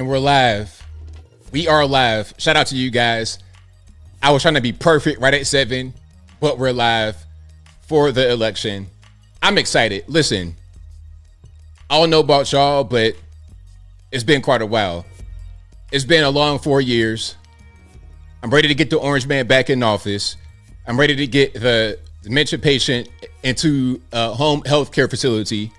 And we're live. We are live. Shout out to you guys. I was trying to be perfect right at 7, but we're live for the election. I'm excited. Listen, I don't know about y'all, but it's been quite a while. It's been a long 4 years. I'm ready to get the orange man back in office. I'm ready to get the dementia patient into a home health care facility.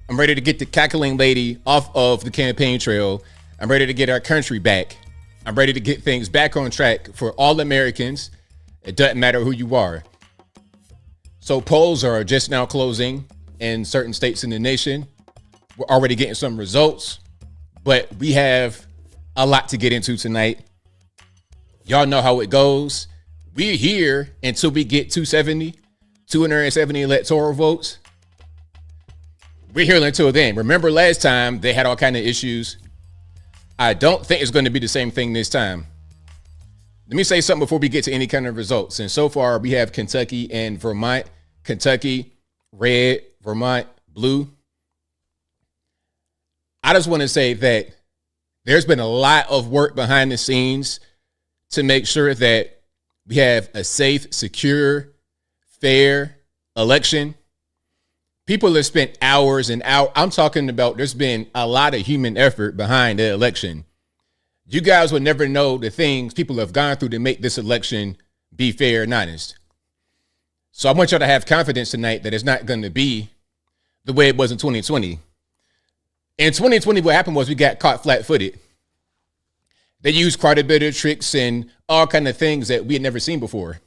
I'm ready to get the cackling lady off of the campaign trail. I'm ready to get our country back. I'm ready to get things back on track for all Americans. It doesn't matter who you are. So polls are just now closing in certain states in the nation. We're already getting some results, but we have a lot to get into tonight. Y'all know how it goes. We're here until we get 270 electoral votes. We're here until then. Remember last time they had all kind of issues. I don't think it's going to be the same thing this time. Let me say something before we get to any kind of results. And so far we have Kentucky and Vermont. Kentucky, red, Vermont, blue. I just want to say that there's been a lot of work behind the scenes to make sure that we have a safe, secure, fair election. People have spent hours and hours. I'm talking about there's been a lot of human effort behind the election. You guys would never know the things people have gone through to make this election be fair and honest. So I want y'all to have confidence tonight that it's not going to be the way it was in 2020. In 2020, what happened was we got caught flat-footed. They used quite a bit of tricks and all kind of things that we had never seen before.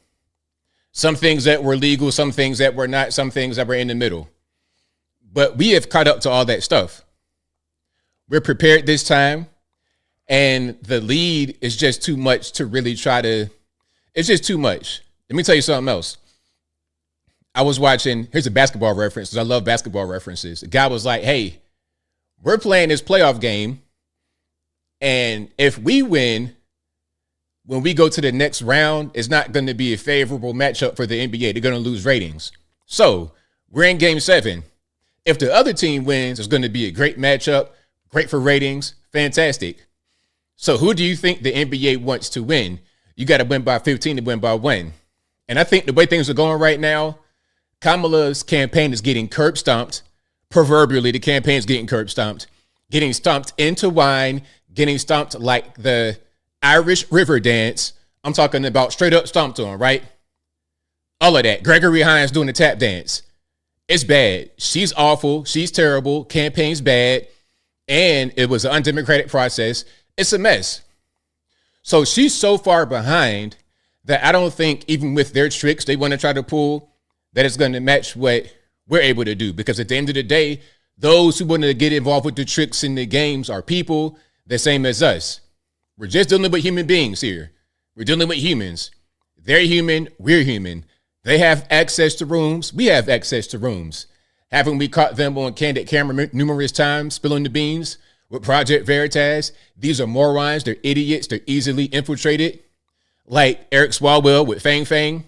Some things that were legal, some things that were not, some things that were in the middle. But we have caught up to all that stuff. We're prepared this time, and the lead is just too much to really try to, it's just too much. Let me tell you something else. I was watching, here's a basketball reference, because I love basketball references. The guy was like, hey, we're playing this playoff game, and if we win, when we go to the next round, it's not going to be a favorable matchup for the NBA. They're going to lose ratings. So we're in game 7. If the other team wins, it's going to be a great matchup, great for ratings, fantastic. So who do you think the NBA wants to win? You got to win by 15 to win by 1. And I think the way things are going right now, Kamala's campaign is getting curb stomped. Proverbially, the campaign's getting curb stomped, getting stomped into wine, getting stomped like the Irish river dance. I'm talking about straight up stomped on, right? All of that. Gregory Hines doing the tap dance. It's bad. She's awful. She's terrible. Campaign's bad. And it was an undemocratic process. It's a mess. So she's so far behind that I don't think even with their tricks they want to try to pull that it's going to match what we're able to do. Because at the end of the day, those who want to get involved with the tricks in the games are people the same as us. We're just dealing with human beings here. We're dealing with humans. They're human. We're human. They have access to rooms. We have access to rooms. Haven't we caught them on candid camera numerous times spilling the beans with Project Veritas? These are morons. They're idiots. They're easily infiltrated. Like Eric Swalwell with Fang Fang.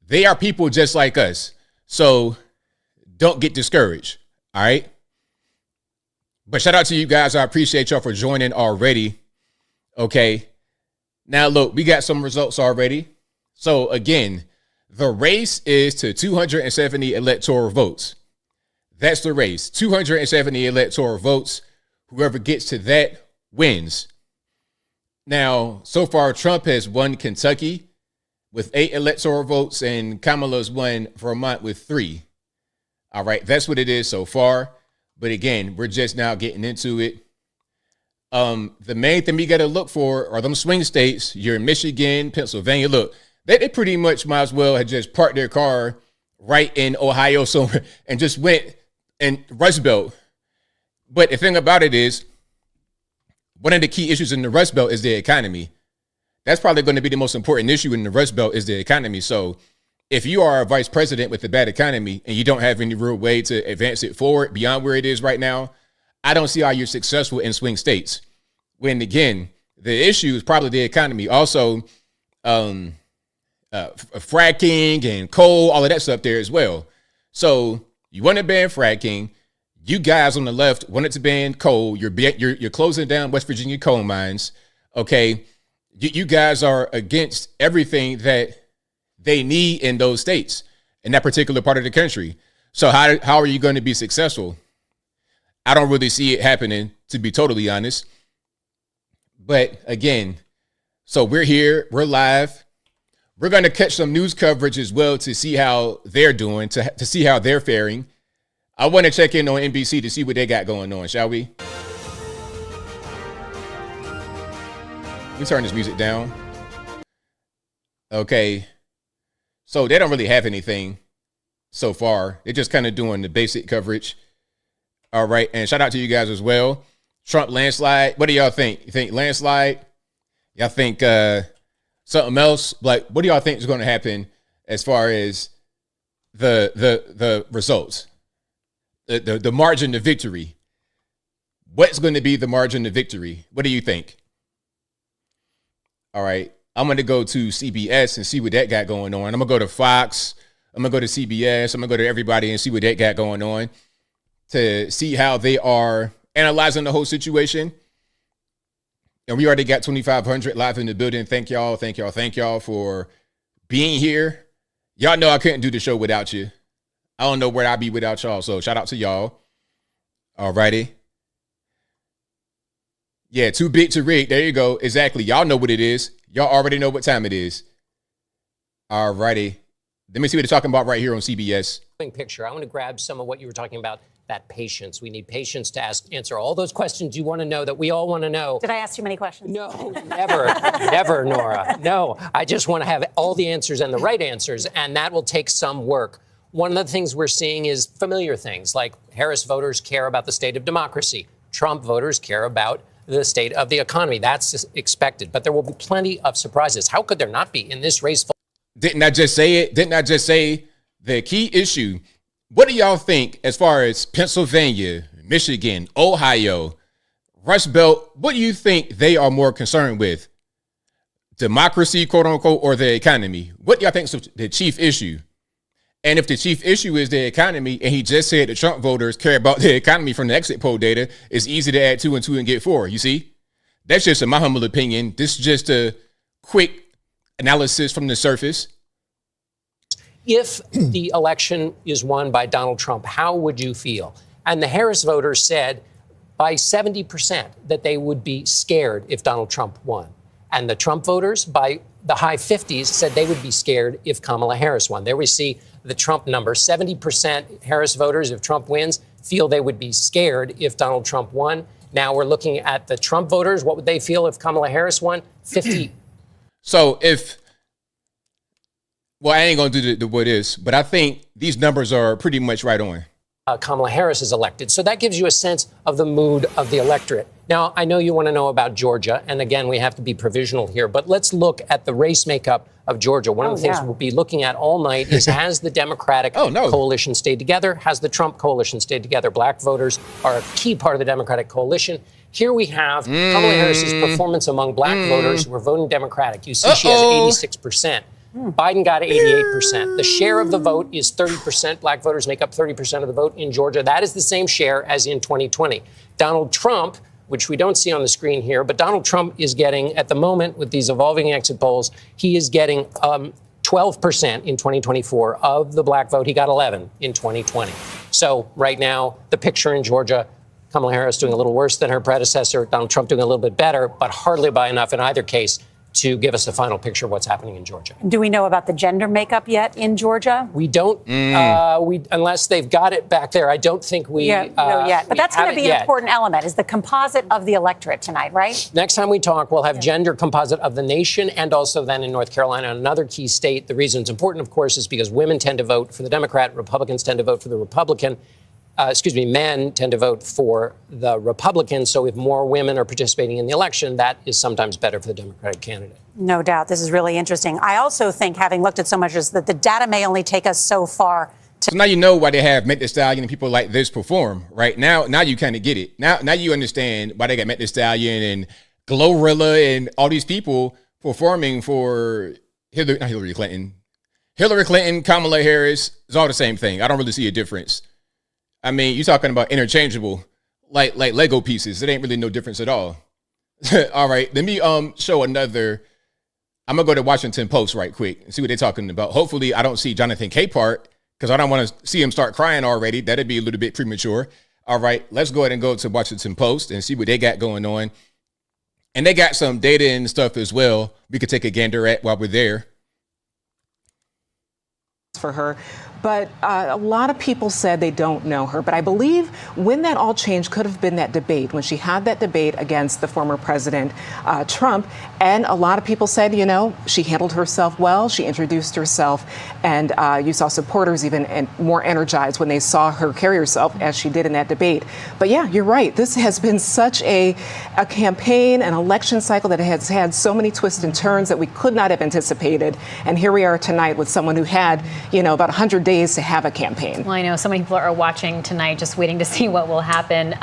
They are people just like us. So don't get discouraged. All right. But shout out to you guys. I appreciate y'all for joining already. Okay. Now, look, we got some results already. So again, the race is to 270 electoral votes. That's the race. 270 electoral votes. Whoever gets to that wins. Now, so far, Trump has won Kentucky with 8 electoral votes, and Kamala's won Vermont with 3. All right, that's what it is so far. But again, we're just now getting into it. The main thing we got to look for are them swing states. You're in Michigan, Pennsylvania. Look, they pretty much might as well have just parked their car right in Ohio somewhere and just went in Rust Belt. But the thing about it is, one of the key issues in the Rust Belt is the economy. That's probably going to be the most important issue in the Rust Belt is the economy. So if you are a vice president with a bad economy and you don't have any real way to advance it forward beyond where it is right now, I don't see how you're successful in swing states. When, again, the issue is probably the economy. Also, fracking and coal, all of that stuff there as well. So you want to ban fracking. You guys on the left wanted to ban coal. You're closing down West Virginia coal mines. Okay, you guys are against everything that they need in those states, in that particular part of the country. So how are you going to be successful? I don't really see it happening, to be totally honest. But again, so we're here, we're live. We're going to catch some news coverage as well to see how they're doing, to see how they're faring. I want to check in on NBC to see what they got going on, shall we? Let me turn this music down. Okay. So they don't really have anything so far. They're just kind of doing the basic coverage. All right. And shout out to you guys as well. Trump landslide. What do y'all think? You think landslide? Y'all think something else? Like, what do y'all think is going to happen as far as the results? The margin of victory. What's going to be the margin of victory? What do you think? All right. I'm going to go to CBS and see what that got going on. I'm going to go to Fox. I'm going to go to CBS. I'm going to go to everybody and see what that got going on to see how they are analyzing the whole situation. And we already got 2,500 live in the building. Thank y'all for being here. Y'all know I couldn't do the show without you. I don't know where I'd be without y'all. So shout out to y'all. All righty. Yeah, too big to rig. There you go. Exactly. Y'all know what it is. Y'all already know what time it is. All righty. Let me see what they're talking about right here on CBS. Picture. I want to grab some of what you were talking about, that patience. We need patience to answer all those questions you want to know, that we all want to know. Did I ask too many questions? No, never, never, Nora. No, I just want to have all the answers and the right answers, and that will take some work. One of the things we're seeing is familiar things, like Harris voters care about the state of democracy. Trump voters care about the state of the economy. That's expected, but there will be plenty of surprises. How could there not be in this race? Didn't I just say it? Didn't I just say the key issue? What do y'all think as far as Pennsylvania, Michigan, Ohio, Rust Belt? What do you think they are more concerned with? Democracy, quote unquote, or the economy? What do y'all think is the chief issue? And if the chief issue is the economy, and he just said the Trump voters care about the economy from the exit poll data, it's easy to add 2 and 2 and get 4. You see? That's just in my humble opinion. This is just a quick analysis from the surface. If the election is won by Donald Trump, how would you feel? And the Harris voters said by 70% that they would be scared if Donald Trump won. And the Trump voters, by the high 50s, said they would be scared if Kamala Harris won. There we see the Trump number. 70% Harris voters, if Trump wins, feel they would be scared if Donald Trump won. Now we're looking at the Trump voters. What would they feel if Kamala Harris won? 50. So well, I ain't going to do the what is, but I think these numbers are pretty much right on. Kamala Harris is elected. So that gives you a sense of the mood of the electorate. Now, I know you want to know about Georgia. And again, we have to be provisional here. But let's look at the race makeup of Georgia. One of the things we'll be looking at all night is, has the Democratic coalition stayed together? Has the Trump coalition stayed together? Black voters are a key part of the Democratic coalition. Here we have Kamala Harris's performance among black voters who are voting Democratic. You see she has 86%. Biden got 88%. The share of the vote is 30%. Black voters make up 30% of the vote in Georgia. That is the same share as in 2020. Donald Trump, which we don't see on the screen here, but Donald Trump is getting, at the moment with these evolving exit polls, he is getting 12% in 2024 of the black vote. He got 11 in 2020. So right now, the picture in Georgia, Kamala Harris doing a little worse than her predecessor, Donald Trump doing a little bit better, but hardly by enough in either case to give us a final picture of what's happening in Georgia. Do we know about the gender makeup yet in Georgia? We don't, unless they've got it back there. I don't think we know yet. But that's going to be an important element, is the composite of the electorate tonight, right? Next time we talk, we'll have gender composite of the nation, and also then in North Carolina, another key state. The reason it's important, of course, is because women tend to vote for the Democrat, Republicans tend to vote for the Republican. Men tend to vote for the Republicans. So if more women are participating in the election, that is sometimes better for the Democratic candidate. No doubt. This is really interesting. I also think, having looked at so much, is that the data may only take us so far. So now you know why they have Met the Stallion and people like this perform, right? Now you kind of get it. Now you understand why they got Met the Stallion and Glorilla and all these people performing for Hillary Clinton, Kamala Harris. It's all the same thing. I don't really see a difference. I mean, you're talking about interchangeable, like Lego pieces. It ain't really no difference at all. All right, let me show another. I'm gonna go to Washington Post right quick and see what they're talking about. Hopefully, I don't see Jonathan Capehart because I don't want to see him start crying already. That'd be a little bit premature. All right, let's go ahead and go to Washington Post and see what they got going on. And they got some data and stuff as well we could take a gander at while we're there. For her, but a lot of people said they don't know her. But I believe when that all changed could have been that debate, when she had that debate against the former president, Trump. And a lot of people said, you know, she handled herself well. She introduced herself. And you saw supporters even more energized when they saw her carry herself as she did in that debate. But yeah, you're right. This has been such a campaign, an election cycle that has had so many twists and turns that we could not have anticipated. And here we are tonight with someone who had, you know, about 100 days to have a campaign. Well, I know so many people are watching tonight just waiting to see what will happen.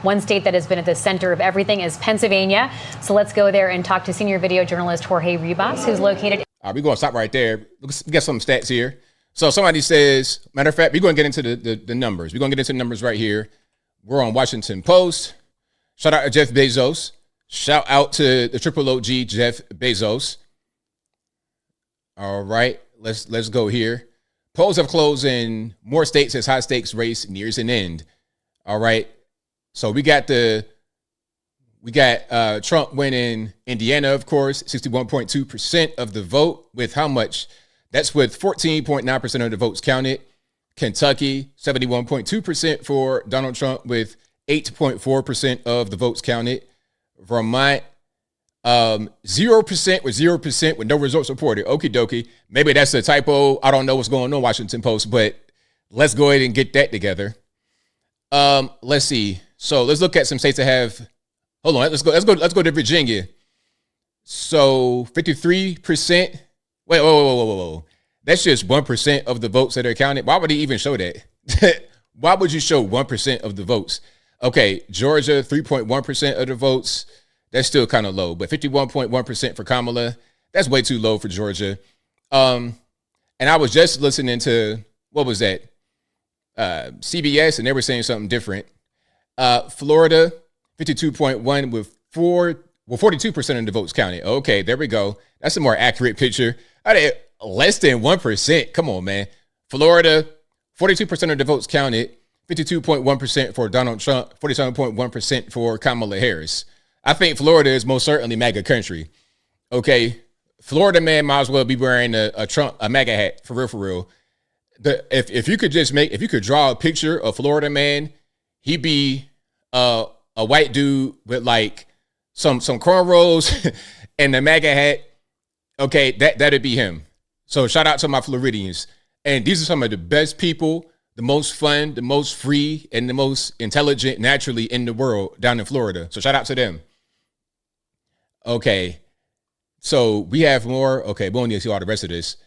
One state that has been at the center of everything is Pennsylvania. So let's go there and talk to senior video journalist Jorge Ribas, who's located. All right, we're going to stop right there. We got some stats here. So somebody says, matter of fact, we're going to get into the numbers. We're going to get into the numbers right here. We're on Washington Post. Shout out to Jeff Bezos. Shout out to the triple OG, Jeff Bezos. All right, let's go here. Polls have closed in more states as high-stakes race nears an end. All right. So we got Trump winning Indiana, of course, 61.2% of the vote with how much? That's with 14.9% of the votes counted. Kentucky, 71.2% for Donald Trump with 8.4% of the votes counted. Vermont, 0% with 0% with no results reported. Okie dokie. Maybe that's a typo. I don't know what's going on, Washington Post, but let's go ahead and get that together. Let's see. So let's look at some states that have. Hold on. Let's go to Virginia. So 53%. Wait, whoa. That's just 1% of the votes that are counted. Why would he even show that? Why would you show 1% of the votes? Okay, Georgia, 3.1% of the votes. That's still kind of low, but 51.1% for Kamala. That's way too low for Georgia. And I was just listening to, what was that? CBS, and they were saying something different. Florida, 52.1 with 42% of the votes counted. Okay, there we go. That's a more accurate picture. Less than 1%. Come on, man. Florida, 42% of the votes counted. 52.1% for Donald Trump. 47.1% for Kamala Harris. I think Florida is most certainly MAGA country. Okay, Florida man might as well be wearing a MAGA hat for real. If you could draw a picture of Florida man, he'd be a white dude with like some cornrows and a MAGA hat. Okay, that'd be him. So shout out to my Floridians. And these are some of the best people, the most fun, the most free, and the most intelligent naturally in the world down in Florida. So shout out to them. Okay, so we have more. Okay, we don't need to see all the rest of this.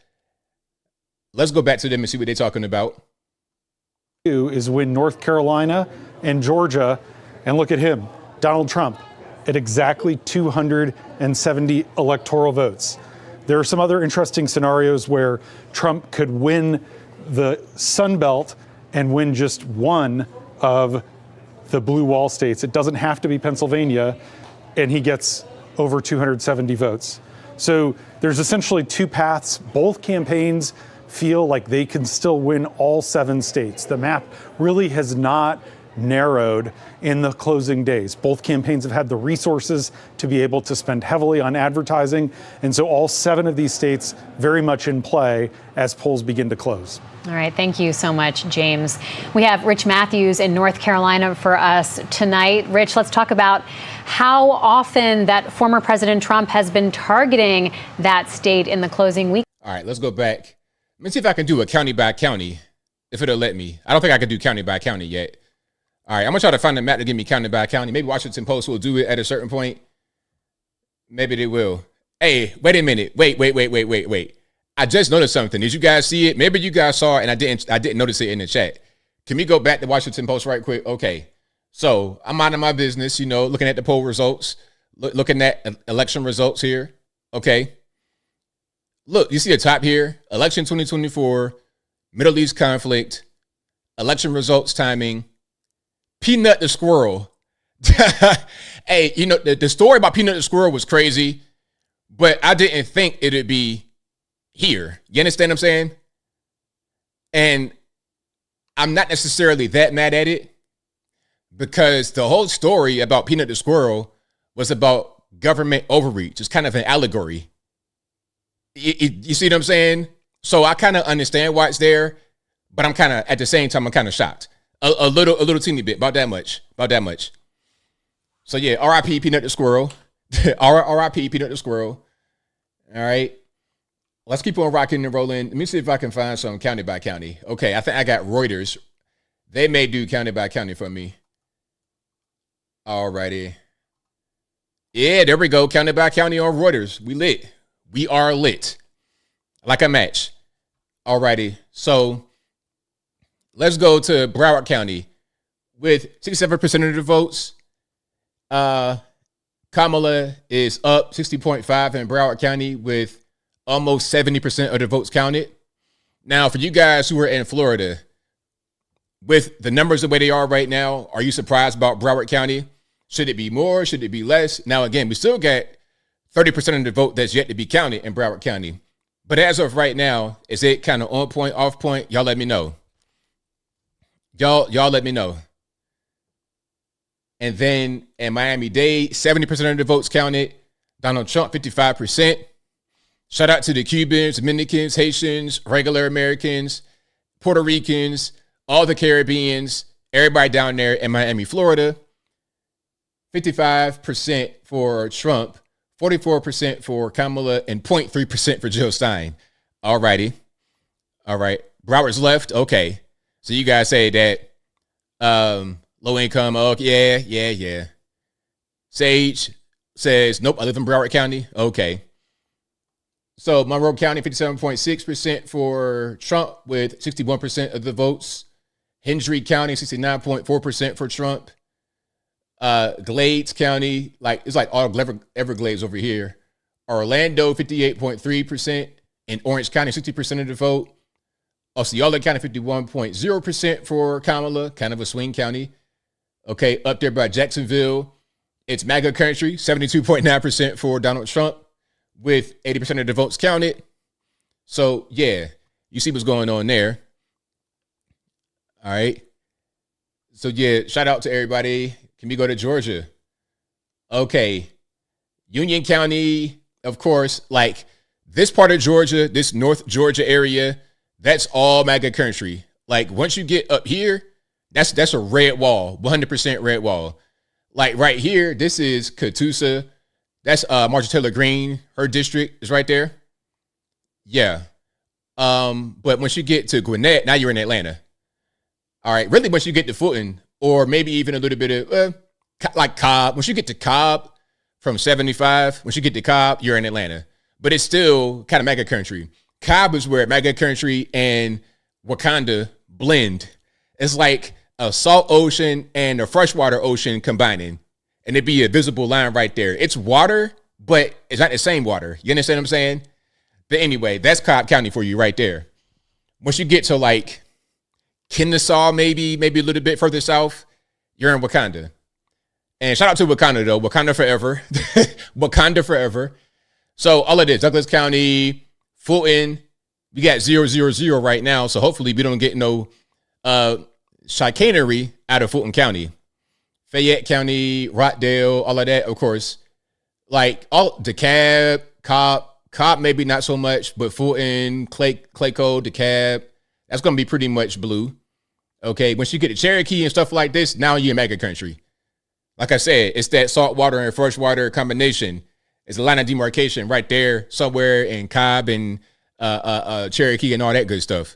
Let's go back to them and see what they're talking about. Is win North Carolina and Georgia, and look at him, Donald Trump, at exactly 270 electoral votes. There are some other interesting scenarios where Trump could win the Sun Belt and win just one of the blue wall states. It doesn't have to be Pennsylvania, and he gets over 270 votes. So there's essentially two paths. Both campaigns feel like they can still win all 7 states. The map really has not narrowed in the closing days. Both campaigns have had the resources to be able to spend heavily on advertising. And so all 7 of these states very much in play as polls begin to close. All right. Thank you so much, James. We have Rich Matthews in North Carolina for us tonight. Rich, let's talk about how often that former President Trump has been targeting that state in the closing week. All right, let's go back. Let me see if I can do a county by county, if it'll let me. I don't think I can do county by county yet. All right, I'm going to try to find a map to give me county by county. Maybe Washington Post will do it at a certain point. Maybe they will. Hey, wait a minute. Wait. I just noticed something. Did you guys see it? Maybe you guys saw it and I didn't notice it in the chat. Can we go back to Washington Post right quick? Okay. So I'm minding my business, looking at the poll results, looking at election results here. Okay. Look, you see the top here, election 2024, Middle East conflict, election results timing, Peanut the squirrel. Hey, you know, the story about Peanut the squirrel was crazy, but I didn't think it'd be here. You understand what I'm saying? And I'm not necessarily that mad at it, because the whole story about Peanut the squirrel was about government overreach. It's kind of an allegory. You see what I'm saying? So I kind of understand why it's there, but I'm kind of, at the same time, I'm kind of shocked. A little teeny bit, about that much. So yeah, R.I.P. Peanut the squirrel. R.I.P. Peanut the squirrel. All right. Let's keep on rocking and rolling. Let me see if I can find some county by county. Okay, I think I got Reuters. They may do county by county for me. All righty. Yeah, there we go. County by county on Reuters. We lit. We are lit. Like a match. All righty. So let's go to Broward County with 67% of the votes. Kamala is up 60.5 in Broward County with almost 70% of the votes counted. Now, for you guys who are in Florida, with the numbers the way they are right now, are you surprised about Broward County? Should it be more? Should it be less? Now, again, we still got 30% of the vote that's yet to be counted in Broward County. But as of right now, is it kind of on point, off point? Y'all let me know. Y'all let me know. And then in Miami-Dade, 70% of the votes counted. Donald Trump, 55%. Shout out to the Cubans, Dominicans, Haitians, regular Americans, Puerto Ricans, all the Caribbeans, everybody down there in Miami, Florida. 55% for Trump, 44% for Kamala, and 0.3% for Jill Stein. All righty. All right. Broward's left. Okay. So you guys say that low income. Oh, yeah. Sage says, nope, I live in Broward County. Okay. So Monroe County, 57.6% for Trump with 61% of the votes. Hendry County, 69.4% for Trump. Glades County, it's like all Everglades over here. Orlando, 58.3%. And Orange County, 60% of the vote. Osceola County, 51.0% for Kamala, kind of a swing county. Okay, up there by Jacksonville, it's MAGA country, 72.9% for Donald Trump, with 80% of the votes counted. So, yeah, you see what's going on there. All right. So, yeah, shout out to everybody. Can we go to Georgia? Okay. Union County, of course, like this part of Georgia, this North Georgia area, that's all MAGA country. Like once you get up here, that's a red wall, 100% red wall. Like right here, this is Catoosa. That's Marjorie Taylor Greene. Her district is right there. Yeah. But once you get to Gwinnett, now you're in Atlanta. All right. Really, once you get to Fulton, or maybe even a little bit of like Cobb. Once you get to Cobb from 75, once you get to Cobb, you're in Atlanta. But it's still kind of MAGA country. Cobb is where MAGA country and Wakanda blend. It's like a salt ocean and a freshwater ocean combining. And it'd be a visible line right there. It's water, but it's not the same water. You understand what I'm saying? But anyway, that's Cobb County for you right there. Once you get to like Kennesaw, maybe a little bit further south, you're in Wakanda. And shout out to Wakanda, though. Wakanda forever. Wakanda forever. So all of this, Douglas County, Fulton, we got 000 right now. So hopefully we don't get no chicanery out of Fulton County. Fayette County, Rockdale, all of that, of course. Like all DeKalb, Cobb maybe not so much, but Fulton, Clayco, DeKalb, that's going to be pretty much blue. Okay, once you get to Cherokee and stuff like this, now you're in MAGA country. Like I said, it's that saltwater and freshwater combination. It's a line of demarcation right there somewhere in Cobb and Cherokee and all that good stuff.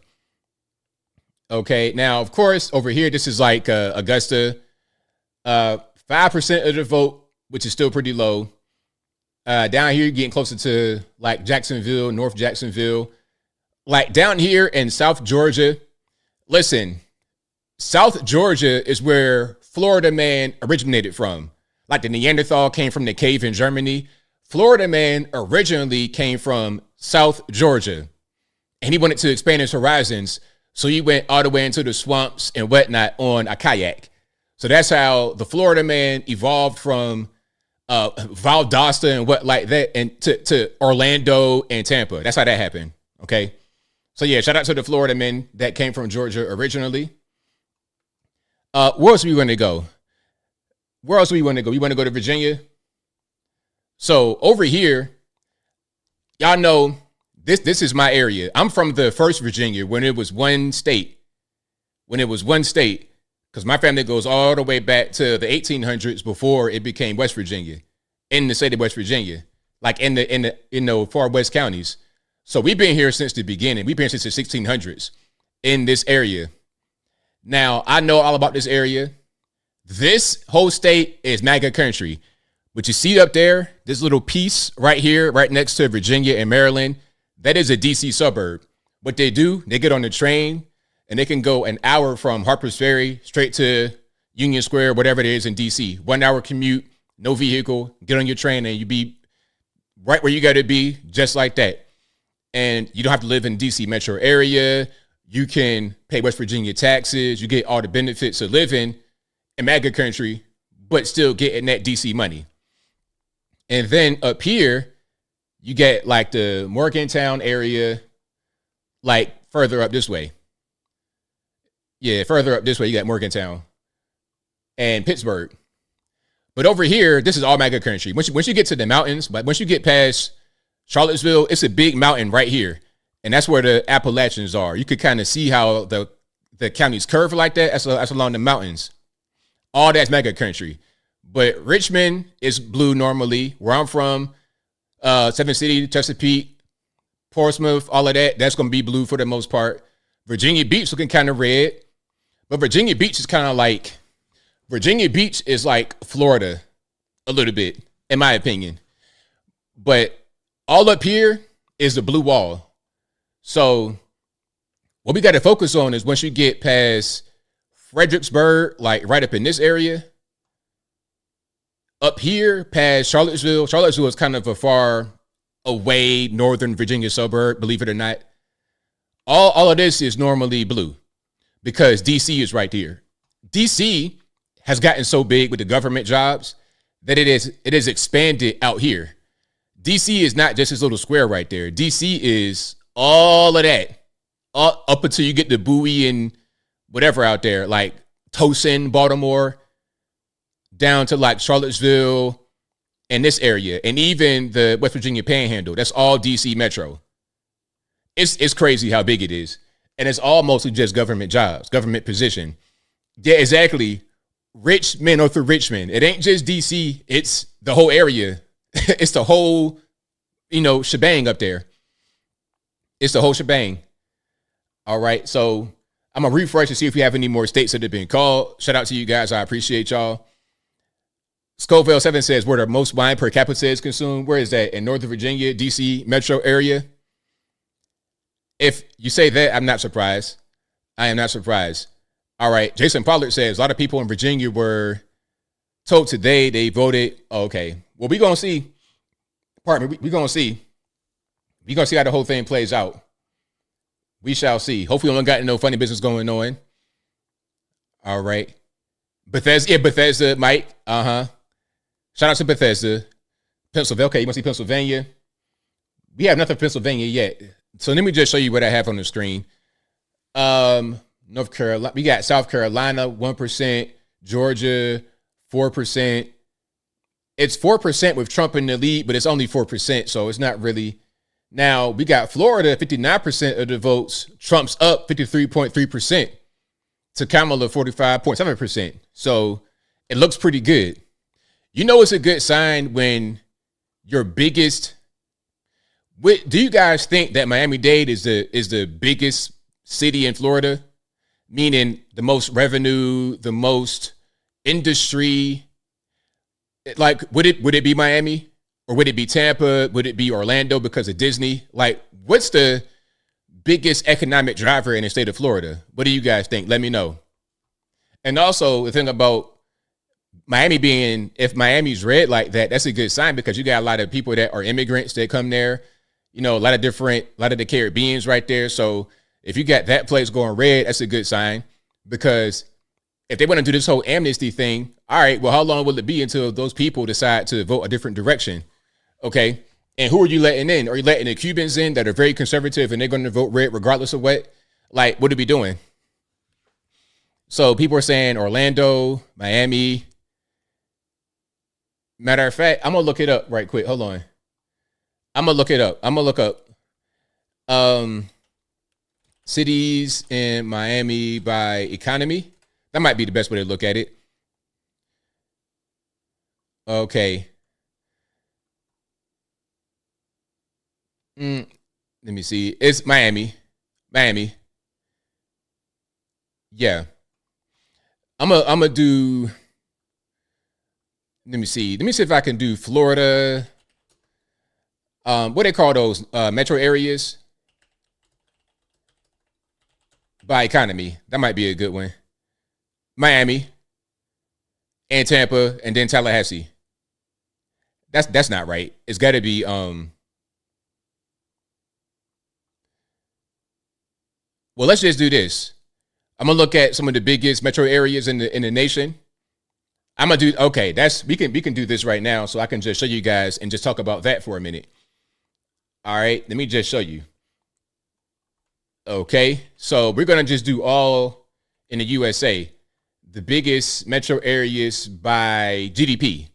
Okay, now, of course, over here, this is like Augusta. 5% of the vote, which is still pretty low. Down here, you're getting closer to like Jacksonville, North Jacksonville. Like down here in South Georgia, listen, South Georgia is where Florida man originated from. Like the Neanderthal came from the cave in Germany. Florida man originally came from South Georgia. And he wanted to expand his horizons. So you went all the way into the swamps and whatnot on a kayak. So that's how the Florida man evolved from Valdosta and what like that and to Orlando and Tampa. That's how that happened. Okay. So yeah, shout out to the Florida men that came from Georgia originally. Where else do we want to go? Where else do we want to go? We want to go to Virginia. So over here, y'all know this is my area. I'm from the first Virginia when it was one state. Because my family goes all the way back to the 1800s before it became West Virginia, in the state of West Virginia, like in the far west counties. So we've been here since the beginning. We've been here since the 1600s in this area. Now, I know all about this area. This whole state is MAGA country. But you see up there, this little piece right here, right next to Virginia and Maryland, that is a DC suburb. What they do, they get on the train and they can go an hour from Harper's Ferry straight to Union Square, whatever it is in DC. 1 hour commute, no vehicle, get on your train and you be right where you got to be, just like that. And you don't have to live in DC metro area. You can pay West Virginia taxes. You get all the benefits of living in MAGA country, but still getting that DC money. And then up here, you get like the Morgantown area, like further up this way. Yeah, further up this way, you got Morgantown and Pittsburgh. But over here, this is all MAGA country. Once you get to the mountains, but once you get past Charlottesville, it's a big mountain right here. And that's where the Appalachians are. You could kind of see how the counties curve like that. That's along the mountains. All that's MAGA country. But Richmond is blue normally. Where I'm from, Seven City, Chesapeake, Portsmouth, all of that, that's going to be blue for the most part. Virginia Beach looking kind of red. But Virginia Beach is like Florida a little bit, in my opinion. But all up here is the blue wall. So what we got to focus on is once you get past Fredericksburg, like right up in this area, up here past Charlottesville is kind of a far away northern Virginia suburb, believe it or not. All of this is normally blue because DC is right here. DC has gotten so big with the government jobs that it is expanded out here. DC is not just this little square right there. DC is all of that up until you get to Bowie and whatever out there, like Towson, Baltimore, down to like Charlottesville and this area, and even the West Virginia Panhandle. That's all DC Metro. It's crazy how big it is, and it's all mostly just government jobs, government position. Yeah, exactly. Richmond, North of Richmond. It ain't just DC. It's the whole area. It's the whole, shebang up there. It's the whole shebang. All right. So I'm going to refresh to see if we have any more states that have been called. Shout out to you guys. I appreciate y'all. Scoville 7 says where the most wine per capita is consumed. Where is that? In Northern Virginia, DC metro area? If you say that, I'm not surprised. I am not surprised. All right. Jason Pollard says a lot of people in Virginia were told today they voted. Oh, okay. Well, we're going to see. Pardon me. We're going to see. We're going to see how the whole thing plays out. We shall see. Hopefully, we don't got no funny business going on. All right. Bethesda, Mike. Shout out to Bethesda. Pennsylvania. Okay, you want to see Pennsylvania? We have nothing for Pennsylvania yet. So let me just show you what I have on the screen. North Carolina. We got South Carolina, 1%. Georgia, 4%. It's 4% with Trump in the lead, but it's only 4%, so it's not really. Now, we got Florida, 59% of the votes. Trump's up 53.3% to Kamala, 45.7%. So it looks pretty good. It's a good sign when your biggest. Do you guys think that Miami-Dade is the biggest city in Florida? Meaning the most revenue, the most industry. Like, would it be Miami? Or would it be Tampa? Would it be Orlando because of Disney? Like, what's the biggest economic driver in the state of Florida? What do you guys think? Let me know. And also, the thing about Miami if Miami's red like that, that's a good sign because you got a lot of people that are immigrants that come there. A lot of the Caribbeans right there. So If you got that place going red, that's a good sign, because if they want to do this whole amnesty thing, all right, well, how long will it be until those people decide to vote a different direction? Okay. And who are you letting in? Are you letting the Cubans in that are very conservative and they're going to vote red regardless of what? Like, what are we doing? So people are saying Orlando, Miami. Matter of fact, I'm going to look it up right quick. Hold on. I'm going to look it up. I'm going to look up cities in Miami by economy. That might be the best way to look at it. Okay. Let me see. It's Miami. Miami. Yeah. I'm a do. Let me see. Let me see if I can do Florida. What they call those metro areas by economy. That might be a good one. Miami and Tampa and then Tallahassee. That's not right. It's got to be well, let's just do this. I'm gonna look at some of the biggest metro areas in the nation. I'm gonna do okay. We can do this right now, so I can just show you guys and just talk about that for a minute. All right, let me just show you. Okay, so we're gonna just do all in the USA, the biggest metro areas by GDP.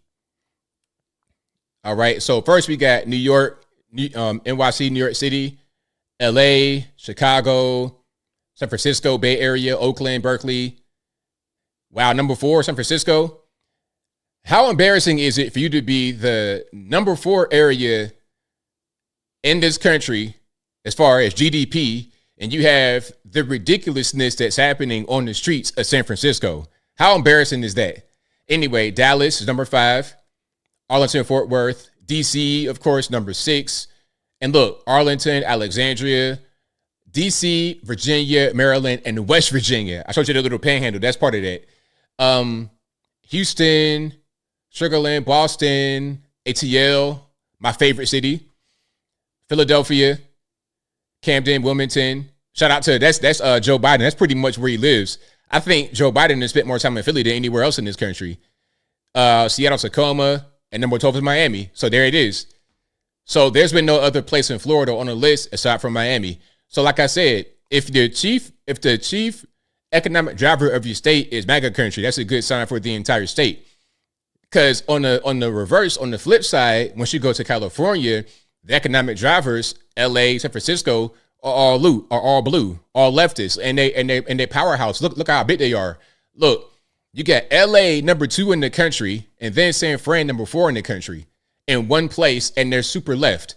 All right, so first we got New York, NYC, New York City, LA, Chicago, San Francisco, Bay Area, Oakland, Berkeley. Wow, number 4, San Francisco. How embarrassing is it for you to be the number 4 area in this country as far as GDP, and you have the ridiculousness that's happening on the streets of San Francisco? How embarrassing is that? Anyway, Dallas is number 5. Arlington, Fort Worth. DC, of course, number 6. And look, Arlington, Alexandria, DC, Virginia, Maryland, and West Virginia. I showed you the little panhandle. That's part of that. Houston, Sugarland, Boston, ATL, my favorite city. Philadelphia, Camden, Wilmington. Shout out to that's Joe Biden. That's pretty much where he lives. I think Joe Biden has spent more time in Philly than anywhere else in this country. Seattle, Tacoma, and number 12 is Miami. So there it is. So there's been no other place in Florida on the list aside from Miami. So like I said, if the chief economic driver of your state is MAGA country, that's a good sign for the entire state. Because on the reverse, on the flip side, once you go to California, the economic drivers, LA, San Francisco, are all blue, all leftists, and they powerhouse. Look how big they are. Look, you got LA number 2 in the country, and then San Fran number 4 in the country, in one place, and they're super left.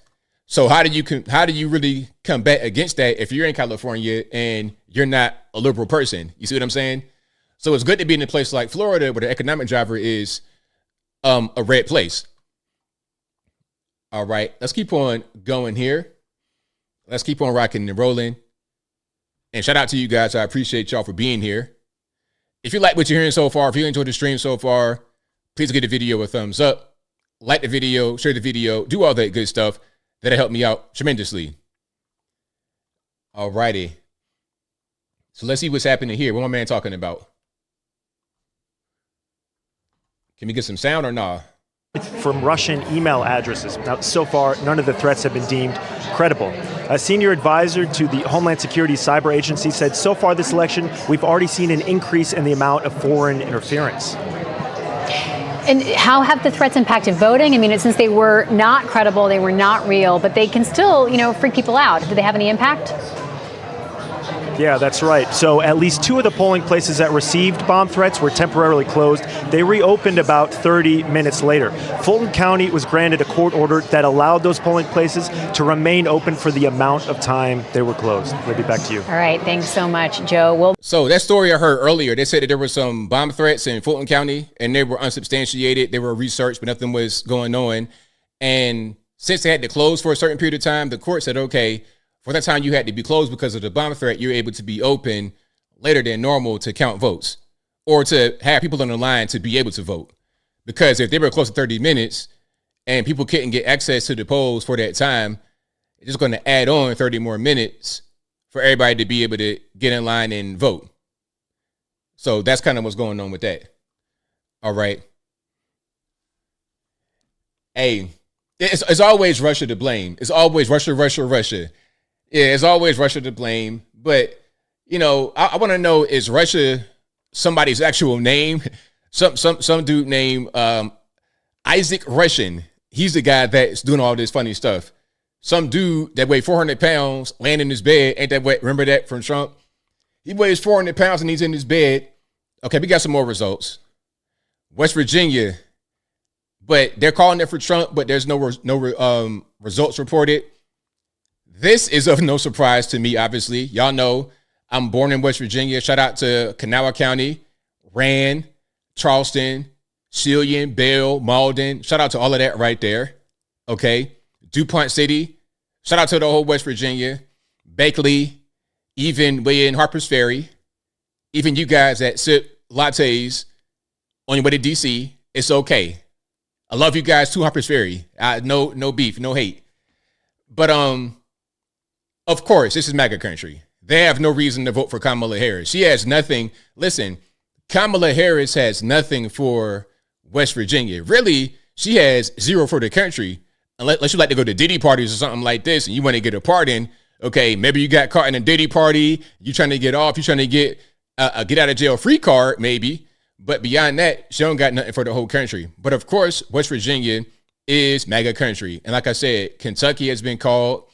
So how do you really combat against that if you're in California and you're not a liberal person? You see what I'm saying? So it's good to be in a place like Florida where the economic driver is a red place. All right, let's keep on going here. Let's keep on rocking and rolling. And shout out to you guys. I appreciate y'all for being here. If you like what you're hearing so far, if you enjoyed the stream so far, please give the video a thumbs up. Like the video, share the video, do all that good stuff. That'll help me out tremendously. All righty. So let's see what's happening here. What my man talking about? Can we get some sound or nah? From Russian email addresses. Now, so far, none of the threats have been deemed credible. A senior advisor to the Homeland Security Cyber Agency said, so far this election, we've already seen an increase in the amount of foreign interference. And how have the threats impacted voting? I mean, since they were not credible, they were not real, but they can still, freak people out. Do they have any impact? Yeah, that's right. So at least 2 of the polling places that received bomb threats were temporarily closed. They reopened about 30 minutes later. Fulton County was granted a court order that allowed those polling places to remain open for the amount of time they were closed. Libby, back to you. All right, thanks so much, Joe. So that story I heard earlier, they said that there were some bomb threats in Fulton County, and they were unsubstantiated. They were researched, but nothing was going on. And since they had to close for a certain period of time, the court said, okay, for that time you had to be closed because of the bomb threat, you're able to be open later than normal to count votes or to have people on the line to be able to vote. Because if they were close to 30 minutes and people couldn't get access to the polls for that time, it's just going to add on 30 more minutes for everybody to be able to get in line and vote. So that's kind of what's going on with that. All right. Hey, it's always Russia to blame. It's always Russia. Yeah, it's always Russia to blame. But, you know, I want to know, is Russia somebody's actual name? Some dude named Isaac Russian. He's the guy that's doing all this funny stuff. Some dude that weighed 400 pounds laying in his bed. Ain't that what? Remember that from Trump? He weighs 400 pounds and he's in his bed. Okay, we got some more results. West Virginia, but they're calling it for Trump, but there's no results reported. This is of no surprise to me, obviously. Y'all know I'm born in West Virginia. Shout out to Kanawha County, Rand, Charleston, Shillian, Bell, Malden. Shout out to all of that right there. Okay. DuPont City. Shout out to the whole West Virginia. Bakeley, even way in Harper's Ferry. Even you guys that sip lattes on your way to DC. It's okay. I love you guys too, Harper's Ferry. No beef, no hate. But of course, this is MAGA country. They have no reason to vote for Kamala Harris. She has nothing. Listen, Kamala Harris has nothing for West Virginia. Really, she has zero for the country. Unless you like to go to Diddy parties or something like this and you want to get a pardon. Okay, maybe you got caught in a Diddy party. You trying to get off. You trying to get a get out of jail free card, maybe. But beyond that, she don't got nothing for the whole country. But of course, West Virginia is MAGA country. And like I said, Kentucky has been called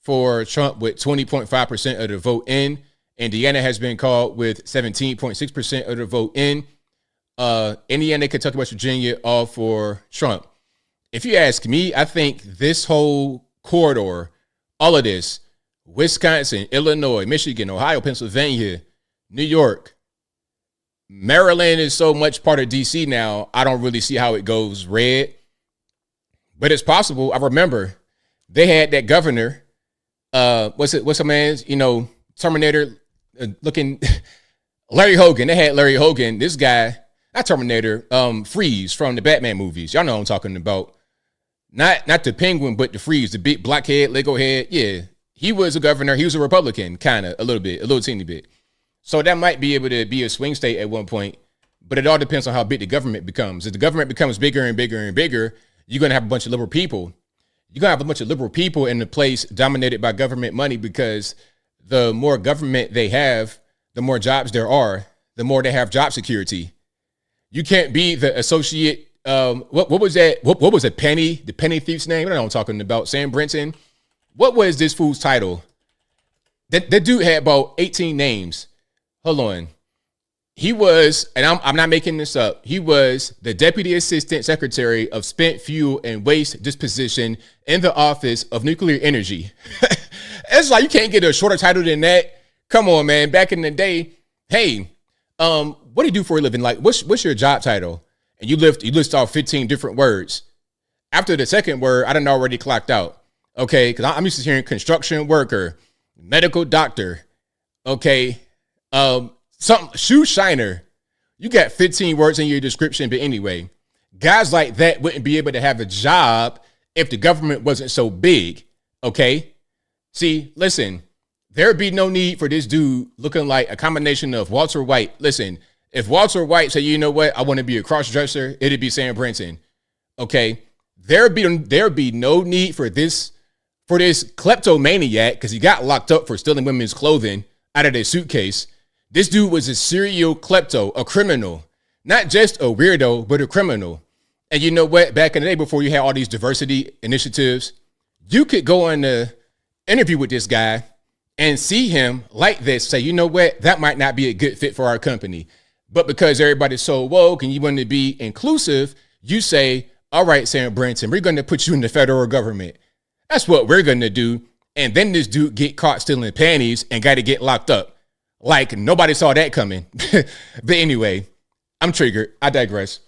for Trump with 20.5% of the vote in. Indiana has been called with 17.6% of the vote in. Indiana, Kentucky, West Virginia, all for Trump. If you ask me, I think this whole corridor, all of this, Wisconsin, Illinois, Michigan, Ohio, Pennsylvania, New York, Maryland is so much part of DC now, I don't really see how it goes red. But it's possible. I remember they had that governor, what's the man's, Terminator looking, Larry Hogan. They had Larry Hogan, this guy, not Terminator, Freeze from the Batman movies. Y'all know what I'm talking about. Not the Penguin, but the Freeze, the big black head, Lego head. Yeah, he was a governor. He was a Republican, kind of, a little teeny bit. So that might be able to be a swing state at one point, but it all depends on how big the government becomes. If the government becomes bigger and bigger and bigger, you're going to have a bunch of liberal people. You're going to have a bunch of liberal people in the place dominated by government money, because the more government they have, the more jobs there are, the more they have job security. You can't be the associate. What was that? What was it? The penny thief's name? I don't know what I'm talking about. Sam Brinton. What was this fool's title? That dude had about 18 names. Hold on. He was, and I'm not making this up, he was the Deputy Assistant Secretary of Spent Fuel and Waste Disposition in the Office of Nuclear Energy. It's like, you can't get a shorter title than that. Come on, man. Back in the day, hey, what do you do for a living? Like, what's your job title? And you list off 15 different words. After the second word, I done already clocked out. Okay, because I'm used to hearing construction worker, medical doctor, okay, shoe shiner. You got 15 words in your description, but anyway, guys like that wouldn't be able to have a job if the government wasn't so big, okay? See, listen, there'd be no need for this dude looking like a combination of Walter White. Listen, if Walter White said, you know what, I want to be a cross-dresser, it'd be Sam Brinton, okay? There'd be no need for this kleptomaniac, because he got locked up for stealing women's clothing out of their suitcase. This dude was a serial klepto, a criminal, not just a weirdo, but a criminal. And you know what? Back in the day, before you had all these diversity initiatives, you could go on the interview with this guy and see him like this, say, you know what? That might not be a good fit for our company. But because everybody's so woke and you want to be inclusive, you say, all right, Sam Brinton, we're going to put you in the federal government. That's what we're going to do. And then this dude get caught stealing panties and got to get locked up. Like, nobody saw that coming. But anyway, I'm triggered. I digress.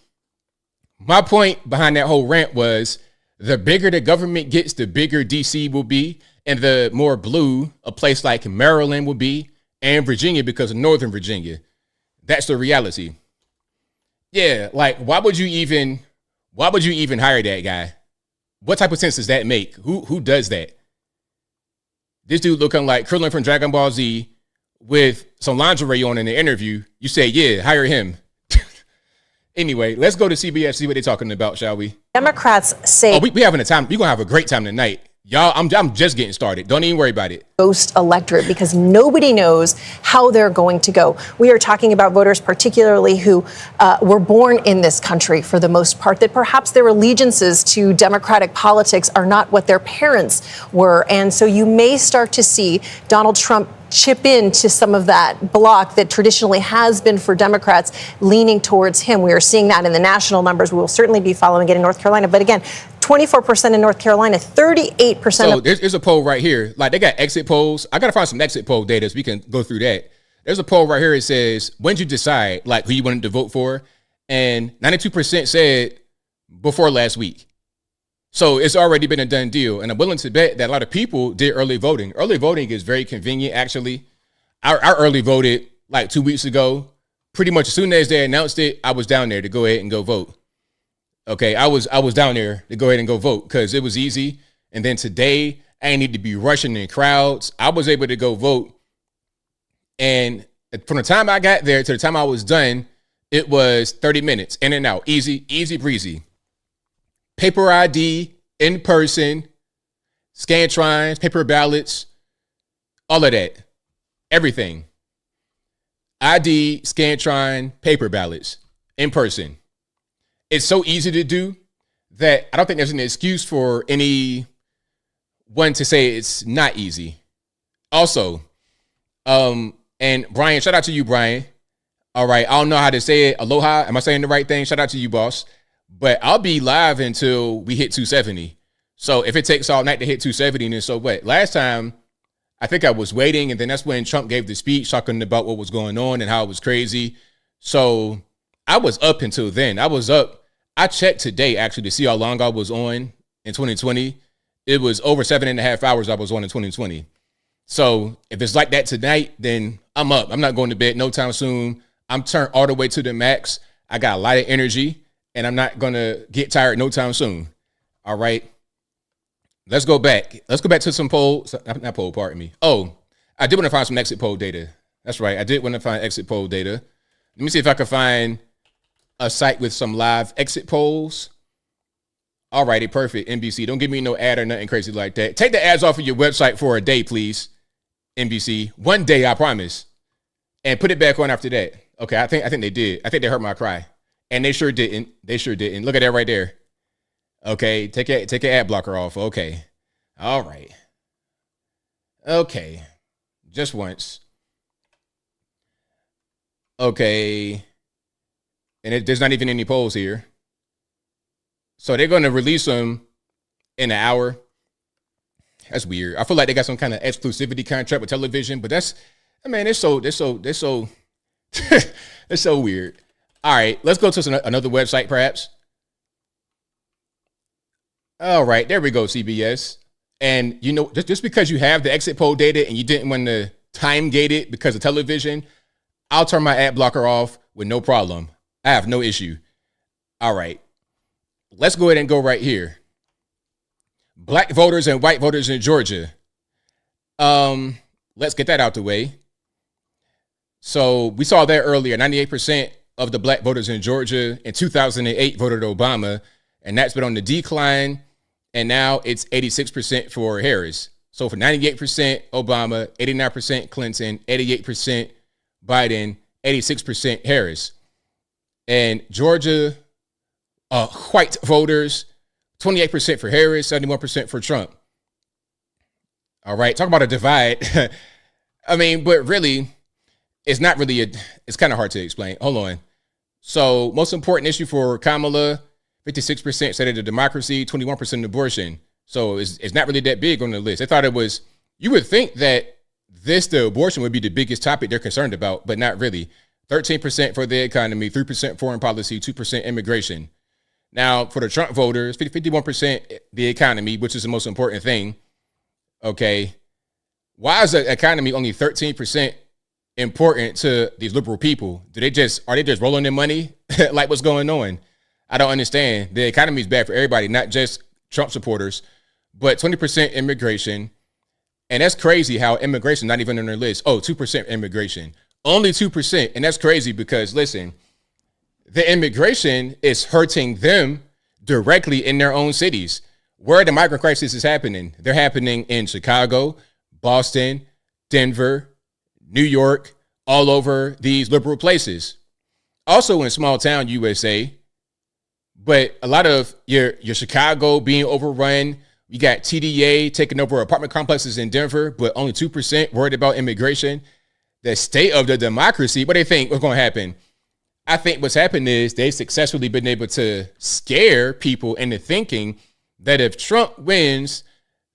My point behind that whole rant was, the bigger the government gets, the bigger DC will be, and the more blue a place like Maryland will be, and Virginia, because of Northern Virginia. That's the reality. Yeah, like, why would you even hire that guy? What type of sense does that make? Who does that? this dude looking like Krillin from Dragon Ball Z with some lingerie on in the interview, you say, yeah, hire him. Anyway, let's go to CBS, see what they're talking about, shall we? Democrats say we having a time. We're going to have a great time tonight. Y'all, I'm just getting started. Don't even worry about it. Ghost electorate, because nobody knows how they're going to go. We are talking about voters, particularly who were born in this country for the most part, that perhaps their allegiances to Democratic politics are not what their parents were. And so you may start to see Donald Trump chip into some of that block that traditionally has been for Democrats leaning towards him. We are seeing that in the national numbers. We will certainly be following it in North Carolina. But again, 24% in North Carolina, 38%. So there's a poll right here. Like, they got exit polls. I got to find some exit poll data so we can go through that. There's a poll right here. It says, when did you decide like who you wanted to vote for? And 92% said before last week. So it's already been a done deal. And I'm willing to bet that a lot of people did early voting. Early voting is very convenient, actually. I early voted like 2 weeks ago. Pretty much as soon as they announced it, I was down there to go ahead and go vote. Okay, I was down there to go ahead and go vote because it was easy. And then today, I didn't need to be rushing in crowds. I was able to go vote. And from the time I got there to the time I was done, it was 30 minutes in and out. Easy breezy. Paper ID, in person, Scantrons, paper ballots, all of that. Everything. ID, Scantron, paper ballots, in person. It's so easy to do that I don't think there's an excuse for anyone to say it's not easy. Also, and Brian, shout out to you, Brian. All right, I don't know how to say it. Aloha, am I saying the right thing? Shout out to you, boss. But I'll be live until we hit 270. So if it takes all night to hit 270, then so what? Last time, I think I was waiting, and then that's when Trump gave the speech talking about what was going on and how it was crazy. So I was up until then. I was up. I checked today, actually, to see how long I was on in 2020. It was over 7.5 hours I was on in 2020. So if it's like that tonight, then I'm up. I'm not going to bed no time soon. I'm turned all the way to the max. I got a lot of energy. And I'm not going to get tired no time soon. All right. Let's go back. Let's go back to some polls. Not poll, pardon me. Oh, I did want to find some exit poll data. That's right. I did want to find exit poll data. Let me see if I can find a site with some live exit polls. All righty. Perfect. NBC. Don't give me no ad or nothing crazy like that. Take the ads off of your website for a day, please. NBC. One day, I promise. And put it back on after that. Okay. I think they did. I think they heard my cry. And they sure didn't. They sure didn't. Look at that right there. Okay, take an ad blocker off. Okay. All right. Okay. Just once. Okay. And there's not even any polls here. So they're going to release them in an hour. That's weird. I feel like they got some kind of exclusivity contract with television, but it's so it's so weird. All right, let's go to another website, perhaps. All right, there we go, CBS. And, you know, just because you have the exit poll data and you didn't want to time gate it because of television, I'll turn my ad blocker off with no problem. I have no issue. All right, let's go ahead and go right here. Black voters and white voters in Georgia. Let's get that out the way. So we saw that earlier, 98% of the black voters in Georgia in 2008 voted Obama, and that's been on the decline, and now it's 86% for Harris. So for 98% Obama, 89% Clinton, 88% Biden, 86% Harris. And Georgia, white voters, 28% for Harris, 71% for Trump. All right, talk about a divide. I mean, but really, it's not really it's kind of hard to explain. Hold on. So most important issue for Kamala, 56% said it a democracy, 21% abortion. So it's not really that big on the list. I thought it was, you would think that the abortion would be the biggest topic they're concerned about, but not really. 13% for the economy, 3% foreign policy, 2% immigration. Now for the Trump voters, 51% the economy, which is the most important thing. Okay. Why is the economy only 13% important to these liberal people? Are they just rolling their money? Like, what's going on? I don't understand. The economy is bad for everybody, not just Trump supporters, but 20% immigration. And that's crazy how immigration not even on their list. Oh, 2% immigration. Only 2%. And that's crazy because, listen, the immigration is hurting them directly in their own cities. Where the migrant crisis is happening, they're happening in Chicago, Boston, Denver, New York, all over these liberal places. Also in small town USA, but a lot of your Chicago being overrun. You got TDA taking over apartment complexes in Denver, but only 2% worried about immigration. The state of the democracy, what do they think what's going to happen? I think what's happened is they've successfully been able to scare people into thinking that if Trump wins,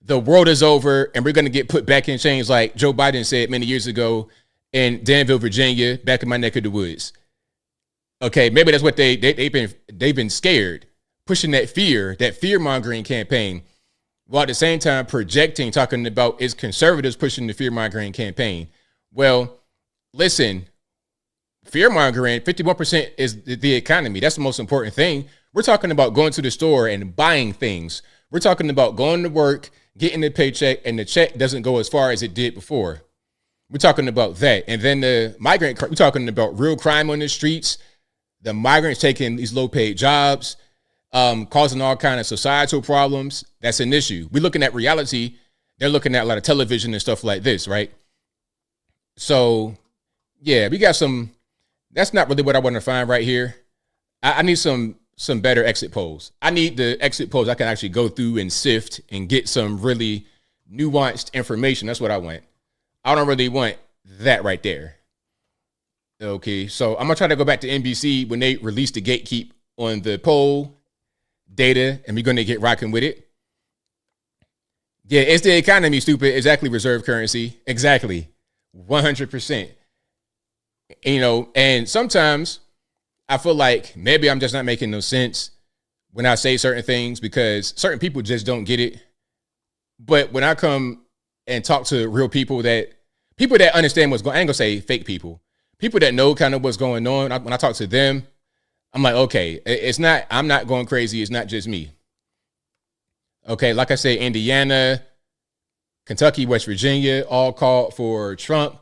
the world is over and we're going to get put back in chains like Joe Biden said many years ago in Danville, Virginia, back in my neck of the woods. Okay, maybe that's what they've been scared, pushing that fear-mongering campaign, while at the same time projecting, talking about is conservatives pushing the fear-mongering campaign. Well, listen, fear-mongering, 51% is the economy. That's the most important thing. We're talking about going to the store and buying things. We're talking about going to work, getting the paycheck, and the check doesn't go as far as it did before. We're talking about that. And then the migrant, we're talking about real crime on the streets, the migrants taking these low-paid jobs, causing all kind of societal problems. That's an issue. We're looking at reality. They're looking at a lot of television and stuff like this, right? So, yeah, we got some. That's not really what I want to find right here. I need some better exit polls. I need the exit polls I can actually go through and sift and get some really nuanced information. That's what I want. I don't really want that right there. Okay, so I'm going to try to go back to NBC when they release the gatekeep on the poll data, and we're going to get rocking with it. Yeah, it's the economy, stupid. Exactly, reserve currency. Exactly. 100%. And sometimes I feel like maybe I'm just not making no sense when I say certain things because certain people just don't get it. But when I come and talk to real people that understand what's going on, I ain't gonna say fake people that know kind of what's going on. When I talk to them, I'm like, okay, I'm not going crazy. It's not just me. Okay, like I say, Indiana, Kentucky, West Virginia, all called for Trump.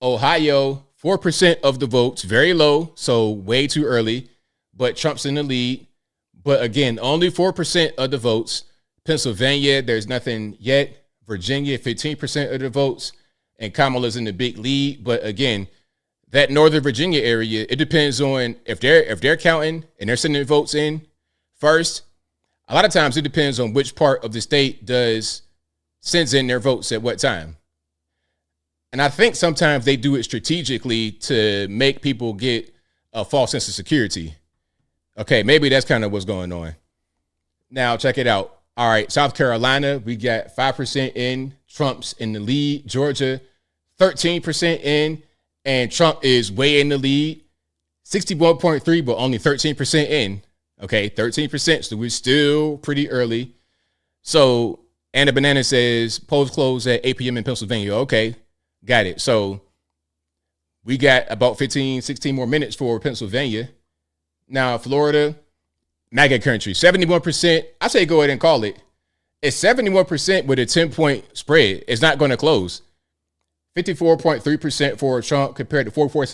Ohio, 4% of the votes, very low, so way too early, but Trump's in the lead. But again, only 4% of the votes. Pennsylvania, there's nothing yet. Virginia, 15% of the votes, and Kamala's in the big lead. But again, that Northern Virginia area, it depends on if they're counting and they're sending votes in first. A lot of times it depends on which part of the state sends in their votes at what time. And I think sometimes they do it strategically to make people get a false sense of security. Okay, maybe that's kind of what's going on. Now, check it out. All right, South Carolina, we got 5% in. Trump's in the lead. Georgia, 13% in. And Trump is way in the lead. 61.3, but only 13% in. Okay, 13%, so we're still pretty early. So, Anna Banana says, polls close at 8 p.m. in Pennsylvania. Okay, got it. So, we got about 15, 16 more minutes for Pennsylvania. Now, Florida, MAGA country, 71%. I say go ahead and call it. It's 71% with a 10-point spread. It's not going to close. 54.3% for Trump compared to 44,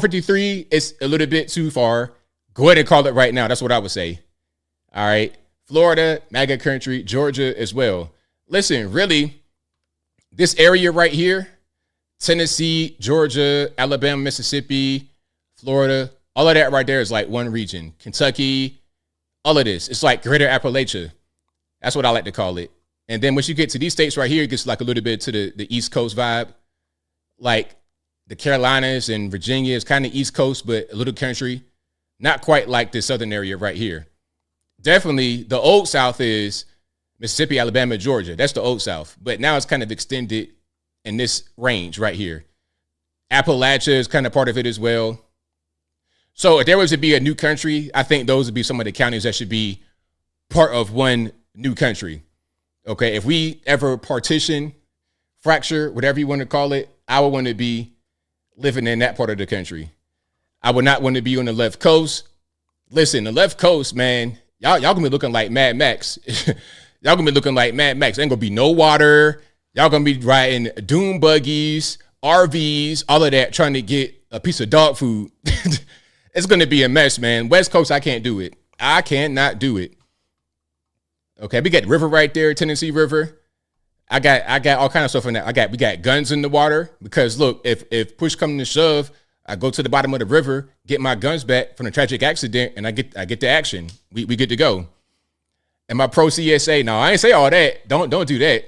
53. It's a little bit too far. Go ahead and call it right now. That's what I would say. All right. Florida, MAGA country, Georgia as well. Listen, really, this area right here, Tennessee, Georgia, Alabama, Mississippi, Florida, all of that right there is like one region. Kentucky, all of this. It's like Greater Appalachia. That's what I like to call it. And then once you get to these states right here, it gets like a little bit to the East Coast vibe. Like the Carolinas and Virginia is kind of East Coast, but a little country. Not quite like this southern area right here. Definitely the old South is Mississippi, Alabama, Georgia. That's the old South. But now it's kind of extended in this range right here. Appalachia is kind of part of it as well. So if there was to be a new country, I think those would be some of the counties that should be part of one new country. Okay, if we ever partition, fracture, whatever you want to call it, I would want to be living in that part of the country. I would not want to be on the left coast. Listen, the left coast, man, y'all gonna be looking like Mad Max. Y'all gonna be looking like Mad Max. Ain't gonna be no water. Y'all gonna be riding doom buggies, RVs, all of that, trying to get a piece of dog food. It's gonna be a mess, man. West Coast, I can't do it. I cannot do it. Okay, we got the river right there, Tennessee River. I got all kind of stuff in that. We got guns in the water because look, if push comes to shove, I go to the bottom of the river, get my guns back from a tragic accident, and I get to action. We get to go. Am I pro CSA? No, I ain't say all that. Don't do that.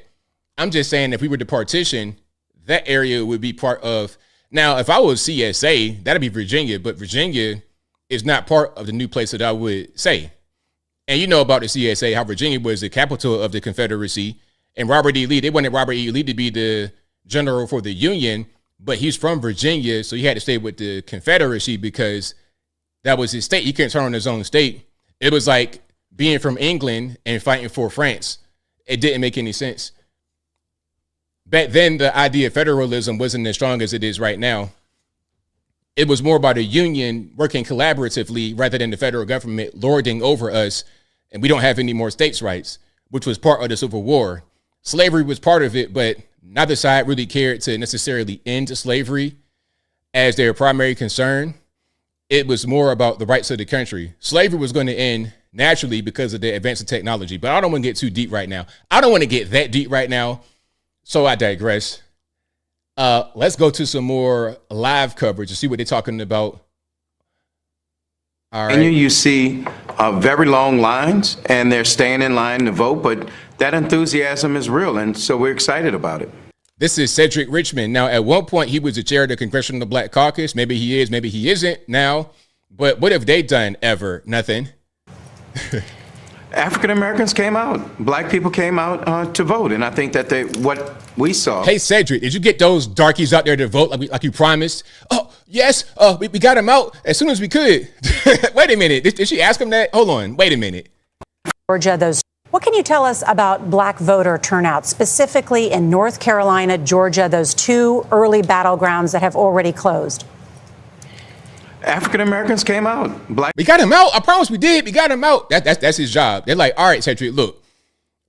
I'm just saying if we were to partition, that area would be part of. Now, if I was CSA, that'd be Virginia, but Virginia is not part of the new place that I would say. And you know about the CSA, how Virginia was the capital of the Confederacy, and Robert E. Lee, they wanted Robert E. Lee to be the general for the Union, but he's from Virginia, so he had to stay with the Confederacy because that was his state. He couldn't turn on his own state. It was like being from England and fighting for France. It didn't make any sense. Back then, the idea of federalism wasn't as strong as it is right now. It was more about a union working collaboratively rather than the federal government lording over us, and we don't have any more states' rights, which was part of the Civil War. Slavery was part of it, but neither side really cared to necessarily end slavery as their primary concern. It was more about the rights of the country. Slavery was going to end naturally because of the advance of technology, but I don't want to get too deep right now. I don't want to get that deep right now, so I digress. Let's go to some more live coverage to see what they're talking about. All right. And you see very long lines, and they're staying in line to vote, but that enthusiasm is real, and so we're excited about it. This is Cedric Richmond. Now, at one point, he was the chair of the Congressional Black Caucus. Maybe he is, maybe he isn't now. But what have they done ever? Nothing. African Americans came out. Black people came out to vote, and I think that what we saw. Hey, Cedric, did you get those darkies out there to vote like you promised? Oh, yes, we got them out as soon as we could. Wait a minute. Did she ask him that? Hold on. Wait a minute. Georgia, what can you tell us about black voter turnout, specifically in North Carolina, Georgia, those two early battlegrounds that have already closed? African Americans came out. We got him out. I promise we did. We got him out. That's his job. They're like, all right, Cedric, look,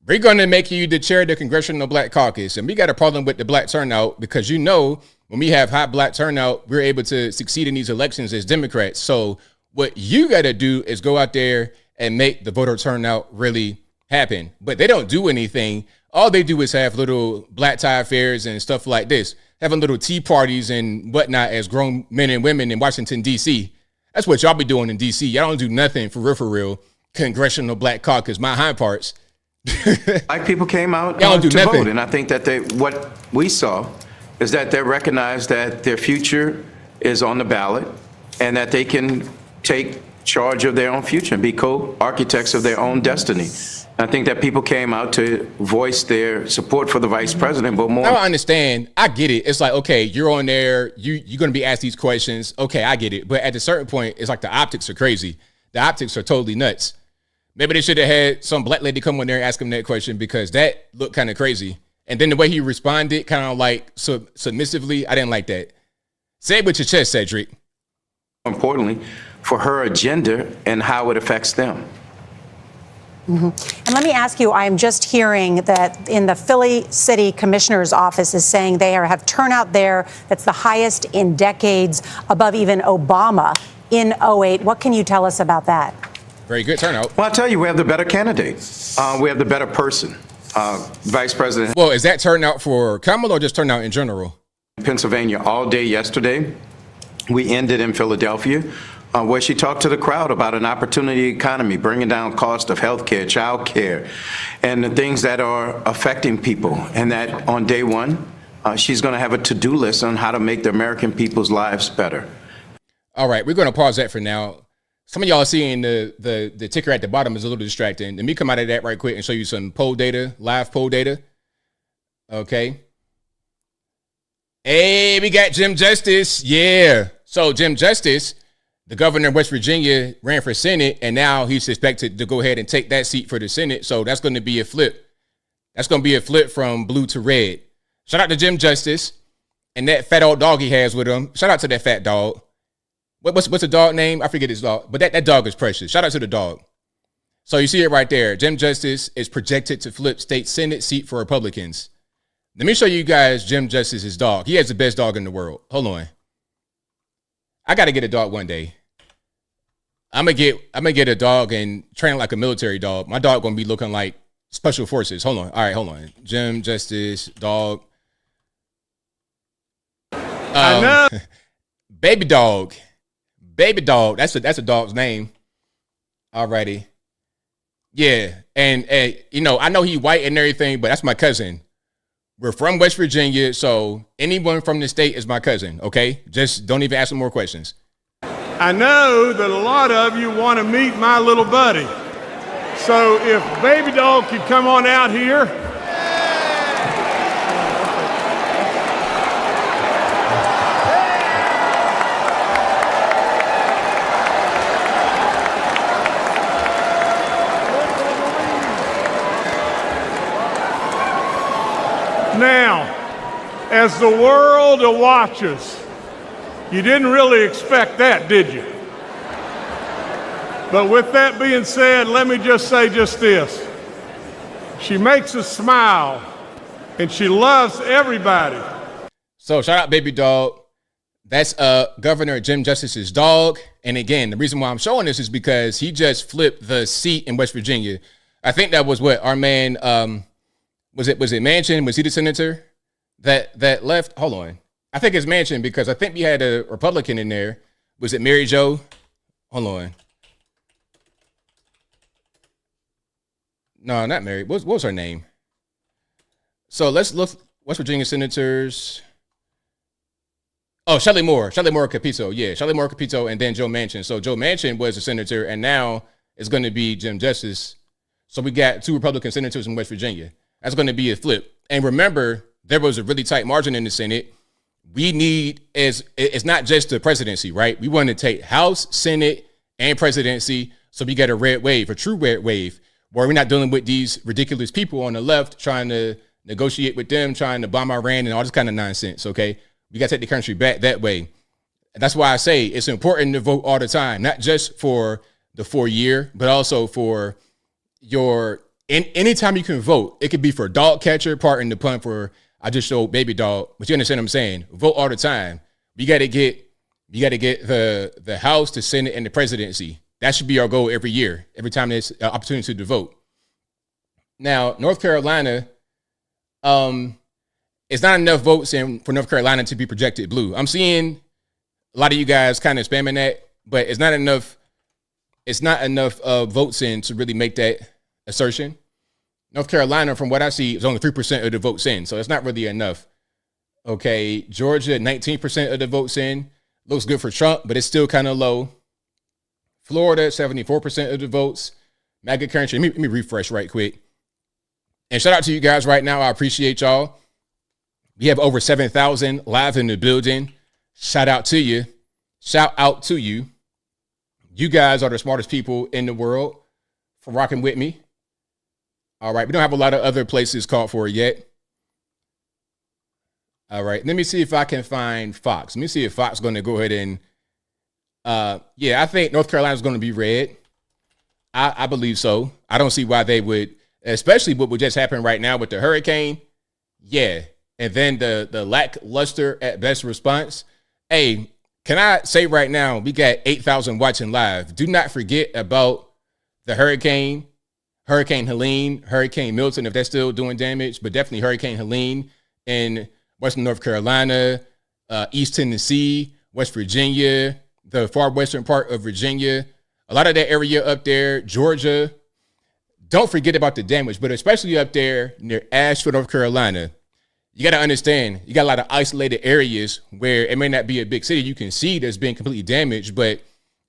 we're going to make you the chair of the Congressional Black Caucus. And we got a problem with the black turnout because, you know, when we have high black turnout, we're able to succeed in these elections as Democrats. So what you got to do is go out there and make the voter turnout really happen. But they don't do anything. All they do is have little black tie affairs and stuff like this, having little tea parties and whatnot as grown men and women in Washington, D.C. That's what y'all be doing in D.C. Y'all don't do nothing for real. Congressional Black Caucus, my hind parts. Black people came out y'all don't do to nothing. vote, and I think that what we saw is that they recognize that their future is on the ballot and that they can take charge of their own future and be co-architects of their own destiny. I think that people came out to voice their support for the vice president, but more. I don't understand. I get it. It's like, okay, you're on there. You're going to be asked these questions. Okay, I get it. But at a certain point, it's like the optics are crazy. The optics are totally nuts. Maybe they should have had some black lady come on there and ask him that question because that looked kind of crazy. And then the way he responded, kind of like submissively, I didn't like that. Say it with your chest, Cedric. Importantly, for her agenda and how it affects them. Mm-hmm. And let me ask you, I am just hearing that in the Philly City Commissioner's office is saying they have turnout there that's the highest in decades, above even Obama in 2008. What can you tell us about that? Very good turnout. Well, I'll tell you, we have the better candidate. We have the better person, Vice President. Well, is that turnout for Kamala or just turnout in general? Pennsylvania all day yesterday. We ended in Philadelphia, where she talked to the crowd about an opportunity economy, bringing down cost of health care, child care, and the things that are affecting people. And that on day one, she's going to have a to-do list on how to make the American people's lives better. All right, we're going to pause that for now. Some of y'all are seeing the ticker at the bottom is a little distracting. Let me come out of that right quick and show you some poll data, live poll data. Okay. Hey, we got Jim Justice. Yeah. So Jim Justice, the governor of West Virginia, ran for Senate, and now he's expected to go ahead and take that seat for the Senate. So that's going to be a flip. That's going to be a flip from blue to red. Shout out to Jim Justice and that fat old dog he has with him. Shout out to that fat dog. What's the dog name? I forget his dog, but that dog is precious. Shout out to the dog. So you see it right there. Jim Justice is projected to flip state Senate seat for Republicans. Let me show you guys Jim Justice's dog. He has the best dog in the world. Hold on. I got to get a dog one day. I'm gonna get a dog and train it like a military dog. My dog gonna be looking like special forces. Hold on. All right, hold on. Jim Justice dog. I know. Baby dog. Baby dog. That's a dog's name. Alrighty. Yeah, and you know, I know he white and everything, but that's my cousin. We're from West Virginia, so anyone from the state is my cousin. Okay, just don't even ask him more questions. I know that a lot of you want to meet my little buddy. So if Baby Dog could come on out here. Now, as the world watches, you didn't really expect that, did you? But with that being said, let me just say just this. She makes us smile, and she loves everybody. So shout out Baby Dog. That's Governor Jim Justice's dog. And again, the reason why I'm showing this is because he just flipped the seat in West Virginia. I think that was what our man, was it Manchin? Was he the senator that left? Hold on. I think it's Manchin because I think we had a Republican in there. Was it Mary Jo? Hold on. No, not Mary. What was her name? So let's look. West Virginia senators. Oh, Shelley Moore Capito. Yeah, Shelley Moore Capito and then Joe Manchin. So Joe Manchin was a senator and now it's going to be Jim Justice. So we got 2 Republican senators in West Virginia. That's going to be a flip. And remember, there was a really tight margin in the Senate. We need, it's not just the presidency, right? We want to take House, Senate, and presidency. So we got a red wave, a true red wave, where we're not dealing with these ridiculous people on the left trying to negotiate with them, trying to bomb Iran and all this kind of nonsense, okay? We got to take the country back that way. And that's why I say it's important to vote all the time, not just for the 4-year, but also for your, anytime you can vote. It could be for dog catcher, pardon the pun for I just showed Baby Dog, but you understand what I'm saying? Vote all the time. You got to get the House, the Senate, and the presidency. That should be our goal every year, every time there's an opportunity to vote. Now, North Carolina, it's not enough votes in for North Carolina to be projected blue. I'm seeing a lot of you guys kind of spamming that, but it's not enough. It's not enough votes in to really make that assertion. North Carolina, from what I see, is only 3% of the votes in, so it's not really enough. Okay, Georgia, 19% of the votes in. Looks good for Trump, but it's still kind of low. Florida, 74% of the votes. MAGA country. Let me refresh right quick. And shout out to you guys right now. I appreciate y'all. We have over 7,000 live in the building. Shout out to you. Shout out to you. You guys are the smartest people in the world for rocking with me. All right. We don't have a lot of other places called for it yet. All right. Let me see if I can find Fox. Let me see if Fox is going to go ahead and, yeah, I think North Carolina is going to be red. I believe so. I don't see why they would, especially what would just happen right now with the hurricane. Yeah. And then the lackluster at best response. Hey, can I say right now, we got 8,000 watching live. Do not forget about the hurricane Helene, Hurricane Milton, if that's still doing damage, but definitely Hurricane Helene in Western North Carolina, East Tennessee, West Virginia, the far western part of Virginia, a lot of that area up there, Georgia. Don't forget about the damage, but especially up there near Asheville, North Carolina. You got to understand, you got a lot of isolated areas where it may not be a big city. You can see that's been completely damaged, but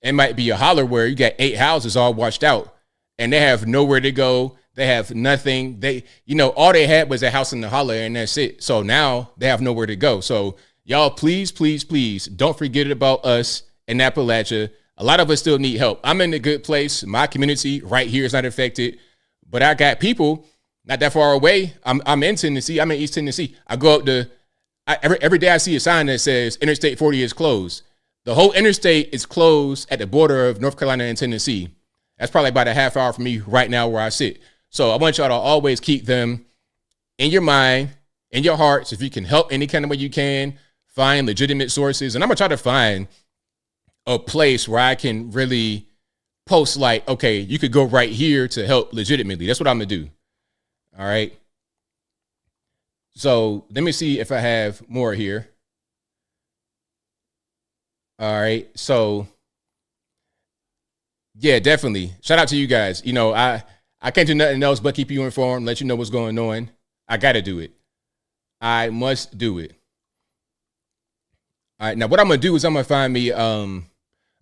it might be a holler where you got 8 houses all washed out. And they have nowhere to go. They have nothing. All they had was a house in the holler, and that's it. So now they have nowhere to go. So y'all, please, please, please don't forget about us in Appalachia. A lot of us still need help. I'm in a good place. My community right here is not affected, but I got people not that far away. I'm in Tennessee. I'm in East Tennessee. I go up to every day I see a sign that says Interstate 40 is closed. The whole interstate is closed at the border of North Carolina and Tennessee. That's probably about a half hour for me right now where I sit. So I want y'all to always keep them in your mind, in your hearts. If you can help any kind of way you can, find legitimate sources. And I'm going to try to find a place where I can really post like, okay, you could go right here to help legitimately. That's what I'm going to do. All right. So let me see if I have more here. All right. So yeah, definitely. Shout out to you guys. You know, I can't do nothing else but keep you informed, let you know what's going on. I got to do it. I must do it. All right. Now what I'm going to do is I'm going to find me, I'm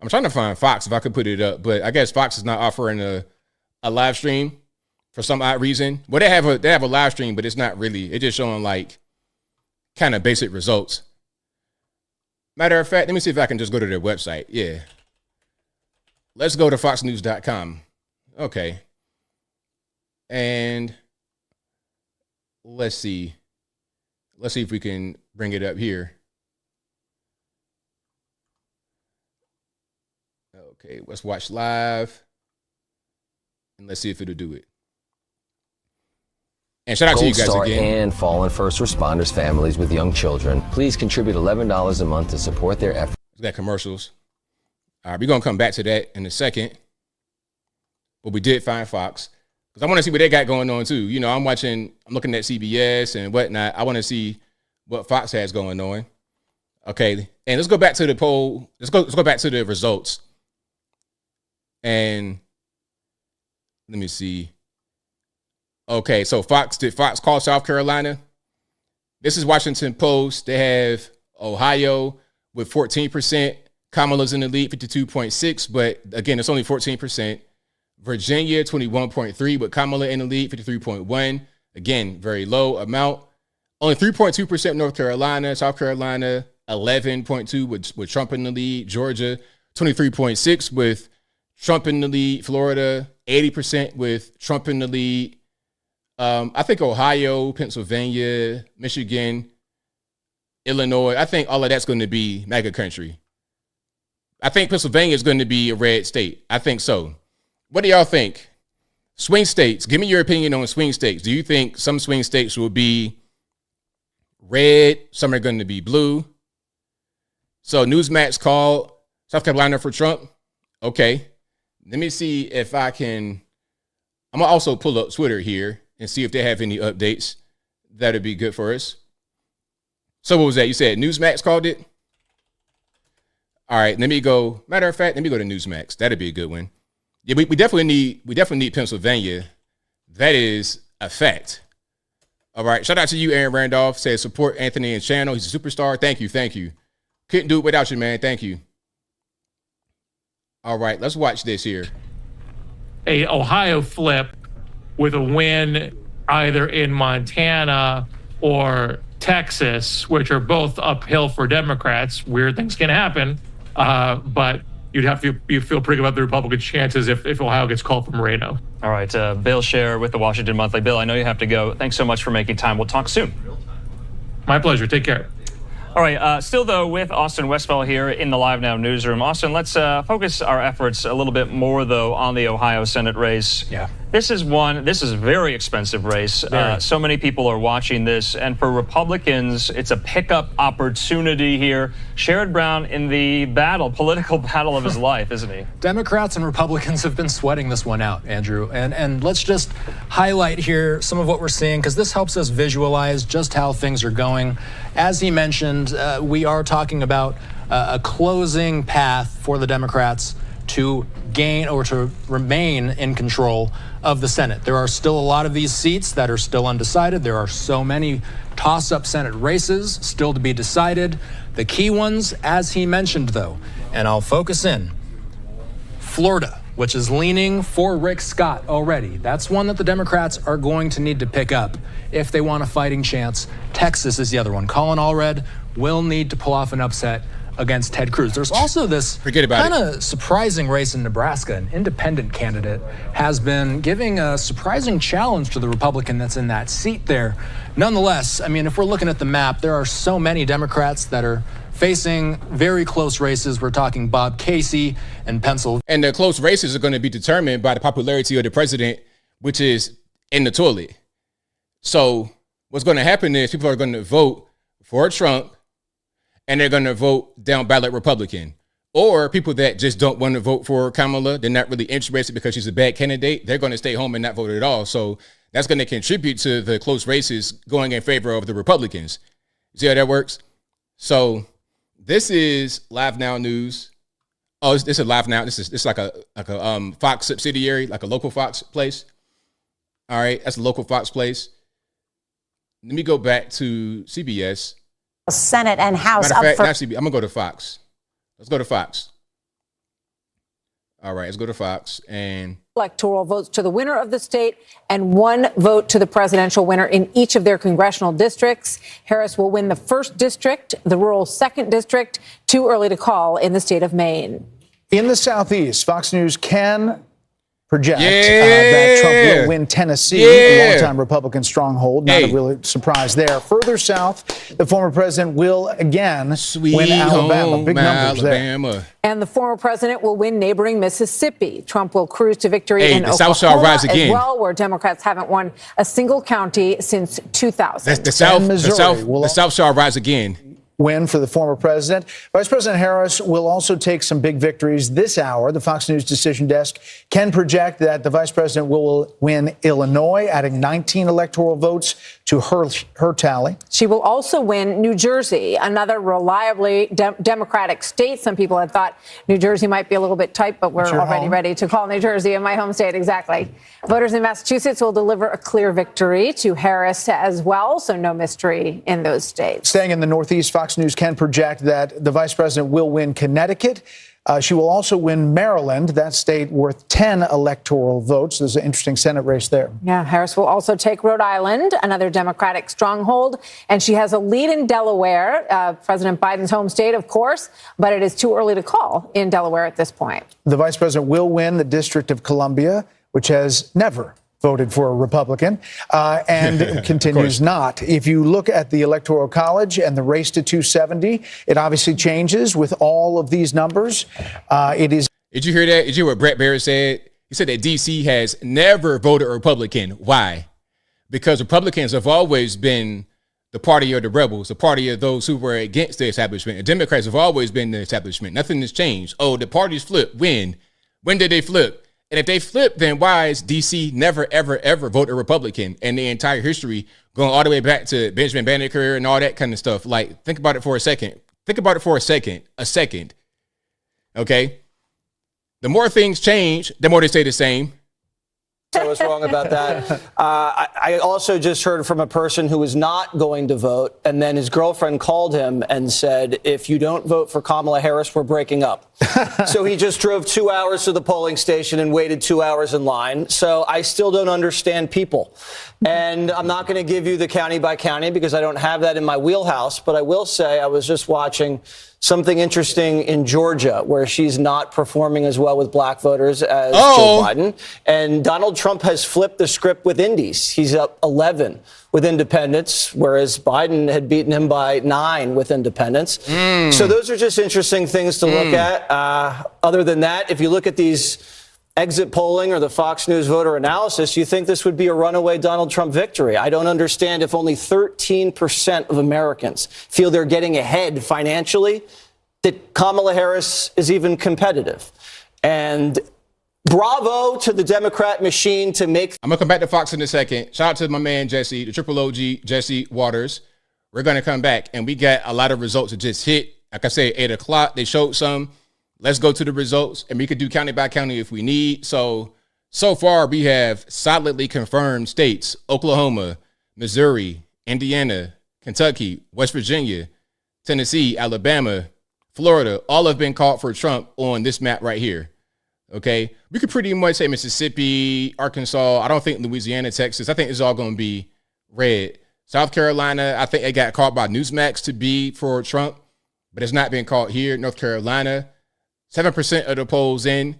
trying to find Fox if I could put it up, but I guess Fox is not offering a live stream for some odd reason. Well, they have a live stream, but it's not really. It's just showing like kind of basic results. Matter of fact, let me see if I can just go to their website. Yeah. Let's go to foxnews.com. Okay. And let's see. Let's see if we can bring it up here. Okay, let's watch live. And let's see if it'll do it. And shout out to you guys again. And fallen first responders families with young children. Please contribute $11 a month to support their efforts. We got commercials. All right, we're going to come back to that in a second. But we did find Fox. Because I want to see what they got going on, too. You know, I'm looking at CBS and whatnot. I want to see what Fox has going on. Okay, and let's go back to the poll. Let's go back to the results. And let me see. Okay, so did Fox call South Carolina? This is Washington Post. They have Ohio with 14%. Kamala's in the lead, 52.6%, but again, it's only 14%. Virginia, 21.3%, with Kamala in the lead, 53.1%. Again, very low amount. Only 3.2% North Carolina. South Carolina, 11.2% with Trump in the lead. Georgia, 23.6% with Trump in the lead. Florida, 80% with Trump in the lead. I think Ohio, Pennsylvania, Michigan, Illinois, I think all of that's going to be MAGA country. I think Pennsylvania is going to be a red state. I think so. What do y'all think? Swing states. Give me your opinion on swing states. Do you think some swing states will be red? Some are going to be blue. So Newsmax called South Carolina for Trump. Okay. Let me see if I can. I'm going to also pull up Twitter here and see if they have any updates. That'd be good for us. So what was that? You said Newsmax called it? All right, let me go. Matter of fact, let me go to Newsmax. That'd be a good one. Yeah, we definitely need Pennsylvania. That is a fact. All right, shout out to you, Aaron Randolph. Says support Anthony and Channel. He's a superstar. Thank you. Couldn't do it without you, man. Thank you. All right, let's watch this here. A Ohio flip with a win either in Montana or Texas, which are both uphill for Democrats. Weird things can happen, but you feel pretty good about the Republican chances if Ohio gets called from Reno. All right, Bill Scher with the Washington Monthly. Bill, I know you have to go. Thanks so much for making time. We'll talk soon. My pleasure. Take care. All right, still, though, with Austin Westfall here in the Live Now newsroom. Austin, let's focus our efforts a little bit more, though, on the Ohio Senate race. Yeah. This is a very expensive race. So many people are watching this. And for Republicans, it's a pickup opportunity here. Sherrod Brown in the political battle of his life, isn't he? Democrats and Republicans have been sweating this one out, Andrew. And let's just highlight here some of what we're seeing, because this helps us visualize just how things are going. As he mentioned, we are talking about a closing path for the Democrats to gain or to remain in control of the Senate. There are still a lot of these seats that are still undecided. There are so many toss-up Senate races still to be decided. The key ones, as he mentioned, though, and I'll focus in, Florida, which is leaning for Rick Scott already. That's one that the Democrats are going to need to pick up if they want a fighting chance. Texas is the other one. Colin Allred will need to pull off an upset against Ted Cruz. There's also this kind of surprising race in Nebraska. An independent candidate has been giving a surprising challenge to the Republican that's in that seat there. Nonetheless, I mean, if we're looking at the map, there are so many Democrats that are facing very close races. We're talking Bob Casey and Pennsylvania. And the close races are going to be determined by the popularity of the president, which is in the toilet. So what's going to happen is people are going to vote for Trump and they're going to vote down ballot Republican. Or people that just don't want to vote for Kamala, they're not really interested because she's a bad candidate, they're going to stay home and not vote at all. So that's going to contribute to the close races going in favor of the Republicans. See how that works? So this is Live Now News. Oh, this is Live Now. This is like a Fox subsidiary, like a local Fox place. All right, that's a local Fox place. Let me go back to CBS. Senate and House Matter of fact, up for not CBS. I'm gonna go to Fox. Let's go to Fox. All right, let's go to Fox and electoral votes to the winner of the state and 1 vote to the presidential winner in each of their congressional districts. Harris will win the 1st district, the rural 2nd district, too early to call in the state of Maine. In the Southeast, Fox News can project that Trump will win Tennessee, a longtime Republican stronghold. Not a really surprise there. Further south, the former president will again win Alabama. Big numbers there. And the former president will win neighboring Mississippi. Trump will cruise to victory in Oklahoma South shall rise again. as well, where Democrats haven't won a single county since 2000. The South shall rise again. Win for the former president. Vice President Harris will also take some big victories this hour. The Fox News decision desk can project that the vice president will win Illinois, adding 19 electoral votes to her tally. She will also win New Jersey, another reliably Democratic state. Some people had thought New Jersey might be a little bit tight, but we're already ready to call New Jersey in my home state. Exactly. Voters in Massachusetts will deliver a clear victory to Harris as well, so no mystery in those states. Staying in the Northeast, Fox News can project that the vice president will win Connecticut. She will also win Maryland, that state worth 10 electoral votes. There's an interesting Senate race there. Yeah, Harris will also take Rhode Island, another Democratic stronghold, and she has a lead in Delaware, President Biden's home state, of course, but it is too early to call in Delaware at this point. The vice president will win the District of Columbia, which has never voted for a Republican, and continues not. If you look at the Electoral College and the race to 270, it obviously changes with all of these numbers. It is. Did you hear that? Did you hear what Brett Barrett said? He said that D.C. has never voted Republican. Why? Because Republicans have always been the party of the rebels, the party of those who were against the establishment. And Democrats have always been the establishment. Nothing has changed. Oh, the parties flip. When? When did they flip? And if they flip, then why is D.C. never, ever, ever voted Republican in the entire history, going all the way back to Benjamin Banneker and all that kind of stuff? Like, think about it for a second. Think about it for a second. Okay? The more things change, the more they stay the same. I was wrong about that. I also just heard from a person who was not going to vote, and then his girlfriend called him and said, if you don't vote for Kamala Harris, we're breaking up. So he just drove 2 hours to the polling station and waited 2 hours in line. So I still don't understand people. And I'm not going to give you the county by county because I don't have that in my wheelhouse. But I will say I was just watching something interesting in Georgia, where she's not performing as well with black voters as Joe Biden. And Donald Trump has flipped the script with indies. He's up 11 with independents, whereas Biden had beaten him by 9 with independents. So those are just interesting things to look at. Other than that, if you look at these exit polling or the Fox News voter analysis, you think this would be a runaway Donald Trump victory. I don't understand if only 13% of Americans feel they're getting ahead financially, that Kamala Harris is even competitive. And bravo to the Democrat machine to make. I'm going to come back to Fox in a second. Shout out to my man, Jesse, the triple OG, Jesse Waters. We're going to come back, and we got a lot of results that just hit. Like I said, 8 o'clock, they showed some. Let's go to the results, and we could do county by county if we need. So far, we have solidly confirmed states: Oklahoma, Missouri, Indiana, Kentucky, West Virginia, Tennessee, Alabama, Florida. All have been called for Trump on this map right here. Okay? We could pretty much say Mississippi, Arkansas. I don't think Louisiana, Texas. I think it's all going to be red. South Carolina, I think it got called by Newsmax to be for Trump, but it's not being called here. North Carolina, 7% of the polls in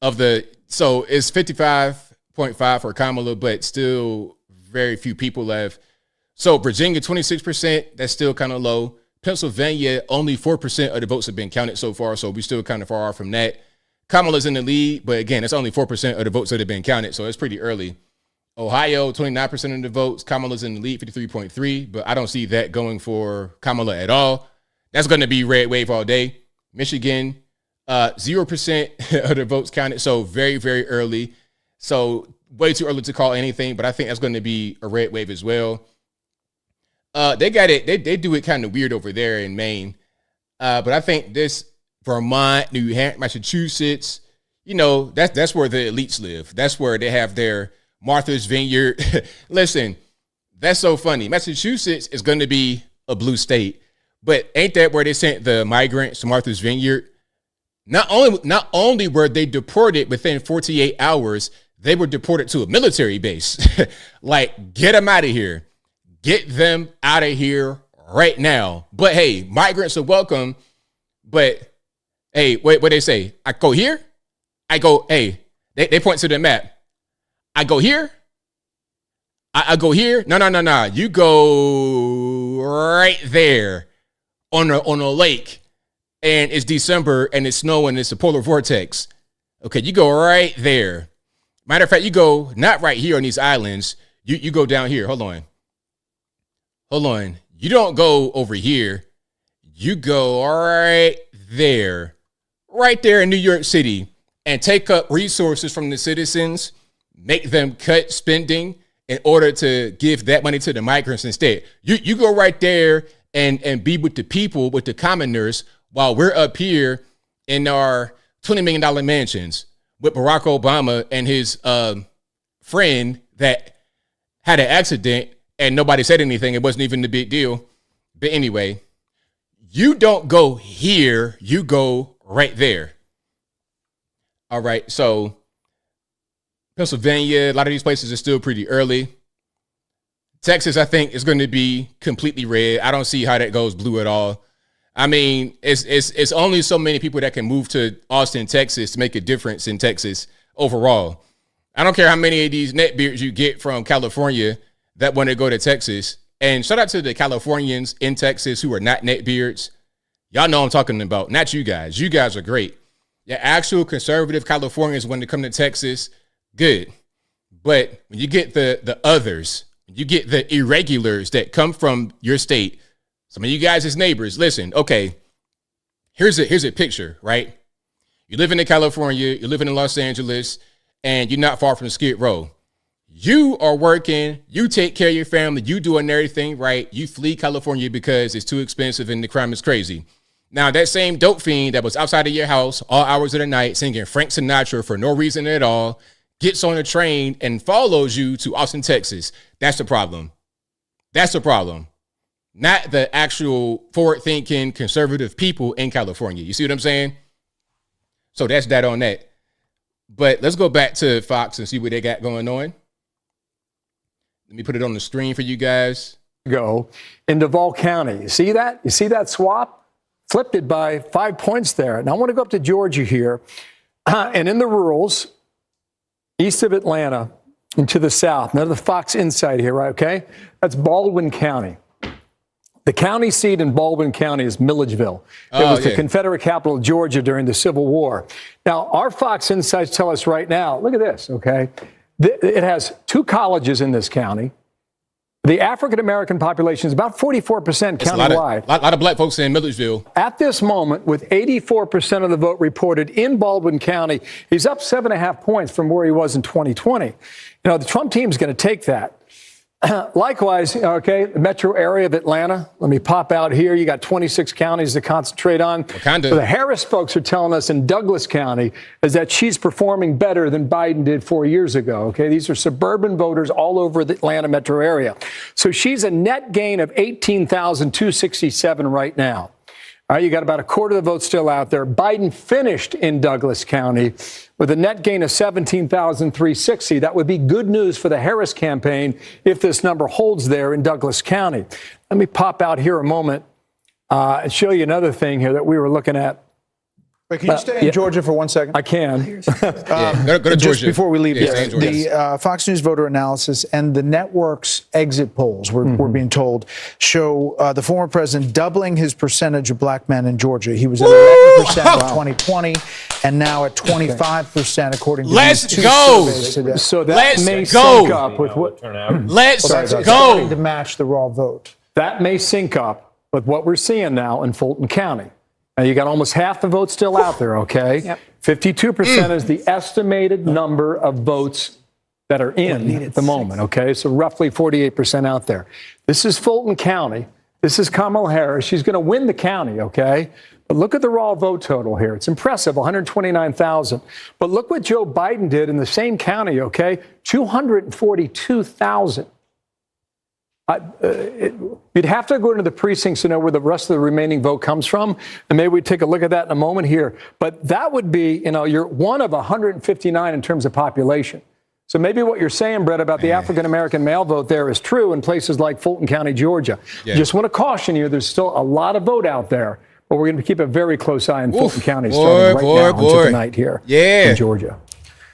so it's 55.5 for Kamala, but still very few people left. So Virginia, 26%, that's still kind of low. Pennsylvania, only 4% of the votes have been counted so far, so we're still kind of far off from that. Kamala's in the lead, but again, it's only 4% of the votes that have been counted, so it's pretty early. Ohio, 29% of the votes. Kamala's in the lead, 53.3, but I don't see that going for Kamala at all. That's going to be red wave all day. Michigan, 0% of the votes counted, so very, very early. So way too early to call anything, but I think that's going to be a red wave as well. They got it. They do it kind of weird over there in Maine, but I think this Vermont, New Hampshire, Massachusetts, that's where the elites live. That's where they have their Martha's Vineyard. Listen, that's so funny. Massachusetts is going to be a blue state, but ain't that where they sent the migrants to Martha's Vineyard? Not only were they deported within 48 hours, they were deported to a military base. Like, get them out of here. Get them out of here right now. But hey, migrants are welcome. But hey, what they say? I go here. I go, hey, they point to the map. I go here. I go here. No. You go right there on a lake, and it's December and it's snowing. It's a polar vortex. Okay, you go right there. Matter of fact, you go not right here on these islands. You go down here. Hold on. You don't go over here. You go right there in New York City, and take up resources from the citizens, make them cut spending in order to give that money to the migrants instead. You go right there and be with the people, with the commoners, while we're up here in our $20 million mansions with Barack Obama and his friend that had an accident and nobody said anything. It wasn't even a big deal. But anyway, you don't go here. You go right there. All right. So Pennsylvania, a lot of these places are still pretty early. Texas, I think, is going to be completely red. I don't see how that goes blue at all. I mean, it's only so many people that can move to Austin, Texas to make a difference in Texas overall. I don't care how many of these neckbeards you get from California that want to go to Texas. And shout out to the Californians in Texas who are not neckbeards. Y'all know what I'm talking about. Not you guys. You guys are great. The actual conservative Californians, when they come to Texas, good. But when you get the others, you get the irregulars that come from your state, some of you guys as neighbors, listen, okay, here's a picture, right? You live in California, you live in Los Angeles, and you're not far from Skid Row. You are working, you take care of your family, you doing everything right. You flee California because it's too expensive and the crime is crazy. Now, that same dope fiend that was outside of your house all hours of the night singing Frank Sinatra for no reason at all gets on a train and follows you to Austin, Texas. That's the problem. That's the problem. Not the actual forward-thinking conservative people in California. You see what I'm saying? So that's that on that. But let's go back to Fox and see what they got going on. Let me put it on the screen for you guys. Go in Duval County. You see that? You see that swap? Flipped it by 5 points there. Now I want to go up to Georgia here. And in the rurals, east of Atlanta and to the south. Now the Fox Insight here, right? Okay. That's Baldwin County. The county seat in Baldwin County is Milledgeville. It was the Confederate capital of Georgia during the Civil War. Now, our Fox Insights tell us right now, look at this, okay? It has 2 colleges in this county. The African-American population is about 44% countywide. A lot of black folks in Milledgeville. At this moment, with 84% of the vote reported in Baldwin County, he's up 7.5 points from where he was in 2020. You know, the Trump team is going to take that. Likewise, okay, the metro area of Atlanta. Let me pop out here. You got 26 counties to concentrate on. Wakanda. So the Harris folks are telling us in Douglas County is that she's performing better than Biden did 4 years ago. Okay, these are suburban voters all over the Atlanta metro area. So she's a net gain of 18,267 right now. All right, you got about a quarter of the vote still out there. Biden finished in Douglas County with a net gain of 17,360. That would be good news for the Harris campaign if this number holds there in Douglas County. Let me pop out here a moment and show you another thing here that we were looking at. Wait, can you stay in Georgia for 1 second? I can. Go to Georgia. Just before we leave, the Fox News voter analysis and the network's exit polls, we're being told, show the former president doubling his percentage of black men in Georgia. He was at 11% in 2020 and now at 25%, according to these two surveys today. So that may sync up with what starting to match the raw vote. That may sync up with what we're seeing now in Fulton County. Now, you got almost half the vote still out there, okay? Yep. 52% is the estimated number of votes that are in at the moment, okay? So roughly 48% out there. This is Fulton County. This is Kamala Harris. She's going to win the county, okay? But look at the raw vote total here. It's impressive, 129,000. But look what Joe Biden did in the same county, okay? 242,000. You'd have to go into the precincts to know where the rest of the remaining vote comes from, and maybe we take a look at that in a moment here. But that would be, you're one of 159 in terms of population. So maybe what you're saying, Brett, about the African-American male vote there is true in places like Fulton County, Georgia. Yeah. Just want to caution you, there's still a lot of vote out there, but we're going to keep a very close eye on Fulton County starting right now into tonight here in Georgia.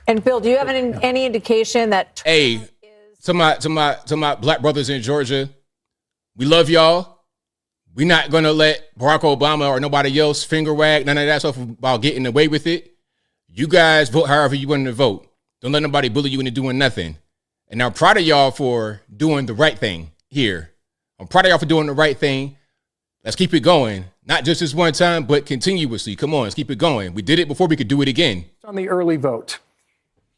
And Bill, do you have any indication that to my black brothers in Georgia, we love y'all. We're not going to let Barack Obama or nobody else finger wag, none of that stuff about getting away with it. You guys vote however you want to vote. Don't let nobody bully you into doing nothing. And I'm proud of y'all for doing the right thing here. I'm proud of y'all for doing the right thing. Let's keep it going. Not just this one time, but continuously. Come on, let's keep it going. We did it before, we could do it again. On the early vote,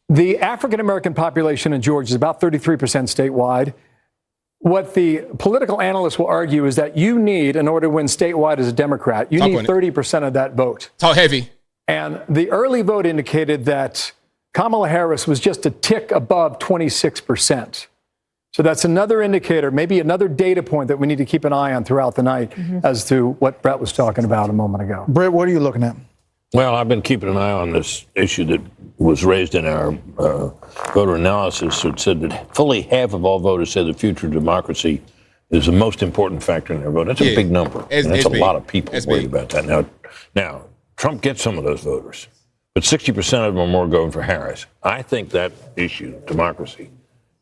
the African-American population in Georgia is about 33% statewide. What the political analysts will argue is that you need, in order to win statewide as a Democrat, you need 30% of that vote. Talk heavy. And the early vote indicated that Kamala Harris was just a tick above 26%. So that's another indicator, maybe another data point that we need to keep an eye on throughout the night as to what Brett was talking about a moment ago. Brett, what are you looking at? Well, I've been keeping an eye on this issue that was raised in our voter analysis. It said that fully half of all voters said the future of democracy is the most important factor in their vote. That's a big number. That's a lot of people worried about that. Now, Trump gets some of those voters, but 60% of them are more going for Harris. I think that issue, democracy,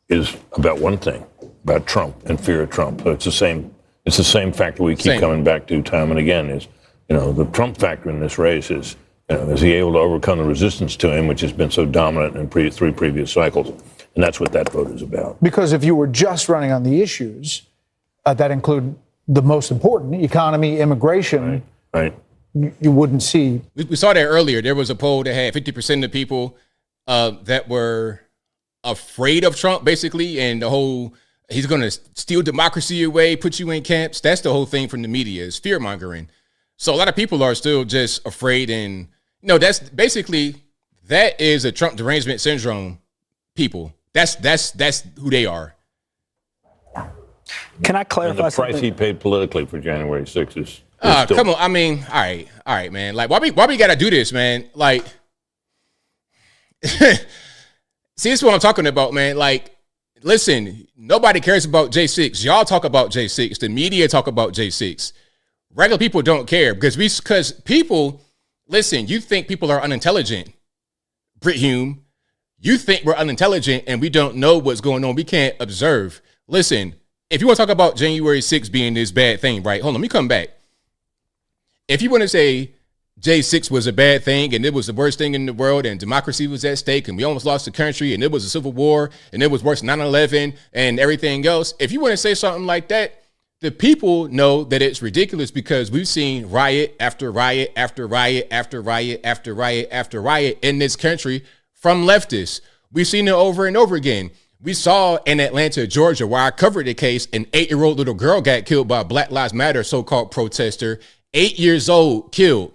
is about one thing, about Trump and fear of Trump. So it's the same factor we keep coming back to time and again is, the Trump factor in this race is, is he able to overcome the resistance to him, which has been so dominant in three previous cycles? And that's what that vote is about. Because if you were just running on the issues that include the most important, economy, immigration, you wouldn't see. We saw that earlier. There was a poll that had 50% of people that were afraid of Trump, basically, and the whole, he's going to steal democracy away, put you in camps. That's the whole thing from the media, is fear-mongering. So a lot of people are still just afraid, and that's basically, that is a Trump derangement syndrome people. That's who they are. Can I clarify and the something? price he paid politically for January 6th is come on. I mean, all right, man. Like, why we got to do this, man? Like, see, this is what I'm talking about, man. Like, listen, nobody cares about J6. Y'all talk about J6. The media talk about J6. Regular people don't care because people, listen, you think people are unintelligent. Brit Hume, you think we're unintelligent and we don't know what's going on. We can't observe. Listen, if you want to talk about January 6th being this bad thing, right? Hold on, let me come back. If you want to say J6 was a bad thing and it was the worst thing in the world and democracy was at stake and we almost lost the country and it was a civil war and it was worse than 9/11 and everything else, if you want to say something like that, the people know that it's ridiculous because we've seen riot after riot after riot after riot after riot after riot in this country from leftists. We've seen it over and over again. We saw in Atlanta, Georgia, where I covered the case, an 8-year-old little girl got killed by a Black Lives Matter so-called protester, 8 years old, killed.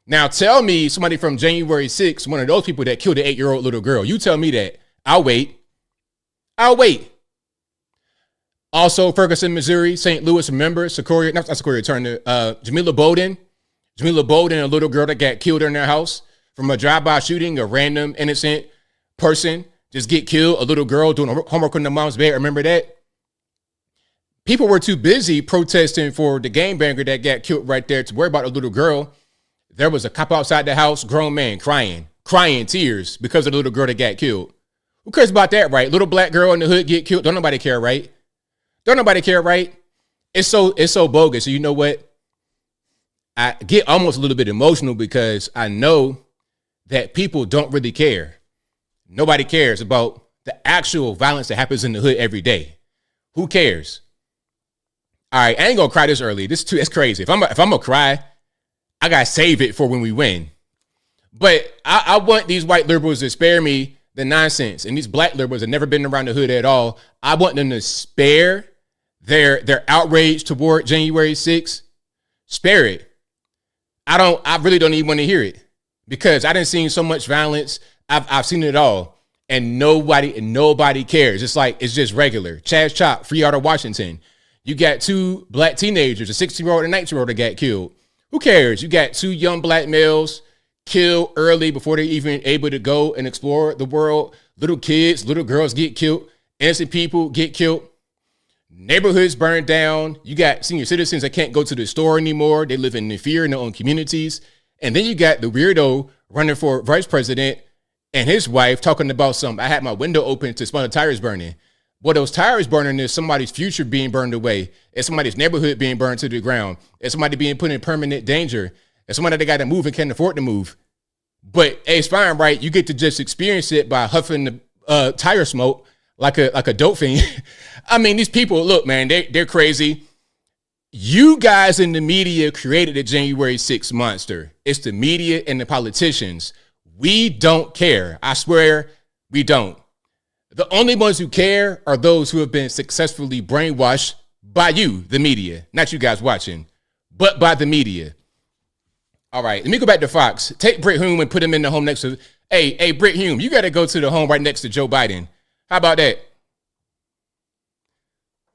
Now tell me somebody from January 6th, one of those people that killed an 8-year-old little girl. You tell me that. I'll wait. Also, Ferguson, Missouri, St. Louis, remember, Jamila Bowden, a little girl that got killed in their house from a drive-by shooting, a random innocent person just get killed, a little girl doing homework on the mom's bed. Remember that? People were too busy protesting for the game banger that got killed right there to worry about a little girl there was a cop outside the house, grown man crying tears because of the little girl that got killed. Who cares about that, right? Little black girl in the hood get killed. Don't nobody care, right? Don't nobody care, right? It's so bogus. So you know what? I get almost a little bit emotional because I know that people don't really care. Nobody cares about the actual violence that happens in the hood every day. Who cares? All right, I ain't gonna cry this early. That's crazy. If I'm gonna cry, I gotta save it for when we win. But I want these white liberals to spare me the nonsense, and these black liberals have never been around the hood at all. I want them to spare their outrage toward January 6th. Spare it. I really don't even want to hear it because I done seen so much violence. I've seen it all, and nobody cares. It's just regular. Chaz Chop, Free Out of Washington. You got 2 black teenagers, a 16-year-old and a 19-year-old that got killed. Who cares? You got 2 young black males killed early before they're even able to go and explore the world. Little kids, little girls get killed. Innocent people get killed. Neighborhoods burned down. You got senior citizens that can't go to the store anymore. They live in fear in their own communities. And then you got the weirdo running for vice president and his wife talking about I had my window open to smell the tires burning. Well, those tires burning is somebody's future being burned away. It's somebody's neighborhood being burned to the ground. It's somebody being put in permanent danger. It's somebody that got to move and can't afford to move. But hey, it's fine, right? You get to just experience it by huffing the tire smoke like a dope fiend. I mean, these people, look, man, they're crazy. You guys in the media created the January 6th monster. It's the media and the politicians. We don't care. I swear we don't. The only ones who care are those who have been successfully brainwashed by you, the media. Not you guys watching, but by the media. All right, let me go back to Fox. Take Britt Hume and put him in the home next to, hey, Britt Hume, you got to go to the home right next to Joe Biden. How about that?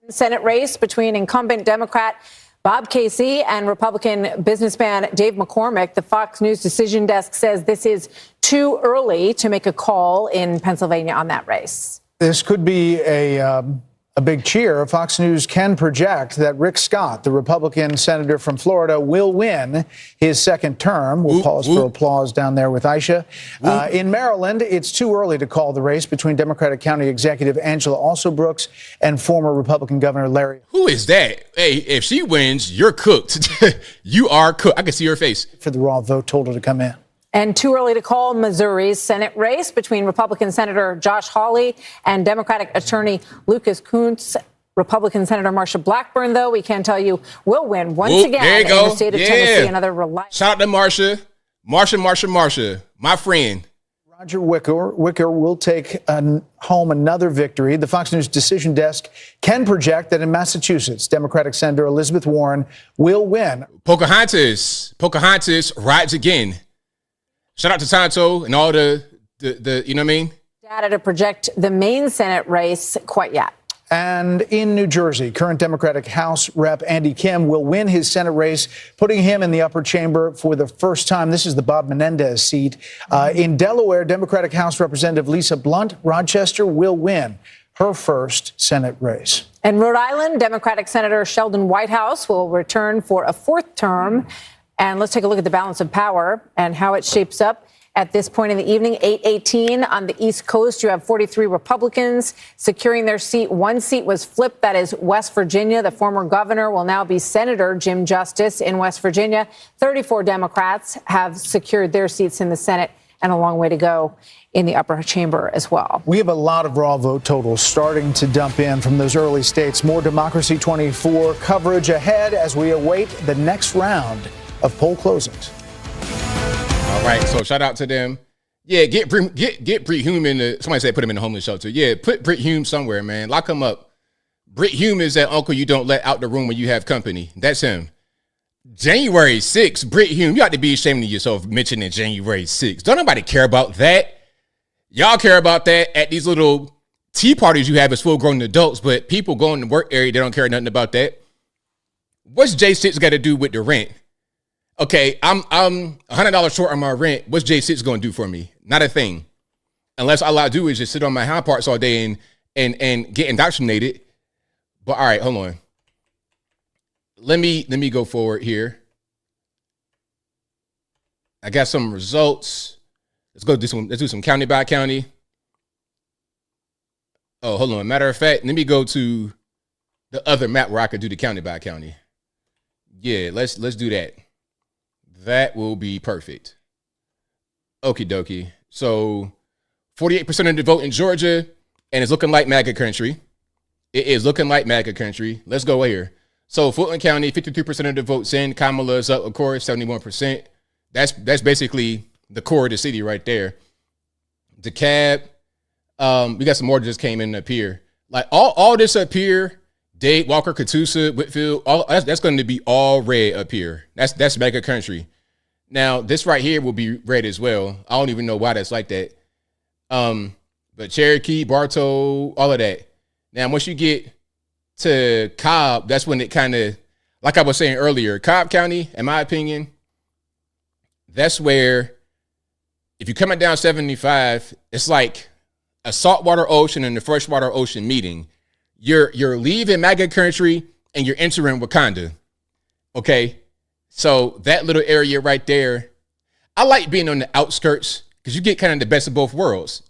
Senate race between incumbent Democrat Bob Casey and Republican businessman Dave McCormick. The Fox News decision desk says this is too early to make a call in Pennsylvania on that race. This could be a big cheer. Fox News can project that Rick Scott, the Republican senator from Florida, will win his second term. We'll pause for applause down there with Aisha. In Maryland, it's too early to call the race between Democratic County Executive Angela Alsobrooks and former Republican Governor Larry. Who is that? Hey, if she wins, you're cooked. You are cooked. I can see her face. For the raw vote total to come in. And too early to call Missouri's Senate race between Republican Senator Josh Hawley and Democratic Attorney Lucas Kunce. Republican Senator Marsha Blackburn, though, we can tell you, will win once again in the state of Tennessee. Another reliable. Shout out to Marsha. Marsha, my friend. Roger Wicker will take home another victory. The Fox News decision desk can project that in Massachusetts, Democratic Senator Elizabeth Warren will win. Pocahontas rides again. Shout out to Tonto and all the you know what I mean? Data to project the main Senate race quite yet. And in New Jersey, current Democratic House Rep Andy Kim will win his Senate race, putting him in the upper chamber for the first time. This is the Bob Menendez seat. In Delaware, Democratic House Representative Lisa Blunt Rochester will win her first Senate race. In Rhode Island, Democratic Senator Sheldon Whitehouse will return for a fourth term. And let's take a look at the balance of power and how it shapes up at this point in the evening. 8:18 on the East Coast. You have 43 Republicans securing their seat. One seat was flipped. That is West Virginia. The former governor will now be Senator Jim Justice in West Virginia. 34 Democrats have secured their seats in the Senate, and a long way to go in the upper chamber as well. We have a lot of raw vote totals starting to dump in from those early states. More Democracy 24 coverage ahead as we await the next round of poll closings. All right, so shout out to them. Yeah, get Britt Hume in the. Somebody said put him in the homeless shelter. Yeah, put Britt Hume somewhere, man. Lock him up. Britt Hume is that uncle you don't let out the room when you have company. That's him. January 6th, Britt Hume. You ought to be ashamed of yourself mentioning January 6th. Don't nobody care about that. Y'all care about that at these little tea parties you have as full-grown adults, but people going to work area, they don't care nothing about that. What's J6 got to do with the rent? Okay, I'm $100 short on my rent. What's J6 going to do for me? Not a thing. Unless all I do is just sit on my hind parts all day and get indoctrinated. But all right, hold on. Let me go forward here. I got some results. Let's do some county by county. Oh, hold on. Matter of fact, let me go to the other map where I could do the county by county. Yeah, let's do that. That will be perfect. Okie dokie. So 48% of the vote in Georgia, and it's looking like MAGA country. It is looking like MAGA country. Let's go here. So Fulton County, 53% of the votes in. Kamala is up, of course, 71%. That's basically the core of the city right there. DeKalb, we got some more that just came in up here. Like all this up here, Dade, Walker, Catoosa, Whitfield, that's going to be all red up here. That's mega country. Now this right here will be red as well. I don't even know why that's like that. But Cherokee, Bartow, all of that. Now once you get to Cobb, that's when it kind of, like I was saying earlier, Cobb County, in my opinion, that's where, if you're coming down 75, it's like a saltwater ocean and a freshwater ocean meeting. You're leaving MAGA country and you're entering Wakanda. Okay? So that little area right there, I like being on the outskirts because you get kind of the best of both worlds.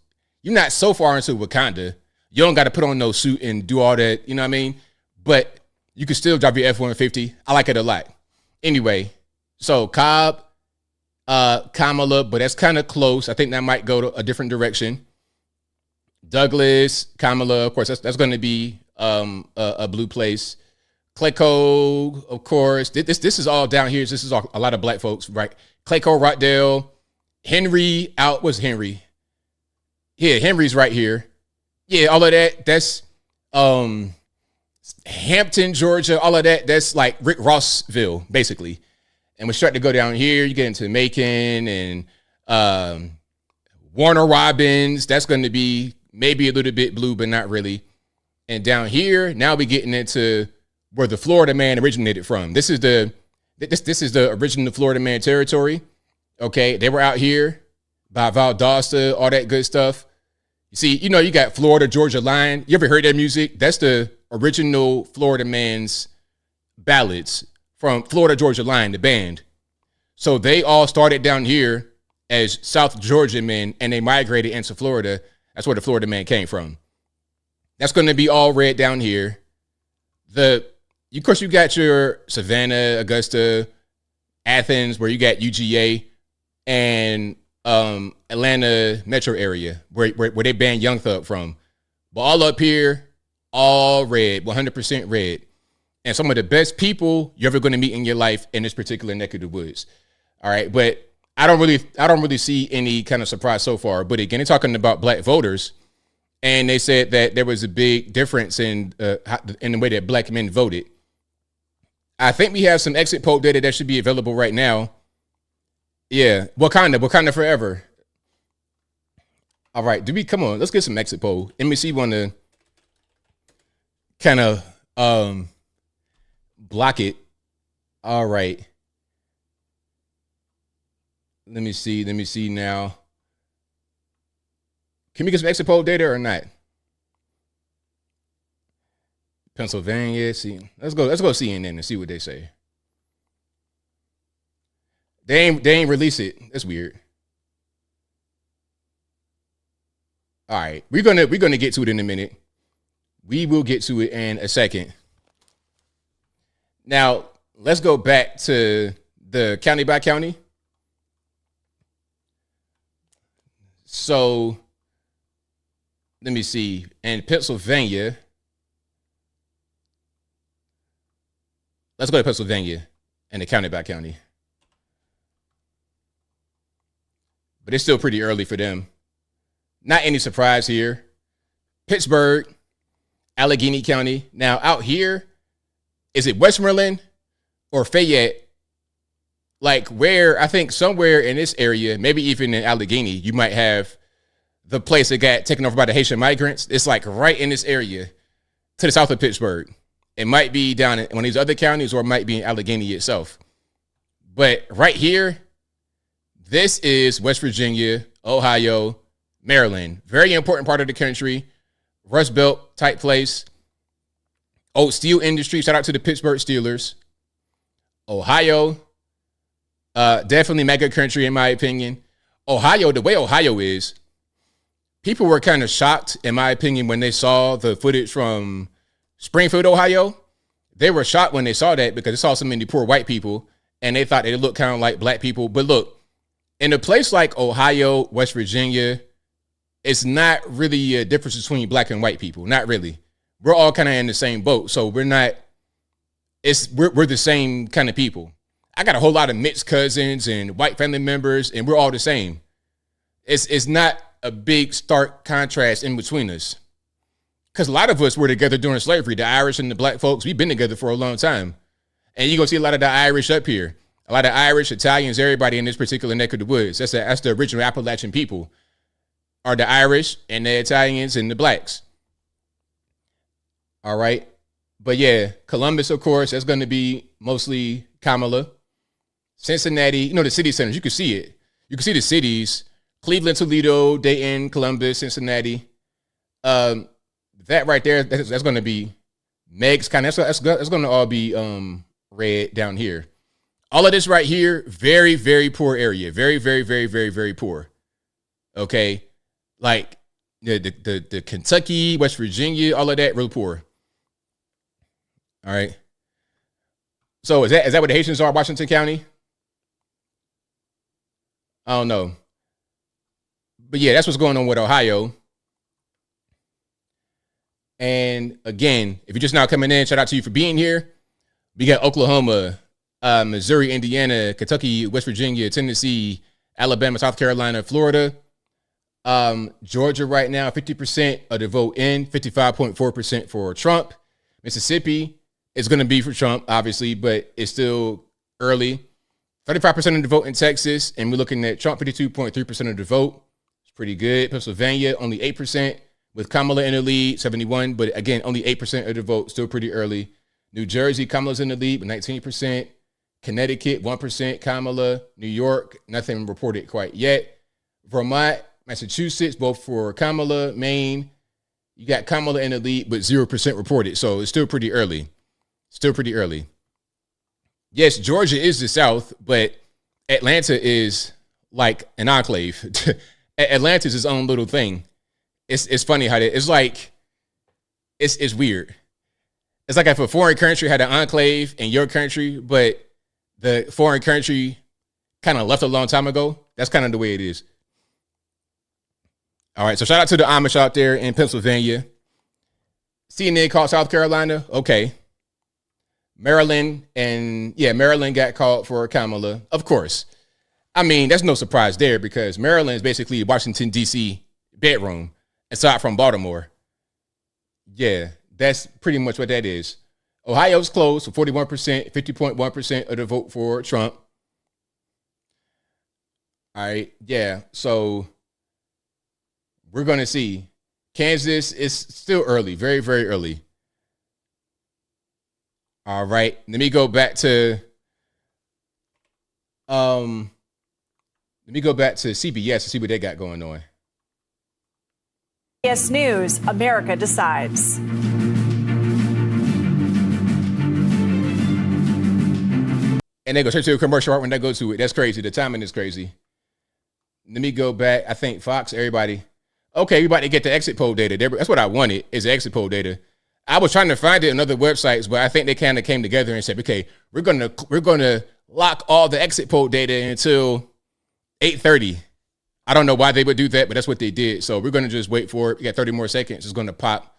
You're not so far into Wakanda. You don't got to put on no suit and do all that, you know what I mean? But you can still drive your F-150. I like it a lot. Anyway, so Cobb, Kamala, but that's kind of close. I think that might go to a different direction. Douglas, Kamala, of course, that's going to be a blue place. Clayco, of course. This is all down here. This is all, a lot of black folks, right? Clayco, Rockdale, Henry, what's Henry? Yeah, Henry's right here. Yeah, all of that. That's Hampton, Georgia. All of that. That's like Rick Rossville, basically. And we start to go down here. You get into Macon and Warner Robins. That's going to be maybe a little bit blue, but not really. And down here, now we're getting into where the Florida man originated from. This is the original Florida man territory. Okay, they were out here by Valdosta, all that good stuff. You see, you know, you got Florida Georgia Line. You ever heard that music? That's the original Florida man's ballads from Florida Georgia Line, the band. So they all started down here as South Georgia men, and they migrated into Florida. That's where the Florida man came from. That's going to be all red down here. Of course, you got your Savannah, Augusta, Athens, where you got UGA, and Atlanta metro area, where they banned Young Thug from. But all up here, all red, 100% red. And some of the best people you're ever going to meet in your life in this particular neck of the woods. All right, but I don't really see any kind of surprise so far. But again, they're talking about black voters, and they said that there was a big difference in the way that black men voted. I think we have some exit poll data that should be available right now. Yeah, Wakanda forever. All right, come on, let's get some exit poll. NBC want to kind of block it. All right. Let me see now. Can we get some exit poll data or not? Pennsylvania, see. Let's go CNN and see what they say. They ain't release it. That's weird. All right. We're gonna get to it in a minute. We will get to it in a second. Now, let's go back to the county by county. So, let me see. In Pennsylvania, let's go to Pennsylvania and the county by county. But it's still pretty early for them. Not any surprise here. Pittsburgh, Allegheny County. Now, out here, is it Westmoreland or Fayette? Like where, I think somewhere in this area, maybe even in Allegheny, you might have the place that got taken over by the Haitian migrants. It's like right in this area to the south of Pittsburgh. It might be down in one of these other counties or it might be in Allegheny itself. But right here, this is West Virginia, Ohio, Maryland. Very important part of the country. Rust Belt type place. Old steel industry. Shout out to the Pittsburgh Steelers. Ohio. Definitely mega country, in my opinion. Ohio, the way Ohio is, people were kind of shocked, in my opinion, when they saw the footage from Springfield, Ohio. They were shocked when they saw that because they saw so many poor white people and they thought they looked kind of like black people. But look, in a place like Ohio, West Virginia, it's not really a difference between black and white people. Not really. We're all kind of in the same boat. So we're the same kind of people. I got a whole lot of mixed cousins and white family members, and we're all the same. It's not a big stark contrast in between us. Because a lot of us were together during slavery. The Irish and the black folks, we've been together for a long time. And you're going to see a lot of the Irish up here. A lot of Irish, Italians, everybody in this particular neck of the woods. That's the original Appalachian people, are the Irish and the Italians and the blacks. All right. But yeah, Columbus, of course, that's going to be mostly Kamala. Cincinnati, the city centers, you can see it. You can see the cities: Cleveland, Toledo, Dayton, Columbus, Cincinnati. That right there, that's going to be Meg's kind of, that's going to all be red down here. All of this right here, very, very poor area. Very, very, very, very, very poor. Okay. Like the Kentucky, West Virginia, all of that, real poor. All right. So is that what the Haitians are, Washington County? I don't know. But yeah, that's what's going on with Ohio. And again, if you're just now coming in, shout out to you for being here. We got Oklahoma, Missouri, Indiana, Kentucky, West Virginia, Tennessee, Alabama, South Carolina, Florida. Georgia right now, 50% of the vote in, 55.4% for Trump. Mississippi is going to be for Trump, obviously, but it's still early. 35% of the vote in Texas, and we're looking at Trump, 52.3% of the vote. It's pretty good. Pennsylvania, only 8%, with Kamala in the lead, 71, but again, only 8% of the vote, still pretty early. New Jersey, Kamala's in the lead with 19%. Connecticut, 1%. Kamala. New York, nothing reported quite yet. Vermont, Massachusetts, both for Kamala. Maine, you got Kamala in the lead, but 0% reported. So it's still pretty early. Still pretty early. Yes, Georgia is the South, but Atlanta is like an enclave. Atlanta's its own little thing. It's funny how that, it's like, it's weird. It's like if a foreign country had an enclave in your country, but the foreign country kind of left a long time ago. That's kind of the way it is. All right, so shout out to the Amish out there in Pennsylvania. CNN called South Carolina. Okay. Maryland got called for Kamala. Of course. I mean, there's no surprise there because Maryland is basically Washington, D.C. bedroom, aside from Baltimore. Yeah, that's pretty much what that is. Ohio's close for 41%, 50.1% of the vote for Trump. All right, yeah, so we're going to see. Kansas is still early, very, very early. All right, let me go back to CBS to see what they got going on. CBS News, America Decides. And they go straight to a commercial right when they go to it. That's crazy. The timing is crazy. Let me go back. I think Fox, everybody. Okay, we about to get the exit poll data. That's what I wanted, is the exit poll data. I was trying to find it on other websites, but I think they kind of came together and said, okay, we're gonna lock all the exit poll data until 8:30. I don't know why they would do that, but that's what they did. So we're gonna just wait for it. We got 30 more seconds. It's gonna pop,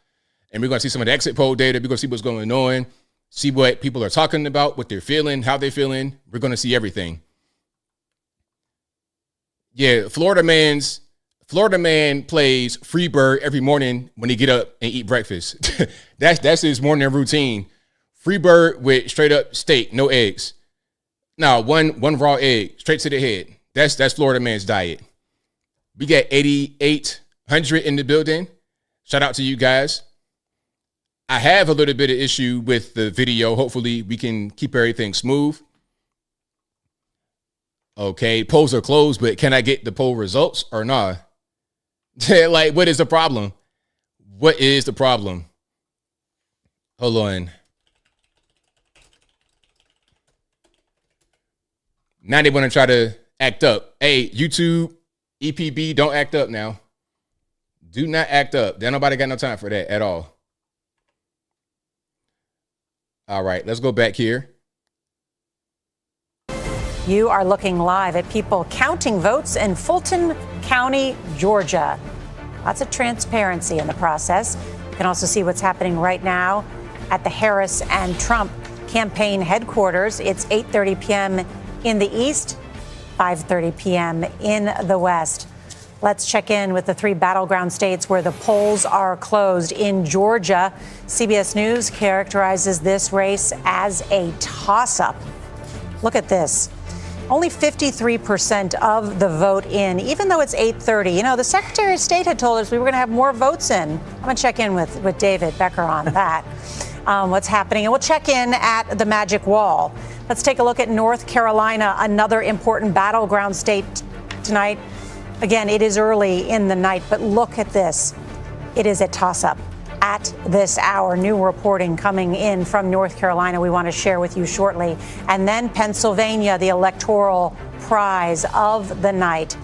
and we're gonna see some of the exit poll data. We're gonna see what's going on, see what people are talking about, what they're feeling, how they're feeling. We're gonna see everything. Yeah, Florida man plays Freebird every morning when he get up and eat breakfast. That's his morning routine. Freebird with straight up steak, no eggs. No, one raw egg straight to the head. That's Florida man's diet. We got 8,800 in the building. Shout out to you guys. I have a little bit of issue with the video. Hopefully we can keep everything smooth. Okay, polls are closed, but can I get the poll results or not? Like, what is the problem? What is the problem? Hold on. Now they want to try to act up. Hey, YouTube, EPB, don't act up now. Do not act up. There nobody got no time for that at all. All right, let's go back here. You are looking live at people counting votes in Fulton County, Georgia. Lots of transparency in the process. You can also see what's happening right now at the Harris and Trump campaign headquarters. It's 8:30 p.m. in the east, 5:30 p.m. in the west. Let's check in with the three battleground states where the polls are closed. In Georgia, CBS News characterizes this race as a toss-up. Look at this. Only 53% of the vote in, even though it's 8:30. You know, the Secretary of State had told us we were going to have more votes in. I'm going to check in with David Becker on that, what's happening. And we'll check in at the Magic Wall. Let's take a look at North Carolina, another important battleground state tonight. Again, it is early in the night, but look at this. It is a toss-up. At this hour, new reporting coming in from North Carolina we want to share with you shortly. And then Pennsylvania, the electoral prize of the night.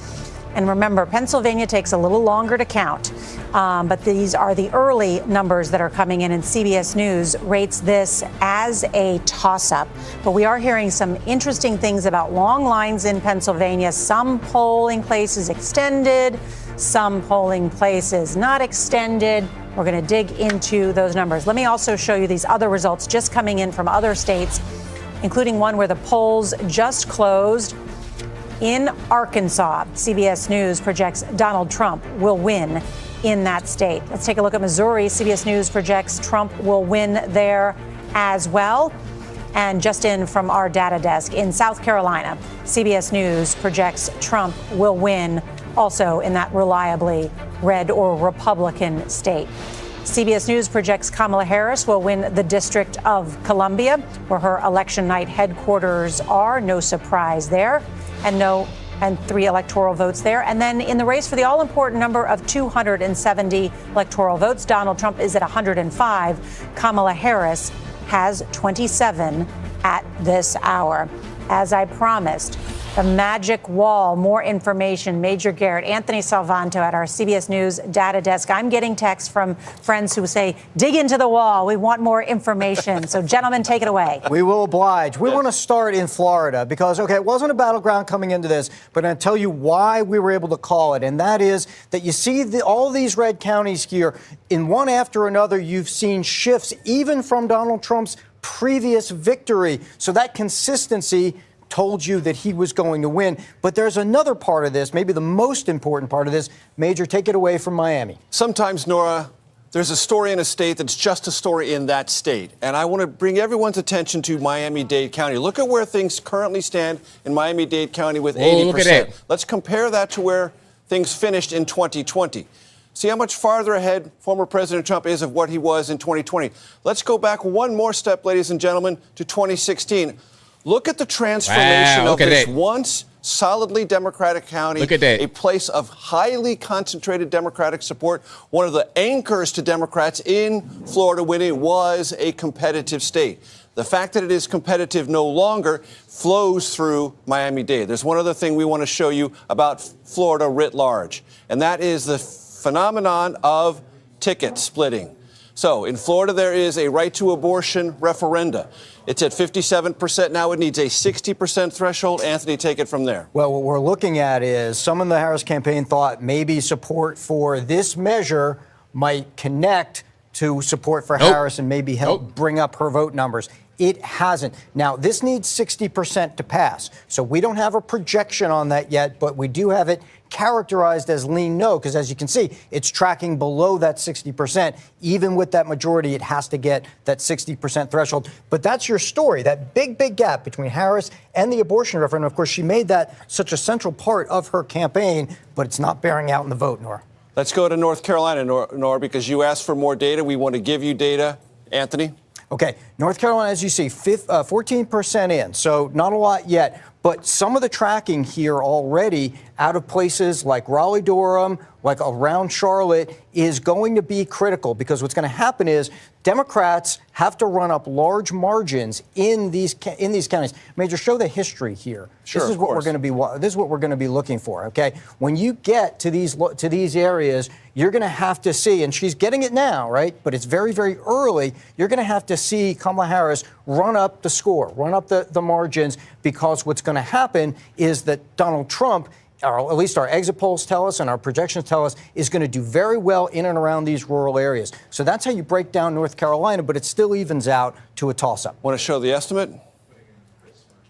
And remember, Pennsylvania takes a little longer to count, but these are the early numbers that are coming in, and CBS News rates this as a toss-up. But we are hearing some interesting things about long lines in Pennsylvania, some polling places extended, some polling places not extended. We're going to dig into those numbers. Let me also show you these other results just coming in from other states, including one where the polls just closed. In Arkansas, CBS News projects Donald Trump will win in that state. Let's take a look at Missouri. CBS News projects Trump will win there as well. And just in from our data desk, in South Carolina, CBS News projects Trump will win also in that reliably red or Republican state. CBS News projects Kamala Harris will win the District of Columbia, where her election night headquarters are. No surprise there. And 3 electoral votes there. And then in the race for the all-important number of 270 electoral votes, Donald Trump is at 105. Kamala Harris has 27 at this hour. As I promised, the Magic Wall, more information. Major Garrett, Anthony Salvanto at our CBS News data desk. I'm getting texts from friends who say, dig into the wall. We want more information. So, gentlemen, take it away. We will oblige. We want to start in Florida because, okay, it wasn't a battleground coming into this, but I'm going to tell you why we were able to call it. And that is that you see all these red counties here, in one after another, you've seen shifts even from Donald Trump's previous victory. So that consistency told you that he was going to win. But there's another part of this, maybe the most important part of this. Major, take it away from Miami. Sometimes, Nora, there's a story in a state that's just a story in that state. And I want to bring everyone's attention to Miami-Dade County. Look at where things currently stand in Miami-Dade County with 80%. Look at that. Let's compare that to where things finished in 2020. See how much farther ahead former President Trump is of what he was in 2020. Let's go back one more step, ladies and gentlemen, to 2016. Look at the transformation of this once solidly Democratic county, a place of highly concentrated Democratic support. One of the anchors to Democrats in Florida when it was a competitive state. The fact that it is competitive no longer flows through Miami-Dade. There's one other thing we want to show you about Florida writ large, and that is the phenomenon of ticket splitting. So in Florida, there is a right to abortion referenda. It's at 57% now. It needs a 60% threshold. Anthony, take it from there. Well, what we're looking at is some in the Harris campaign thought maybe support for this measure might connect to support for Harris and maybe help bring up her vote numbers. It hasn't. Now, this needs 60% to pass. So we don't have a projection on that yet, but we do have it characterized as lean no, because as you can see, it's tracking below that 60%. Even with that majority, it has to get that 60% threshold. But that's your story, that big, big gap between Harris and the abortion referendum. Of course, she made that such a central part of her campaign, but it's not bearing out in the vote, Nora. Let's go to North Carolina, Nora, because you asked for more data. We want to give you data. Anthony? Okay, North Carolina, as you see, 14% in, so not a lot yet. But some of the tracking here already out of places like Raleigh-Durham, like around Charlotte, is going to be critical because what's going to happen is Democrats have to run up large margins in these counties. Major, show the history here. Sure, this is what we're going to be. This is what we're going to be looking for. Okay, when you get to these areas, you're going to have to see, and she's getting it now, right? But it's very, very early. You're going to have to see Kamala Harris run up the score, run up the margins, because what's going to happen is that Donald Trump, or at least our exit polls tell us and our projections tell us, is going to do very well in and around these rural areas. So that's how you break down North Carolina, but it still evens out to a toss-up. Want to show the estimate?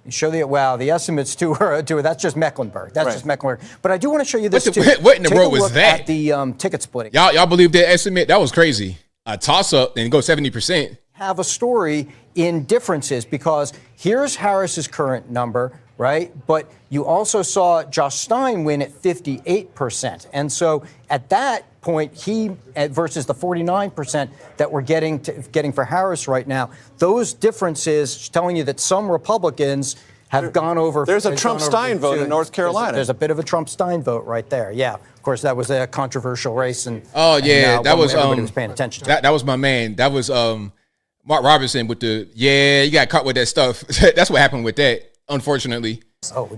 Show the estimate's that's just Mecklenburg. That's just Mecklenburg. But I do want to show you this too. What in the Take world a was look that? At the ticket splitting. Y'all believe that estimate? That was crazy. A toss-up and go 70%. Have a story in differences, because here's Harris's current number, right? But you also saw Josh Stein win at 58%. And so at that point, he versus the 49% that we're getting for Harris right now, those differences telling you that some Republicans have gone over. There's a Trump-Stein vote in North Carolina. There's a bit of a Trump-Stein vote right there. Yeah, of course, that was a controversial race. And that was everybody was paying attention to. That was my man. That was Mark Robinson with you got caught with that stuff. That's what happened with that, unfortunately.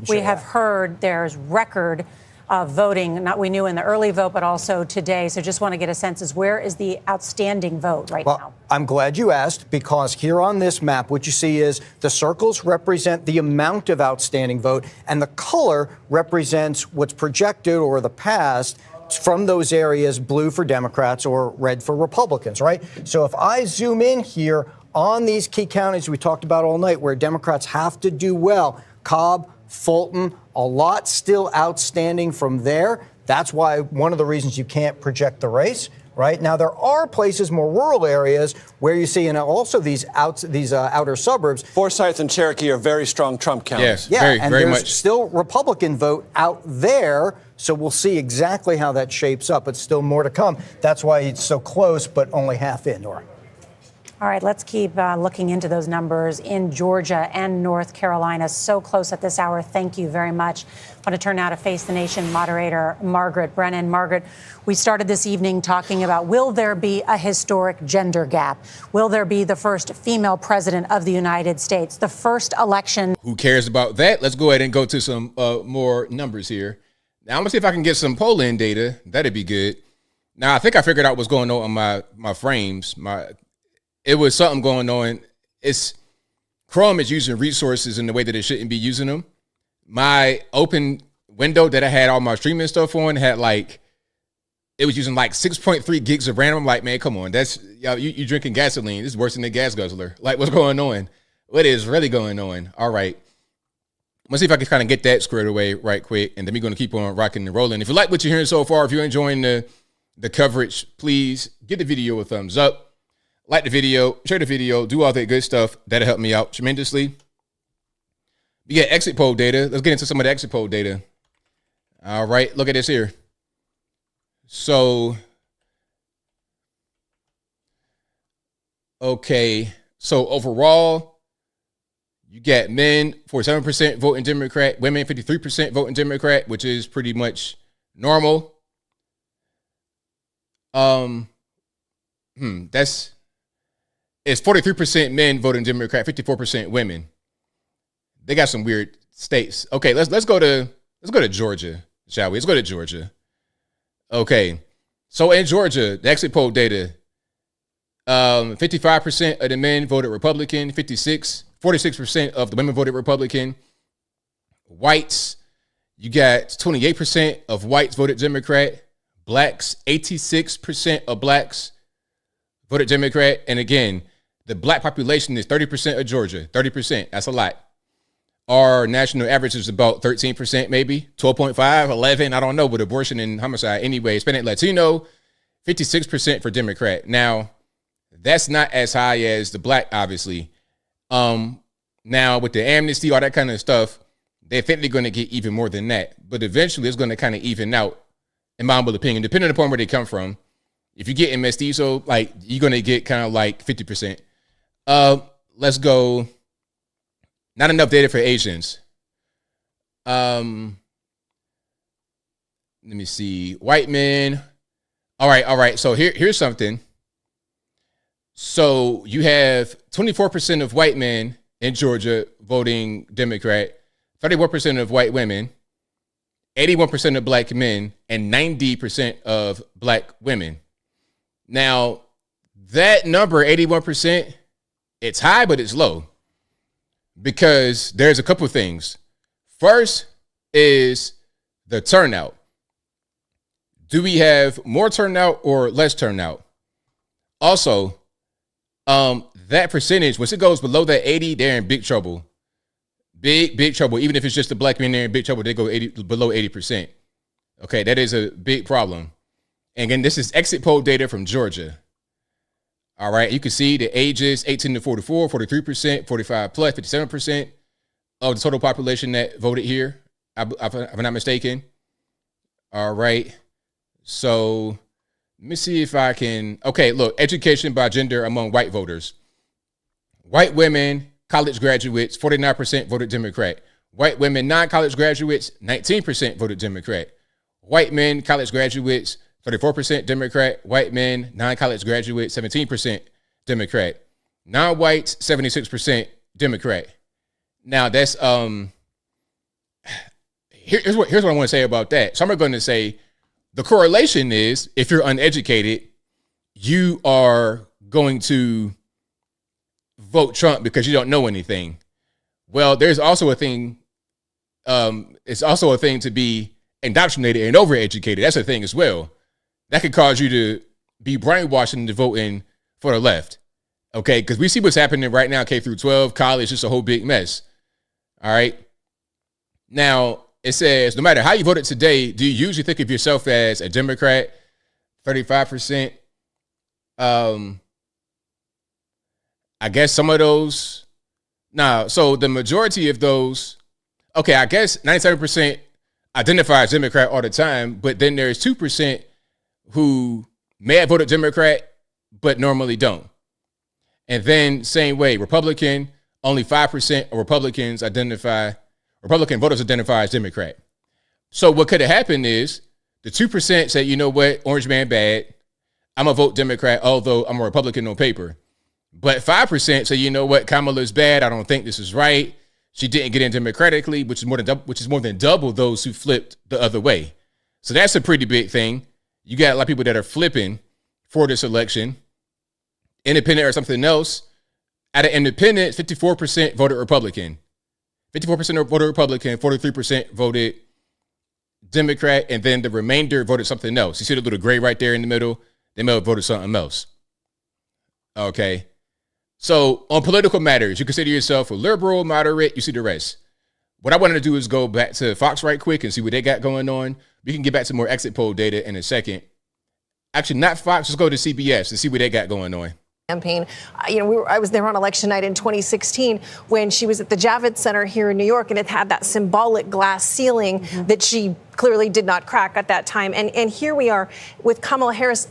We have heard there's record voting, we knew in the early vote, but also today. So just want to get a sense is where is the outstanding vote right now? I'm glad you asked, because here on this map, what you see is the circles represent the amount of outstanding vote, and the color represents what's projected or the past from those areas, blue for Democrats or red for Republicans, right? So if I zoom in here on these key counties we talked about all night where Democrats have to do well, Cobb, Fulton, a lot still outstanding from there. That's why one of the reasons you can't project the race. Right now, there are places, more rural areas, where you see, and also these outer suburbs. Forsyth and Cherokee are very strong Trump counties. Yes, very there's much. Still Republican vote out there, so we'll see exactly how that shapes up. But still more to come. That's why it's so close, but only half in, Nora. All right, let's keep looking into those numbers in Georgia and North Carolina. So close at this hour. Thank you very much. I want to turn now to Face the Nation moderator Margaret Brennan. Margaret, we started this evening talking about, will there be a historic gender gap? Will there be the first female president of the United States? The first election. Who cares about that? Let's go ahead and go to some more numbers here. Now, I'm going to see if I can get some polling data. That'd be good. Now, I think I figured out what's going on my frames. It was something going on. Chrome is using resources in the way that it shouldn't be using them. My open window that I had all my streaming stuff on had it was using 6.3 gigs of RAM. I'm like, man, come on. That's you drinking gasoline. This is worse than a gas guzzler. What's going on? What is really going on? All right. Let's see if I can kind of get that squared away right quick. And then we're going to keep on rocking and rolling. If you like what you're hearing so far, if you're enjoying the coverage, please give the video a thumbs up. Like the video, share the video, do all that good stuff. That'll help me out tremendously. We get exit poll data. Let's get into some of the exit poll data. All right, look at this here. So, okay. So overall, you get men 47% voting Democrat, women 53% voting Democrat, which is pretty much normal. It's 43% men voting Democrat, 54% women. They got some weird states. Okay, let's go to Georgia, shall we? Let's go to Georgia. Okay, so in Georgia, the exit poll data, 55% of the men voted Republican, 46% of the women voted Republican. Whites, you got 28% of whites voted Democrat. Blacks, 86% of blacks voted Democrat. And again, the black population is 30% of Georgia. 30%. That's a lot. Our national average is about 13%, maybe 12.5, 11. I don't know, with abortion and homicide. Anyway, Hispanic Latino, 56% for Democrat. Now, that's not as high as the black, obviously. Now, with the amnesty, all that kind of stuff, they think they're going to get even more than that. But eventually, it's going to kind of even out, in my humble opinion, depending upon where they come from. If you get in mestizo, you're going to get kind of 50%. Let's go. Not enough data for Asians. Let me see. White men. All right. So here's something. So you have 24% of white men in Georgia voting Democrat, 31% of white women, 81% of black men, and 90% of black women. Now, that number, 81%, it's high, but it's low because there's a couple of things. First is the turnout. Do we have more turnout or less turnout? Also, that percentage, once it goes below that 80, they're in big trouble. Big trouble. Even if it's just the black men, they're in big trouble. They go below 80%. Okay, that is a big problem. And again, this is exit poll data from Georgia. All right, you can see the ages 18 to 44, 43%, 45 plus, 57% of the total population that voted here, if I'm not mistaken. All right, so let me see if I can. Okay, look, education by gender among white voters. White women, college graduates, 49% voted Democrat. White women, non-college graduates, 19% voted Democrat. White men, college graduates, 34% Democrat. White men, non-college graduates, 17% Democrat. Non-whites, 76% Democrat. Now that's here's what I want to say about that. Some are going to say the correlation is if you're uneducated, you are going to vote Trump because you don't know anything. Well, there's also a thing. It's also a thing to be indoctrinated and overeducated. That's a thing as well. That could cause you to be brainwashed into voting for the left. Okay, because we see what's happening right now, K through 12, college, it's a whole big mess. All right. Now, it says, no matter how you voted today, do you usually think of yourself as a Democrat? 35%. I guess some of those. Now, so the majority of those, okay, I guess 97% identify as Democrat all the time, but then there's 2% who may have voted Democrat, but normally don't. And then same way, Republican, only 5% of Republican voters identify as Democrat. So what could have happened is the 2% say, you know what, Orange Man bad. I'm going to vote Democrat, although I'm a Republican on paper. But 5% say, you know what, Kamala's bad. I don't think this is right. She didn't get in democratically, which is more than double those who flipped the other way. So that's a pretty big thing. You got a lot of people that are flipping for this election. Independent or something else. Out of independents, 54% voted Republican. 54% voted Republican, 43% voted Democrat, and then the remainder voted something else. You see the little gray right there in the middle? They may have voted something else. Okay. So on political matters, you consider yourself a liberal, moderate, you see the rest. What I wanted to do is go back to Fox right quick and see what they got going on. We can get back to more exit poll data in a second. Actually, not Fox, let's go to CBS to see what they got going on. Campaign. I was there on election night in 2016 when she was at the Javits Center here in New York, and it had that symbolic glass ceiling that she clearly did not crack at that time. And here we are with Kamala Harris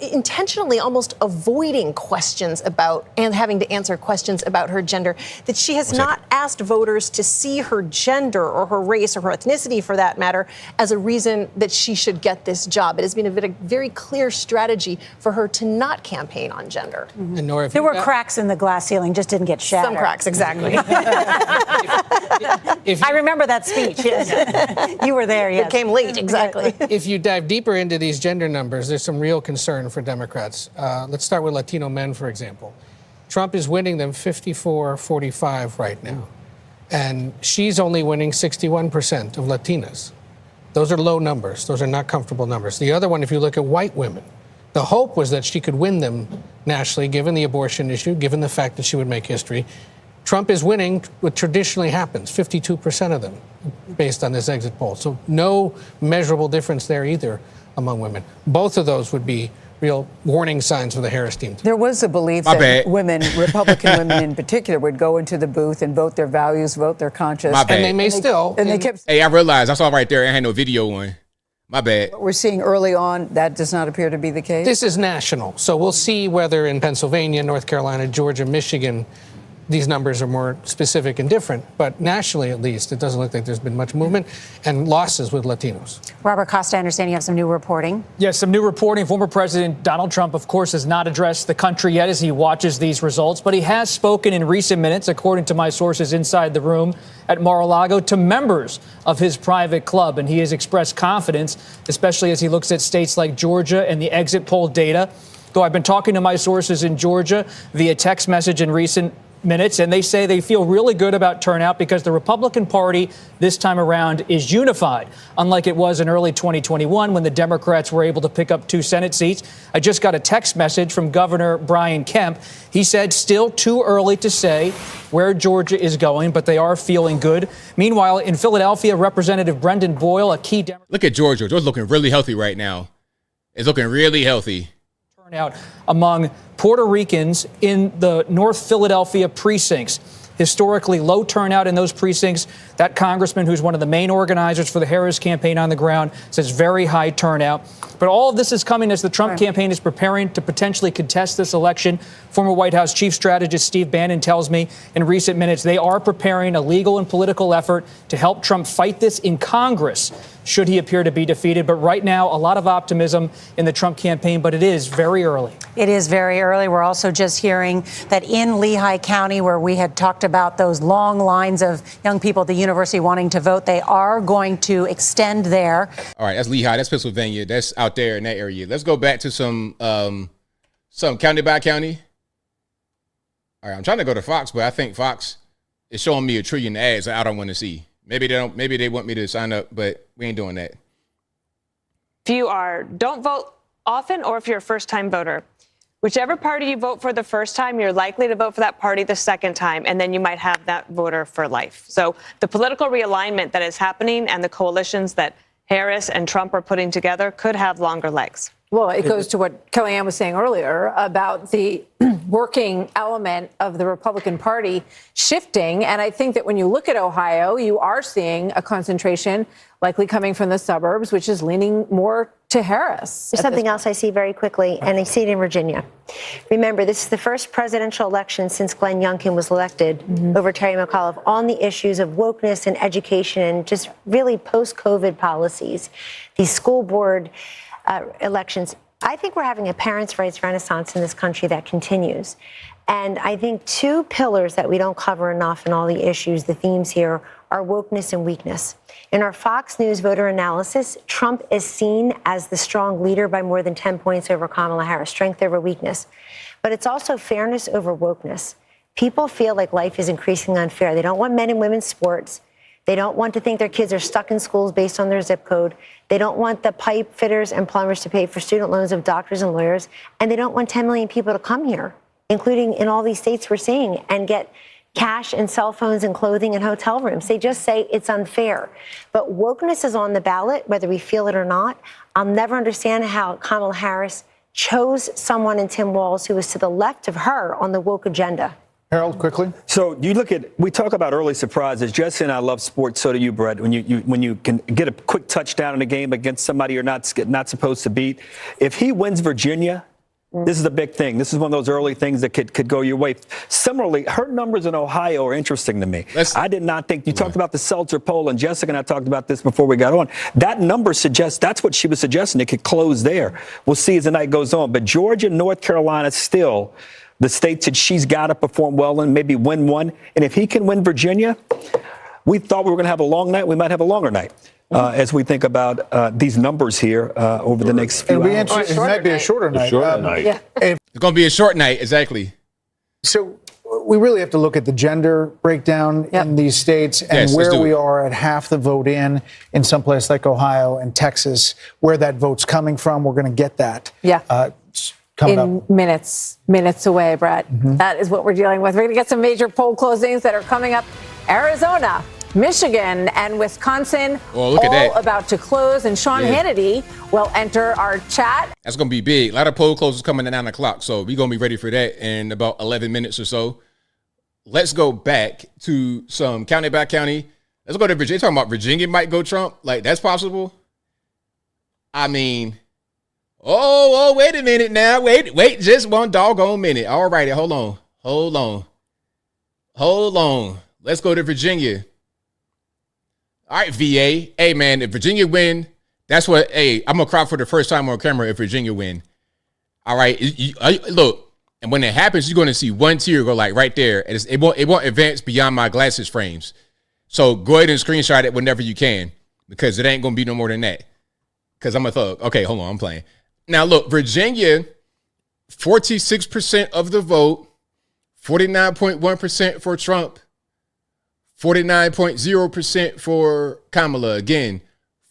intentionally almost avoiding questions about and having to answer questions about her gender, that she has not asked voters to see her gender or her race or her ethnicity, for that matter, as a reason that she should get this job. It has been a very clear strategy for her to not campaign on gender. And Nora, there were cracks in the glass ceiling, just didn't get shattered. Some cracks, exactly. I remember that speech. Yes. You were there, yes. It came late, exactly. If you dive deeper into these gender numbers, there's some real concern for Democrats. Let's start with Latino men, for example. Trump is winning them 54-45 right now. And she's only winning 61% of Latinas. Those are low numbers. Those are not comfortable numbers. The other one, if you look at white women, the hope was that she could win them nationally, given the abortion issue, given the fact that she would make history. Trump is winning what traditionally happens, 52% of them, based on this exit poll. So no measurable difference there either among women. Both of those would be real warning signs for the Harris team. There was a belief that women, Republican women in particular, would go into the booth and vote their values, vote their conscience. My bad. And they may still. And they kept. Hey, I realized I saw right there. I had no video on. My bad. What we're seeing early on, that does not appear to be the case. This is national. So we'll see whether in Pennsylvania, North Carolina, Georgia, Michigan, these numbers are more specific and different. But nationally, at least, it doesn't look like there's been much movement and losses with Latinos. Robert Costa, I understand you have some new reporting. Yes, some new reporting. Former President Donald Trump, of course, has not addressed the country yet as he watches these results, but he has spoken in recent minutes, according to my sources inside the room at Mar-a-Lago, to members of his private club. And he has expressed confidence, especially as he looks at states like Georgia and the exit poll data. Though I've been talking to my sources in Georgia via text message in recent minutes, and they say they feel really good about turnout because the Republican Party this time around is unified, unlike it was in early 2021 when the Democrats were able to pick up 2 Senate seats. I just got a text message from Governor Brian Kemp. He said still too early to say where Georgia is going, but they are feeling good. Meanwhile, in Philadelphia, Representative Brendan Boyle, a key Democrat. Look at Georgia. Georgia's looking really healthy right now. It's looking really healthy. Turnout among Puerto Ricans in the North Philadelphia precincts. Historically low turnout in those precincts. That congressman, who's one of the main organizers for the Harris campaign on the ground, says very high turnout. But all of this is coming as the Trump campaign is preparing to potentially contest this election. Former White House chief strategist Steve Bannon tells me in recent minutes they are preparing a legal and political effort to help Trump fight this in Congress should he appear to be defeated. But right now, a lot of optimism in the Trump campaign, but it is very early. It is very early. We're also just hearing that in Lehigh County, where we had talked about those long lines of young people at the university wanting to vote, they are going to extend there. All right, that's Lehigh. That's Pennsylvania. That's out there in that area. Let's go back to some county by county. All right, I'm trying to go to Fox, but I think Fox is showing me a trillion ads I don't want to see. Maybe they don't. Maybe they want me to sign up, but we ain't doing that. If you don't vote often, or if you're a first-time voter, whichever party you vote for the first time, you're likely to vote for that party the second time, and then you might have that voter for life. So the political realignment that is happening and the coalitions that Harris and Trump are putting together could have longer legs. Well, it goes to what Kellyanne was saying earlier about the working element of the Republican Party shifting. And I think that when you look at Ohio, you are seeing a concentration likely coming from the suburbs, which is leaning more to Harris. There's something else I see very quickly, and I see it in Virginia. Remember, this is the first presidential election since Glenn Youngkin was elected over Terry McAuliffe on the issues of wokeness and education and just really post-COVID policies. These school board elections. I think we're having a parents' rights renaissance in this country that continues. And I think 2 pillars that we don't cover enough in all the issues, the themes here, are wokeness and weakness. In our Fox News voter analysis, Trump is seen as the strong leader by more than 10 points over Kamala Harris, strength over weakness. But it's also fairness over wokeness. People feel like life is increasingly unfair. They don't want men and women's sports. They don't want to think their kids are stuck in schools based on their zip code. They don't want the pipe fitters and plumbers to pay for student loans of doctors and lawyers. And they don't want 10 million people to come here, including in all these states we're seeing, and get cash and cell phones and clothing and hotel rooms. They just say it's unfair. But wokeness is on the ballot, whether we feel it or not. I'll never understand how Kamala Harris chose someone in Tim Walz who was to the left of her on the woke agenda. Harold, quickly. So you look at, we talk about early surprises. Jesse and I love sports. So do you, Brett. When you can get a quick touchdown in a game against somebody you're not supposed to beat. If he wins Virginia, this is a big thing. This is one of those early things that could go your way. Similarly, her numbers in Ohio are interesting to me. I did not think, you talked about the Seltzer poll, and Jessica and I talked about this before we got on. That number suggests, that's what she was suggesting, it could close there. We'll see as the night goes on. But Georgia, North Carolina still the states that she's got to perform well in, maybe win one. And if he can win Virginia, we thought we were going to have a long night. We might have a longer night. As we think about these numbers here over the next few hours. It might be a shorter night. Yeah. It's going to be a short night, exactly. So we really have to look at the gender breakdown in these states and where we are at half the vote in some place like Ohio and Texas, where that vote's coming from. We're going to get that. Coming up. Minutes away, Brett. That is what we're dealing with. We're going to get some major poll closings that are coming up. Arizona, Michigan, and Wisconsin all about to close. And Sean Hannity will enter our chat. That's going to be big. A lot of poll closings coming at 9 o'clock. So we're going to be ready for that in about 11 minutes or so. Let's go back to some county by county. Let's go to Virginia. Talking about Virginia might go Trump. Like, that's possible? I mean... Oh, wait a minute now. Wait just one doggone minute. All righty, hold on. Hold on. Let's go to Virginia. All right, VA. Hey, man, if Virginia win, that's what, hey, I'm going to cry for the first time on camera if Virginia win. All right. Look, and when it happens, you're going to see one tear go like right there. And it won't advance beyond my glasses frames. So go ahead and screenshot it whenever you can, because it ain't going to be no more than that. Because I'm a thug. Okay, hold on. I'm playing. Now, look, Virginia, 46% of the vote, 49.1% for Trump, 49.0% for Kamala. Again,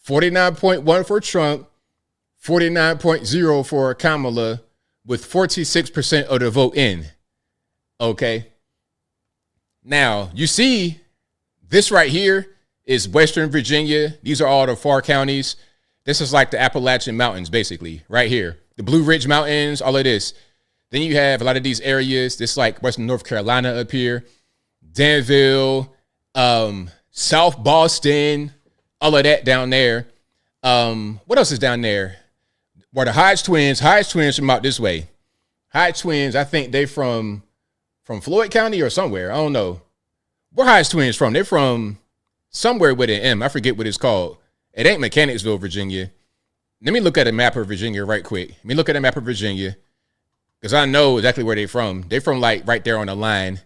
49.1 for Trump, 49.0 for Kamala, with 46% of the vote in. Okay. Now, you see, this right here is Western Virginia. These are all the far counties. This is like the Appalachian Mountains, basically, right here. The Blue Ridge Mountains, all of this. Then you have a lot of these areas. This like Western North Carolina up here, Danville, South Boston, all of that down there. What else is down there? Where the Hodge twins from out this way. Hodge twins, I think they from Floyd County or somewhere. I don't know. Where Hodge twins from? They're from somewhere with an M. I forget what it's called. It ain't Mechanicsville, Virginia. Let me look at a map of Virginia right quick. Let me look at a map of Virginia, because I know exactly where they're from. They're from like right there on the line.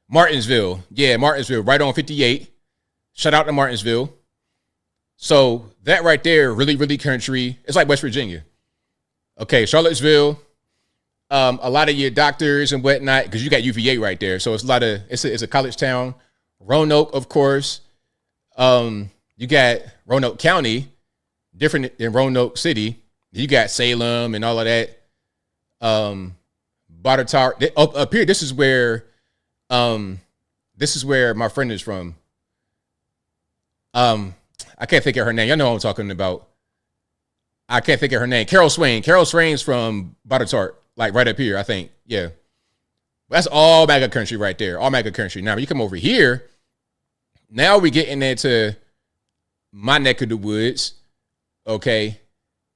Martinsville. Yeah, Martinsville, right on 58. Shout out to Martinsville. So that right there, really, really country. It's like West Virginia. Okay, Charlottesville. A lot of your doctors and whatnot, because you got UVA right there. So it's a lot of, it's a college town. Roanoke, of course. You got Roanoke County, different than Roanoke City. You got Salem and all of that. Botetourt. Up here, this is where my friend is from. I can't think of her name. Y'all know what I'm talking about. I can't think of her name. Carol Swain. Carol Swain's from Botetourt, like right up here, I think. Yeah. That's all MAGA country right there. All MAGA country. Now, when you come over here, now we get into my neck of the woods. Okay.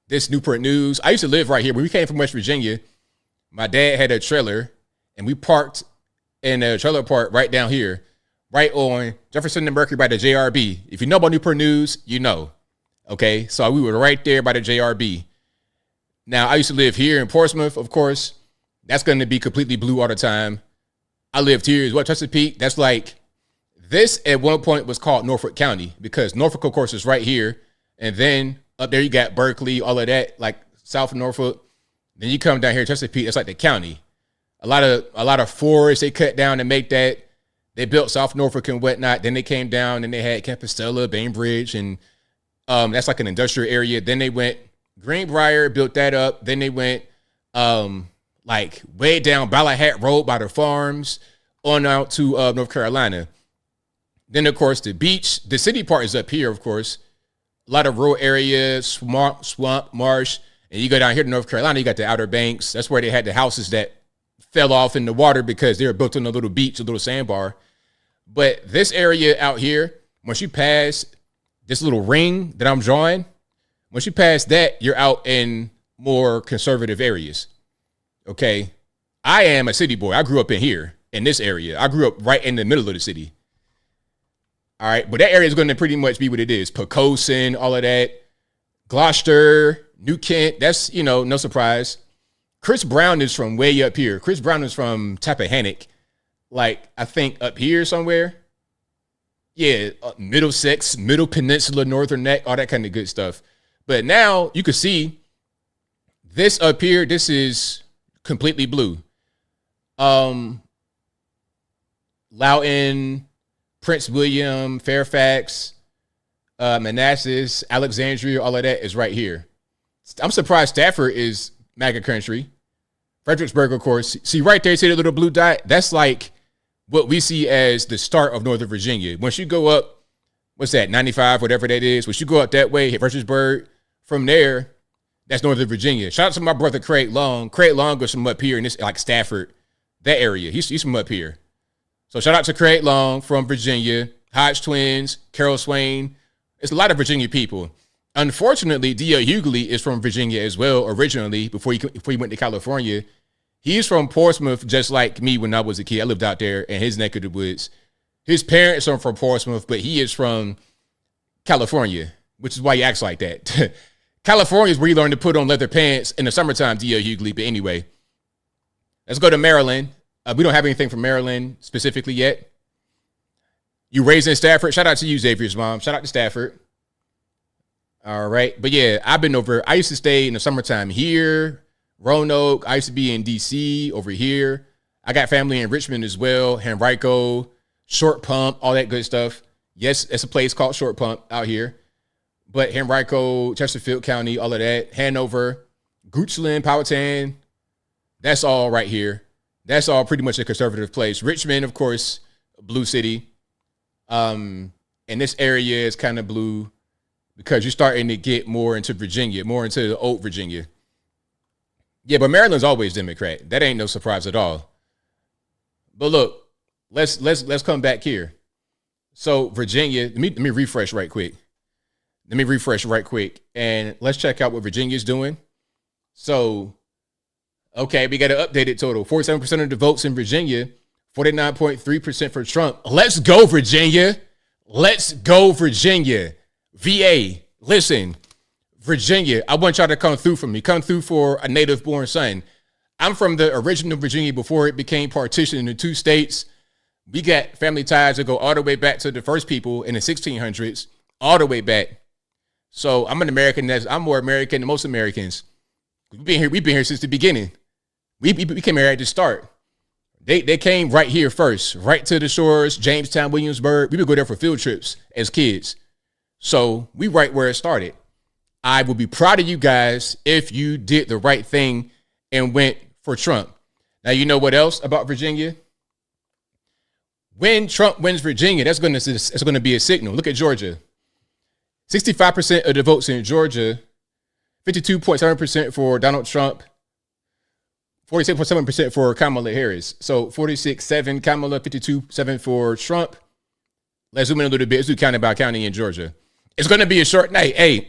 This Newport News. I used to live right here. When we came from West Virginia, my dad had a trailer, and we parked in a trailer park right down here, right on Jefferson and Mercury by the JRB. If you know about Newport News, you know. Okay. So we were right there by the JRB. Now, I used to live here in Portsmouth, of course. That's going to be completely blue all the time. I lived here as well, Chesapeake. That's like, this at one point was called Norfolk County, because Norfolk, of course, is right here. And then up there you got Berkeley, all of that, like south of Norfolk. Then you come down here, Chesapeake, it's like the county. A lot of forests they cut down to make that. They built South Norfolk and whatnot. Then they came down and they had Compostela, Bainbridge, and that's like an industrial area. Then they went Greenbrier, built that up. Then they went like way down Ballahat Road by the farms on out to North Carolina. Then, of course, the beach, the city part is up here, of course. A lot of rural areas, swamp, marsh. And you go down here to North Carolina, you got the Outer Banks. That's where they had the houses that fell off in the water because they were built on a little beach, a little sandbar. But this area out here, once you pass this little ring that I'm drawing, once you pass that, you're out in more conservative areas. Okay. I am a city boy. I grew up in here, in this area. I grew up right in the middle of the city. All right. But that area is going to pretty much be what it is. Pocosin, all of that. Gloucester, New Kent. That's, no surprise. Chris Brown is from way up here. Chris Brown is from Tappahannock. Like, I think up here somewhere. Yeah. Middlesex, Middle Peninsula, Northern Neck, all that kind of good stuff. But now you can see this up here. This is completely blue. Loudoun, Prince William, Fairfax, Manassas, Alexandria, all of that is right here. I'm surprised Stafford is MAGA country. Fredericksburg, of course. See right there, see the little blue dot? That's like what we see as the start of Northern Virginia. Once you go up, what's that, 95, whatever that is. Once you go up that way, hit Fredericksburg, from there, that's Northern Virginia. Shout out to my brother Craig Long. Craig Long goes from up here in this, like Stafford, that area. He's from up here. So shout out to Craig Long from Virginia, Hodge twins, Carol Swain. It's a lot of Virginia people. Unfortunately, D.L. Hughley is from Virginia as well originally before he went to California. He's from Portsmouth, just like me when I was a kid. I lived out there in his neck of the woods. His parents are from Portsmouth, but he is from California, which is why he acts like that. California is where you learn to put on leather pants in the summertime, D.L. Hughley. But anyway, let's go to Maryland. We don't have anything from Maryland specifically yet. You raised in Stafford. Shout out to you, Xavier's mom. Shout out to Stafford. All right. But yeah, I've been over. I used to stay in the summertime here, Roanoke. I used to be in D.C. over here. I got family in Richmond as well, Henrico, Short Pump, all that good stuff. Yes, it's a place called Short Pump out here. But Henrico, Chesterfield County, all of that, Hanover, Goochland, Powhatan, that's all right here. That's all pretty much a conservative place. Richmond, of course, blue city. And this area is kind of blue because you're starting to get more into Virginia, more into the old Virginia. Yeah, but Maryland's always Democrat. That ain't no surprise at all. But look, let's come back here. So Virginia, let me refresh right quick. And let's check out what Virginia's doing. So, okay, we got an updated total. 47% of the votes in Virginia, 49.3% for Trump. Let's go, Virginia. Let's go, Virginia. VA, listen, Virginia, I want y'all to come through for me. Come through for a native-born son. I'm from the original Virginia before it became partitioned into 2 states. We got family ties that go all the way back to the first people in the 1600s, all the way back. So I'm an American. I'm more American than most Americans. We've been here since the beginning. We came here at the start. They came right here first, right to the shores, Jamestown, Williamsburg. We would go there for field trips as kids. So we right where it started. I would be proud of you guys if you did the right thing and went for Trump. Now, you know what else about Virginia? When Trump wins Virginia, that's going to be a signal. Look at Georgia. 65% of the votes in Georgia, 52.7% for Donald Trump, 46.7% for Kamala Harris. So 46.7 Kamala, 52.7 for Trump. Let's zoom in a little bit. Let's do county by county in Georgia. It's going to be a short night. Hey,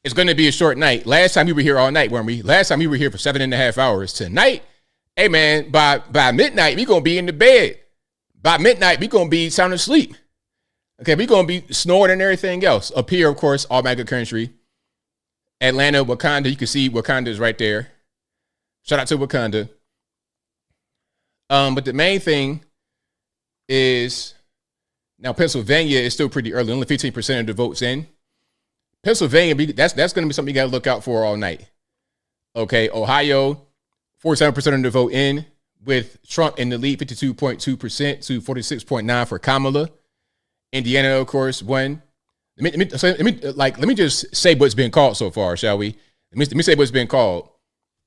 it's going to be a short night. Last time we were here all night, weren't we? Last time we were here for 7.5 hours. Tonight, hey, man, by midnight, we're going to be in the bed. By midnight, we're going to be sound asleep. Okay, we're going to be snoring and everything else. Up here, of course, all MAGA country. Atlanta, Wakanda, you can see Wakanda is right there. Shout out to Wakanda. But the main thing is, now Pennsylvania is still pretty early, only 15% of the votes in. Pennsylvania, that's going to be something you got to look out for all night. Okay, Ohio, 47% of the vote in, with Trump in the lead, 52.2% to 46.9% for Kamala. Indiana, of course, won. Let me just say what's been called so far, shall we? Let me say what's been called.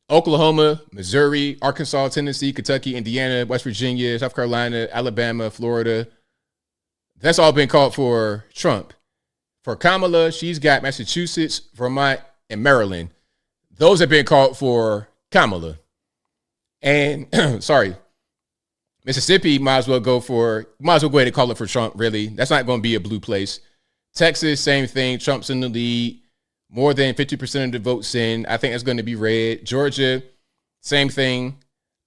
Oklahoma, Missouri, Arkansas, Tennessee, Kentucky, Indiana, West Virginia, South Carolina, Alabama, Florida. That's all been called for Trump. For Kamala, she's got Massachusetts, Vermont, and Maryland. Those have been called for Kamala. And sorry, Mississippi might as well go ahead and call it for Trump, really. That's not going to be a blue place. Texas, same thing. Trump's in the lead. More than 50% of the votes in. I think that's going to be red. Georgia, same thing.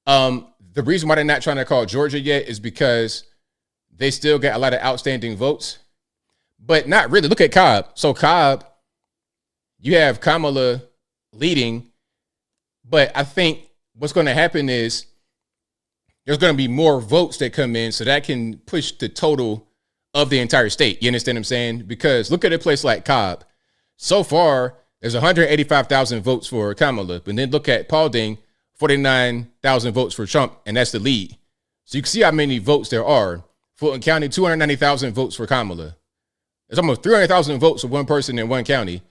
The reason why they're not trying to call Georgia yet is because they still got a lot of outstanding votes. But not really. Look at Cobb. So Cobb, you have Kamala leading. But I think what's going to happen is there's going to be more votes that come in, so that can push the total of the entire state. You understand what I'm saying? Because look at a place like Cobb. So far, there's 185,000 votes for Kamala. But then look at Paulding, 49,000 votes for Trump, and that's the lead. So you can see how many votes there are. Fulton County, 290,000 votes for Kamala. There's almost 300,000 votes for one person in one county.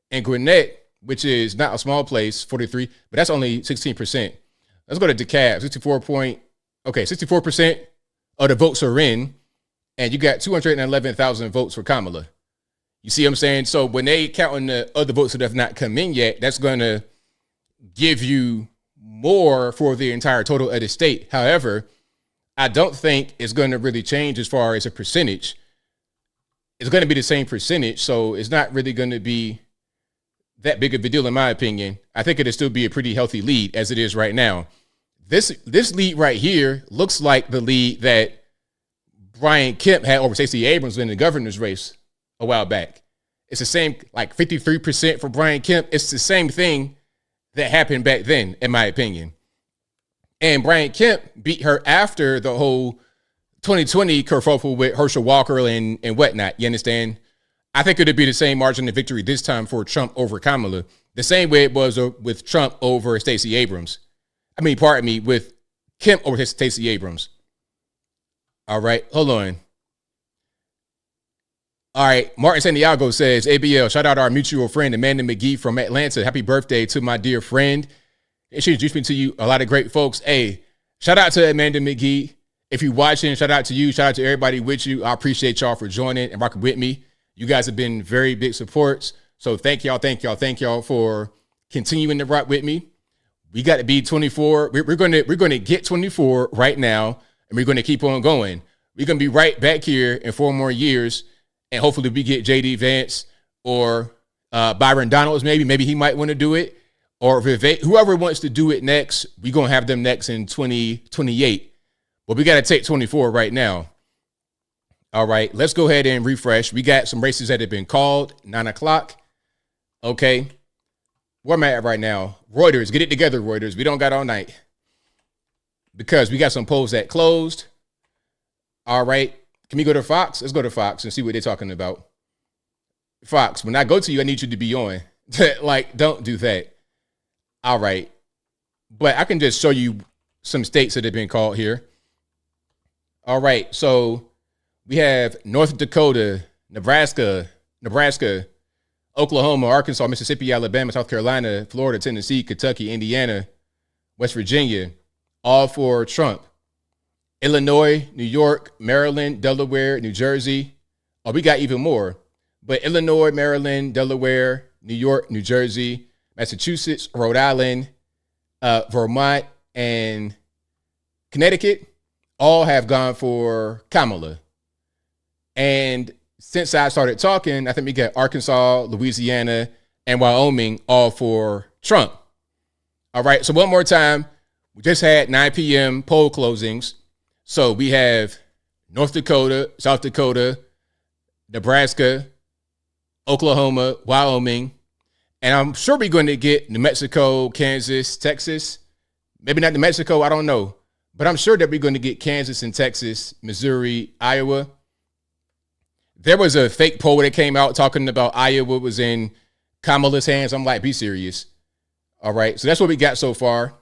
And Gwinnett, which is not a small place, 43, but that's only 16%. Let's go to DeKalb, 64% of the votes are in, and you got 211,000 votes for Kamala. You see what I'm saying? So when they counting the other votes that have not come in yet, that's going to give you more for the entire total of the state. However, I don't think it's going to really change as far as a percentage. It's going to be the same percentage, so it's not really going to be that big of a deal in my opinion. I think it'll still be a pretty healthy lead as it is right now. this lead right here looks like the lead that Brian Kemp had over Stacey Abrams in the governor's race a while back. It's the same, like 53% for Brian Kemp. It's the same thing that happened back then, in my opinion. And Brian Kemp beat her after the whole 2020 kerfuffle with Herschel Walker and whatnot. You understand? I think it would be the same margin of victory this time for Trump over Kamala. The same way it was with Trump over Stacey Abrams. With Kemp over Stacey Abrams. All right, hold on. All right, Martin Santiago says, ABL, shout out our mutual friend, Amanda McGee from Atlanta. Happy birthday to my dear friend. She introduced me to you, a lot of great folks. Hey, shout out to Amanda McGee. If you're watching, shout out to you. Shout out to everybody with you. I appreciate y'all for joining and rocking with me. You guys have been very big supports. So thank y'all for continuing to rock with me. We got to be 24. We're going to get 24 right now, and we're going to keep on going. We're going to be right back here in 4 more years, and hopefully we get J.D. Vance or Byron Donalds. Maybe he might want to do it, or Vivek, whoever wants to do it next. We're going to have them next in 2028. But we got to take 24 right now. All right, let's go ahead and refresh. We got some races that have been called, 9 o'clock. Okay. Where am I at right now? Reuters, get it together, Reuters. We don't got all night because we got some polls that closed. All right. Can we go to Fox? Let's go to Fox and see what they're talking about. Fox, when I go to you, I need you to be on. Like, don't do that. All right. But I can just show you some states that have been called here. All right. So we have North Dakota, Nebraska, Oklahoma, Arkansas, Mississippi, Alabama, South Carolina, Florida, Tennessee, Kentucky, Indiana, West Virginia, all for Trump. Illinois, New York, Maryland, Delaware, New Jersey. Oh, we got even more. But Illinois, Maryland, Delaware, New York, New Jersey, Massachusetts, Rhode Island, Vermont, and Connecticut all have gone for Kamala. And since I started talking, I think we got Arkansas, Louisiana, and Wyoming all for Trump. All right. So one more time, we just had 9 p.m. poll closings. So we have North Dakota, South Dakota, Nebraska, Oklahoma, Wyoming, and I'm sure we're going to get New Mexico, Kansas, Texas. Maybe not New Mexico, I don't know. But I'm sure that we're going to get Kansas and Texas, Missouri, Iowa. There was a fake poll that came out talking about Iowa was in Kamala's hands. I'm like, be serious. All right. So that's what we got so far.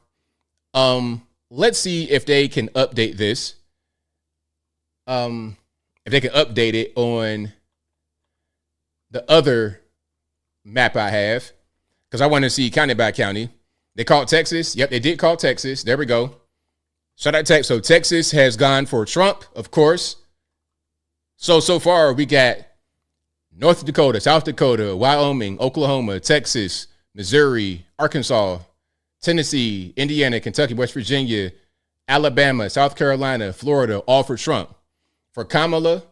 Let's see if they can update this. If they can update it on the other map I have, because I want to see county by county. They called Texas. Yep, they did call Texas. There we go. Shout out Texas. So Texas has gone for Trump, of course. So far, we got North Dakota, South Dakota, Wyoming, Oklahoma, Texas, Missouri, Arkansas, Tennessee, Indiana, Kentucky, West Virginia, Alabama, South Carolina, Florida, all for Trump. For Kamala,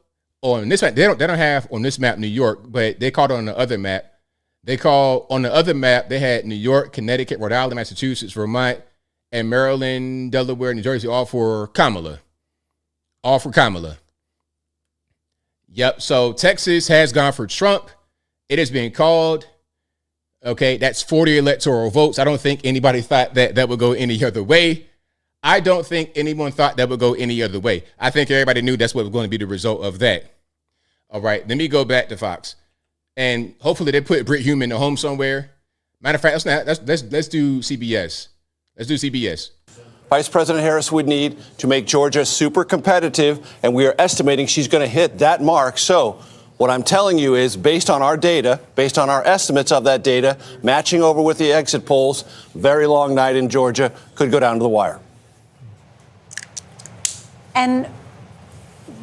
on this map, they don't have on this map New York, but they called on the other map. They had New York, Connecticut, Rhode Island, Massachusetts, Vermont, and Maryland, Delaware, New Jersey, all for Kamala. All for Kamala. Yep. So Texas has gone for Trump. It has been called. Okay. That's 40 electoral votes. I don't think anybody thought that would go any other way. I don't think anyone thought that would go any other way. I think everybody knew that's what was going to be the result of that. All right. Let me go back to Fox. And hopefully they put Britt Human at home somewhere. Matter of fact, let's do CBS. Let's do CBS. Vice President Harris would need to make Georgia super competitive, and we are estimating she's going to hit that mark. So what I'm telling you is, based on our data, based on our estimates of that data, matching over with the exit polls, very long night in Georgia, could go down to the wire. And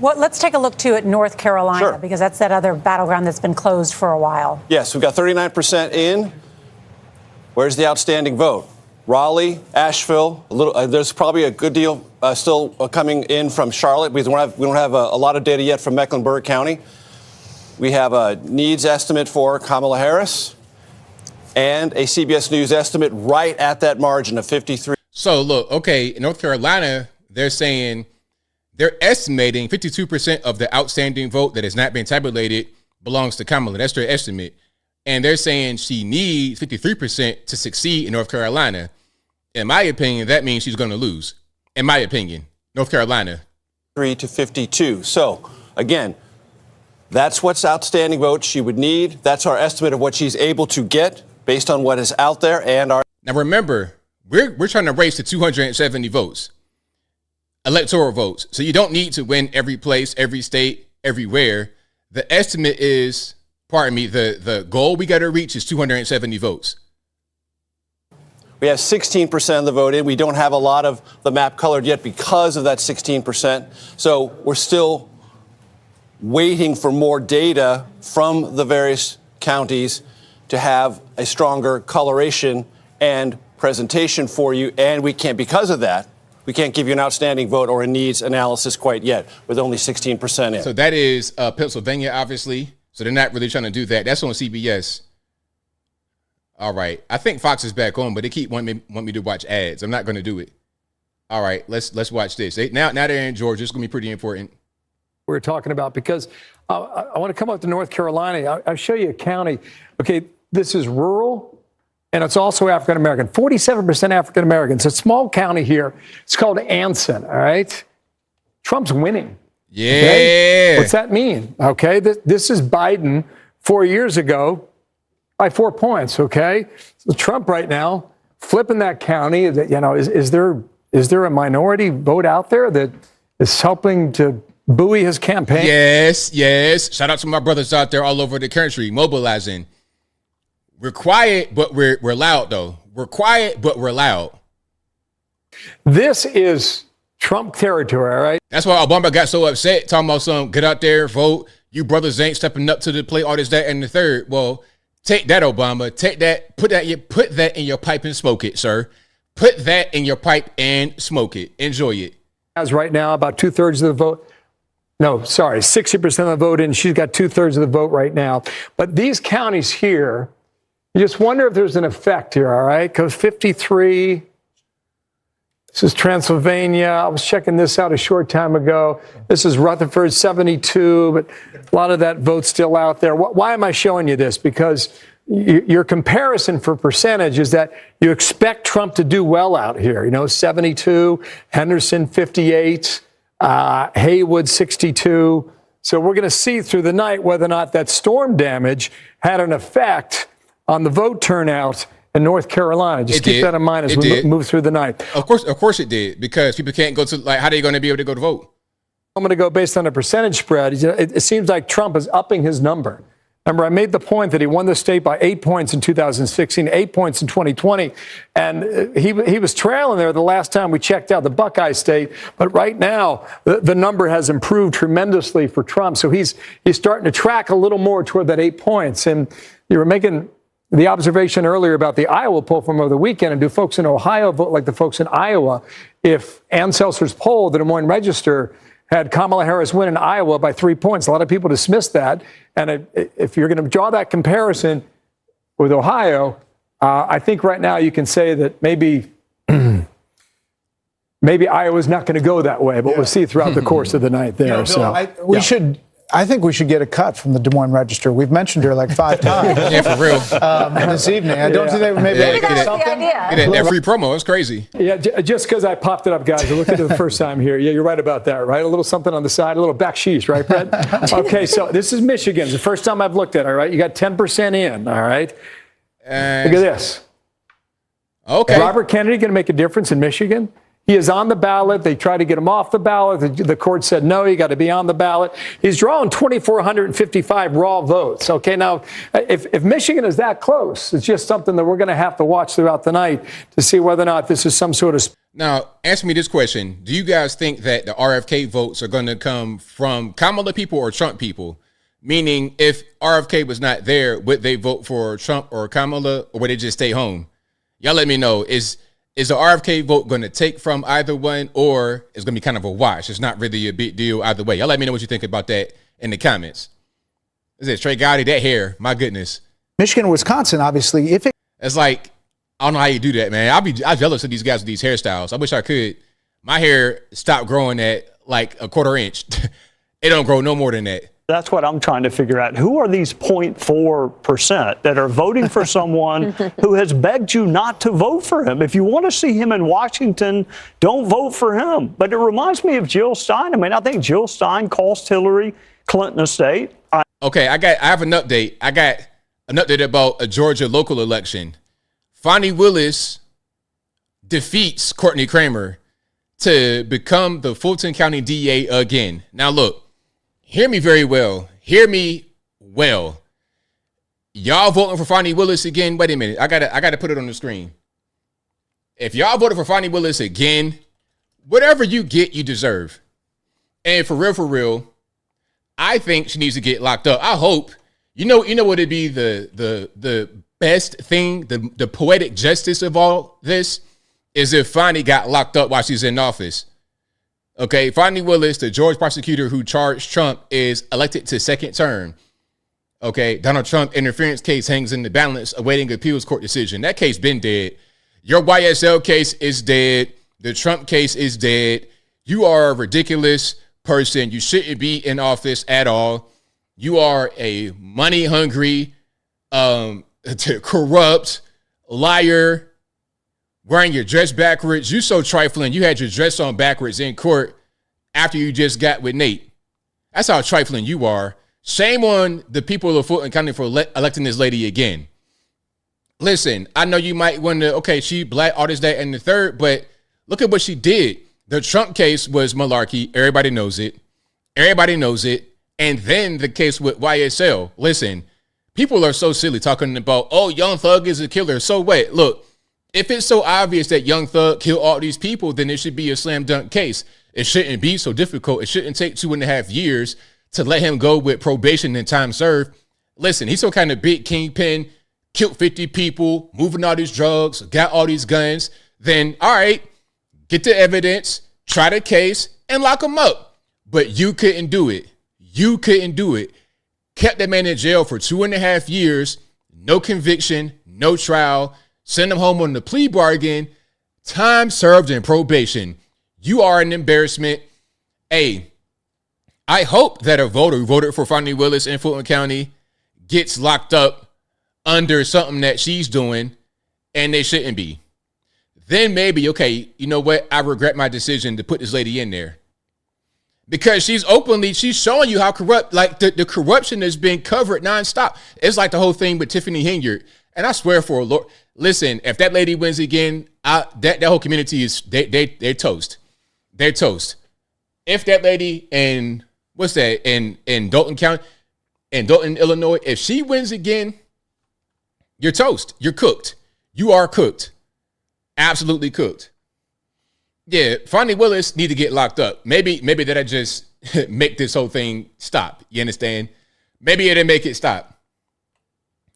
let's take a look, too, at North Carolina, Sure. Because that's that other battleground that's been closed for a while. Yes, we've got 39% in. Where's the outstanding vote? Raleigh, Asheville, there's probably a good deal still coming in from Charlotte because we don't have a lot of data yet from Mecklenburg County. We have a needs estimate for Kamala Harris and a CBS News estimate right at that margin of 53. So look, okay, in North Carolina, they're saying they're estimating 52% of the outstanding vote that has not been tabulated belongs to Kamala. That's their estimate. And they're saying she needs 53% to succeed in North Carolina. In my opinion, that means she's going to lose. In my opinion, North Carolina. 3 to 52. So, again, that's what's outstanding votes she would need. That's our estimate of what she's able to get based on what is out there and our. Now, remember, we're trying to race to 270 votes, electoral votes. So you don't need to win every place, every state, everywhere. The estimate is, the goal we got to reach is 270 votes. We have 16% of the vote in. We don't have a lot of the map colored yet because of that 16%. So we're still waiting for more data from the various counties to have a stronger coloration and presentation for you. And we can't, because of that, we can't give you an outstanding vote or a needs analysis quite yet with only 16% in. So that is Pennsylvania, obviously. So they're not really trying to do that. That's on CBS. All right. I think Fox is back on, but they keep want me to watch ads. I'm not going to do it. All right. Let's watch this. Now they're in Georgia. It's going to be pretty important. We're talking about because I want to come up to North Carolina. I'll show you a county. Okay, this is rural, and it's also African American. 47% African American. It's a small county here. It's called Anson. All right, Trump's winning. Yeah. Okay? What's that mean? Okay, this is Biden 4 years ago by 4 points. Okay, so Trump right now flipping that county. Is there a minority vote out there that is helping to buoy his campaign? Yes. Shout out to my brothers out there all over the country mobilizing. We're quiet, but we're loud, though. We're quiet, but we're loud. This is Trump territory, all right? That's why Obama got so upset, talking about some get out there, vote. You brothers ain't stepping up to the plate, all this, that, and the third. Well, take that, Obama. Take that. Put that in your pipe and smoke it, sir. Put that in your pipe and smoke it. Enjoy it. As right now, about 2/3 of the vote. No, sorry, 60% of the vote in. She's got 2/3 of the vote right now. But these counties here, you just wonder if there's an effect here, all right? Because 53, this is Transylvania. I was checking this out a short time ago. This is Rutherford, 72, but a lot of that vote's still out there. Why am I showing you this? Because your comparison for percentage is that you expect Trump to do well out here. 72, Henderson, 58. Haywood 62. So we're going to see through the night whether or not that storm damage had an effect on the vote turnout in North Carolina. Just keep that in mind as we move through the night. Of course it did, because people can't go to, how are they going to be able to go to vote? I'm going to go based on a percentage spread. It seems like Trump is upping his number. Remember, I made the point that he won the state by 8 points in 2016, 8 points in 2020, and he was trailing there the last time we checked out the Buckeye State. But right now, the number has improved tremendously for Trump. So he's starting to track a little more toward that 8 points. And you were making the observation earlier about the Iowa poll from over the weekend. And do folks in Ohio vote like the folks in Iowa? If Ann Seltzer's poll, the Des Moines Register, had Kamala Harris win in Iowa by 3 points. A lot of people dismissed that. And if you're going to draw that comparison with Ohio, I think right now you can say that maybe Iowa's not going to go that way, but we'll see throughout the course of the night there. I think we should get a cut from the Des Moines Register. We've mentioned her like 5 times. Yeah, for real. This evening. I don't think they maybe get something. Get that free promo. It's crazy. Yeah, just because I popped it up, guys. I looked at it the first time here. Yeah, you're right about that, right? A little something on the side, a little backsheesh, right, Brett? Okay, so this is Michigan. It's the first time I've looked at it, all right? You got 10% in, all right? Look at this. Okay. Robert Kennedy going to make a difference in Michigan? He is on the ballot. They tried to get him off the ballot. The court said, no, you got to be on the ballot. He's drawing 2,455 raw votes. Okay, now, if Michigan is that close, it's just something that we're going to have to watch throughout the night to see whether or not this is some sort of... Now, answer me this question. Do you guys think that the RFK votes are going to come from Kamala people or Trump people? Meaning, if RFK was not there, would they vote for Trump or Kamala, or would they just stay home? Y'all let me know. Is the RFK vote going to take from either one, or is going to be kind of a wash? It's not really a big deal either way. Y'all let me know what you think about that in the comments. Is it Trey Gowdy? That hair, my goodness. Michigan, Wisconsin, obviously. It's like I don't know how you do that, man. I'm jealous of these guys with these hairstyles. I wish I could. My hair stopped growing at like a quarter inch. It don't grow no more than that. That's what I'm trying to figure out. Who are these 0.4% that are voting for someone who has begged you not to vote for him? If you want to see him in Washington, don't vote for him. But it reminds me of Jill Stein. I mean, I think Jill Stein cost Hillary Clinton a state. Okay, I have an update. I got an update about a Georgia local election. Fonnie Willis defeats Courtney Kramer to become the Fulton County DA again. Now, look. Hear me very well. Hear me well. Y'all voting for Fonnie Willis again? Wait a minute. I gotta put it on the screen. If y'all voted for Fonnie Willis again, whatever you get, you deserve. And for real, I think she needs to get locked up. I hope. You know what it'd be the best thing, the poetic justice of all this is if Fonnie got locked up while she's in office. Okay, Fonnie Willis, the Georgia prosecutor who charged Trump, is elected to second term. Okay, Donald Trump interference case hangs in the balance, awaiting appeals court decision. That case been dead. Your YSL case is dead. The Trump case is dead. You are a ridiculous person. You shouldn't be in office at all. You are a money-hungry, corrupt liar. Wearing your dress backwards. You so trifling. You had your dress on backwards in court after you just got with Nate. That's how trifling you are. Shame on the people of Fulton County for electing this lady again. Listen, I know you might wonder, okay, she black, all this, that, and the third, but look at what she did. The Trump case was malarkey. Everybody knows it. Everybody knows it. And then the case with YSL. Listen, people are so silly talking about, oh, Young Thug is a killer. So wait, look. If it's so obvious that Young Thug killed all these people, then it should be a slam dunk case. It shouldn't be so difficult. It shouldn't take 2.5 years to let him go with probation and time served. Listen, he's some kind of big kingpin, killed 50 people, moving all these drugs, got all these guns. Then, all right, get the evidence, try the case, and lock him up. But you couldn't do it. You couldn't do it. Kept that man in jail for 2.5 years, no conviction, no trial. Send him home on the plea bargain, time served in probation. You are an embarrassment. Hey, I hope that a voter who voted for Fonnie Willis in Fulton County gets locked up under something that she's doing and they shouldn't be. Then maybe, okay, you know what? I regret my decision to put this lady in there. Because she's showing you how corrupt, like the corruption has been covered nonstop. It's like the whole thing with Tiffany Hinyard. And I swear for a Lord, listen, if that lady wins again, that whole community is they're toast. They're toast. If that lady in Dalton County, in Dalton, Illinois, if she wins again, you're toast. You're cooked. You are cooked. Absolutely cooked. Yeah, Fonnie Willis need to get locked up. Maybe that'll just make this whole thing stop. You understand? Maybe it'll make it stop.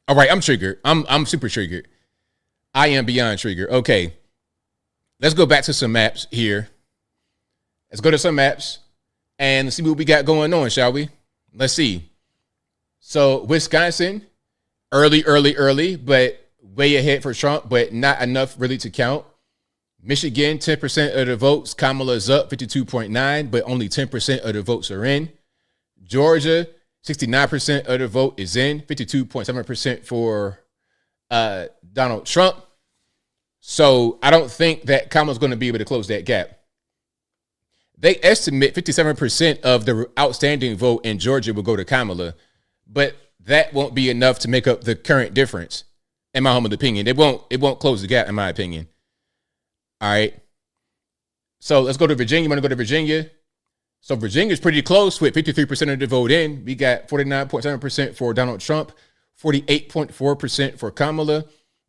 All right, I'm triggered. I'm super triggered. I am beyond triggered. Okay, let's go back to some maps here. Let's go to some maps and let's see what we got going on, shall we? Let's see. So Wisconsin, early, but way ahead for Trump, but not enough really to count. Michigan, 10% of the votes. Kamala's up 52.9, but only 10% of the votes are in. Georgia, 69% of the vote is in, 52.7% for Donald Trump. So I don't think that Kamala's going to be able to close that gap. They estimate 57% of the outstanding vote in Georgia will go to Kamala, but that won't be enough to make up the current difference, in my humble opinion. It won't close the gap, in my opinion. All right. So let's go to Virginia. You want to go to Virginia? So Virginia's pretty close with 53% of the vote in. We got 49.7% for Donald Trump, 48.4% for Kamala.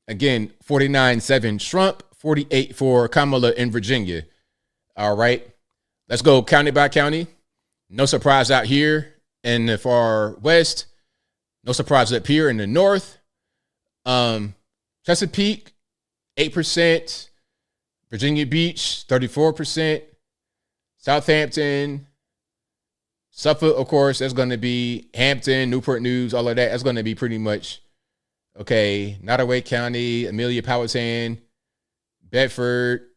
Again, 49.7 Trump, 48 for Kamala in Virginia. All right. Let's go county by county. No surprise out here in the far west. No surprise up here in the north. Chesapeake, 8%. Virginia Beach, 34%. Southampton, Suffolk, of course, that's going to be Hampton, Newport News, all of that. That's going to be pretty much, Okay, Nottoway County, Amelia, Powhatan, Bedford,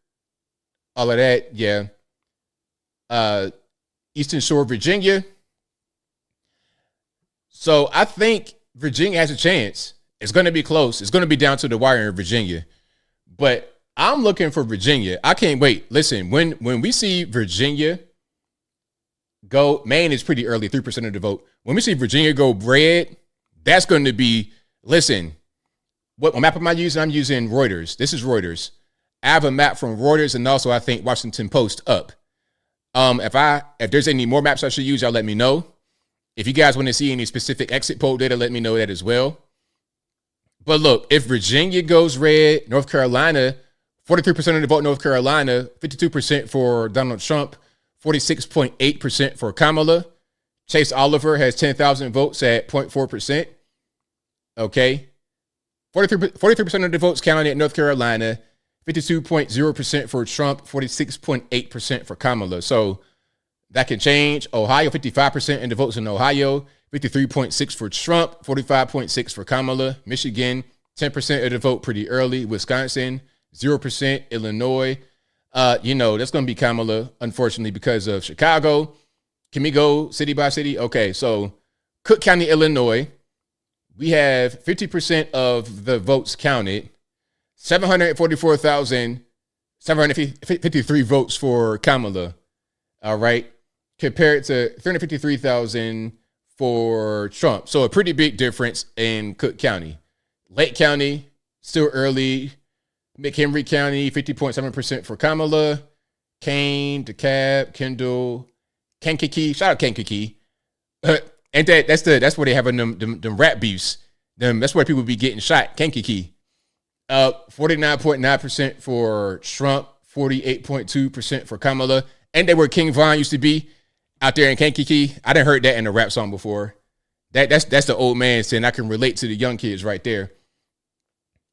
all of that, yeah. Eastern Shore, Virginia. So I think Virginia has a chance. It's going to be close. It's going to be down to the wire in Virginia. But I'm looking for Virginia. I can't wait. Listen, when we see Virginia go, Maine is pretty early, 3% of the vote. When we see Virginia go red, that's going to be, listen, what map am I using? I'm using Reuters. This is Reuters. I have a map from Reuters and also I think Washington Post up. If there's any more maps I should use, y'all let me know. If you guys want to see any specific exit poll data, let me know that as well. But look, if Virginia goes red, North Carolina, 43% of the vote, North Carolina, 52% for Donald Trump, 46.8% for Kamala. Chase Oliver has 10,000 votes at 0.4%. Okay. 43% of the votes counted in North Carolina, 52.0% for Trump, 46.8% for Kamala. So that can change. Ohio, 55% of the votes in Ohio, 53.6% for Trump, 45.6% for Kamala. Michigan, 10% of the vote pretty early. Wisconsin, 0%. Illinois, that's going to be Kamala, unfortunately, because of Chicago. Can we go city by city? Okay, so Cook County, Illinois, we have 50% of the votes counted. 744,753 votes for Kamala. All right. Compared to 353,000 for Trump. So a pretty big difference in Cook County. Lake County, still early. McHenry County, 50.7% for Kamala. Kane, DeKalb, Kendall, Kankakee. Shout out Kankakee. And that's where they have them rap beefs. That's where people be getting shot. Kankakee. 49.9% for Trump, 48.2% for Kamala. And they where King Von used to be out there in Kankakee. I done heard that in a rap song before. That's the old man saying I can relate to the young kids right there.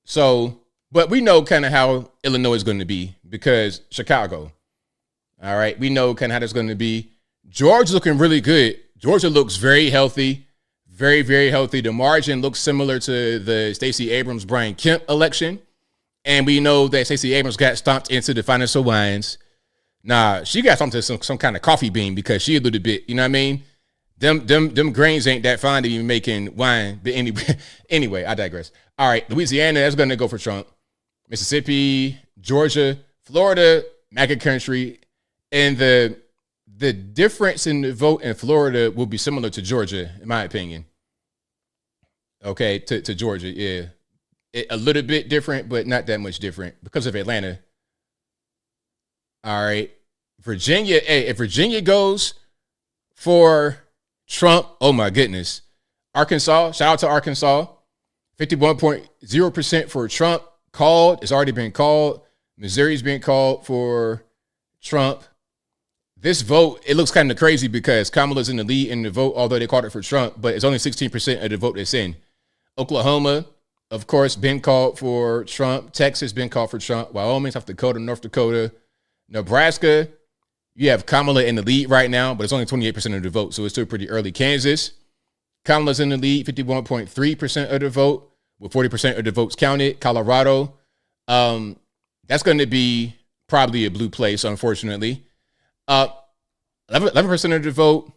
So, but we know kind of how Illinois is going to be because Chicago. All right. We know kind of how that's going to be. Georgia's looking really good. Georgia looks very healthy. Very, very healthy. The margin looks similar to the Stacey Abrams, Brian Kemp election. And we know that Stacey Abrams got stomped into the financial wines. Nah, she got something to some kind of coffee bean because she a little bit, you know what I mean? Them grains ain't that fine to be making wine. But anyway, I digress. All right, Louisiana, that's going to go for Trump. Mississippi, Georgia, Florida, MAGA country. And the difference in the vote in Florida will be similar to Georgia, in my opinion. Okay, to Georgia, yeah. A little bit different, but not that much different because of Atlanta. All right. Virginia, hey, if Virginia goes for Trump, oh my goodness. Arkansas, shout out to Arkansas. 51.0% for Trump. Called, it's already been called. Missouri's been called for Trump. This vote, it looks kind of crazy because Kamala's in the lead in the vote, although they called it for Trump, but it's only 16% of the vote that's in. Oklahoma, of course, been called for Trump. Texas been called for Trump. Wyoming, South Dakota, North Dakota. Nebraska, you have Kamala in the lead right now, but it's only 28% of the vote, so it's still pretty early. Kansas, Kamala's in the lead, 51.3% of the vote, with 40% of the votes counted. Colorado, that's going to be probably a blue place, unfortunately. 11% of the vote.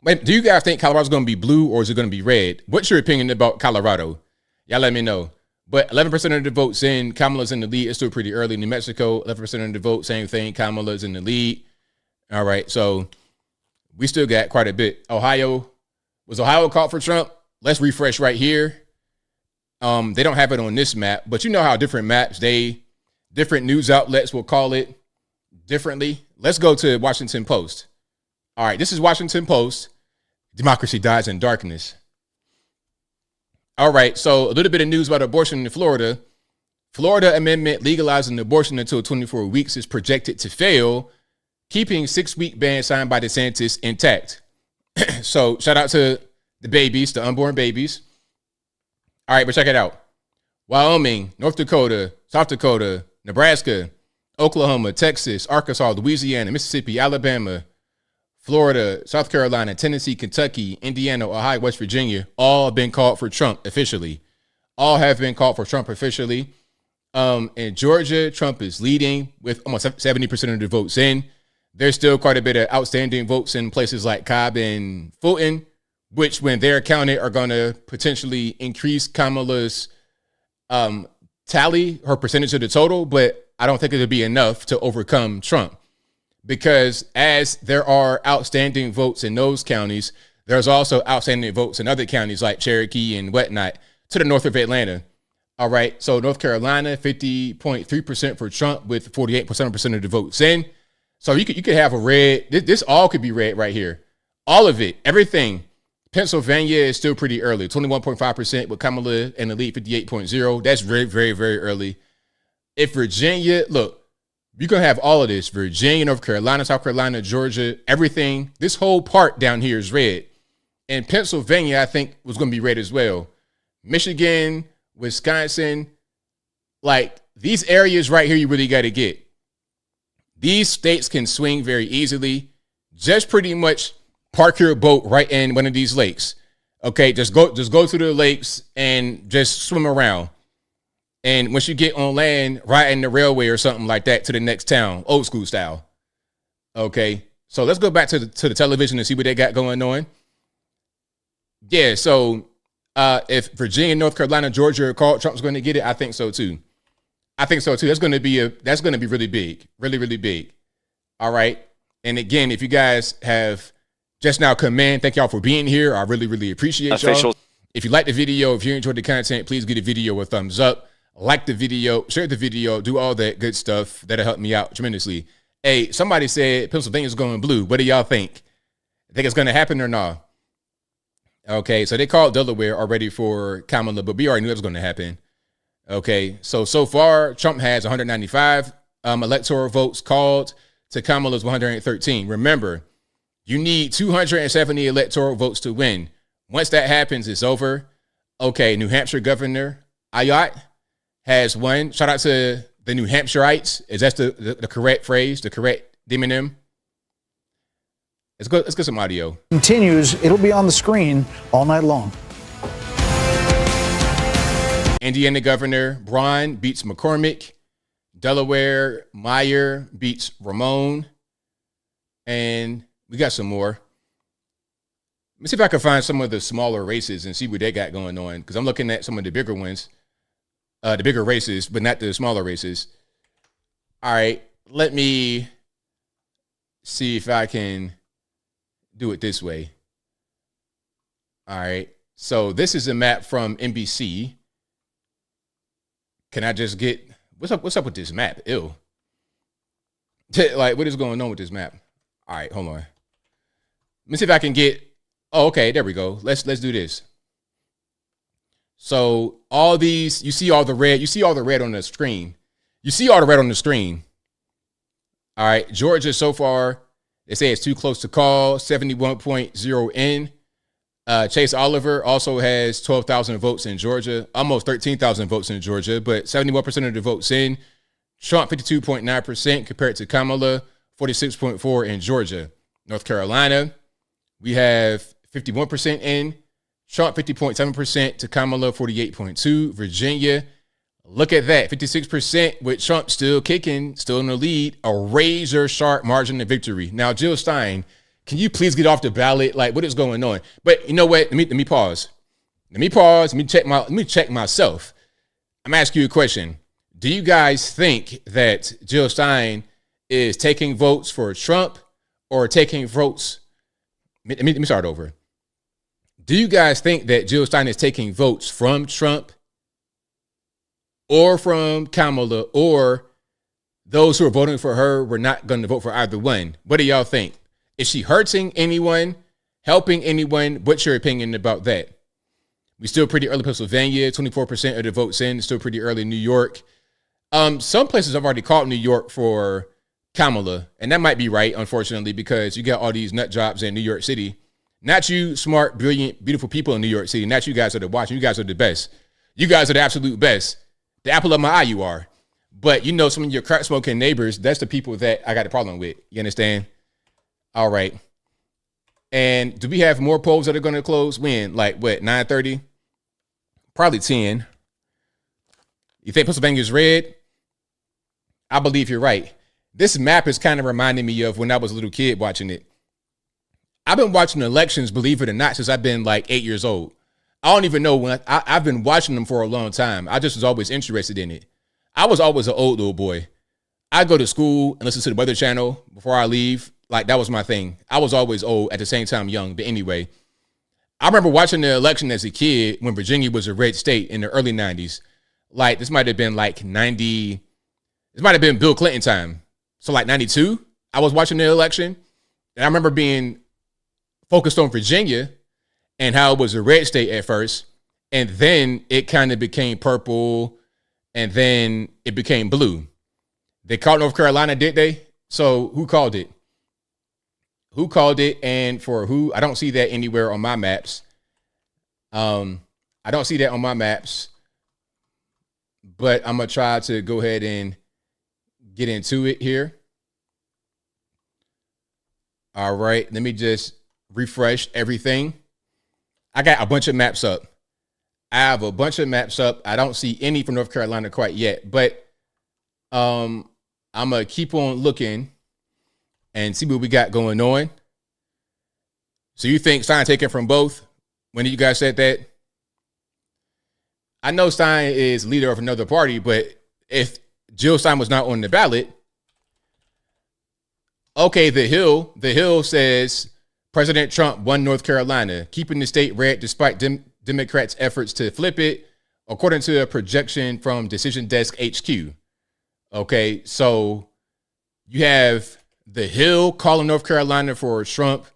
Wait, do you guys think Colorado's going to be blue or is it going to be red? What's your opinion about Colorado? Y'all let me know. But 11% of the votes in, Kamala's in the lead. It's still pretty early. New Mexico, 11% of the vote, same thing. Kamala's in the lead. All right, so we still got quite a bit. Ohio, was Ohio called for Trump? Let's refresh right here. They don't have it on this map, but you know how different maps, different news outlets will call it differently. Let's go to Washington Post. All right, this is Washington Post. Democracy dies in darkness. All right, so a little bit of news about abortion in Florida. Florida amendment legalizing abortion until 24 weeks is projected to fail, keeping 6-week ban signed by DeSantis intact. So shout out to the babies, the unborn babies. All right, but check it out. Wyoming, North Dakota, South Dakota, Nebraska, Oklahoma, Texas, Arkansas, Louisiana, Mississippi, Alabama, Florida, South Carolina, Tennessee, Kentucky, Indiana, Ohio, West Virginia, all been called for Trump officially. all have been called for Trump officially. In Georgia, Trump is leading with almost 70% of the votes in. There's still quite a bit of outstanding votes in places like Cobb and Fulton, which, when they're counted, are going to potentially increase Kamala's tally, her percentage of the total. But I don't think it'll be enough to overcome Trump, because as there are outstanding votes in those counties, there's also outstanding votes in other counties like Cherokee and whatnot to the north of Atlanta. All right. So North Carolina, 50.3% for Trump with 48% of the votes in. So you could have a red. This all could be red right here. All of it, everything. Pennsylvania is still pretty early, 21.5% with Kamala and the lead 58.0. That's very, very, very early. If Virginia, look, you're going to have all of this. Virginia, North Carolina, South Carolina, Georgia, everything. This whole part down here is red. And Pennsylvania, I think, was going to be red as well. Michigan, Wisconsin, like these areas right here, you really got to get. These states can swing very easily. Just pretty much park your boat right in one of these lakes. Okay, just go to the lakes and just swim around. And once you get on land, ride in the railway or something like that to the next town, old school style. Okay, so let's go back to the television and see what they got going on. Yeah, so if Virginia, North Carolina, Georgia are called, Trump's going to get it. I think so too. That's going to be really big, really, really big. All right. And again, if you guys have just now come in, thank y'all for being here. I really, really appreciate y'all. If you like the video, if you enjoyed the content, please give the video a thumbs up. Like the video, share the video, do all that good stuff. That'll help me out tremendously. Hey, somebody said Pennsylvania's going blue. What do y'all think? Think it's going to happen or not? Okay, so they called Delaware already for Kamala, but we already knew it was going to happen. Okay, so far, Trump has 195 electoral votes called to Kamala's 113. Remember, you need 270 electoral votes to win. Once that happens, it's over. Okay, New Hampshire Governor Ayotte has won. Shout out to the New Hampshireites. Is that the correct phrase, the correct demonym? Let's get some audio. Continues. It'll be on the screen all night long. Indiana Governor Braun beats McCormick. Delaware Meyer beats Ramon. And we got some more. Let me see if I can find some of the smaller races and see what they got going on, because I'm looking at some of the bigger ones, the bigger races, but not the smaller races. All right, let me see if I can do it this way. All right, so this is a map from NBC. Can I just get what's up with this map? Ew. Like, what is going on with this map? All right, hold on. Let me see if I can get. Oh, okay, there we go. Let's do this. So all these, you see all the red. You see all the red on the screen. All right, Georgia so far, they say it's too close to call. 71.0 in. Chase Oliver also has 12,000 votes in Georgia, almost 13,000 votes in Georgia, but 71% of the votes in. Trump 52.9% compared to Kamala 46.4 in Georgia. North Carolina, we have 51% in. Trump 50.7% to Kamala 48.2. Virginia, look at that, 56% with Trump still kicking, still in the lead, a razor sharp margin of victory. Now, Jill Stein, can you please get off the ballot? Like, what is going on? But you know what? Let me pause. Let me check myself. I'm asking you a question. Do you guys think that Jill Stein is taking votes for Trump or taking votes? Let me start over. Do you guys think that Jill Stein is taking votes from Trump or from Kamala, or those who are voting for her were not going to vote for either one? What do y'all think? Is she hurting anyone, helping anyone? What's your opinion about that? We still pretty early Pennsylvania, 24% of the votes in, still pretty early New York. Some places have already called New York for Kamala, and that might be right, unfortunately, because you got all these nut jobs in New York City. Not you smart, brilliant, beautiful people in New York City. Not you guys are the watching. You guys are the best. You guys are the absolute best. The apple of my eye you are. But you know, some of your crack smoking neighbors, that's the people that I got a problem with. You understand? All right. And do we have more polls that are going to close? When? Like what, 9:30? Probably 10. You think Pennsylvania is red? I believe you're right. This map is kind of reminding me of when I was a little kid watching it. I've been watching elections, believe it or not, since I've been like 8 years old. I don't even know when I've been watching them for a long time. I just was always interested in it. I was always an old little boy. I go to school and listen to the Weather Channel before I leave. Like, that was my thing. I was always old at the same time young. But anyway, I remember watching the election as a kid when Virginia was a red state in the early 90s. Like, this might have been like 90. This might have been Bill Clinton time. So like 92, I was watching the election. And I remember being focused on Virginia and how it was a red state at first. And then it kind of became purple. And then it became blue. They called North Carolina, did they? So who called it? Who called it and for who? I don't see that anywhere on my maps. I don't see that on my maps. But I'm going to try to go ahead and get into it here. All right. Let me just refresh everything. I got a bunch of maps up. I have a bunch of maps up. I don't see any from North Carolina quite yet. But I'm going to keep on looking and see what we got going on. So you think Stein taken from both? When you guys said that? I know Stein is leader of another party, but if Jill Stein was not on the ballot, okay, The Hill says President Trump won North Carolina, keeping the state red despite Democrats' efforts to flip it, according to a projection from Decision Desk HQ. Okay, so you have The Hill calling North Carolina for Trump.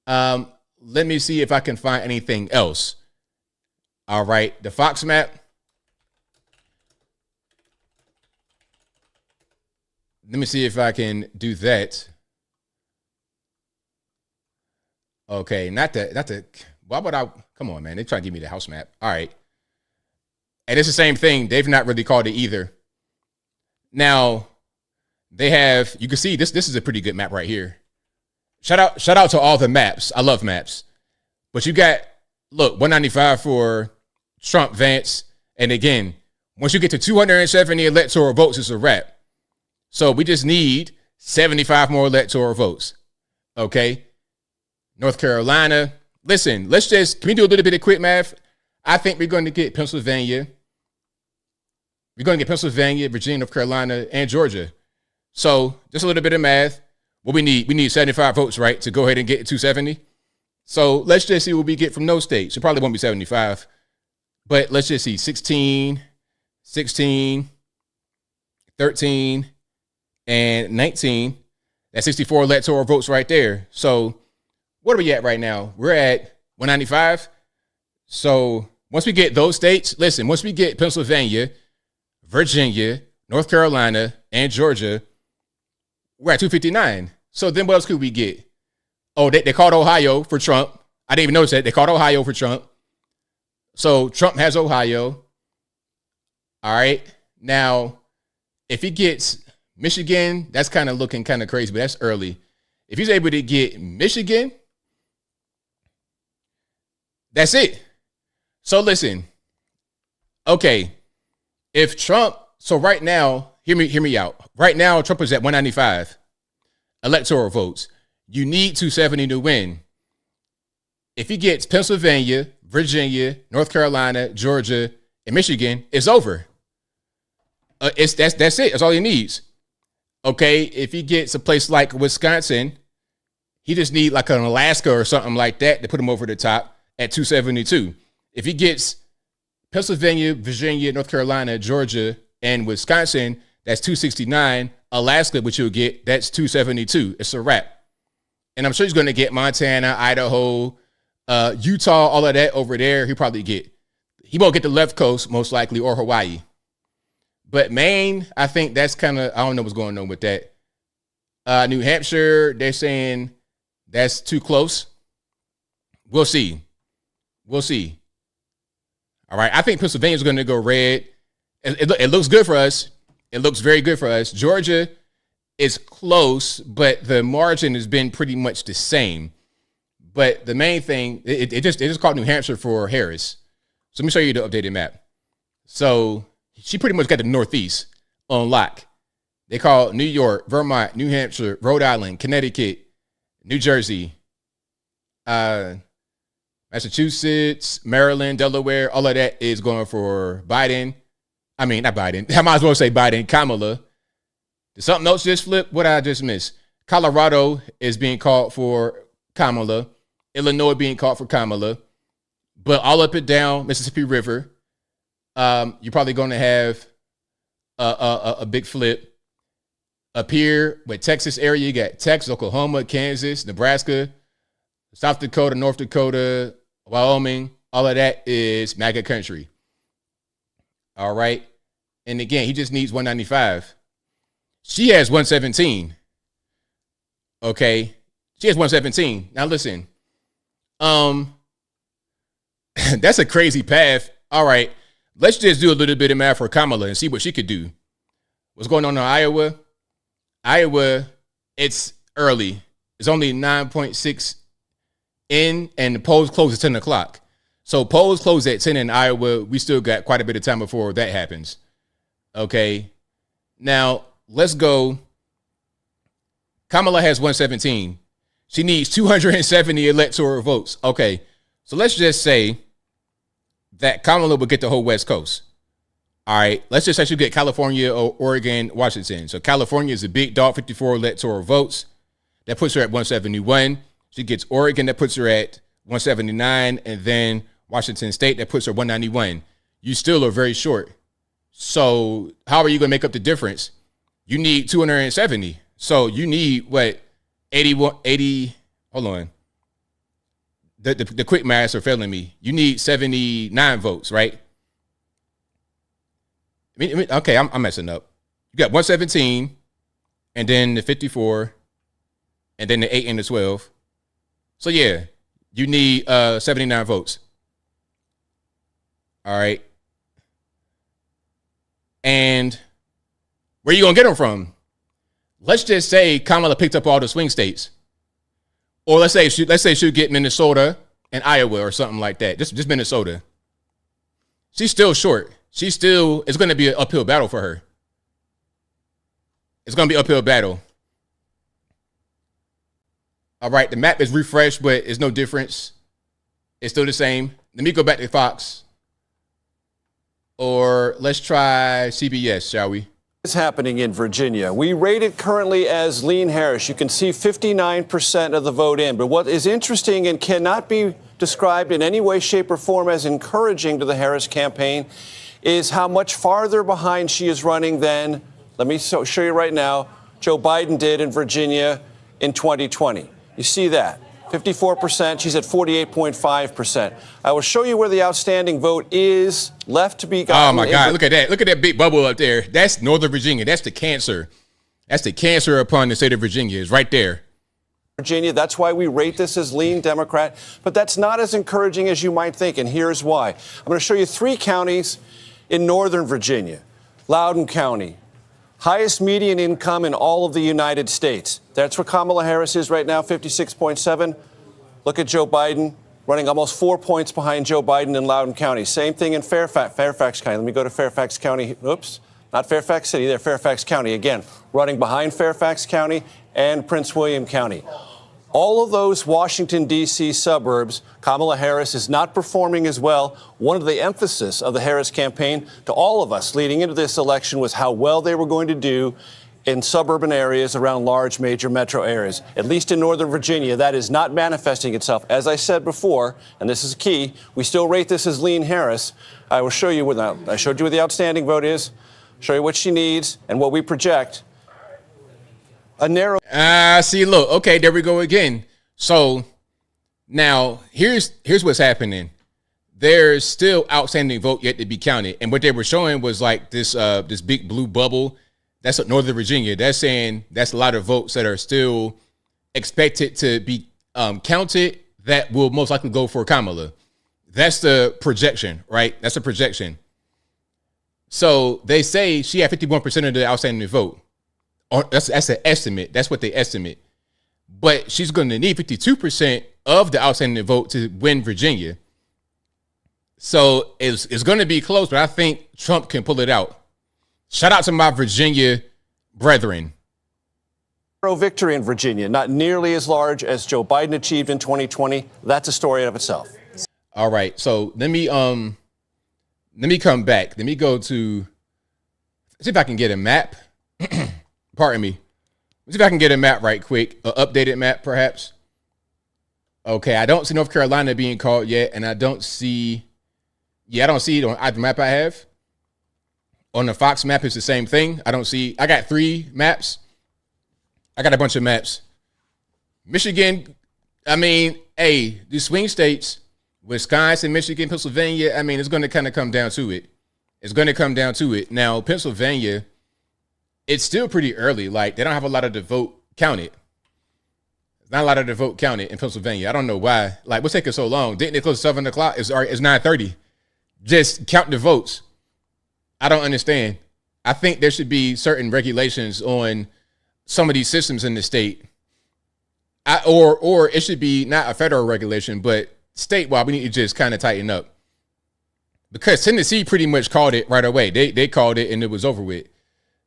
Let me see if I can find anything else. All right, the Fox map. Let me see if I can do that. Okay, not the. Why would I? Come on, man. They try to give me the house map. All right. And it's the same thing. They've not really called it either. Now, they have, you can see this is a pretty good map right here. Shout out to all the maps. I love maps. But you got, look, 195 for Trump, Vance. And again, once you get to 270 electoral votes, it's a wrap. So we just need 75 more electoral votes. Okay? North Carolina. Listen, can we do a little bit of quick math? I think we're going to get Pennsylvania. We're going to get Pennsylvania, Virginia, North Carolina, and Georgia. So just a little bit of math. What we need 75 votes, right, to go ahead and get to 270. So let's just see what we get from those states. It probably won't be 75. But let's just see 16, 13, and 19. That's 64 electoral votes right there. So what are we at right now? We're at 195. So once we get those states, listen, once we get Pennsylvania, Virginia, North Carolina, and Georgia, we're at 259. So then what else could we get? Oh, they called Ohio for Trump. I didn't even notice that. They called Ohio for Trump. So Trump has Ohio. All right. Now, if he gets Michigan, that's kind of looking kind of crazy, but that's early. If he's able to get Michigan, that's it. So listen. Okay. If Trump, so right now, hear me out. Right now, Trump is at 195 electoral votes. You need 270 to win. If he gets Pennsylvania, Virginia, North Carolina, Georgia, and Michigan, it's over. That's it. That's all he needs. Okay, if he gets a place like Wisconsin, he just need like an Alaska or something like that to put him over the top at 272. If he gets Pennsylvania, Virginia, North Carolina, Georgia, and Wisconsin, that's 269. Alaska, which you'll get, that's 272. It's a wrap. And I'm sure he's going to get Montana, Idaho, Utah, all of that over there. He'll probably get. He won't get the left coast, most likely, or Hawaii. But Maine, I think that's kind of, I don't know what's going on with that. New Hampshire, they're saying that's too close. We'll see. We'll see. All right. I think Pennsylvania's going to go red. It looks good for us. It looks very good for us. Georgia is close, but the margin has been pretty much the same. But the main thing, they just called New Hampshire for Harris. So let me show you the updated map. So she pretty much got the Northeast on lock. They call New York, Vermont, New Hampshire, Rhode Island, Connecticut, New Jersey, Massachusetts, Maryland, Delaware. All of that is going for Biden. I mean, not Biden. I might as well say Biden, Kamala. Did something else just flip? What did I just miss? Colorado is being called for Kamala. Illinois being called for Kamala. But all up and down Mississippi River, you're probably going to have a big flip. Up here with Texas area, you got Texas, Oklahoma, Kansas, Nebraska, South Dakota, North Dakota, Wyoming. All of that is MAGA country. All right. And again, he just needs 195. She has 117. Okay. She has 117. Now listen. That's a crazy path. All right. Let's just do a little bit of math for Kamala and see what she could do. What's going on in Iowa? Iowa, it's early. It's only 9.6 in, and the polls close at 10 o'clock. So polls close at 10 in Iowa. We still got quite a bit of time before that happens. Okay. Now, let's go. Kamala has 117. She needs 270 electoral votes. Okay. So let's just say that Kamala will get the whole West Coast. All right, let's just say she get California, or Oregon, Washington. So California is a big dog, 54 electoral votes. That puts her at 171. She gets Oregon, that puts her at 179. And then Washington State, that puts her 191. You still are very short. So how are you going to make up the difference? You need 270. So you need what? 80, hold on. The quick maths are failing me. You need 79 votes, right? Okay, I'm messing up. You got 117, and then the 54, and then the 8 and the 12. So yeah, you need 79 votes. All right. And where are you gonna get them from? Let's just say Kamala picked up all the swing states, or let's say she'll get Minnesota and Iowa or something like that. Just Minnesota. She's still short. It's going to be an uphill battle for her. It's going to be an uphill battle. All right, the map is refreshed, but it's no difference. It's still the same. Let me go back to Fox. Or let's try CBS, shall we? Is happening in Virginia. We rate it currently as lean Harris. You can see 59% of the vote in. But what is interesting and cannot be described in any way, shape, or form as encouraging to the Harris campaign is how much farther behind she is running than, let me show you right now, Joe Biden did in Virginia in 2020. You see that? 54%. She's at 48.5%. I will show you where the outstanding vote is left to be gotten. Oh, my God. Look at that. Look at that big bubble up there. That's Northern Virginia. That's the cancer. That's the cancer upon the state of Virginia. Is right there. Virginia. That's why we rate this as lean Democrat. But that's not as encouraging as you might think. And here's why. I'm going to show you 3 counties in Northern Virginia. Loudoun County. Highest median income in all of the United States. That's where Kamala Harris is right now, 56.7. Look at Joe Biden, running almost 4 points behind Joe Biden in Loudoun County. Same thing in Fairfax County. Let me go to Fairfax County. Oops, not Fairfax City, there, Fairfax County. Again, running behind Fairfax County and Prince William County. All of those Washington, D.C. suburbs, Kamala Harris is not performing as well. One of the emphasis of the Harris campaign to all of us leading into this election was how well they were going to do in suburban areas around large major metro areas. At least in Northern Virginia, that is not manifesting itself. As I said before, and this is key, we still rate this as lean Harris. I will show you what I showed you what the outstanding vote is, show you what she needs and what we project. A narrow. See, look. Okay, there we go again. So now here's what's happening. There's still outstanding vote yet to be counted, and what they were showing was like this big blue bubble. That's Northern Virginia. That's saying that's a lot of votes that are still expected to be counted that will most likely go for Kamala. That's the projection, right? That's a projection. So they say she had 51% of the outstanding vote. That's an estimate. That's what they estimate. But she's going to need 52% of the outstanding vote to win Virginia. So it's going to be close, but I think Trump can pull it out. Shout out to my Virginia brethren. Victory in Virginia, not nearly as large as Joe Biden achieved in 2020. That's a story in of itself. All right, so let me come back. Let me go to see if I can get a map. Pardon me. Let's see if I can get a map right quick, an updated map perhaps. Okay, I don't see North Carolina being called yet, and I don't see it on either map I have. On the Fox map, it's the same thing. I got 3 maps. I got a bunch of maps. Michigan, the swing states, Wisconsin, Michigan, Pennsylvania, it's going to kind of come down to it. Now, Pennsylvania, it's still pretty early. Like, they don't have a lot of the vote counted. Not a lot of the vote counted in Pennsylvania. I don't know why. Like, what's taking so long? Didn't it close at 7 o'clock? It's 9:30. Just count the votes. I don't understand. I think there should be certain regulations on some of these systems in the state. Or it should be not a federal regulation, but statewide, we need to just kind of tighten up. Because Tennessee pretty much called it right away. They called it and it was over with.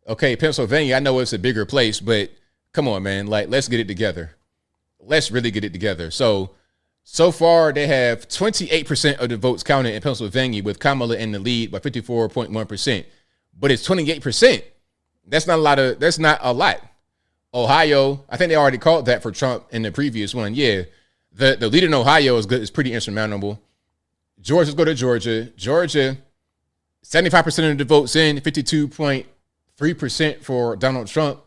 Okay, Pennsylvania, I know it's a bigger place, but come on, man. Like, let's get it together. Let's really get it together. So far, they have 28% of the votes counted in Pennsylvania, with Kamala in the lead by 54.1%. But it's 28%. That's not a lot. Ohio, I think they already called that for Trump in the previous one. Yeah, the lead in Ohio is good. It's pretty insurmountable. Let's go to Georgia. Georgia, 75% of the votes in, 52.3% for Donald Trump.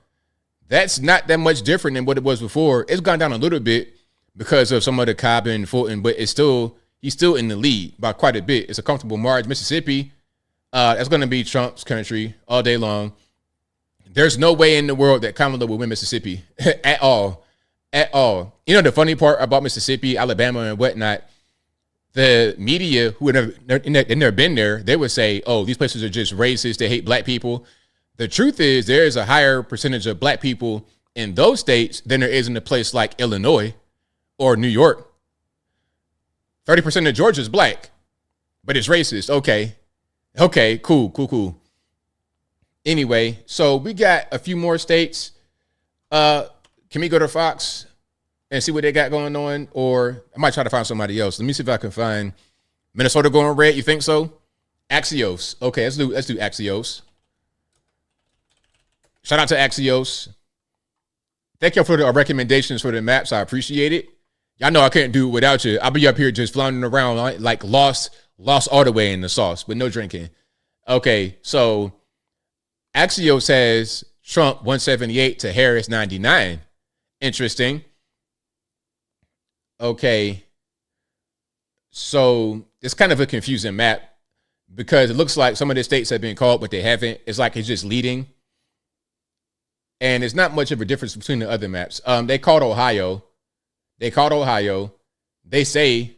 That's not that much different than what it was before. It's gone down a little bit because of some of the Cobb and Fulton, but he's still in the lead by quite a bit. It's a comfortable margin. Mississippi, that's going to be Trump's country all day long. There's no way in the world that Kamala will win Mississippi at all. You know, the funny part about Mississippi, Alabama, and whatnot, the media who had never been there, they would say, oh, these places are just racist. They hate black people. The truth is there is a higher percentage of black people in those states than there is in a place like Illinois or New York. 30% of Georgia is black, but it's racist. Okay, cool. Anyway, so we got a few more states. Can we go to Fox and see what they got going on? Or I might try to find somebody else. Let me see if I can find Minnesota going red. You think so? Axios. Okay, let's do Axios. Shout out to Axios. Thank you for the recommendations for the maps. I appreciate it. Y'all know I can't do it without you. I'll be up here just floundering around like lost all the way in the sauce, but no drinking. Okay, so Axios has Trump 178 to Harris 99. Interesting. Okay, so it's kind of a confusing map because it looks like some of the states have been called, but they haven't. It's like he's just leading. And it's not much of a difference between the other maps. They called Ohio. They say,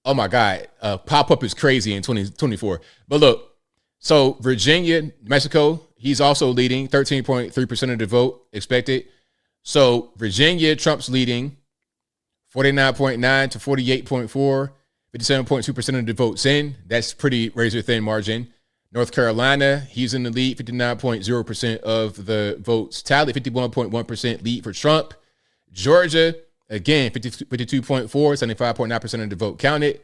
oh my God, pop-up is crazy in 2024. But look, so Virginia, Mexico, he's also leading, 13.3% of the vote expected. So Virginia, Trump's leading, 49.9 to 48.4, 57.2% of the votes in. That's pretty razor-thin margin. North Carolina, he's in the lead, 59.0% of the votes tallied, 51.1% lead for Trump. Georgia, again, 52.4, 75.9% of the vote counted.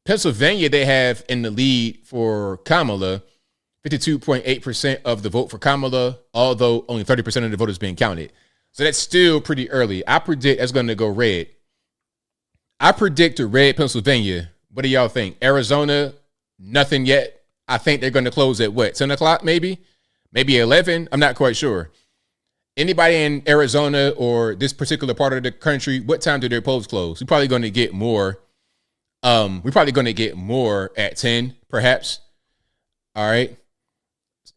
Pennsylvania, they have in the lead for Kamala, 52.8% of the vote for Kamala, although only 30% of the vote is being counted. So that's still pretty early. I predict that's going to go red. I predict a red Pennsylvania. What do y'all think? Arizona, nothing yet. I think they're going to close at what, 10 o'clock maybe? Maybe 11? I'm not quite sure. Anybody in Arizona or this particular part of the country, what time do their polls close? We're probably going to get more. We're probably going to get more at 10, perhaps. All right.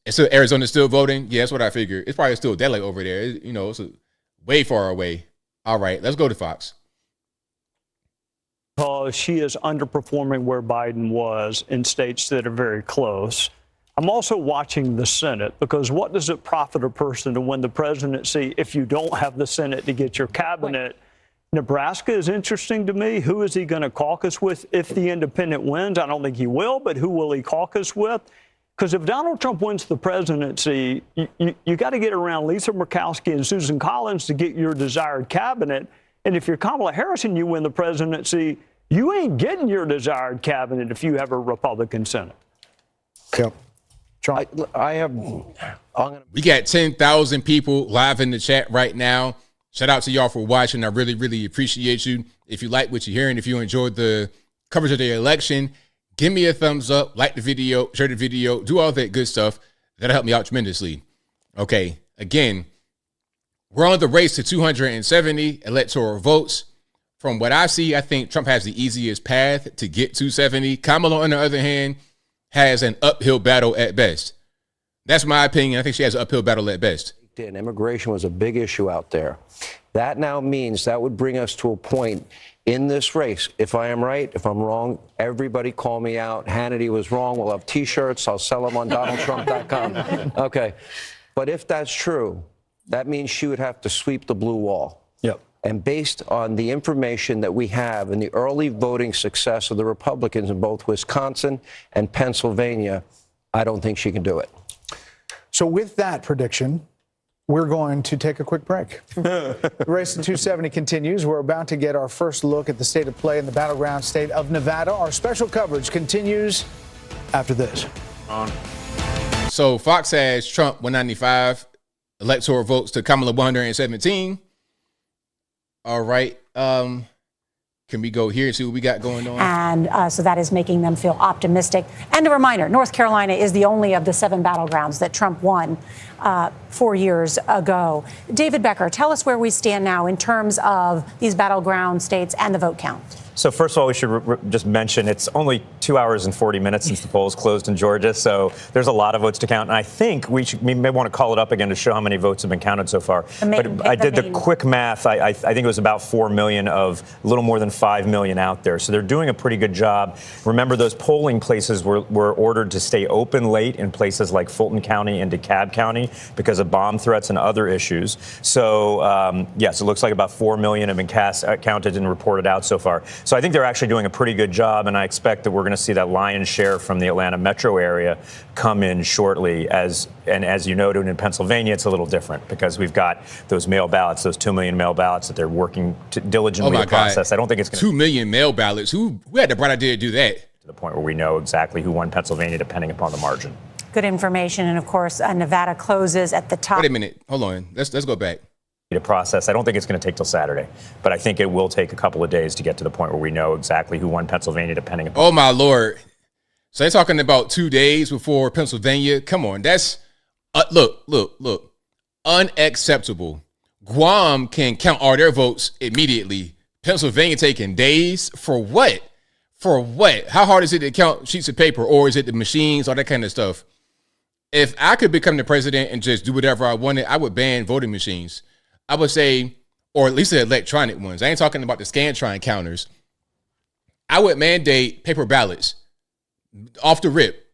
So Arizona's still voting? Yeah, that's what I figured. It's probably still daylight over there. It's way far away. All right, let's go to Fox. Because she is underperforming where Biden was in states that are very close. I'm also watching the Senate because what does it profit a person to win the presidency if you don't have the Senate to get your cabinet Nebraska is interesting to me. Who is he going to caucus with if the independent wins? I don't think he will, but who will he caucus with? Because if Donald Trump wins the presidency, you got to get around Lisa Murkowski and Susan Collins to get your desired cabinet. And if you're Kamala Harris and you win the presidency, you ain't getting your desired cabinet if you have a Republican Senate. Yep. We got 10,000 people live in the chat right now. Shout out to y'all for watching. I really, really appreciate you. If you like what you're hearing, if you enjoyed the coverage of the election, give me a thumbs up, like the video, share the video, do all that good stuff. That'll help me out tremendously. Okay, again, we're on the race to 270 electoral votes. From what I see, I think Trump has the easiest path to get 270. Kamala, on the other hand, has an uphill battle at best. That's my opinion. I think she has an uphill battle at best. Immigration was a big issue out there. That now means that would bring us to a point in this race. If I am right, if I'm wrong, everybody call me out. Hannity was wrong. We'll have T-shirts. I'll sell them on DonaldTrump.com. Okay. But if that's true, that means she would have to sweep the blue wall. Yep. And based on the information that we have and the early voting success of the Republicans in both Wisconsin and Pennsylvania, I don't think she can do it. So with that prediction, we're going to take a quick break. The race to 270 continues. We're about to get our first look at the state of play in the battleground state of Nevada. Our special coverage continues after this. So Fox has Trump 195, electoral votes to Kamala 117. All right. Can we go here and see what we got going on? And so that is making them feel optimistic. And a reminder, North Carolina is the only of the 7 battlegrounds that Trump won 4 years ago. David Becker, tell us where we stand now in terms of these battleground states and the vote count. So first of all, we should just mention it's only 2 hours and 40 minutes since the polls closed in Georgia. So there's a lot of votes to count. And I think we may want to call it up again to show how many votes have been counted so far. But I did the quick math. I think it was about 4 million of a little more than 5 million out there. So they're doing a pretty good job. Remember, those polling places were ordered to stay open late in places like Fulton County and DeKalb County because of bomb threats and other issues. So, yes, it looks like about 4 million have been counted and reported out so far. So I think they're actually doing a pretty good job, and I expect that we're going to see that lion's share from the Atlanta metro area come in shortly. As you noted, in Pennsylvania, it's a little different because we've got those mail ballots, those 2 million mail ballots that they're working diligently to process. I don't think it's going to 2 million mail ballots. Who had the bright idea to do that? To the point where we know exactly who won Pennsylvania, depending upon the margin. Good information, and of course, Nevada closes at the top. Wait a minute, hold on. Let's go back. To process. I don't think it's going to take till Saturday, but I think it will take a couple of days to get to the point where we know exactly who won Pennsylvania, depending upon. Oh my Lord! So they're talking about 2 days before Pennsylvania. Come on, that's look, unacceptable. Guam can count all their votes immediately. Pennsylvania taking days for what? For what? How hard is it to count sheets of paper, or is it the machines, all that kind of stuff? If I could become the president and just do whatever I wanted, I would ban voting machines. I would say, or at least the electronic ones. I ain't talking about the Scantron counters. I would mandate paper ballots off the rip.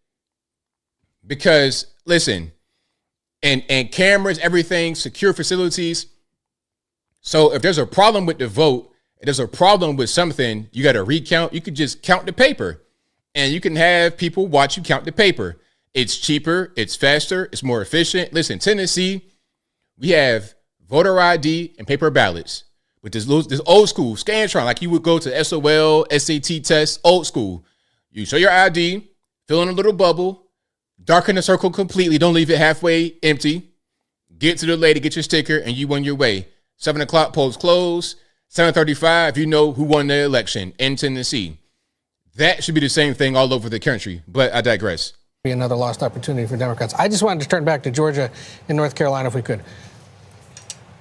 Because, listen, and cameras, everything, secure facilities. So if there's a problem with the vote, if there's a problem with something, you got to recount, you could just count the paper. And you can have people watch you count the paper. It's cheaper, it's faster, it's more efficient. Listen, Tennessee, we have voter ID and paper ballots with this old school Scantron, like you would go to SOL, SAT test, old school. You show your ID, fill in a little bubble, darken the circle completely, don't leave it halfway empty. Get to the lady, get your sticker, and you on your way. 7 o'clock, polls close. 7:35, you know who won the election in Tennessee. That should be the same thing all over the country, but I digress. Be another lost opportunity for Democrats. I just wanted to turn back to Georgia and North Carolina if we could.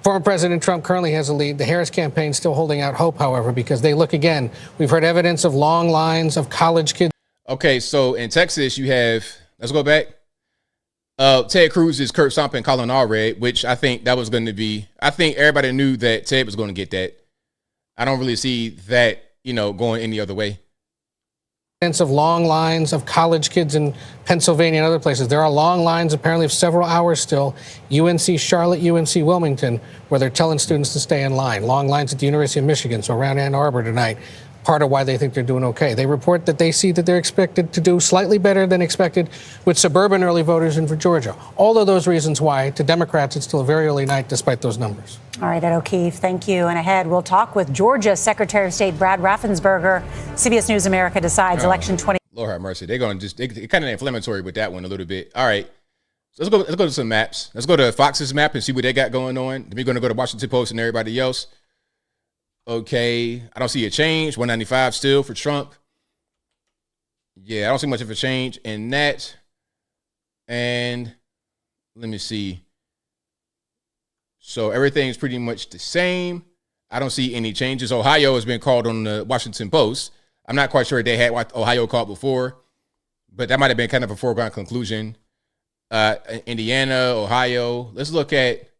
Former President Trump currently has a lead. The Harris campaign still holding out hope, however, because they look again. We've heard evidence of long lines of college kids. Okay, so in Texas, you have, let's go back. Ted Cruz's Kurt Stompin Colin Allred, which I think that was going to be, I think everybody knew that Ted was going to get that. I don't really see that, going any other way. Of long lines of college kids in Pennsylvania and other places. There are long lines, apparently, of several hours still. UNC Charlotte, UNC Wilmington, where they're telling students to stay in line. Long lines at the University of Michigan, so around Ann Arbor tonight. Part of why they think they're doing okay. They report that they see that they're expected to do slightly better than expected with suburban early voters in Georgia. All of those reasons why, to Democrats, it's still a very early night despite those numbers. All right, Ed O'Keefe, thank you. And ahead, we'll talk with Georgia Secretary of State Brad Raffensperger. CBS News America decides election 20. Lord have mercy. They're going to just, they're kind of inflammatory with that one a little bit. All right. So let's go to some maps. Let's go to Fox's map and see what they got going on. Then we're going to go to Washington Post and everybody else. Okay. I don't see a change. 195 still for Trump. Yeah, I don't see much of a change in that. And let me see. So everything's pretty much the same. I don't see any changes. Ohio has been called on the Washington Post. I'm not quite sure if they had Ohio called before, but that might have been kind of a foregone conclusion. Indiana, Ohio. Let's look at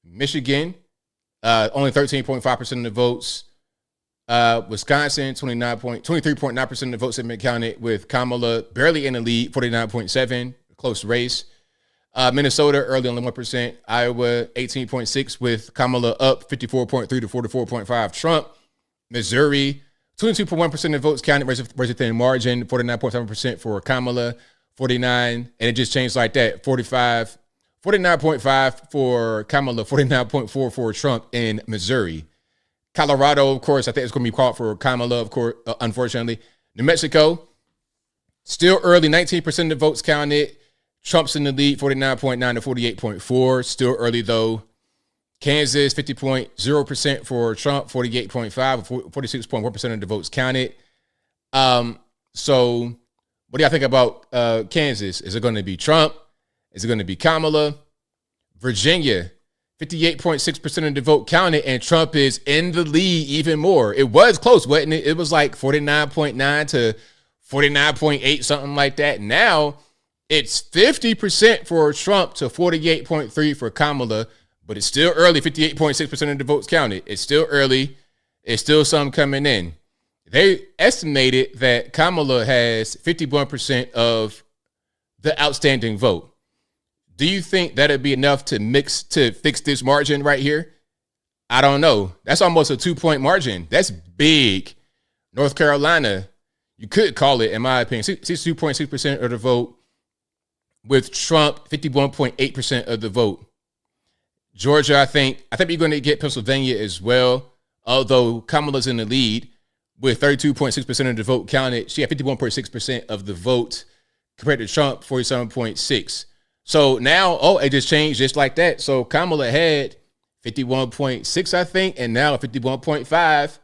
Michigan. Only 13.5% of the votes. Wisconsin, 23.9% of the votes have been counted, with Kamala barely in the lead, 49.7%, close race. Minnesota, early only 1%. Iowa, 18.6%, with Kamala up 54.3 to 44.5. Trump. Missouri, 22.1% of votes counted, versus thin margin, 49.7% for Kamala, 49, and it just changed like that. 49.5 for Kamala, 49.4 for Trump in Missouri. Colorado, of course, I think it's going to be called for Kamala, of course, unfortunately. New Mexico, still early, 19% of the votes counted. Trump's in the lead, 49.9 to 48.4. Still early, though. Kansas, 50.0% for Trump, 48.5, 46.1% of the votes counted. So what do y'all think about Kansas? Is it going to be Trump? Is it going to be Kamala? Virginia, 58.6% of the vote counted, and Trump is in the lead even more. It was close, wasn't it? It was like 49.9 to 49.8, something like that. Now it's 50% for Trump to 48.3 for Kamala, but it's still early, 58.6% of the votes counted. It's still early. It's still some coming in. They estimated that Kamala has 51% of the outstanding vote. Do you think that'd be enough to fix this margin right here? I don't know. That's almost a 2-point margin. That's big. North Carolina, you could call it, in my opinion, 62.6% of the vote, with Trump 51.8% of the vote. Georgia, I think you're going to get Pennsylvania as well, although Kamala's in the lead with 32.6% of the vote counted. She had 51.6% of the vote compared to Trump, 47.6%. So now, it just changed just like that. So Kamala had 51.6, I think, and now 51.5,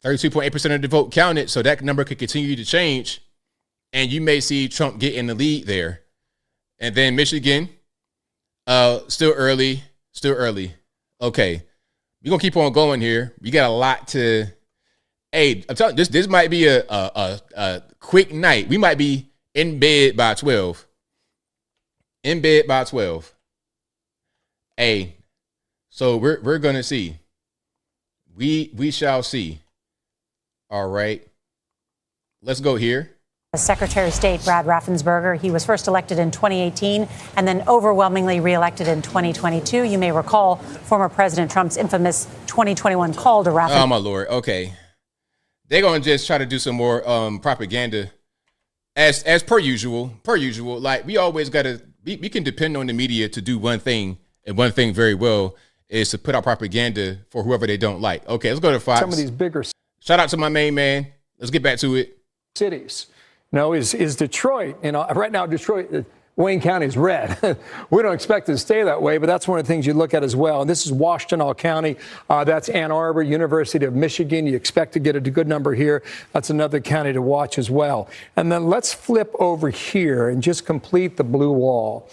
32.8% of the vote counted. So that number could continue to change, and you may see Trump get in the lead there. And then Michigan, still early. Okay, we're gonna keep on going here. We got a lot to. Hey, I'm telling you, this might be a quick night. We might be in bed by 12. Hey, so we're gonna see. We shall see. All right, let's go here. Secretary of State Brad Raffensperger. He was first elected in 2018 and then overwhelmingly reelected in 2022. You may recall former President Trump's infamous 2021 call to Raffensperger. Oh, my Lord. Okay. They're going to just try to do some more propaganda as per usual. Like, we always got to, we can depend on the media to do one thing, and one thing very well is to put out propaganda for whoever they don't like. Okay, let's go to Fox. Some of these bigger. Shout out to my main man. Let's get back to it. Cities. Is Detroit, right now Detroit, Wayne County is red. We don't expect it to stay that way, but that's one of the things you look at as well. And this is Washtenaw County. That's Ann Arbor, University of Michigan. You expect to get a good number here. That's another county to watch as well. And then let's flip over here and just complete the blue wall,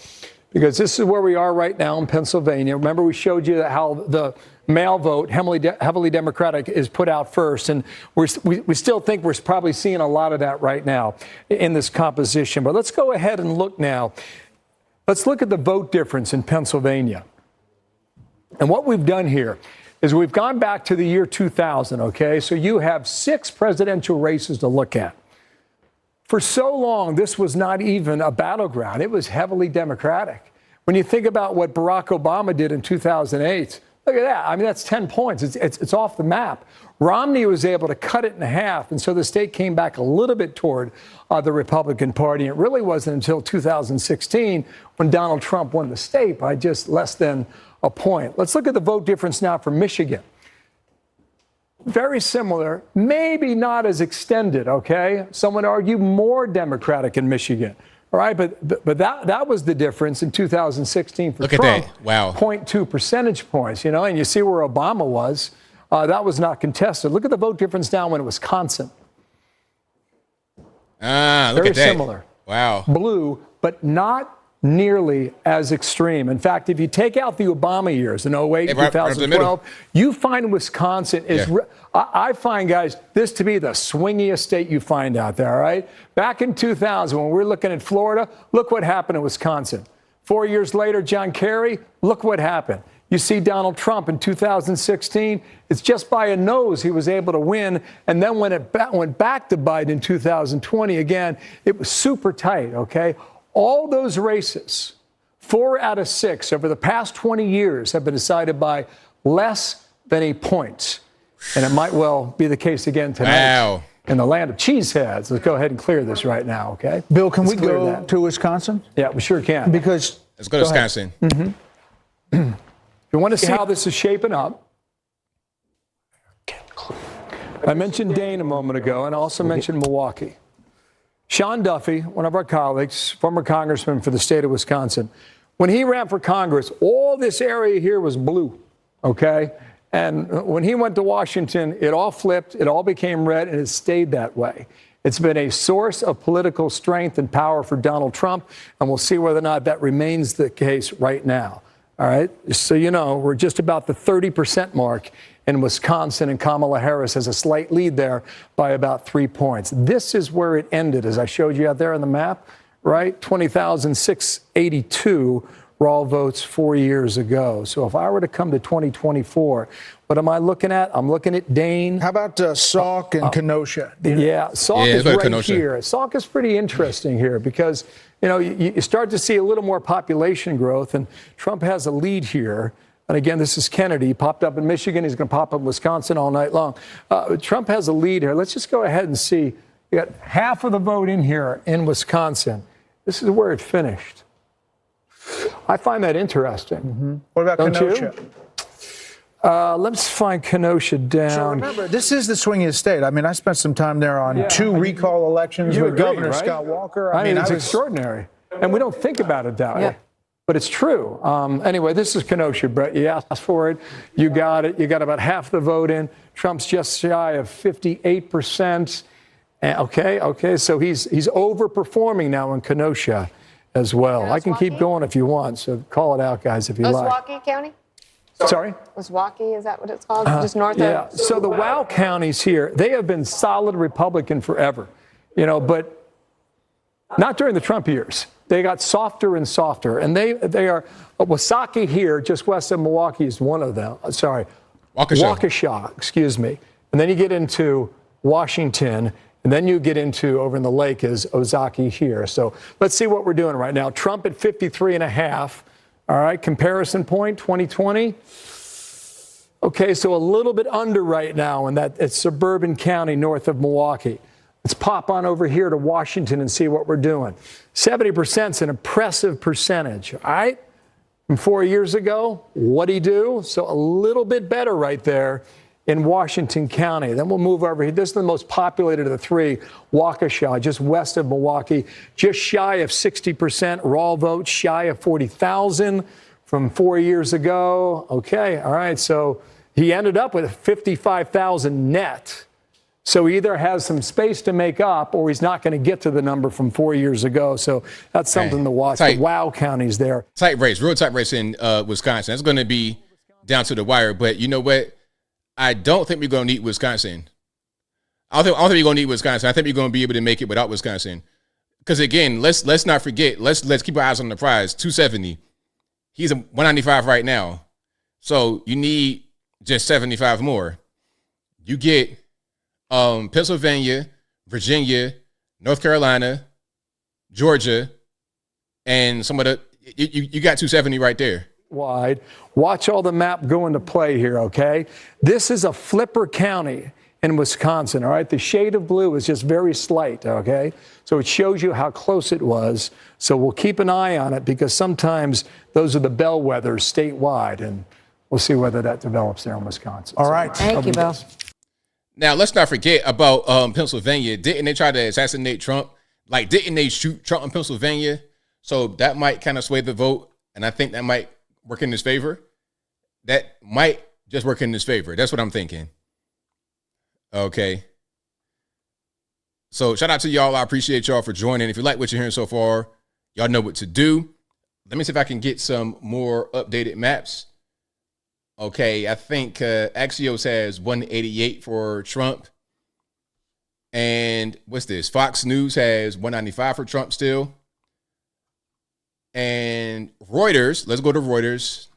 because this is where we are right now in Pennsylvania. Remember, we showed you how the mail vote, heavily Democratic, is put out first. And we still think we're probably seeing a lot of that right now in this composition. But let's go ahead and look now. Let's look at the vote difference in Pennsylvania. And what we've done here is we've gone back to the year 2000, okay? So you have 6 presidential races to look at. For so long, this was not even a battleground. It was heavily Democratic. When you think about what Barack Obama did in 2008, look at that. I mean, that's 10 points. It's off the map. Romney was able to cut it in half, and so the state came back a little bit toward the Republican Party. It really wasn't until 2016 when Donald Trump won the state by just less than a point. Let's look at the vote difference now for Michigan. Very similar, maybe not as extended, okay? Some would argue more Democratic in Michigan. All right, but that was the difference in 2016 for Trump. Look at that. Wow. 0.2 percentage points, and you see where Obama was. That was not contested. Look at the vote difference down in Wisconsin. Look at that. Very similar. Wow. Blue, but not nearly as extreme. In fact, if you take out the Obama years in 08, 2012, you find Wisconsin is, I find, guys, this to be the swingiest state you find out there, all right? Back in 2000, when we were looking at Florida, look what happened in Wisconsin. 4 years later, John Kerry, look what happened. You see Donald Trump in 2016, it's just by a nose he was able to win. And then when it went back to Biden in 2020, again, it was super tight, okay? All those races, 4 out of 6 over the past 20 years have been decided by less than a point. And it might well be the case again tonight in the land of cheeseheads. Let's go ahead and clear this right now, okay? Bill, can we go to Wisconsin? Yeah, we sure can. Because let's go to Wisconsin. If you want to see how this is shaping up, I mentioned Dane a moment ago, and I also mentioned Milwaukee. Sean Duffy, one of our colleagues, former congressman for the state of Wisconsin, when he ran for Congress, all this area here was blue, okay? And when he went to Washington, it all flipped, it all became red, and it stayed that way. It's been a source of political strength and power for Donald Trump, and we'll see whether or not that remains the case right now. All right? So you know, we're just about the 30% mark in Wisconsin, and Kamala Harris has a slight lead there by about 3 points. This is where it ended, as I showed you out there on the map, right? 20,682 raw votes 4 years ago. So if I were to come to 2024, what am I looking at? I'm looking at Dane. How about Sauk and Kenosha? Yeah, Sauk is right here. Sauk is pretty interesting here because, you start to see a little more population growth, and Trump has a lead here. And again, this is Kennedy. He popped up in Michigan. He's going to pop up in Wisconsin all night long. Trump has a lead here. Let's just go ahead and see. You got half of the vote in here in Wisconsin. This is where it finished. I find that interesting. Mm-hmm. What about Kenosha? Let's find Kenosha down. So remember, this is the swingiest state. I mean, I spent some time there on 2 recall elections with Governor Scott Walker. I mean, it's extraordinary. And we don't think about it that way. But it's true. Anyway, this is Kenosha, Brett. You asked for it. You got it. You got about half the vote in. Trump's just shy of 58%. Okay. So he's overperforming now in Kenosha as well. I can keep going if you want. So call it out, guys, if you like. Milwaukee County? Sorry? Milwaukee, is that what it's called? Just north of? So the WOW counties here, they have been solid Republican forever, but not during the Trump years. They got softer and softer, and they are Waukesha here, just west of Milwaukee, is one of them. Sorry, Waukesha, excuse me. And then you get into Washington, and then you get into over in the lake is Ozaukee here. So let's see what we're doing right now. Trump at 53.5. All right, comparison point 2020. Okay, so a little bit under right now in that it's Suburban County north of Milwaukee. Let's pop on over here to Washington and see what we're doing. 70% is an impressive percentage, all right? From 4 years ago, what'd he do? So a little bit better right there in Washington County. Then we'll move over here. This is the most populated of the 3, Waukesha, just west of Milwaukee, just shy of 60% raw votes, shy of 40,000 from 4 years ago. Okay, all right, so he ended up with 55,000 net. So he either has some space to make up or he's not going to get to the number from 4 years ago. So that's something to watch. The WOW counties there. Tight race, real tight race in Wisconsin. That's going to be down to the wire. But you know what? I don't think we're going to need Wisconsin. I don't think we're going to need Wisconsin. I think we're going to be able to make it without Wisconsin. Because again, let's not forget. Let's keep our eyes on the prize. 270. He's a 195 right now. So you need just 75 more. You get Pennsylvania, Virginia, North Carolina, Georgia, and some of the you got 270 right there. Wide. Watch all the map go into play here, okay? This is a flipper county in Wisconsin, all right? The shade of blue is just very slight, okay? So it shows you how close it was. So we'll keep an eye on it because sometimes those are the bellwethers statewide, and we'll see whether that develops there in Wisconsin. All right. Thank you, Bill. Now, let's not forget about Pennsylvania. Didn't they try to assassinate Trump? Like, didn't they shoot Trump in Pennsylvania? So that might kind of sway the vote, and I think that might work in his favor. That might just work in his favor. That's what I'm thinking. Okay. So shout out to y'all. I appreciate y'all for joining. If you like what you're hearing so far, y'all know what to do. Let me see if I can get some more updated maps. Okay, I think Axios has 188 for Trump. And what's this? Fox News has 195 for Trump still. And Reuters, let's go to Reuters.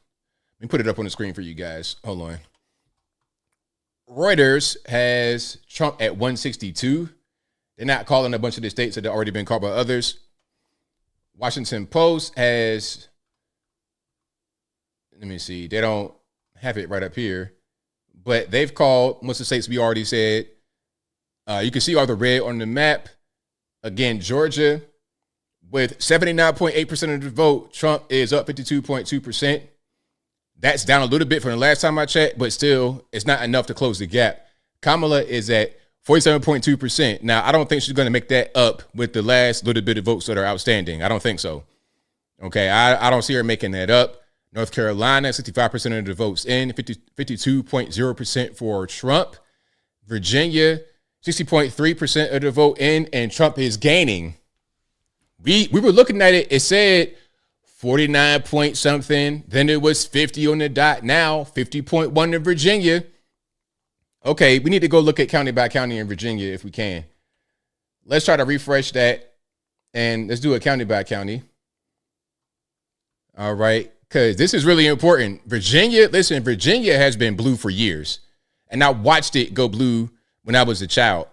Let me put it up on the screen for you guys. Hold on. Reuters has Trump at 162. They're not calling a bunch of the states that have already been called by others. Washington Post has, let me see, they don't have it right up here, but they've called most of the states we already said. You can see all the red on the map. Again, Georgia, with 79.8% of the vote, Trump is up 52.2%. That's down a little bit from the last time I checked, but still, it's not enough to close the gap. Kamala is at 47.2%. Now, I don't think she's going to make that up with the last little bit of votes that are outstanding. I don't think so. Okay, I don't see her making that up. North Carolina, 65% of the votes in, 52.0% for Trump. Virginia, 60.3% of the vote in, and Trump is gaining. We were looking at it. It said 49 point something. Then it was 50 on the dot. Now 50.1 in Virginia. Okay, we need to go look at county by county in Virginia if we can. Let's try to refresh that and let's do it county by county. All right, because this is really important. Virginia, listen, Virginia has been blue for years, and I watched it go blue when I was a child.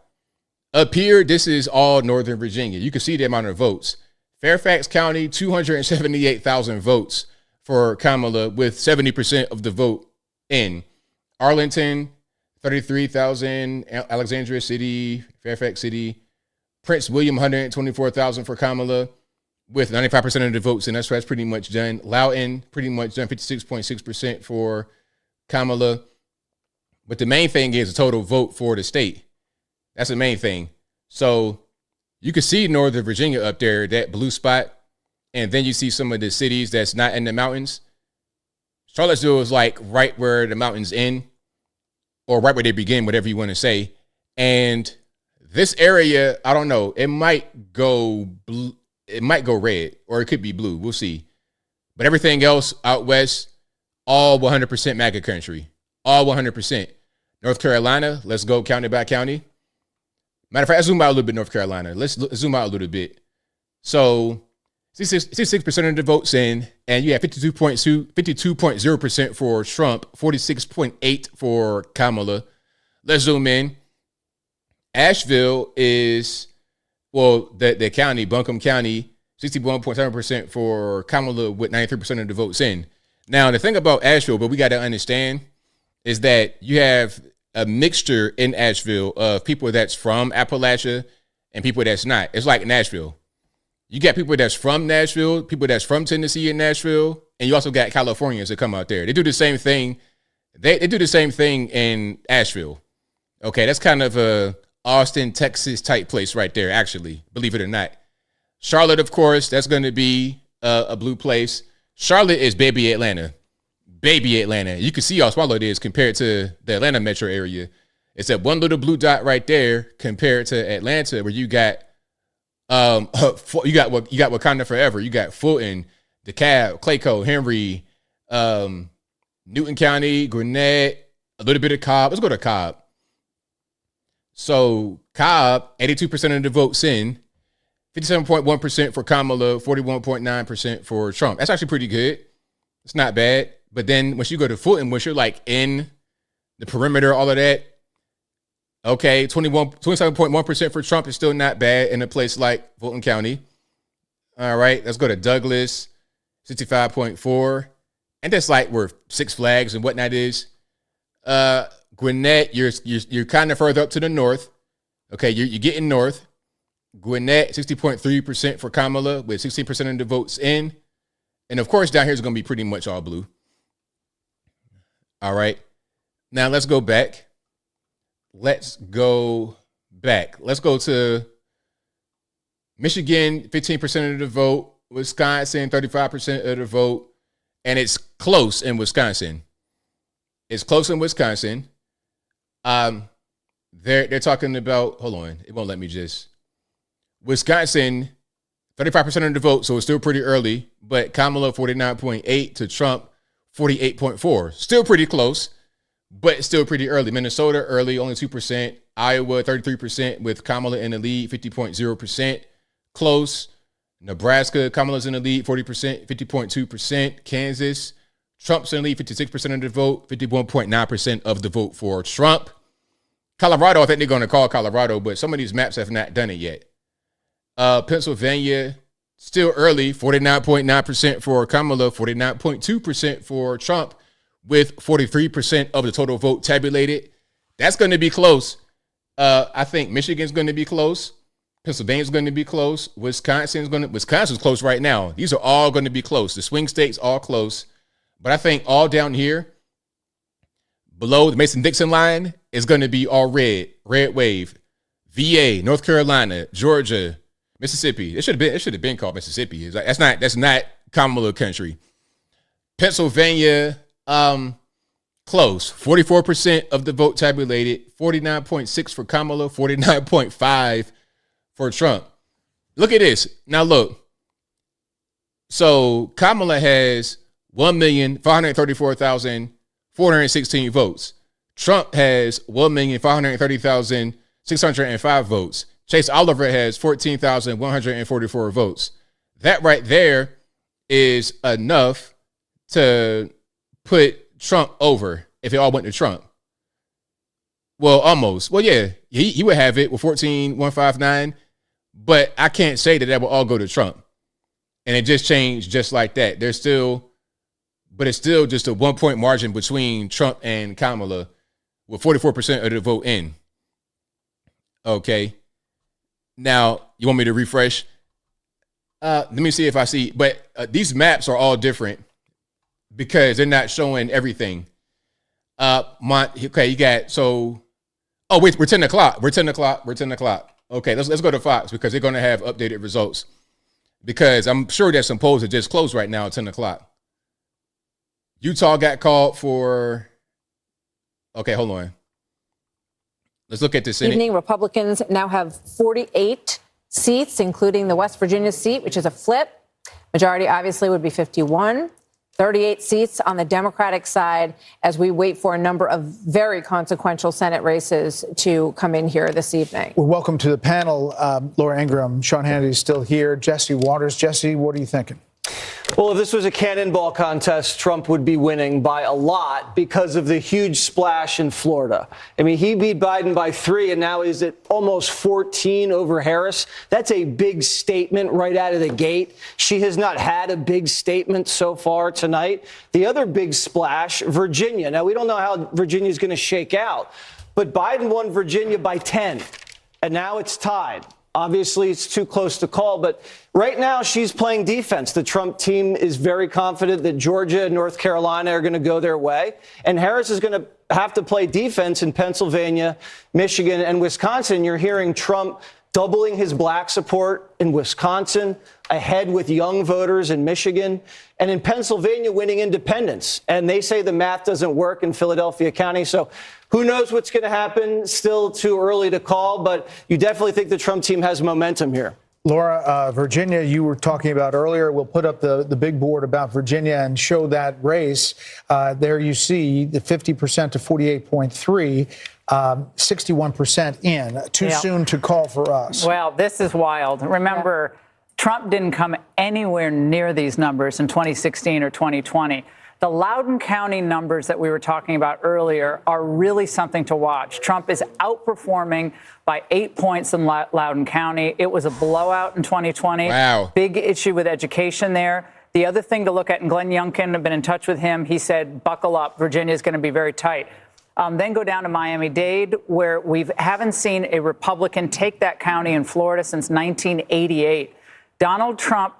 Up here, this is all Northern Virginia. You can see the amount of votes. Fairfax County, 278,000 votes for Kamala with 70% of the vote in. Arlington, 33,000. Alexandria City, Fairfax City. Prince William, 124,000 for Kamala with 95% of the votes, and that's pretty much done. Loudoun, pretty much done, 56.6% for Kamala. But the main thing is the total vote for the state. That's the main thing. So you can see Northern Virginia up there, that blue spot, and then you see some of the cities that's not in the mountains. Charlottesville is like right where the mountains end, or right where they begin, whatever you want to say. And this area, I don't know, it might go blue, it might go red, or it could be blue. We'll see. But everything else out west, all 100% MAGA country, all 100%. North Carolina, let's go county by county. Matter of fact, I zoom out a little bit, North Carolina. Let's zoom out a little bit. So 66% of the votes in, and you have 52.0% for Trump, 46.8% for Kamala. Let's zoom in. Asheville is, well, the county, Buncombe County, 61.7% for Kamala with 93% of the votes in. Now, the thing about Asheville, but we got to understand, is that you have a mixture in Asheville of people that's from Appalachia and people that's not. It's like Nashville. You got people that's from Nashville, people that's from Tennessee and Nashville, and you also got Californians that come out there. They do the same thing. They do the same thing in Asheville. Okay, that's kind of a Austin, Texas type place right there, actually, believe it or not. Charlotte, of course, that's going to be a blue place. Charlotte is baby Atlanta. Baby Atlanta. You can see how small it is compared to the Atlanta metro area. It's that one little blue dot right there compared to Atlanta, where you got Wakanda Forever. You got Fulton, DeKalb, Clayco, Henry, Newton County, Gwinnett, a little bit of Cobb. Let's go to Cobb. So Cobb, 82% of the votes in, 57.1% for Kamala, 41.9% for Trump. That's actually pretty good. It's not bad. But then once you go to Fulton, once you're like in the perimeter, all of that, Okay, 27.1% for Trump is still not bad in a place like Fulton County. All right, let's go to Douglas, 65.4. And that's like where Six Flags and whatnot is. Gwinnett, you're kind of further up to the north. Okay, you're getting north. Gwinnett, 60.3% for Kamala with 16% of the votes in. And of course, down here is going to be pretty much all blue. All right. Now let's go back. Let's go to Michigan, 15% of the vote. Wisconsin, 35% of the vote. And it's close in Wisconsin. It's close in Wisconsin. They're talking about, hold on, it won't let me just. Wisconsin, 35% of the vote, so it's still pretty early. But Kamala, 49.8 to Trump, 48.4. Still pretty close, but still pretty early. Minnesota, early, only 2%. Iowa, 33% with Kamala in the lead, 50.0%. Close. Nebraska, Kamala's in the lead, 40%, 50.2%. Kansas, Trump's in the lead, 56% of the vote, 51.9% of the vote for Trump. Colorado, I think they're going to call Colorado, but some of these maps have not done it yet. Pennsylvania, still early, 49.9% for Kamala, 49.2% for Trump, with 43% of the total vote tabulated. That's going to be close. I think Michigan's going to be close. Pennsylvania's going to be close. Wisconsin's close right now. These are all going to be close. The swing states all close. But I think all down here, below the Mason-Dixon line, is going to be all red wave. VA, North Carolina, Georgia, Mississippi. It should have been called Mississippi. That's not Kamala country. Pennsylvania, close. 44% of the vote tabulated. 49.6 for Kamala. 49.5 for Trump. Look at this. Now look. So Kamala has 1,534,416 votes. Trump has 1,530,605 votes. Chase Oliver has 14,144 votes. That right there is enough to put Trump over if it all went to Trump. Well, almost. Well, yeah, he would have it with 14,159, but I can't say that will all go to Trump. And it just changed just like that. But it's still just a 1 point margin between Trump and Kamala with 44% of the vote in. Okay. Now, you want me to refresh? Let me see if I see. But these maps are all different because they're not showing everything. Okay, you got, so, oh, wait, we're 10 o'clock. We're 10 o'clock. Okay, let's go to Fox because they're going to have updated results. Because I'm sure that some polls are just closed right now at 10 o'clock. Utah got called for, okay, hold on. Let's look at the Senate. Evening, Republicans now have 48 seats, including the West Virginia seat, which is a flip. Majority obviously would be 51. 38 seats on the Democratic side as we wait for a number of very consequential Senate races to come in here this evening. Well, welcome to the panel, Laura Ingraham. Sean Hannity is still here. Jesse Waters. Jesse, what are you thinking? Well, if this was a cannonball contest, Trump would be winning by a lot because of the huge splash in Florida. I mean, he beat Biden by 3, and now he's at almost 14 over Harris. That's a big statement right out of the gate. She has not had a big statement so far tonight. The other big splash, Virginia. Now, we don't know how Virginia is going to shake out, but Biden won Virginia by 10, and now it's tied. Obviously, it's too close to call, but right now she's playing defense. The Trump team is very confident that Georgia and North Carolina are going to go their way, and Harris is going to have to play defense in Pennsylvania, Michigan, and Wisconsin. You're hearing Trump doubling his black support in Wisconsin, ahead with young voters in Michigan, and in Pennsylvania winning independents. And they say the math doesn't work in Philadelphia County. So who knows what's going to happen? Still too early to call, but you definitely think the Trump team has momentum here. Laura, Virginia, you were talking about earlier. We'll put up the big board about Virginia and show that race. There you see the 50% to 48.3. 61% in. Too soon to call for us. Well, this is wild. Remember, Trump didn't come anywhere near these numbers in 2016 or 2020. The Loudoun County numbers that we were talking about earlier are really something to watch. Trump is outperforming by 8 points in Loudoun County. It was a blowout in 2020. Wow. Big issue with education there. The other thing to look at, and Glenn Youngkin, I've been in touch with him. He said, buckle up. Virginia is going to be very tight. Then go down to Miami-Dade, where we haven't seen a Republican take that county in Florida since 1988. Donald Trump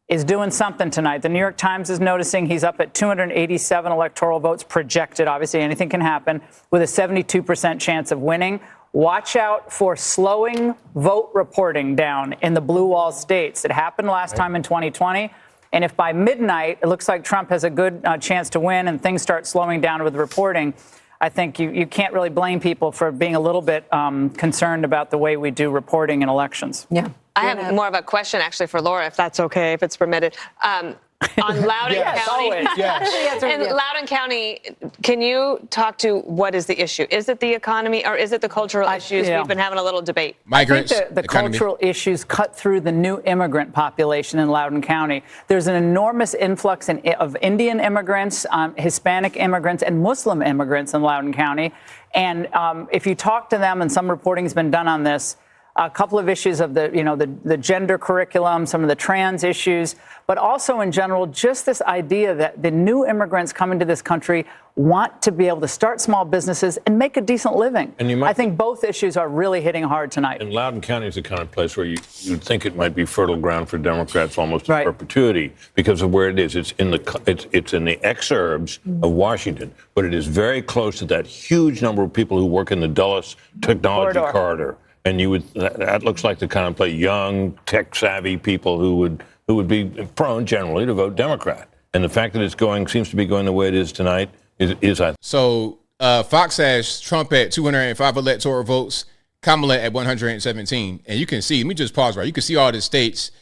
is doing something tonight. The New York Times is noticing he's up at 287 electoral votes projected. Obviously, anything can happen, with a 72% chance of winning. Watch out for slowing vote reporting down in the blue wall states. It happened last time in 2020. And if by midnight it looks like Trump has a good chance to win and things start slowing down with reporting, I think you can't really blame people for being a little bit concerned about the way we do reporting in elections. Yeah. I have more of a question, actually, for Laura, if that's okay, if it's permitted. On Loudoun Yes, County. always, yes. In Loudoun County, can you talk to what is the issue? Is it the economy or is it the cultural issues? yeah. We've been having a little debate. Migrants, I think the economy. cultural issues cut through the new immigrant population in Loudoun County. There's an enormous influx of Indian immigrants, Hispanic immigrants, and Muslim immigrants in Loudoun County. And if you talk to them, and some reporting has been done on this, a couple of issues of the gender curriculum, some of the trans issues, but also in general, just this idea that the new immigrants coming to this country want to be able to start small businesses and make a decent living. And I think both issues are really hitting hard tonight. And Loudoun County is the kind of place where you'd think it might be fertile ground for Democrats almost in perpetuity because of where it is. It's in the exurbs of Washington, but it is very close to that huge number of people who work in the Dulles Technology Corridor. And that looks like the kind of place, young, tech-savvy people who would be prone generally to vote Democrat. And the fact that seems to be going the way it is tonight is I think. So Fox has Trump at 205 electoral votes, Kamala at 117. And you can see, let me just pause right. You can see all the states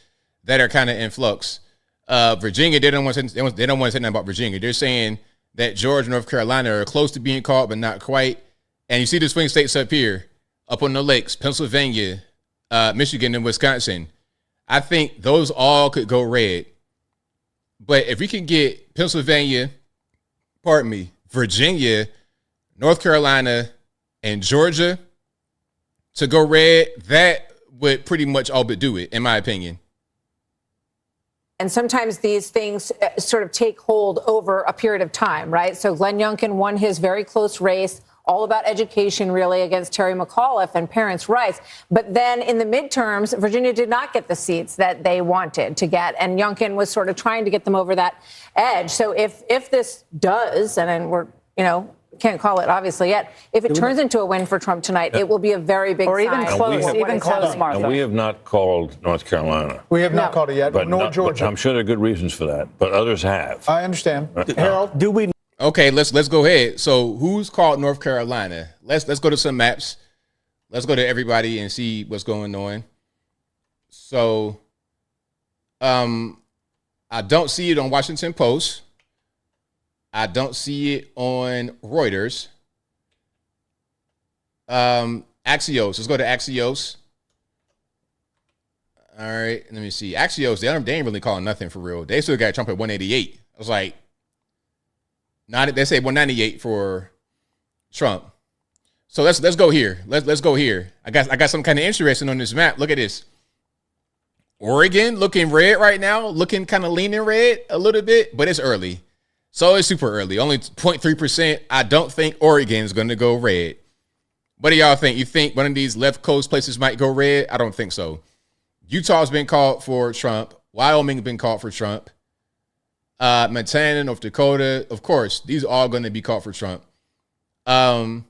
that are kind of in flux. Virginia, they don't want to say nothing about Virginia. They're saying that Georgia and North Carolina are close to being called, but not quite. And you see the swing states up here. Up on the lakes, Pennsylvania, Michigan, and Wisconsin. I think those all could go red. But if we can get Pennsylvania, Virginia, North Carolina, and Georgia to go red, that would pretty much all but do it, in my opinion. And sometimes these things sort of take hold over a period of time, right? So Glenn Youngkin won his very close race, all about education, really, against Terry McAuliffe and parents' rights. But then in the midterms, Virginia did not get the seats that they wanted to get. And Youngkin was sort of trying to get them over that edge. So if this does, and we're, can't call it obviously yet, if it turns into a win for Trump tonight, it will be a very big sign. Even close, Martha. And we have not called North Carolina. We have not called it yet, nor Georgia. But I'm sure there are good reasons for that, but others have. I understand. Harold, do we? Okay, let's go ahead. So who's called North Carolina? Let's go to some maps. Let's go to everybody and see what's going on. So I don't see it on Washington Post. I don't see it on Reuters. Axios. Let's go to Axios. All right, let me see. Axios, they ain't really calling nothing for real. They still got Trump at 188. I was like, they say 198 for Trump. So let's go here. Let's go here. I got some kind of interesting on this map. Look at this. Oregon looking red right now, looking kind of leaning red a little bit, but it's early. So it's super early. Only 0.3%. I don't think Oregon's going to go red. What do y'all think? You think one of these left coast places might go red? I don't think so. Utah's been called for Trump. Wyoming's been called for Trump. Montana, North Dakota, of course, these are all going to be called for Trump. Kamala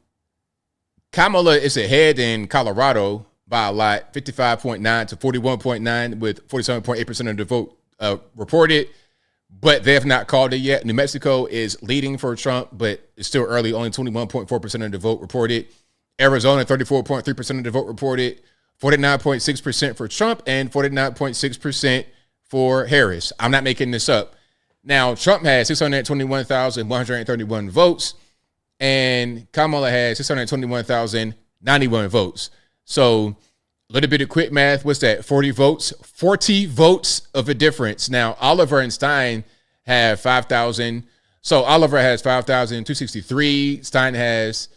is ahead in Colorado by a lot, 55.9 to 41.9 with 47.8% of the vote reported, but they have not called it yet. New Mexico is leading for Trump, but it's still early, only 21.4% of the vote reported. Arizona, 34.3% of the vote reported, 49.6% for Trump and 49.6% for Harris. I'm not making this up. Now, Trump has 621,131 votes, and Kamala has 621,091 votes. So a little bit of quick math. What's that? 40 votes? 40 votes of a difference. Now, Oliver and Stein have 5,000. So Oliver has 5,263. Stein has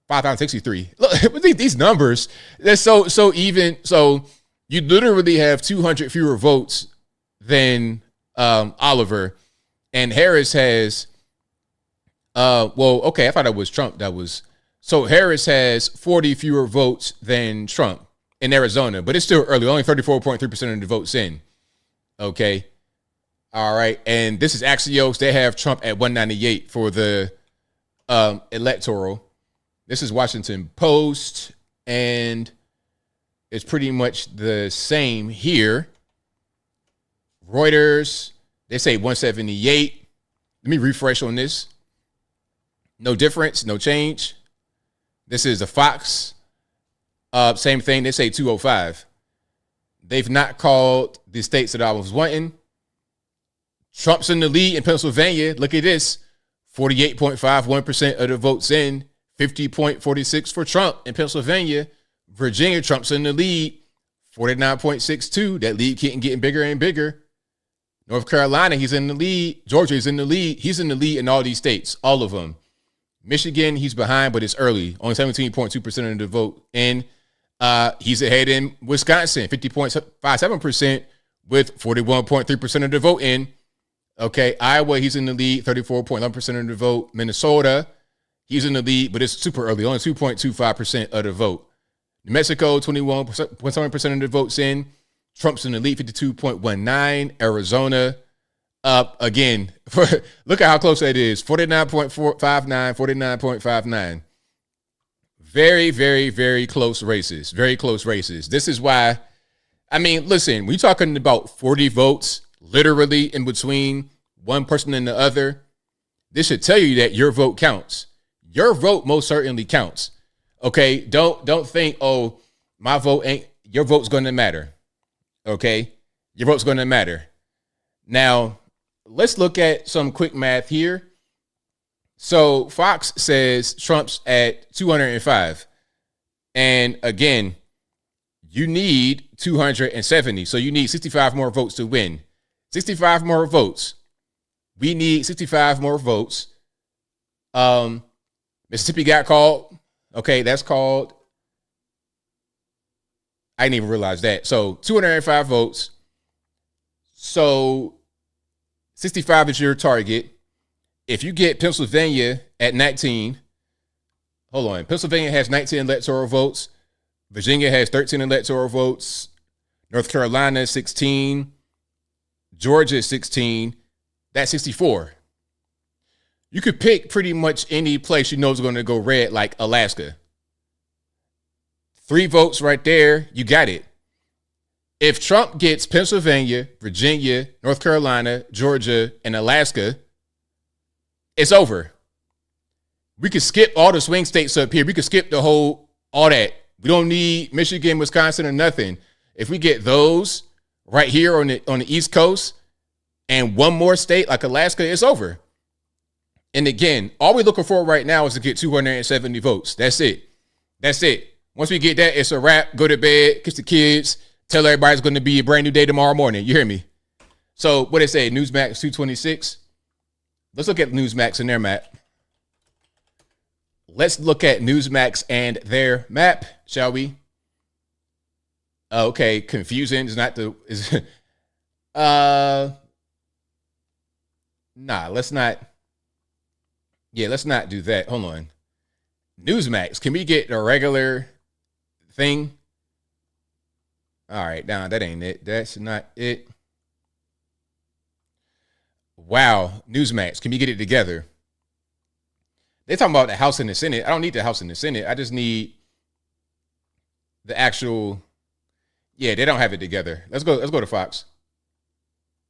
5,063. Look, these numbers, they're so even. So you literally have 200 fewer votes than Oliver, and Harris has. Well, okay, I thought it was Trump. So Harris has 40 fewer votes than Trump in Arizona, but it's still early. Only 34.3% of the votes in. Okay. All right. And this is Axios. They have Trump at 198 for the electoral. This is Washington Post, and it's pretty much the same here. Reuters, they say 178. Let me refresh on this. No difference, no change. This is a Fox. Same thing. They say 205. They've not called the states that I was wanting. Trump's in the lead in Pennsylvania. Look at this. 48.51% of the votes in. 50.46 for Trump in Pennsylvania. Virginia, Trump's in the lead. 49.62. That lead getting bigger and bigger. North Carolina, he's in the lead. Georgia, he's in the lead. He's in the lead in all these states, all of them. Michigan, he's behind, but it's early. Only 17.2% of the vote in. He's ahead in Wisconsin, 50.57% with 41.3% of the vote in. Okay, Iowa, he's in the lead, 34.1% of the vote. Minnesota, he's in the lead, but it's super early, only 2.25% of the vote. New Mexico, 21.7% of the votes in. Trump's in the lead, 52.19. Arizona, up again. Look at how close that is, 49.59, 49.59. Very, very, very close races. Very close races. This is why, I mean, listen, we're talking about 40 votes literally in between one person and the other. This should tell you that your vote counts. Your vote most certainly counts. Okay, don't think, oh, my vote ain't, your vote's going to matter. Okay, your vote's going to matter. Now, let's look at some quick math here. So Fox says Trump's at 205. And again, you need 270. So you need 65 more votes to win. 65 more votes. We need 65 more votes. Mississippi got called. Okay, that's called. I didn't even realize that. So 205 votes. So 65 is your target. If you get Pennsylvania at 19, hold on. Pennsylvania has 19 electoral votes. Virginia has 13 electoral votes. North Carolina, 16. Georgia, 16. That's 64. You could pick pretty much any place you know is going to go red, like Alaska. 3 votes right there, you got it. If Trump gets Pennsylvania, Virginia, North Carolina, Georgia, and Alaska, it's over. We could skip all the swing states up here. We could skip all that. We don't need Michigan, Wisconsin, or nothing. If we get those right here on the East Coast and one more state like Alaska, it's over. And again, all we're looking for right now is to get 270 votes. That's it. That's it. Once we get that, it's a wrap. Go to bed, kiss the kids, tell everybody it's going to be a brand new day tomorrow morning. You hear me? So what they say, Newsmax 226. Let's look at Newsmax and their map. Let's look at Newsmax and their map, shall we? Okay, confusing is not the nah, let's not. Yeah, let's not do that. Hold on. Newsmax, can we get a regular thing? All right, nah, that ain't it. That's not it. Wow, Newsmax, can we get it together? They're talking about the House and the Senate. I don't need the House and the Senate. I just need the actual. Yeah, they don't have it together. Let's go to Fox.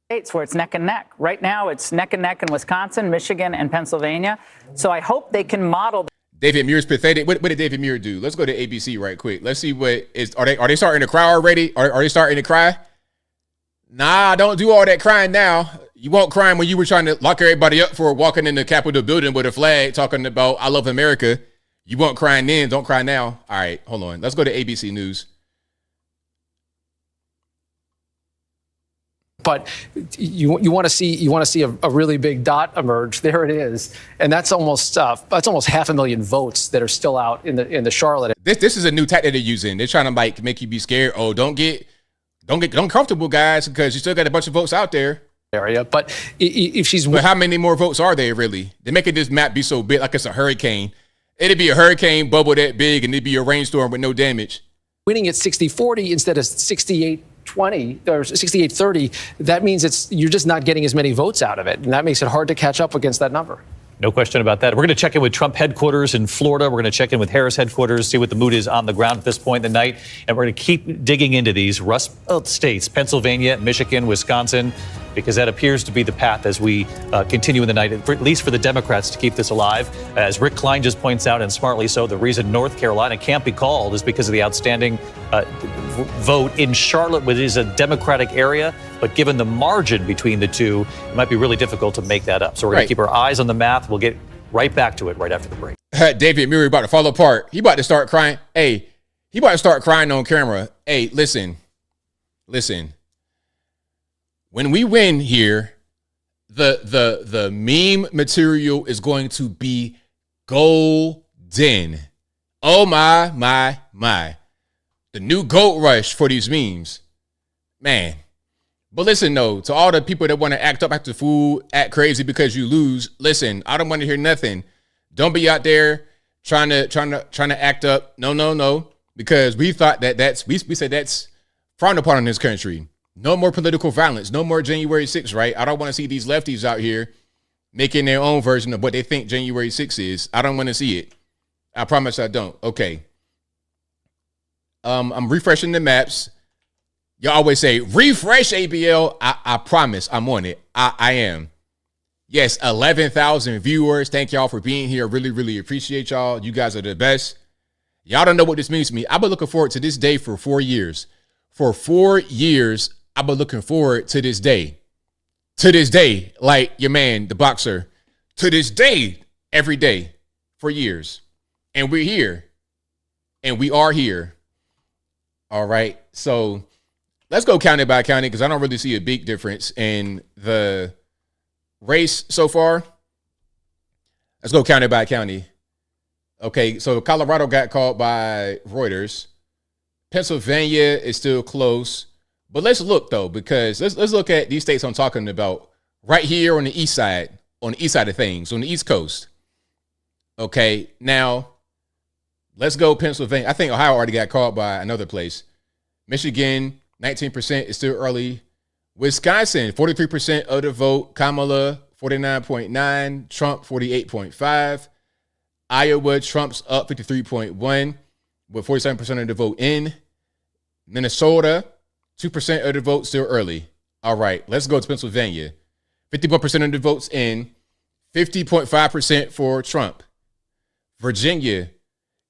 States where it's neck and neck. Right now, it's neck and neck in Wisconsin, Michigan, and Pennsylvania. So I hope they can model. David Muir's pathetic. What did David Muir do? Let's go to ABC right quick. Let's see what is. Are they starting to cry already? Are they starting to cry? Nah, don't do all that crying now. You won't cry when you were trying to lock everybody up for walking in the Capitol building with a flag talking about I love America. You weren't crying then. Don't cry now. All right, hold on. Let's go to ABC News. But you want to see a really big dot emerge. There it is, and that's almost 500,000 votes that are still out in the Charlotte. This is a new tactic they're using. They're trying to make you be scared. Oh, don't get uncomfortable, guys, because you still got a bunch of votes out there. Area, but if she's, but how many more votes are there really? They're making this map be so big, like it's a hurricane. It'd be a hurricane bubble that big, and it'd be a rainstorm with no damage. Winning at 60-40 instead of 68-20 or 68-30, that means you're just not getting as many votes out of it, and that makes it hard to catch up against that number. No question about that. We're going to check in with Trump headquarters in Florida. We're going to check in with Harris headquarters, see what the mood is on the ground at this point in the night. And we're going to keep digging into these Rust Belt states, Pennsylvania, Michigan, Wisconsin, because that appears to be the path as we continue in the night, at least for the Democrats to keep this alive. As Rick Klein just points out, and smartly so, the reason North Carolina can't be called is because of the outstanding vote in Charlotte, which is a Democratic area. But given the margin between the two, it might be really difficult to make that up. So we're going to keep our eyes on the math. We'll get right back to it right after the break. David Muir about to fall apart. He about to start crying. Hey, he about to start crying on camera. Hey, listen. When we win here, the meme material is going to be golden. Oh my. The new gold rush for these memes. Man. But listen, though, to all the people that want to act up, act the fool, act crazy because you lose, listen, I don't want to hear nothing. Don't be out there trying to act up. No. Because we thought we said that's frowned upon in this country. No more political violence. No more January 6th, right? I don't want to see these lefties out here making their own version of what they think January 6th is. I don't want to see it. I promise I don't. Okay. I'm refreshing the maps. You always say, refresh ABL. I promise I'm on it. I am. Yes, 11,000 viewers. Thank y'all for being here. Really, really appreciate y'all. You guys are the best. Y'all don't know what this means to me. I've been looking forward to this day for 4 years. For 4 years, I've been looking forward to this day. To this day, like your man, the boxer. To this day, every day, for years. And we're here. And we are here. All right. So let's go county by county because I don't really see a big difference in the race so far. Let's go county by county. Okay, so Colorado got called by Reuters. Pennsylvania is still close. But let's look, though, because let's look at these states I'm talking about right here on the east side of things, on the East Coast. Okay, now let's go Pennsylvania. I think Ohio already got called by another place. Michigan, 19% is still early. Wisconsin, 43% of the vote. Kamala, 49.9. Trump, 48.5. Iowa, Trump's up 53.1 with 47% of the vote in. Minnesota, 2% of the vote still early. All right, let's go to Pennsylvania. 51% of the votes in. 50.5% for Trump. Virginia,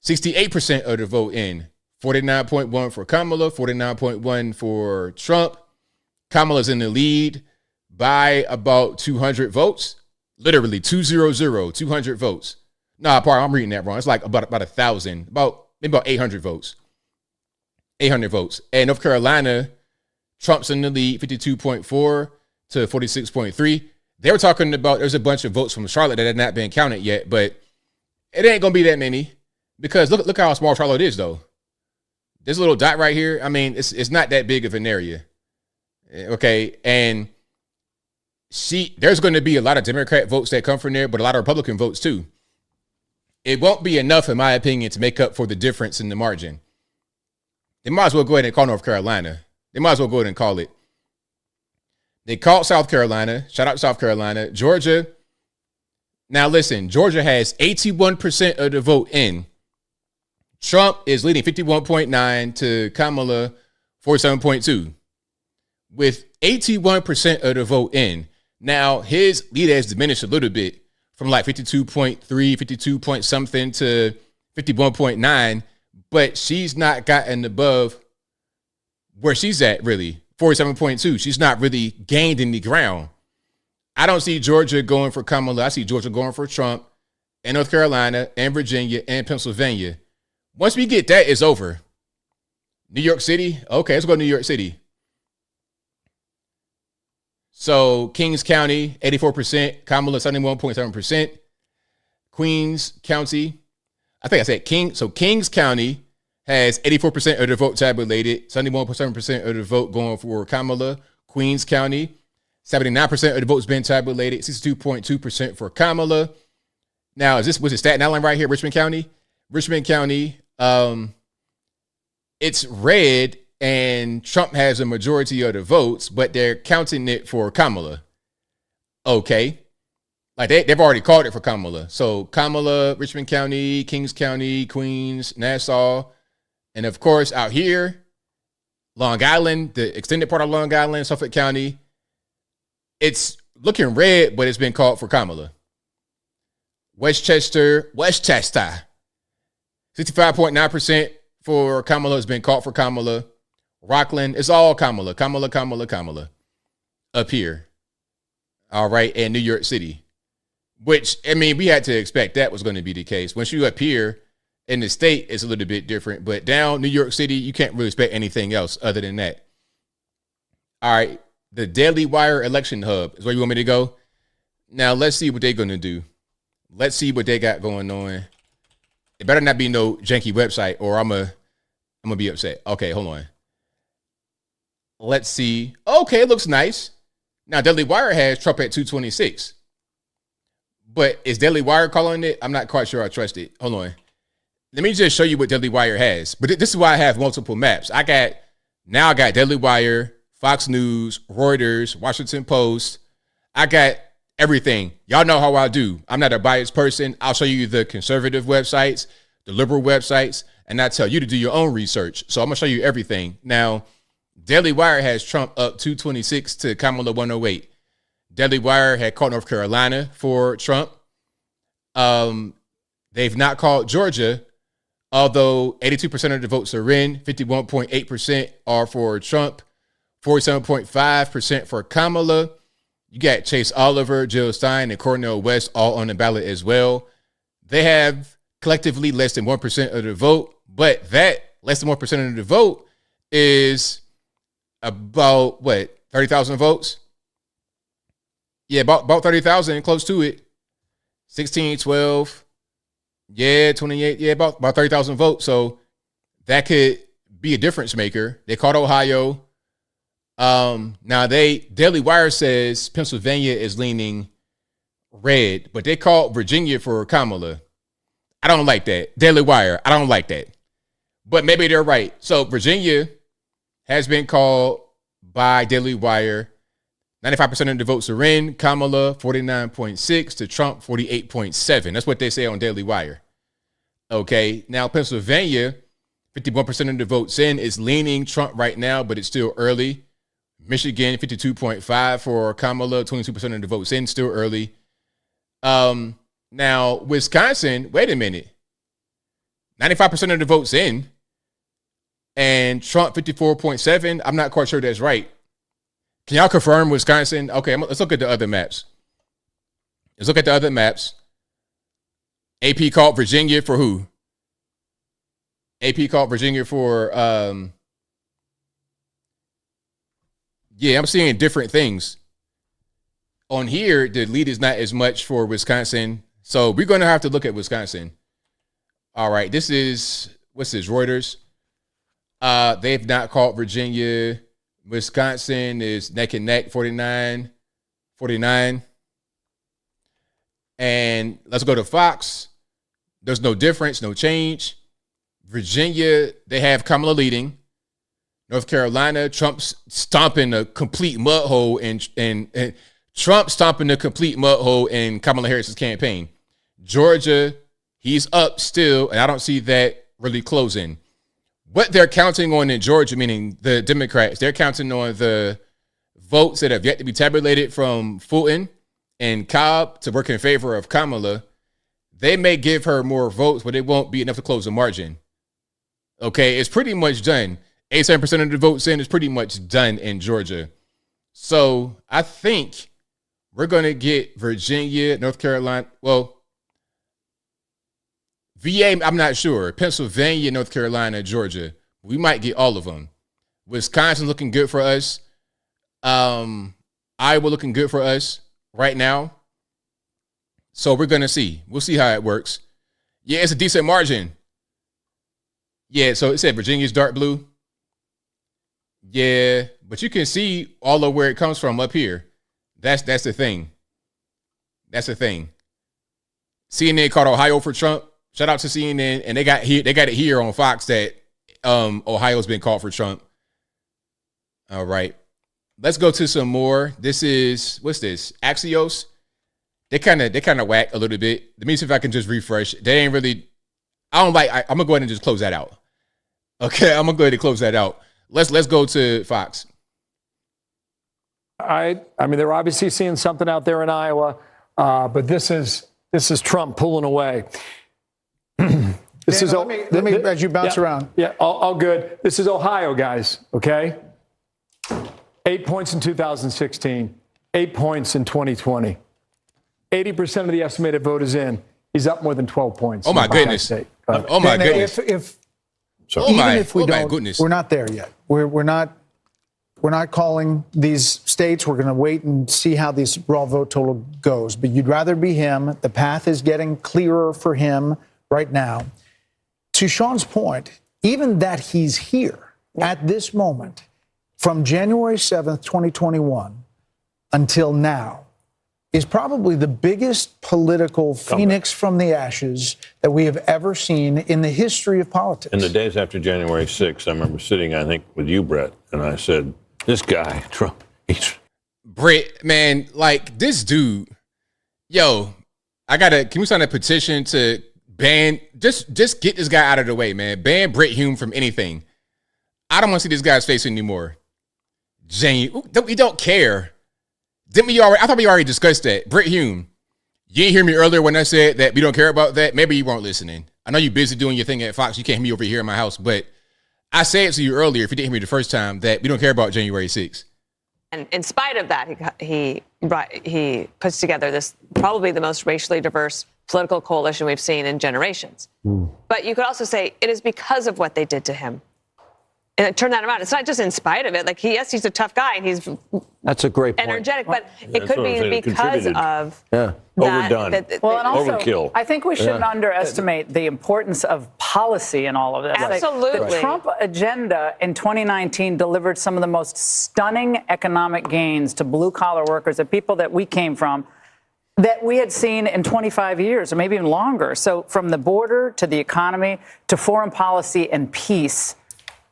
68% of the vote in. 49.1 for Kamala, 49.1 for Trump. Kamala's in the lead by about 200 votes. Literally 200 votes. Nah, pardon, I'm reading that wrong. It's like about 1,000, maybe about 800 votes. 800 votes. And North Carolina, Trump's in the lead, 52.4 to 46.3. They were talking about there's a bunch of votes from Charlotte that had not been counted yet, but it ain't gonna be that many because look how small Charlotte is, though. This little dot right here, I mean, it's not that big of an area. Okay, and there's going to be a lot of Democrat votes that come from there, but a lot of Republican votes too. It won't be enough, in my opinion, to make up for the difference in the margin. They might as well go ahead and call North Carolina. They might as well go ahead and call it. They called South Carolina. Shout out to South Carolina. Georgia. Now listen, Georgia has 81% of the vote in. Trump is leading 51.9 to Kamala 47.2. With 81% of the vote in. Now his lead has diminished a little bit from like 52.3, 52 point something to 51.9, but she's not gotten above where she's at, really, 47.2. She's not really gained any ground. I don't see Georgia going for Kamala. I see Georgia going for Trump and North Carolina and Virginia and Pennsylvania. Once we get that, it's over. New York City? Okay, let's go to New York City. So Kings County, 84%. Kamala, 71.7%. Queens County, I think I said King. So Kings County has 84% of the vote tabulated, 71.7% of the vote going for Kamala. Queens County, 79% of the votes been tabulated, 62.2% for Kamala. Now, was it Staten Island right here, Richmond County? Richmond County, it's red, and Trump has a majority of the votes, but they're counting it for Kamala. Okay. Like they've already called it for Kamala. So Kamala, Richmond County, Kings County, Queens, Nassau, and of course out here, Long Island, the extended part of Long Island, Suffolk County, it's looking red, but it's been called for Kamala. Westchester, 65.9% for Kamala has been called for Kamala. Rockland, it's all Kamala. Up here. All right, and New York City. Which, I mean, we had to expect that was going to be the case. Once you up here in the state, it's a little bit different. But down New York City, you can't really expect anything else other than that. All right, the Daily Wire Election Hub is where you want me to go. Now, let's see what they're going to do. Let's see what they got going on. It better not be no janky website or I'm going to be upset. Okay, hold on. Let's see. Okay, it looks nice. Now, Daily Wire has Trump at 226. But is Daily Wire calling it? I'm not quite sure I trust it. Hold on. Let me just show you what Daily Wire has. But this is why I have multiple maps. I got Daily Wire, Fox News, Reuters, Washington Post. I got everything. Y'all know how I do. I'm not a biased person. I'll show you the conservative websites, the liberal websites, and I tell you to do your own research. So I'm going to show you everything. Now, Daily Wire has Trump up 226 to Kamala 108. Daily Wire had called North Carolina for Trump. They've not called Georgia, although 82% of the votes are in, 51.8% are for Trump, 47.5% for Kamala. You got Chase Oliver, Jill Stein, and Cornel West all on the ballot as well. They have collectively less than 1% of the vote, but that less than 1% of the vote is about, 30,000 votes? Yeah, about 30,000, close to it. 16, 12, 28, about 30,000 votes. So that could be a difference maker. They called Ohio. Now Daily Wire says Pennsylvania is leaning red, but they called Virginia for Kamala. I don't like that. Daily Wire, I don't like that. But maybe they're right. So Virginia has been called by Daily Wire. 95% of the votes are in. Kamala, 49.6 to Trump, 48.7. That's what they say on Daily Wire. Okay. Now, Pennsylvania, 51% of the votes in is leaning Trump right now, but it's still early. Michigan, 52.5 for Kamala, 22% of the votes in, still early. Now, Wisconsin, wait a minute. 95% of the votes in and Trump, 54.7. I'm not quite sure that's right. Can y'all confirm Wisconsin? Okay, let's look at the other maps. AP called Virginia for who? AP called Virginia for, I'm seeing different things. On here, the lead is not as much for Wisconsin. So we're going to have to look at Wisconsin. All right, this is, what's this, Reuters? They've not called Virginia. Wisconsin is neck and neck, 49. And let's go to Fox. There's no difference, no change. Virginia, they have Kamala leading. North Carolina, Trump's stomping a complete mud hole and Trump stomping a complete mud hole in Kamala Harris's campaign. Georgia, he's up still, and I don't see that really closing. What they're counting on in Georgia, meaning the Democrats, they're counting on the votes that have yet to be tabulated from Fulton and Cobb to work in favor of Kamala. They may give her more votes, but it won't be enough to close the margin. Okay, it's pretty much done. 87% of the votes in is pretty much done in Georgia. So I think we're going to get Virginia, North Carolina. Well, VA, I'm not sure. Pennsylvania, North Carolina, Georgia. We might get all of them. Wisconsin looking good for us. Iowa looking good for us right now. So we're going to see. We'll see how it works. Yeah, it's a decent margin. Yeah, so it said Virginia's dark blue. Yeah, but you can see all of where it comes from up here. That's the thing. That's the thing. CNN called Ohio for Trump. Shout out to CNN, and they got it here on Fox that Ohio's been called for Trump. All right, let's go to some more. This is, what's this? Axios. They kind of whack a little bit. Let me see if I can just refresh. They ain't really. I'm gonna go ahead and just close that out. Okay, I'm gonna go ahead and close that out. Let's go to Fox. I mean, they're obviously seeing something out there in Iowa, but this is Trump pulling away. Let me as you bounce around. Yeah, all good. This is Ohio, guys. Okay, 8 points in 2016, 8 points in 2020. 80% of the estimated vote is in. He's up more than 12 points. Oh my goodness! Oh my goodness! If we don't, we're not there yet. We're not calling these states. We're going to wait and see how this raw vote total goes. But you'd rather be him. The path is getting clearer for him right now. To Sean's point, even that he's here at this moment, from January 7th, 2021 until now, is probably the biggest political phoenix from the ashes that we have ever seen in the history of politics. In the days after January 6th, I remember sitting, I think, with you, Brett, and I said, this guy, Trump, Brett, man, like this dude, can we sign a petition to ban, just get this guy out of the way, man. Ban Brett Hume from anything. I don't want to see this guy's face anymore. We don't care. I thought we already discussed that. Brett Hume, you didn't hear me earlier when I said that we don't care about that. Maybe you weren't listening. I know you're busy doing your thing at Fox. You can't hear me over here in my house, but I said to you earlier, if you didn't hear me the first time, that we don't care about January 6th. And in spite of that, he puts together this probably the most racially diverse political coalition we've seen in generations. But you could also say it is because of what they did to him. And turn that around. It's not just in spite of it. Like, he's a tough guy and he's that's a great point. Energetic, but it could be because of overdone. And also, overkill. I think we shouldn't underestimate the importance of policy in all of this. Absolutely. Like, the Trump agenda in 2019 delivered some of the most stunning economic gains to blue-collar workers, the people that we came from, that we had seen in 25 years or maybe even longer. So from the border to the economy to foreign policy and peace,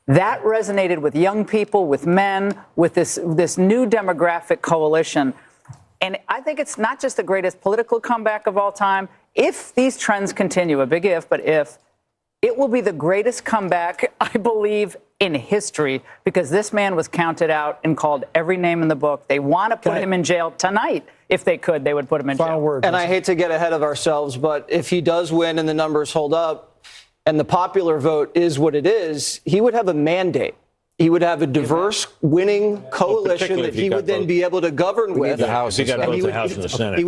that resonated with young people, with men, with this new demographic coalition. And I think it's not just the greatest political comeback of all time. If these trends continue, a big if, but if, it will be the greatest comeback, I believe, in history, because this man was counted out and called every name in the book. They want to put him in jail tonight. If they could, they would put him in jail. And I hate to get ahead of ourselves, but if he does win and the numbers hold up, and the popular vote is what it is, he would have a mandate. He would have a diverse winning coalition that he would then be able to govern with. The House. He got both the House and the Senate. He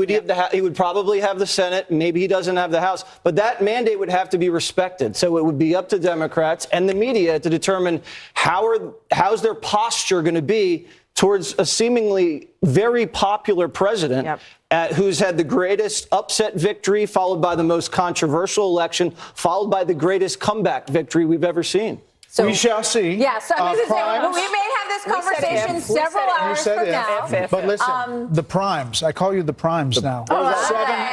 would probably have the Senate. Maybe he doesn't have the House. But that mandate would have to be respected. So it would be up to Democrats and the media to determine how's their posture going to be towards a seemingly very popular president who's had the greatest upset victory, followed by the most controversial election, followed by the greatest comeback victory we've ever seen. So we shall see. Yes, we may have this conversation several hours from now. But listen, the primes. I call you the primes now.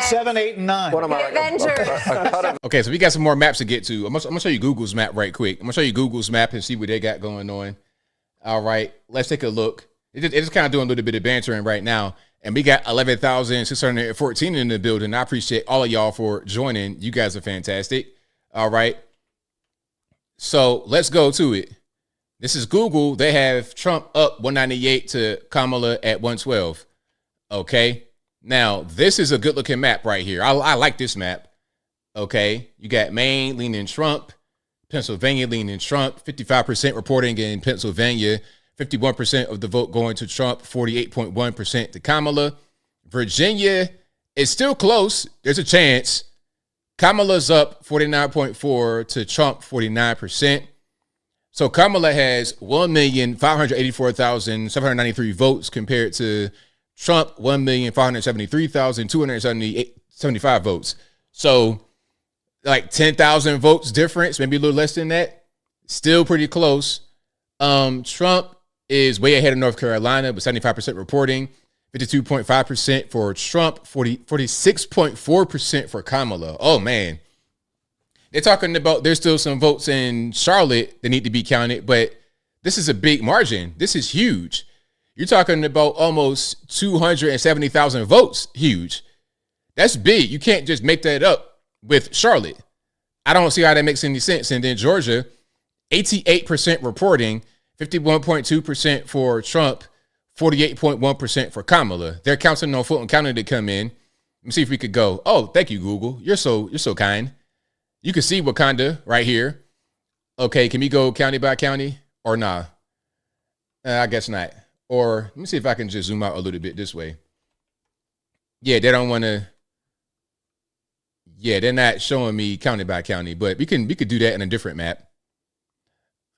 7, 8, and 9. The Avengers. Okay, so we got some more maps to get to. I'm gonna show you Google's map right quick. I'm gonna show you Google's map and see what they got going on. All right, let's take a look. It's just kind of doing a little bit of bantering right now. And we got 11,614 in the building. I appreciate all of y'all for joining. You guys are fantastic. All right. So let's go to it. This is Google. They have Trump up 198 to Kamala at 112. Okay. Now, this is a good looking map right here. I like this map. Okay. You got Maine leaning Trump, Pennsylvania leaning Trump, 55% reporting in Pennsylvania. 51% of the vote going to Trump, 48.1% to Kamala. Virginia is still close. There's a chance. Kamala's up 49.4 to Trump, 49%. So Kamala has 1,584,793 votes compared to Trump, 1,573,275 votes. So like 10,000 votes difference, maybe a little less than that. Still pretty close. Trump is way ahead of North Carolina with 75% reporting, 52.5% for Trump, 46.4% for Kamala. Oh, man. They're talking about there's still some votes in Charlotte that need to be counted, but this is a big margin. This is huge. You're talking about almost 270,000 votes. Huge. That's big. You can't just make that up with Charlotte. I don't see how that makes any sense. And then Georgia, 88% reporting, 51.2% for Trump, 48.1% for Kamala. They're counting on Fulton County to come in. Let me see if we could go. Oh, thank you, Google. You're so kind. You can see Wakanda right here. Okay, can we go county by county or nah? I guess not. Or let me see if I can just zoom out a little bit this way. Yeah, they don't want to. Yeah, they're not showing me county by county, but we could do that in a different map.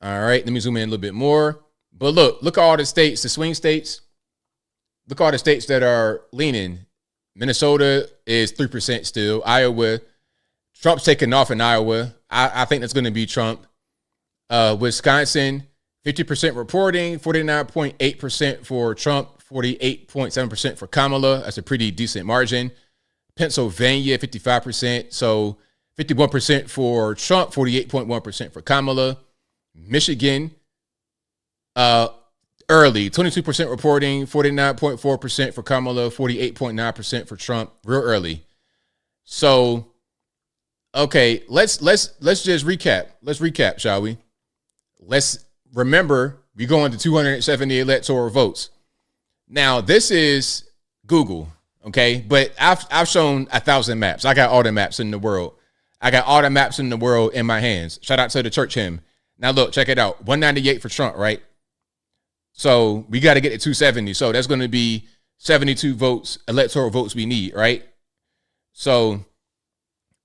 All right, let me zoom in a little bit more. But look at all the states, the swing states. Look at all the states that are leaning. Minnesota is 3% still. Iowa, Trump's taking off in Iowa. I think that's going to be Trump. Wisconsin, 50% reporting, 49.8% for Trump, 48.7% for Kamala. That's a pretty decent margin. Pennsylvania, 55%. So 51% for Trump, 48.1% for Kamala. Michigan, early, 22% reporting, 49.4% for Kamala, 48.9% for Trump, real early. So, okay, let's just recap. Let's recap, shall we? Let's remember we go into 270 electoral votes. Now, this is Google, okay? But I've shown 1,000 maps. I got all the maps in the world. I got all the maps in the world in my hands. Shout out to the church hymn. Now, look, check it out. 198 for Trump, right? So we got to get to 270. So that's going to be 72 votes, electoral votes we need, right? So,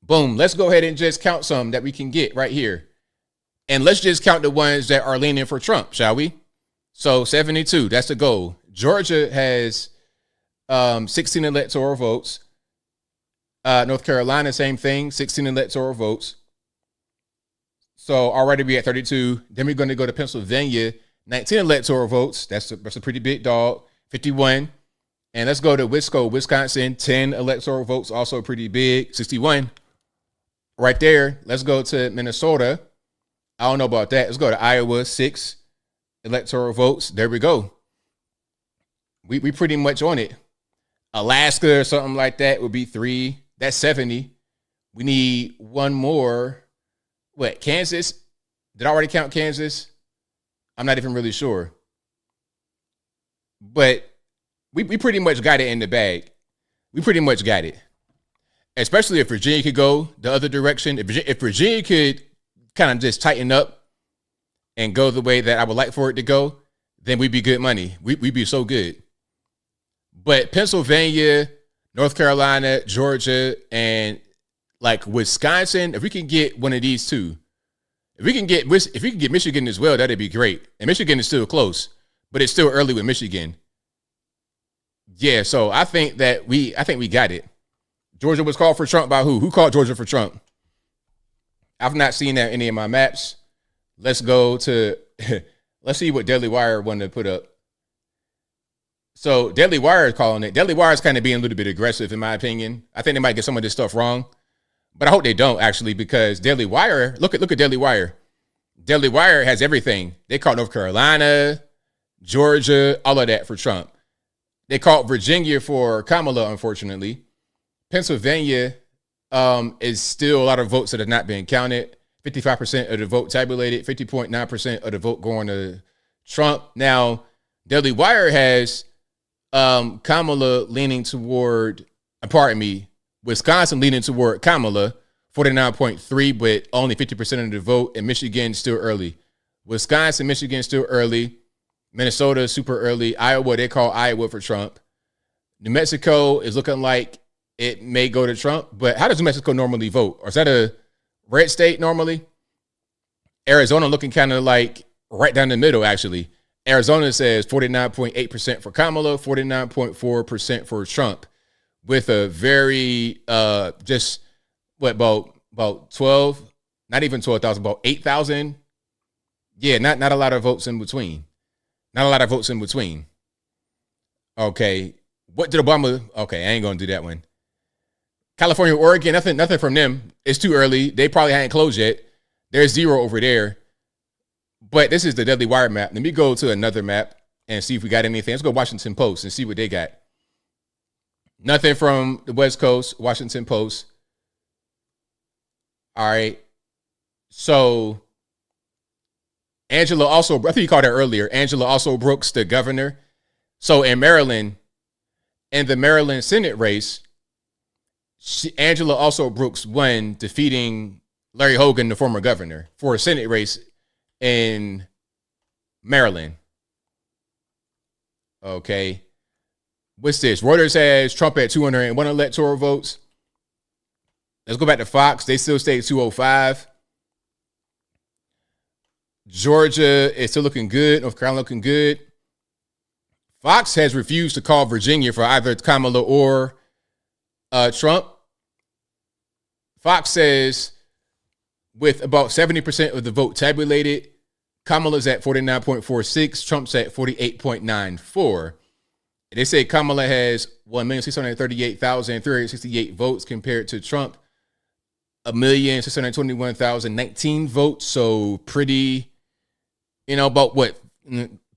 boom, let's go ahead and just count some that we can get right here. And let's just count the ones that are leaning for Trump, shall we? So 72, that's the goal. Georgia has 16 electoral votes. North Carolina, same thing, 16 electoral votes. So already we at 32. Then we're going to go to Pennsylvania, 19 electoral votes. That's a pretty big dog, 51. And let's go to Wisconsin, 10 electoral votes, also pretty big, 61. Right there, let's go to Minnesota. I don't know about that. Let's go to Iowa, 6 electoral votes. There we go. We pretty much on it. Alaska or something like that would be 3. That's 70. We need one more. What, Kansas? Did I already count Kansas? I'm not even really sure. But we pretty much got it in the bag. We pretty much got it. Especially if Virginia could go the other direction. If Virginia could kind of just tighten up and go the way that I would like for it to go, then we'd be good money. We'd be so good. But Pennsylvania, North Carolina, Georgia, and like Wisconsin, if we can get one of these two, if we can get Michigan as well, that'd be great. And Michigan is still close, but it's still early with Michigan. Yeah, so I think we got it. Georgia was called for Trump by who? Who called Georgia for Trump? I've not seen that in any of my maps. Let's go to let's see what Daily Wire wanted to put up. So Daily Wire is calling it. Daily Wire is kind of being a little bit aggressive, in my opinion. I think they might get some of this stuff wrong. But I hope they don't, actually, because Daily Wire, look at Daily Wire. Daily Wire has everything. They called North Carolina, Georgia, all of that for Trump. They called Virginia for Kamala, unfortunately. Pennsylvania is still a lot of votes that have not been counted. 55% of the vote tabulated, 50.9% of the vote going to Trump. Now, Daily Wire has Kamala leaning toward, Wisconsin leaning toward Kamala, 49.3, but only 50% of the vote, and Michigan still early. Wisconsin, Michigan still early. Minnesota super early. Iowa, they call Iowa for Trump. New Mexico is looking like it may go to Trump, but how does New Mexico normally vote? Or is that a red state normally? Arizona looking kind of like right down the middle, actually. Arizona says 49.8% for Kamala, 49.4% for Trump, with a very about 12, not even 12,000, about 8,000. Yeah, not a lot of votes in between. Not a lot of votes in between. Okay, what did Obama? Okay, I ain't gonna do that one. California, Oregon, nothing from them. It's too early. They probably hadn't closed yet. There's 0 over there. But this is the Deadly Wire map. Let me go to another map and see if we got anything. Let's go Washington Post and see what they got. Nothing from the West Coast, Washington Post. All right. So Angela also, I think you called her earlier, Angela also Brooks, the governor. So in Maryland, in the Maryland Senate race, Angela also Brooks won, defeating Larry Hogan, the former governor, for a Senate race in Maryland. Okay. What's this? Reuters has Trump at 201 electoral votes. Let's go back to Fox. They still stay at 205. Georgia is still looking good. North Carolina looking good. Fox has refused to call Virginia for either Kamala or Trump. Fox says with about 70% of the vote tabulated, Kamala's at 49.46, Trump's at 48.94. They say Kamala has 1,638,368 votes compared to Trump, 1,621,019 votes. So pretty, about what,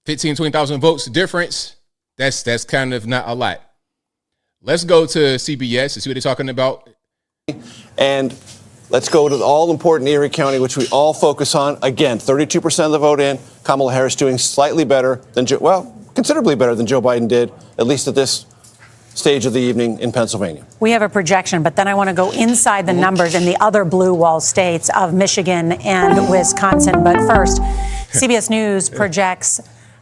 15, 20,000 votes difference. That's kind of not a lot. Let's go to CBS and see what they're talking about. And let's go to the all-important Erie County, which we all focus on. Again, 32% of the vote in. Kamala Harris doing slightly better than considerably better than Joe Biden did, at least at this stage of the evening in Pennsylvania. We have a projection, but then I want to go inside the numbers in the other blue wall states of Michigan and Wisconsin. But first, CBS News projects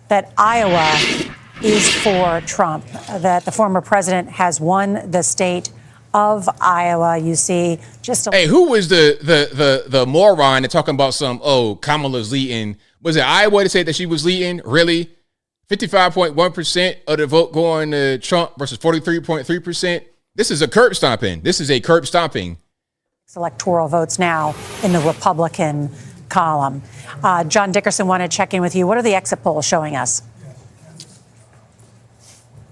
that Iowa is for Trump, that the former president has won the state of Iowa. You see, hey, who was the moron that talking about Kamala's leading? Was it Iowa that said that she was leading? Really? 55.1% of the vote going to Trump versus 43.3%. This is a curb stomping. Electoral votes now in the Republican column. John Dickerson, want to check in with you. What are the exit polls showing us?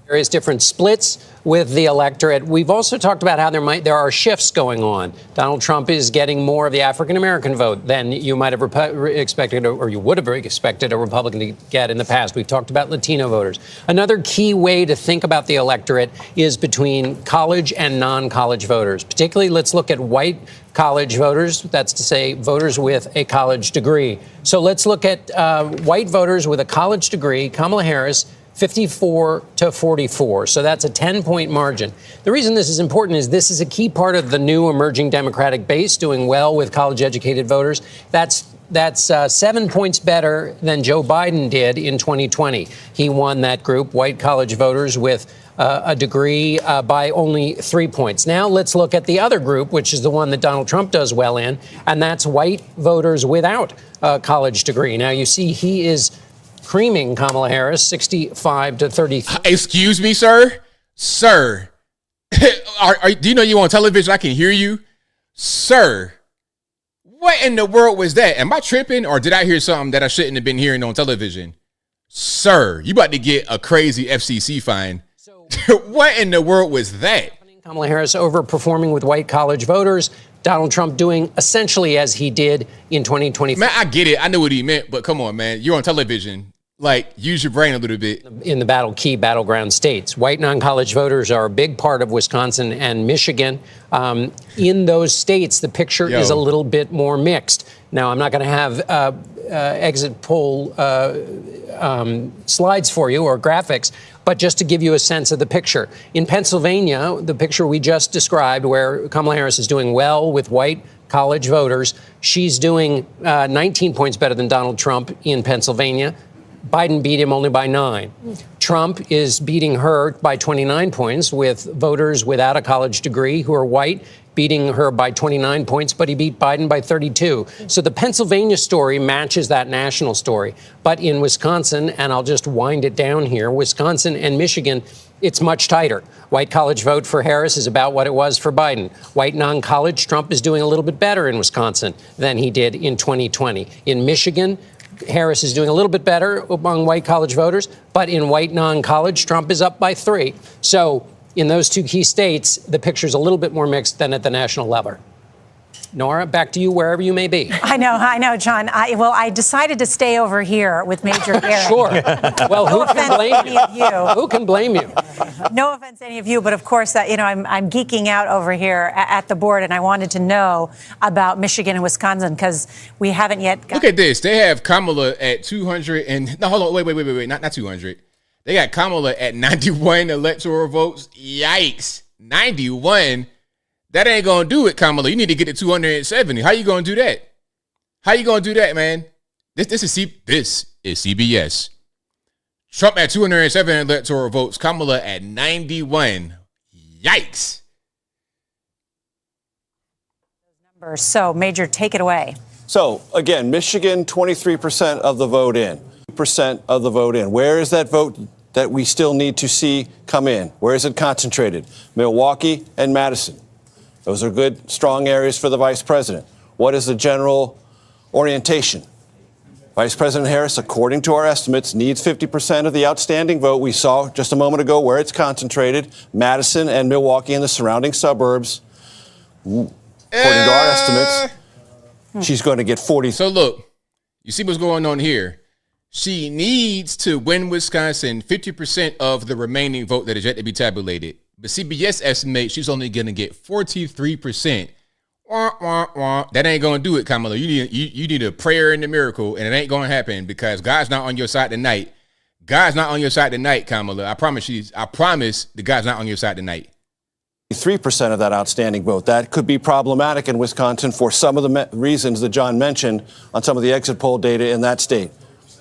Various different splits with the electorate. We've also talked about how there are shifts going on. Donald Trump is getting more of the African-American vote than you might have expected, or you would have expected a Republican to get in the past. We've talked about Latino voters. Another key way to think about the electorate is between college and non-college voters. Particularly, let's look at white college voters. That's to say voters with a college degree. So let's look at white voters with a college degree. Kamala Harris, 54 to 44. So that's a 10-point margin. The reason this is important is this is a key part of the new emerging Democratic base doing well with college-educated voters. That's 7 points better than Joe Biden did in 2020. He won that group, white college voters with a degree, by only 3 points. Now let's look at the other group, which is the one that Donald Trump does well in, and that's white voters without a college degree. Now you see he is creaming Kamala Harris, 65 to 33. Excuse me, sir? Sir. Do you know you on television? I can hear you. Sir. What in the world was that? Am I tripping, or did I hear something that I shouldn't have been hearing on television? Sir, you about to get a crazy FCC fine. What in the world was that? Kamala Harris overperforming with white college voters. Donald Trump doing essentially as he did in 2024. Man, I get it. I know what he meant, but come on, man. You're on television. Use your brain a little bit. In the battleground states, white non-college voters are a big part of Wisconsin and Michigan. In those states, the picture is a little bit more mixed. Now, I'm not going to have exit poll slides for you or graphics, but just to give you a sense of the picture. In Pennsylvania, the picture we just described, where Kamala Harris is doing well with white college voters, she's doing 19 points better than Donald Trump in Pennsylvania. Biden beat him only by 9. Trump is beating her by 29 points with voters without a college degree who are white. beating her by 29 points, but he beat Biden by 32. So the Pennsylvania story matches that national story. But in Wisconsin, and I'll just wind it down here, Wisconsin and Michigan, it's much tighter. White college vote for Harris is about what it was for Biden. White non-college, Trump is doing a little bit better in Wisconsin than he did in 2020. In Michigan, Harris is doing a little bit better among white college voters, but in white non-college, Trump is up by 3. So in those two key states, the picture's a little bit more mixed than at the national level. Nora, back to you wherever you may be. I know, John. I decided to stay over here with Major Garrett. Sure. Well, who can blame you? Who can blame you? No offense to any of you, but of course, I'm geeking out over here at the board, and I wanted to know about Michigan and Wisconsin because we haven't yet. Look at this. They have Kamala at 200 and no, hold on, wait, not 200. They got Kamala at 91 electoral votes. Yikes, 91. That ain't gonna do it, Kamala. You need to get to 270. How you gonna do that? How you gonna do that, man? This is CBS. Trump at 207 electoral votes. Kamala at 91. Yikes. So, Major, take it away. So, again, Michigan, 23% of the vote in. Percent of the vote in. Where is that vote that we still need to see come in? Where is it concentrated? Milwaukee and Madison. Those are good, strong areas for the vice president. What is the general orientation? Vice President Harris, according to our estimates, needs 50% of the outstanding vote. We saw just a moment ago where it's concentrated, Madison and Milwaukee and the surrounding suburbs. According to our estimates, she's going to get 40. So look, you see what's going on here. She needs to win Wisconsin 50% of the remaining vote that is yet to be tabulated. But CBS estimates she's only going to get 43%. That ain't going to do it, Kamala. You need a prayer and a miracle, and it ain't going to happen because God's not on your side tonight. God's not on your side tonight, Kamala. I promise the God's not on your side tonight. 3% of that outstanding vote. That could be problematic in Wisconsin for some of the reasons that John mentioned on some of the exit poll data in that state,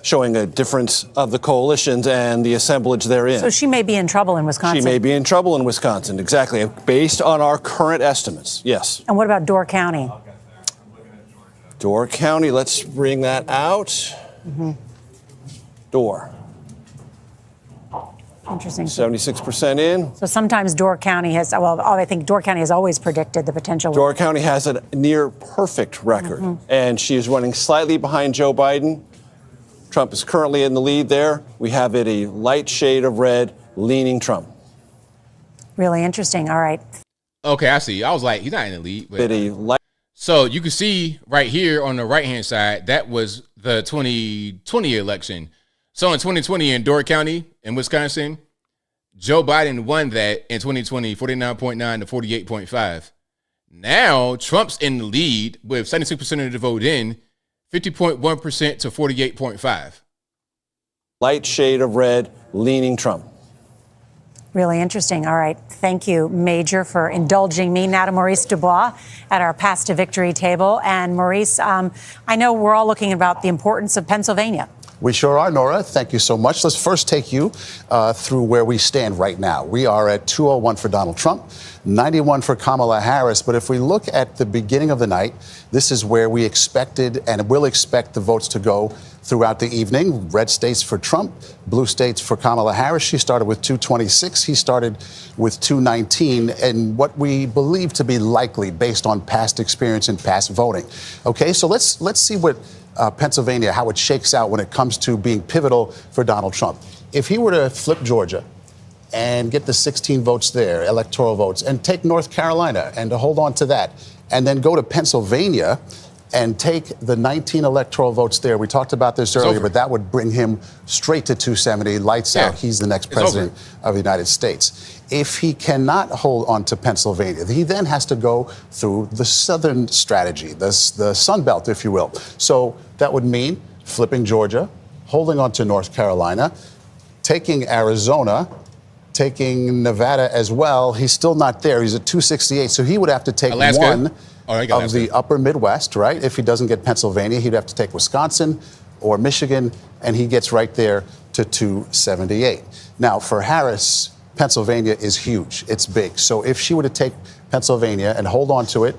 showing a difference of the coalitions and the assemblage therein. So she may be in trouble in Wisconsin. She may be in trouble in Wisconsin, exactly, based on our current estimates, yes. And what about Door County? Door County, let's bring that out. Mm-hmm. Door. Interesting. 76% in. So sometimes Door County has, I think Door County has always predicted the potential. Door County has a near perfect record, and she is running slightly behind Joe Biden. Trump is currently in the lead there. We have it a light shade of red, leaning Trump. Really interesting. All right. Okay, I see. I was like, he's not in the lead. But so you can see right here on the right-hand side, that was the 2020 election. So in 2020 in Door County in Wisconsin, Joe Biden won that in 2020, 49.9 to 48.5. Now Trump's in the lead with 76% of the vote in, 50.1% to 48.5. Light shade of red, leaning Trump. Really interesting. All right. Thank you, Major, for indulging me. Now to Maurice Dubois at our Path to Victory table. And Maurice, I know we're all looking about the importance of Pennsylvania. We sure are, Nora. Thank you so much. Let's first take you through where we stand right now. We are at 201 for Donald Trump, 91 for Kamala Harris. But if we look at the beginning of the night, this is where we expected and will expect the votes to go throughout the evening. Red states for Trump, blue states for Kamala Harris. She started with 226. He started with 219. And what we believe to be likely based on past experience and past voting. OK, so let's see what Pennsylvania, how it shakes out when it comes to being pivotal for Donald Trump. If he were to flip Georgia and get the 16 votes there, electoral votes, and take North Carolina and to hold on to that, and then go to Pennsylvania and take the 19 electoral votes there. We talked about this earlier, but that would bring him straight to 270, lights out. He's the next president of the United States. If he cannot hold on to Pennsylvania, he then has to go through the southern strategy, the Sun Belt, if you will. So that would mean flipping Georgia, holding on to North Carolina, taking Arizona, taking Nevada as well. He's still not there. He's at 268. So he would have to take one of the upper Midwest, right? If he doesn't get Pennsylvania, he'd have to take Wisconsin or Michigan, and he gets right there to 278. Now, for Harris, Pennsylvania is huge. It's big. So if she were to take Pennsylvania and hold on to it,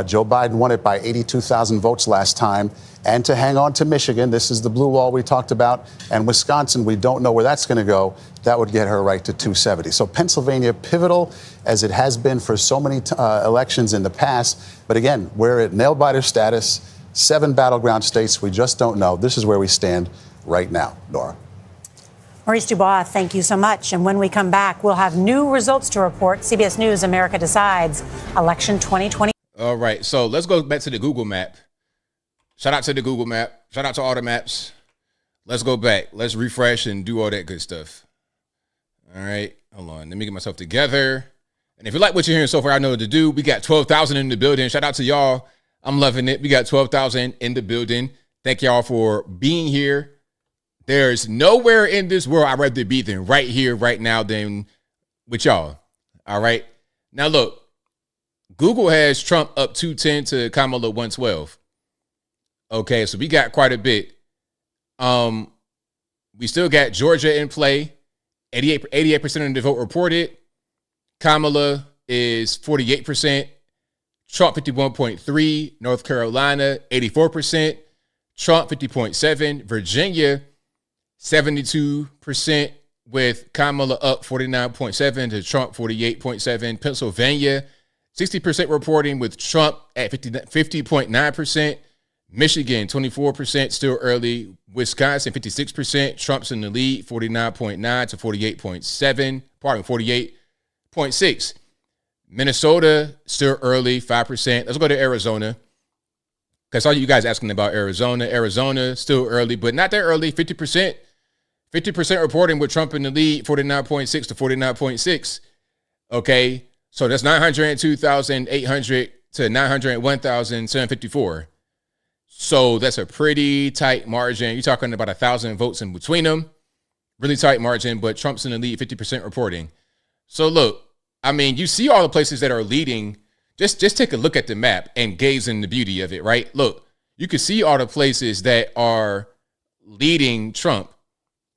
Joe Biden won it by 82,000 votes last time. And to hang on to Michigan, this is the blue wall we talked about, and Wisconsin, we don't know where that's going to go. That would get her right to 270. So Pennsylvania, pivotal as it has been for so many elections in the past. But again, we're at nail-biter status, 7 battleground states. We just don't know. This is where we stand right now. Nora. Maurice Dubois, thank you so much. And when we come back, we'll have new results to report. CBS News, America Decides, election 2020. All right, so let's go back to the Google map. Shout out to the Google map. Shout out to all the maps. Let's go back. Let's refresh and do all that good stuff. All right, hold on. Let me get myself together. And if you like what you're hearing so far, I know what to do. We got 12,000 in the building. Shout out to y'all. I'm loving it. We got 12,000 in the building. Thank y'all for being here. There's nowhere in this world I'd rather be than right here, right now, than with y'all. All right. Now, look, Google has Trump up 210 to Kamala 112. Okay, so we got quite a bit. We still got Georgia in play. 88% of the vote reported. Kamala is 48%. Trump 51.3%. North Carolina 84%. Trump 50.7%. Virginia 72%, with Kamala up 49.7% to Trump 48.7%. Pennsylvania 60% reporting, with Trump at 50.9%. Michigan, 24%, still early. Wisconsin, 56%. Trump's in the lead, 49.9 to 48.7. 48.6. Minnesota, still early, 5%. Let's go to Arizona, because all you guys asking about Arizona. Arizona, still early, but not that early, 50%. 50% reporting, with Trump in the lead, 49.6 to 49.6. Okay, so that's 902,800 to 901,754. So that's a pretty tight margin. You're talking about 1,000 votes in between them. Really tight margin, but Trump's in the lead, 50% reporting. So look, I mean, you see all the places that are leading. Just take a look at the map and gaze in the beauty of it, right? Look, you can see all the places that are leading Trump,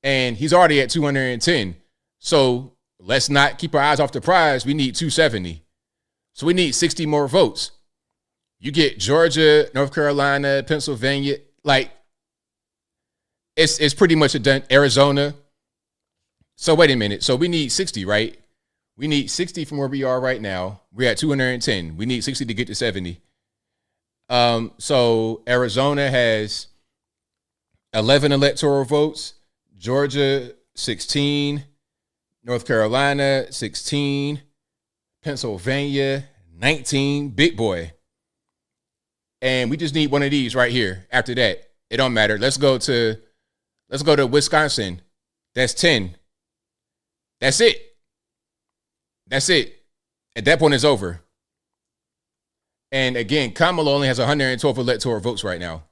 and he's already at 210. So let's not keep our eyes off the prize. We need 270. So we need 60 more votes. You get Georgia, North Carolina, Pennsylvania, like it's pretty much a done. Arizona. So wait a minute. So we need 60, right? We need 60 from where we are right now. We're at 210. We need 60 to get to 70. So Arizona has 11 electoral votes. Georgia, 16. North Carolina, 16. Pennsylvania, 19. Big boy. And we just need one of these right here. After that, it don't matter. Let's go to Wisconsin. That's 10. That's it. That's it. At that point, it's over. And again, Kamala only has 112 electoral votes right now.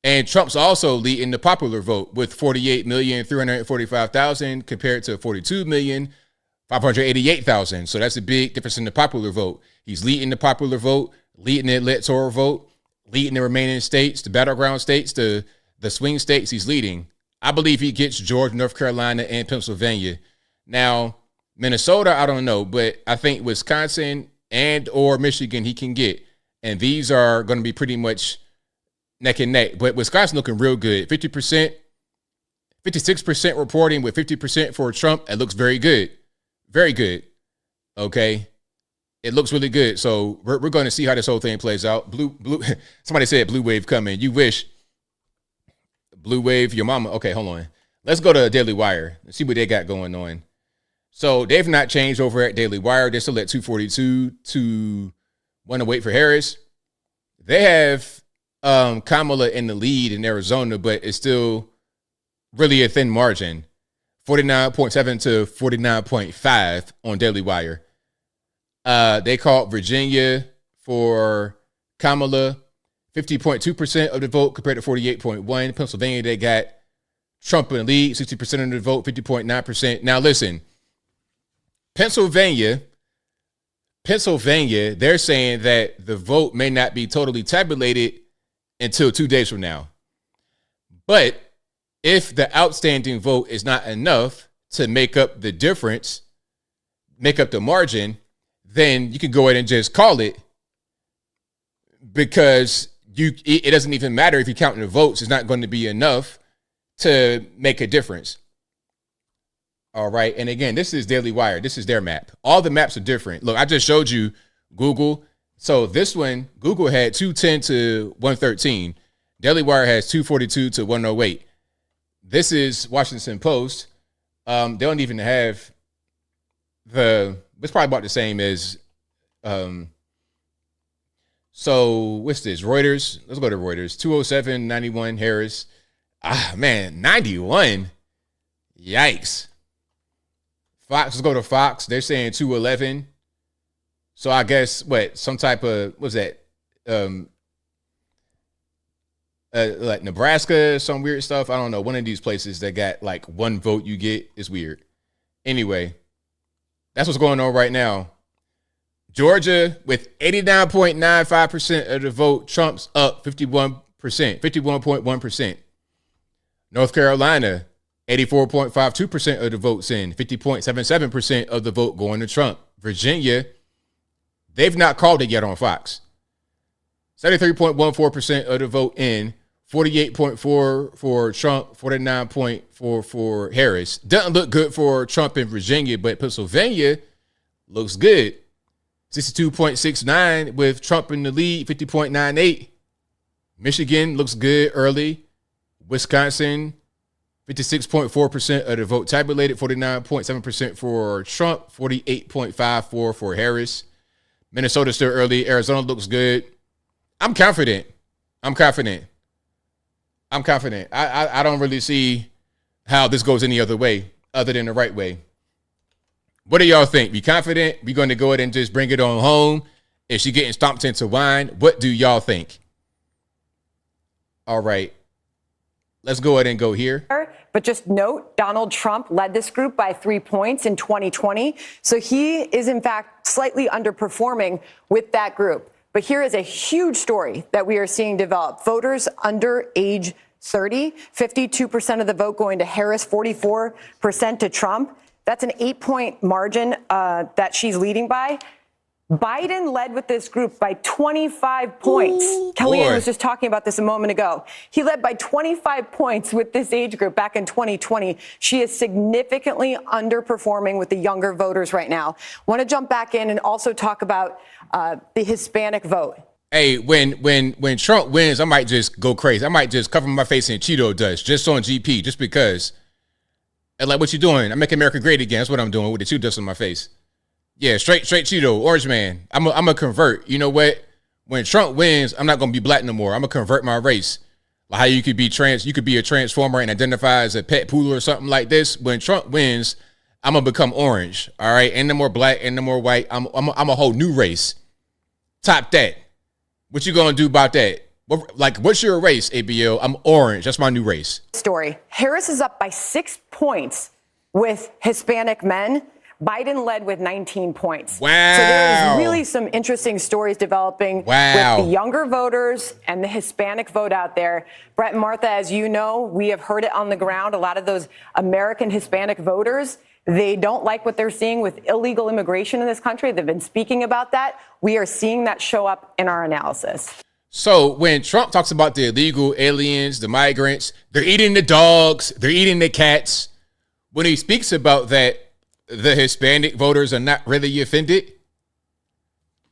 And Trump's also leading the popular vote with 48,345,000 compared to 42,588,000. So that's a big difference in the popular vote. He's leading the popular vote, leading the electoral vote, leading the remaining states, the battleground states, the swing states. He's leading. I believe he gets Georgia, North Carolina, and Pennsylvania. Now, Minnesota, I don't know, but I think Wisconsin and or Michigan he can get. And these are going to be pretty much neck and neck. But Wisconsin looking real good. 50%, 56% reporting with 50% for Trump. It looks very good. Very good. Okay. It looks really good. So we're going to see how this whole thing plays out. Blue. Somebody said blue wave coming. You wish. Blue wave, your mama. Okay, hold on. Let's go to Daily Wire. Let's see what they got going on. So they've not changed over at Daily Wire. They're still at 242 to want to wait for Harris. They have Kamala in the lead in Arizona, but it's still really a thin margin. 49.7 to 49.5 on Daily Wire. They called Virginia for Kamala, 50.2% of the vote compared to 48.1. Pennsylvania, they got Trump in the lead, 60% of the vote, 50.9%. Now listen, Pennsylvania, they're saying that the vote may not be totally tabulated until 2 days from now. But if the outstanding vote is not enough to make up the difference, make up the margin, then you can go ahead and just call it, because it doesn't even matter if you're counting the votes. It's not going to be enough to make a difference. All right. And again, this is Daily Wire. This is their map. All the maps are different. Look, I just showed you Google. So this one, Google had 210 to 113. Daily Wire has 242 to 108. This is Washington Post. They don't even have it's probably about the same as, so what's this? Reuters. Let's go to Reuters. 207, 91, Harris. Man, 91. Yikes. Fox, let's go to Fox. They're saying 211. So I guess some type of, what's that? Like Nebraska, some weird stuff. I don't know. One of these places that got like one vote you get is weird. Anyway, that's what's going on right now. Georgia with 89.95% of the vote. Trump's up 51%, 51.1%. North Carolina, 84.52% of the votes in, 50.77% of the vote going to Trump. Virginia, they've not called it yet on Fox. 73.14% of the vote in, 48.4% for Trump, 49.4% for Harris. Doesn't look good for Trump in Virginia, but Pennsylvania looks good. 62.69% with Trump in the lead, 50.98%. Michigan looks good early. Wisconsin, 56.4% of the vote tabulated, 49.7% for Trump, 48.54% for Harris. Minnesota still early. Arizona looks good. I'm confident. I don't really see how this goes any other way other than the right way. What do y'all think? Be confident? We're going to go ahead and just bring it on home? Is she getting stomped into wine? What do y'all think? All right. Let's go ahead and go here. But just note, Donald Trump led this group by 3 points in 2020. So he is, in fact, slightly underperforming with that group. But here is a huge story that we are seeing develop. Voters under age 30, 52% of the vote going to Harris, 44% to Trump. That's an 8-point margin that she's leading by. Biden led with this group by 25 points. Kellyanne was just talking about this a moment ago. He led by 25 points with this age group back in 2020. She is significantly underperforming with the younger voters right now. Want to jump back in and also talk about the Hispanic vote. Hey, when Trump wins, I might just go crazy. I might just cover my face in Cheeto dust just on GP, just because. And like, what you doing? I'm making America great again. That's what I'm doing with the Cheeto dust on my face. Yeah, straight Cheeto, orange man. I'm a convert. You know what? When Trump wins, I'm not gonna be black no more. I'm gonna convert my race. Like how you could be a transformer and identify as a pet poodle or something like this. When Trump wins, I'm gonna become orange. All right, ain't no more black, ain't no more white. I'm a whole new race. Top that. What you gonna do about that? What's your race, ABL? I'm orange. That's my new race. Story. Harris is up by 6 points with Hispanic men. Biden led with 19 points. Wow. So there's really some interesting stories developing with the younger voters and the Hispanic vote out there. Brett and Martha, as you know, we have heard it on the ground. A lot of those American Hispanic voters, they don't like what they're seeing with illegal immigration in this country. They've been speaking about that. We are seeing that show up in our analysis. So when Trump talks about the illegal aliens, the migrants, they're eating the dogs, they're eating the cats. When he speaks about that, the Hispanic voters are not really offended.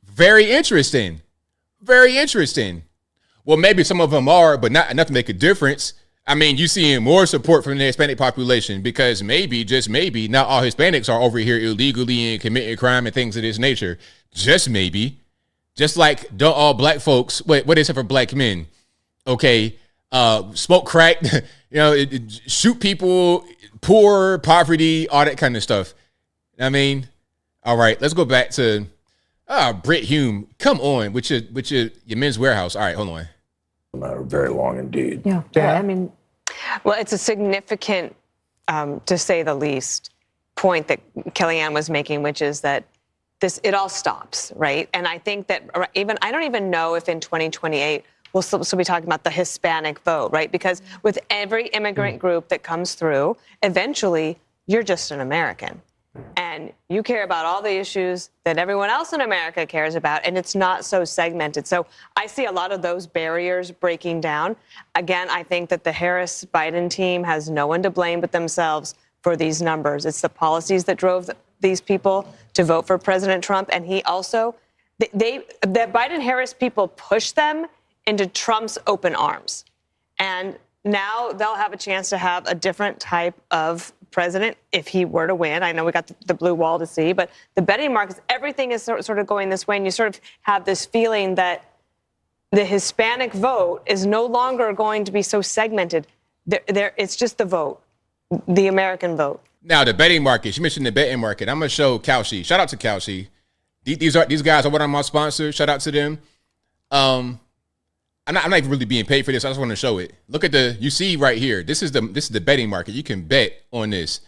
Very interesting. Very interesting. Well, maybe some of them are, but not enough to make a difference. I mean, you seeing more support from the Hispanic population because maybe, just maybe, not all Hispanics are over here illegally and committing crime and things of this nature. Just maybe. Just like don't all black folks, what is it for black men? Okay, smoke crack, shoot people, poor, poverty, all that kind of stuff. I mean, all right, let's go back to Britt Hume. Come on, with your Men's Warehouse. All right, hold on. Very long indeed. Yeah. I mean, well, it's a significant, to say the least, point that Kellyanne was making, which is that it all stops, right? And I think that I don't even know if in 2028 we'll still be talking about the Hispanic vote, right? Because with every immigrant group that comes through, eventually you're just an American. And you care about all the issues that everyone else in America cares about, and it's not so segmented. So I see a lot of those barriers breaking down. Again, I think that the Harris-Biden team has no one to blame but themselves for these numbers. It's the policies that drove these people to vote for President Trump, and he also, the Biden-Harris people pushed them into Trump's open arms. And now they'll have a chance to have a different type of president if he were to win. I know we got the blue wall to see, but the betting markets, everything is sort of going this way. And you sort of have this feeling that the Hispanic vote is no longer going to be so segmented. It's just the vote, the American vote. Now, the betting market, you mentioned the betting market. I'm going to show Kalshi. Shout out to Kalshi. These guys are one of my sponsors. Shout out to them. I'm not even really being paid for this. I just want to show it. Look at you see right here. This is the betting market. You can bet on this.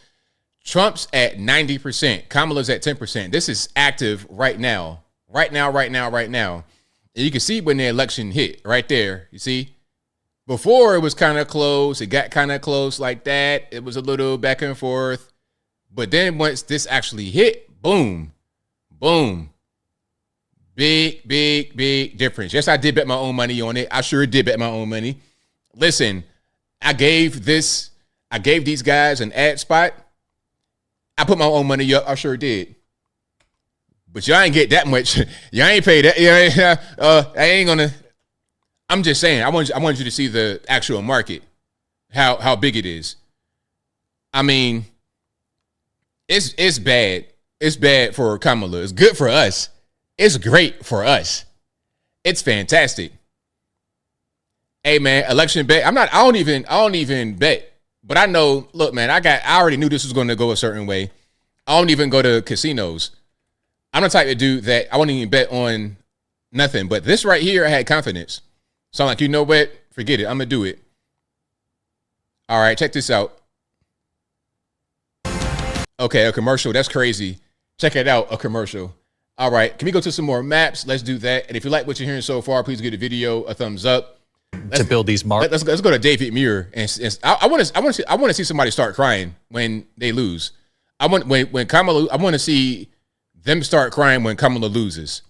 Trump's at 90%. Kamala's at 10%. This is active right now. Right now. And you can see when the election hit right there. You see? Before it was kind of close. It got kind of close like that. It was a little back and forth. But then once this actually hit, boom, boom. Big difference. Yes, I did bet my own money on it. I sure did bet my own money. Listen, I gave these guys an ad spot. I put my own money up. I sure did. But y'all ain't get that much. Y'all ain't pay that. I ain't gonna. I'm just saying. I want you to see the actual market, how big it is. I mean, it's bad. It's bad for Kamala. It's good for us. It's great for us. It's fantastic. Hey man, election bet. I don't even bet. But I know, look, man, I already knew this was going to go a certain way. I don't even go to casinos. I'm the type of dude that I won't even bet on nothing. But this right here, I had confidence. So I'm like, you know what? Forget it. I'm gonna do it. All right, check this out. Okay, a commercial. That's crazy. Check it out, a commercial. All right, can we go to some more maps? Let's do that. And if you like what you're hearing so far, please give the video a thumbs up. To build these marks. Let's go to David Muir. And I want to see somebody start crying when they lose. When Kamala. I want to see them start crying when Kamala loses.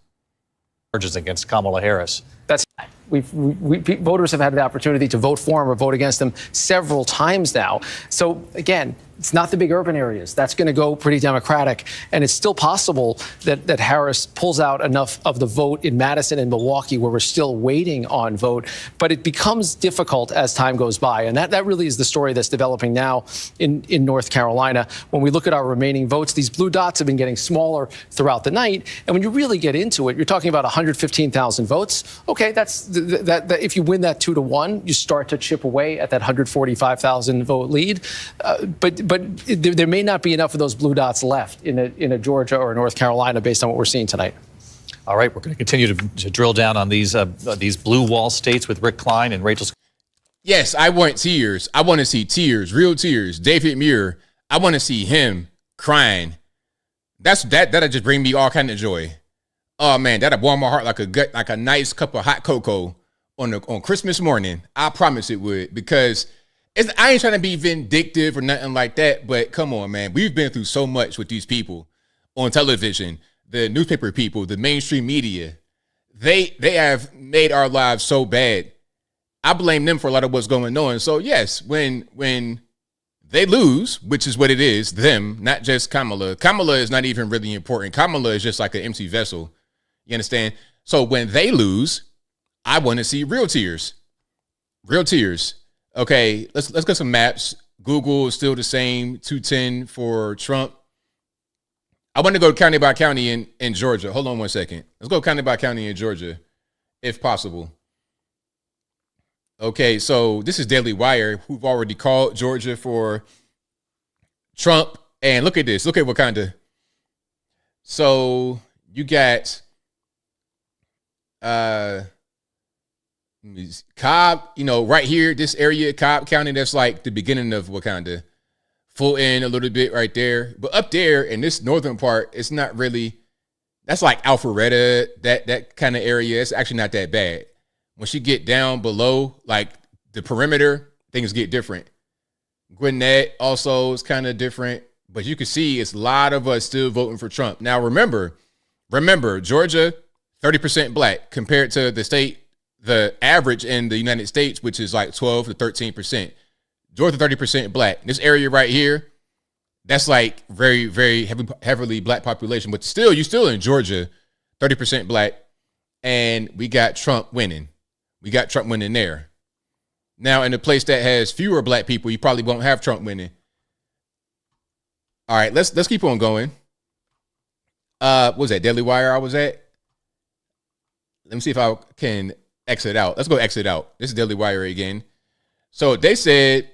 Charges against Kamala Harris. That's voters have had the opportunity to vote for him or vote against him several times now. So again, it's not the big urban areas. That's going to go pretty Democratic. And it's still possible that Harris pulls out enough of the vote in Madison and Milwaukee where we're still waiting on vote. But it becomes difficult as time goes by. And that really is the story that's developing now in North Carolina. When we look at our remaining votes, these blue dots have been getting smaller throughout the night. And when you really get into it, you're talking about 115,000 votes. Okay, that's that if you win that 2-1, you start to chip away at that 145,000 vote lead. But there may not be enough of those blue dots left in a Georgia or North Carolina based on what we're seeing tonight. All right, we're going to continue to drill down on these blue wall states with Rick Klein and Rachel. Yes, I want tears. I want to see tears, real tears. David Muir, I want to see him crying. That'll just bring me all kind of joy. Oh man, that'll warm my heart like a nice cup of hot cocoa on Christmas morning. I promise it would, because I ain't trying to be vindictive or nothing like that, but come on, man. We've been through so much with these people on television, the newspaper people, the mainstream media. They have made our lives so bad. I blame them for a lot of what's going on. So yes, when they lose, which is what it is, them, not just Kamala. Kamala is not even really important. Kamala is just like an empty vessel. You understand? So when they lose, I want to see real tears. Real tears. Okay, let's get some maps. Google is still the same, 210 for Trump. I want to go county by county in Georgia. Hold on one second. Let's go county by county in Georgia, if possible. Okay, so this is Daily Wire, who've already called Georgia for Trump. And look at this. Look at Wakanda. So you got Cobb, right here, this area, Cobb County, that's like the beginning of Wakanda. Full in a little bit right there. But up there in this northern part, it's not really, that's like Alpharetta, that kind of area. It's actually not that bad. Once you get down below, like the perimeter, things get different. Gwinnett also is kind of different. But you can see it's a lot of us still voting for Trump. Now, remember, Georgia, 30% black compared to the average in the United States, which is like 12 to 13%. Georgia, 30% black. This area right here, that's like very, very heavily black population. But still, you're still in Georgia, 30% black. And we got Trump winning. We got Trump winning there. Now, in a place that has fewer black people, you probably won't have Trump winning. All right, let's keep on going. What was that, Daily Wire I was at? Let me see if I can exit out. Let's go exit out. This is Daily Wire again. So they said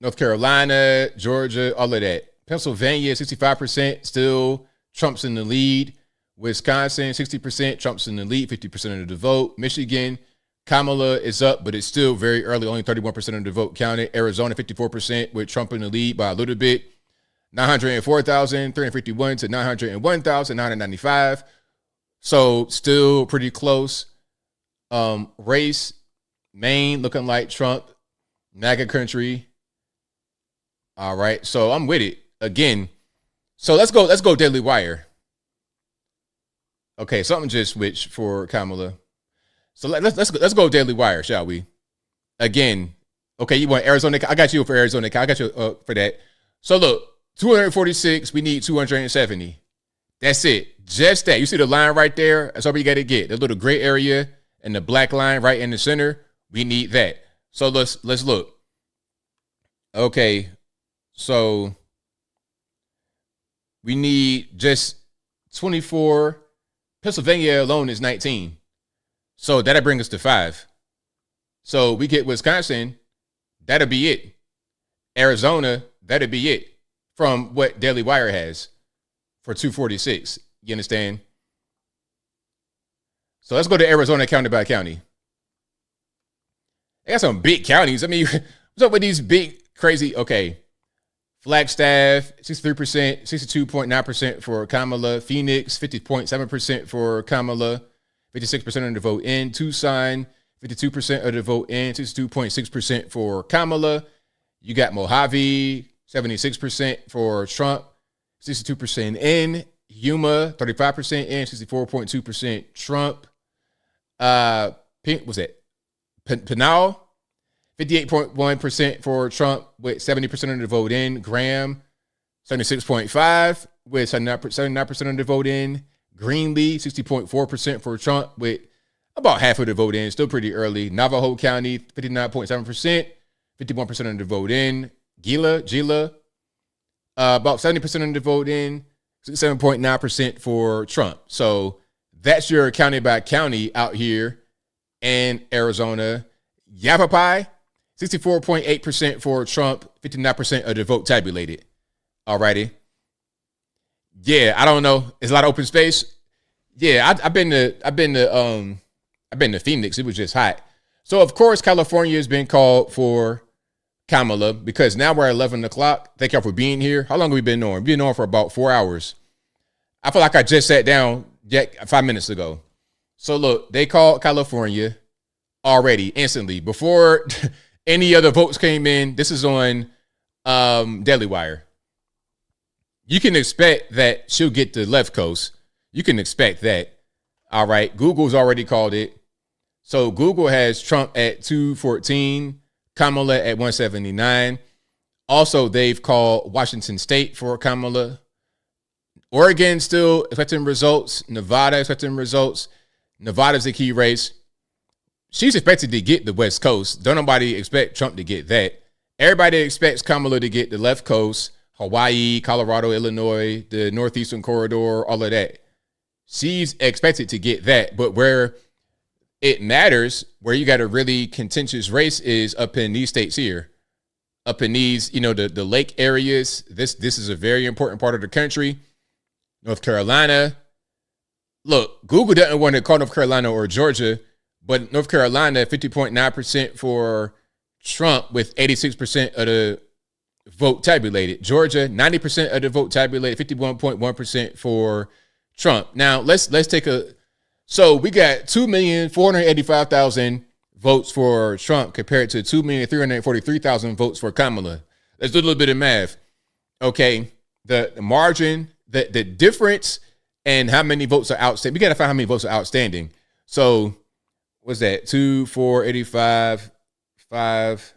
North Carolina, Georgia, all of that. Pennsylvania, 65%, still Trump's in the lead. Wisconsin, 60%, Trump's in the lead, 50% of the vote. Michigan, Kamala is up, but it's still very early, only 31% of the vote counted. Arizona, 54%, with Trump in the lead by a little bit. 904,351 to 901,995. So still pretty close. Race, Maine looking like Trump, MAGA country. All right, so I'm with it again. So let's go Daily Wire. Okay, something just switched for Kamala. So let's go Daily Wire, shall we? Again, okay, you want Arizona? I got you for Arizona. I got you for that. So look, 246. We need 270. That's it. Just that. You see the line right there? That's all we got to get. The little gray area and the black line right in the center. We need that. So let's look. Okay, so we need just 24. Pennsylvania alone is 19. So that'll bring us to 5. So we get Wisconsin, that'll be it. Arizona, that'll be it from what Daily Wire has for 246. You understand? So let's go to Arizona county by county. They got some big counties. I mean, what's up with these big, crazy, okay. Flagstaff, 63%, 62.9% for Kamala. Phoenix, 50.7% for Kamala. 56% of the vote in. Tucson, 52% of the vote in. 62.6% for Kamala. You got Mojave, 76% for Trump. 62% in. Yuma, 35% in. 64.2% Trump. Was it? Pinal, 58.1% for Trump with 70% of the vote in. Graham, 76.5% with 79% of the vote in. Greenlee, 60.4% for Trump with about half of the vote in. Still pretty early. Navajo County, 59.7%, 51% of the vote in. Gila, about 70% of the vote in. 67.9% for Trump. So that's your county by county out here in Arizona. Yavapai, 64.8% for Trump, 59% of the vote tabulated. Alrighty. Yeah, I don't know. It's a lot of open space. Yeah, I've been to Phoenix. It was just hot. So of course California has been called for Kamala because now we're at 11 o'clock. Thank y'all for being here. How long have we been on? We've been on for about 4 hours. I feel like I just sat down 5 minutes ago. So look, they called California already instantly before any other votes came in. This is on Daily Wire. You can expect that she'll get the left coast. You can expect that. All right. Google's already called it. So Google has Trump at 214, Kamala at 179. Also, they've called Washington State for Kamala. Oregon still expecting results. Nevada expecting results. Nevada's a key race. She's expected to get the West Coast. Don't nobody expect Trump to get that. Everybody expects Kamala to get the left coast, Hawaii, Colorado, Illinois, the Northeastern Corridor, all of that. She's expected to get that. But where it matters, where you got a really contentious race is up in these states here. Up in these, the lake areas. This is a very important part of the country. North Carolina. Look, Google doesn't want to call North Carolina or Georgia, but North Carolina, 50.9% for Trump with 86% of the vote tabulated. Georgia, 90% of the vote tabulated, 51.1% for Trump. Now, let's take so we got 2,485,000 votes for Trump compared to 2,343,000 votes for Kamala. Let's do a little bit of math. Okay, the margin, the difference, and how many votes are outstanding. We got to find how many votes are outstanding. So what's that? 2, 4, 85, 5.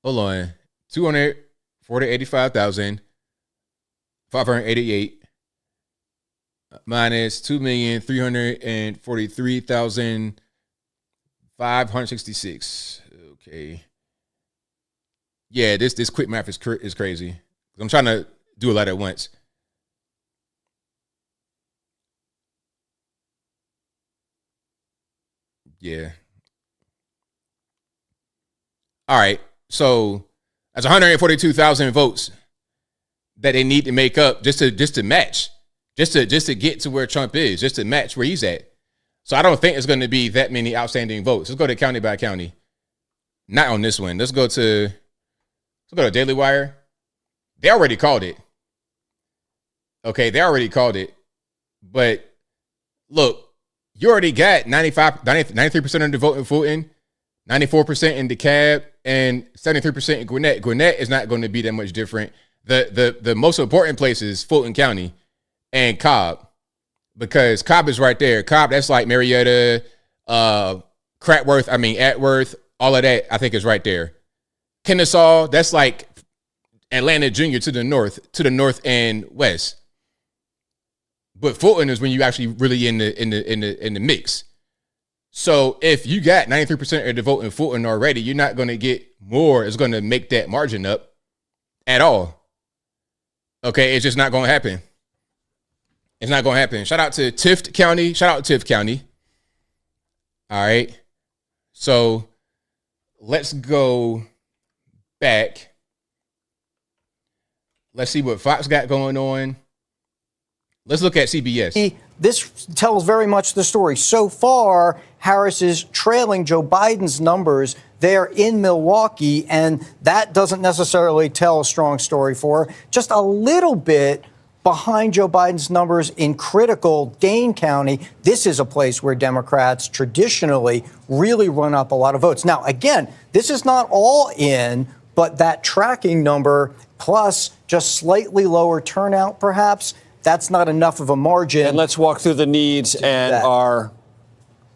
Hold on. 285,588 minus 2,343,566. Okay. Yeah, this quick math is crazy. I'm trying to do a lot at once. Yeah. All right. So that's 142,000 votes that they need to make up just to match, just to get to where Trump is, just to match where he's at. So I don't think it's going to be that many outstanding votes. Let's go to county by county. Not on this one. Let's go to Daily Wire. They already called it. Okay, they already called it. But look, you already got 93% of the vote in Fulton, 94% in DeKalb, and 73% in Gwinnett. Gwinnett is not going to be that much different. The most important place is Fulton County and Cobb, because Cobb is right there. Cobb, that's like Marietta, Atworth, all of that, I think, is right there. Kennesaw, that's like Atlanta Junior to the north and west. But Fulton is when you actually really in the mix. So if you got 93% of the vote in Fulton already, you're not going to get more. It's going to make that margin up at all. Okay, it's just not going to happen. It's not going to happen. Shout out to Tift County. All right. So let's go back. Let's see what Fox got going on. Let's look at CBS. This tells very much the story. So far, Harris is trailing Joe Biden's numbers there in Milwaukee, and that doesn't necessarily tell a strong story for her. Just a little bit behind Joe Biden's numbers in critical Dane County. This is a place where Democrats traditionally really run up a lot of votes. Now, again, this is not all in, but that tracking number plus just slightly lower turnout, perhaps, that's not enough of a margin. And let's walk through the needs and our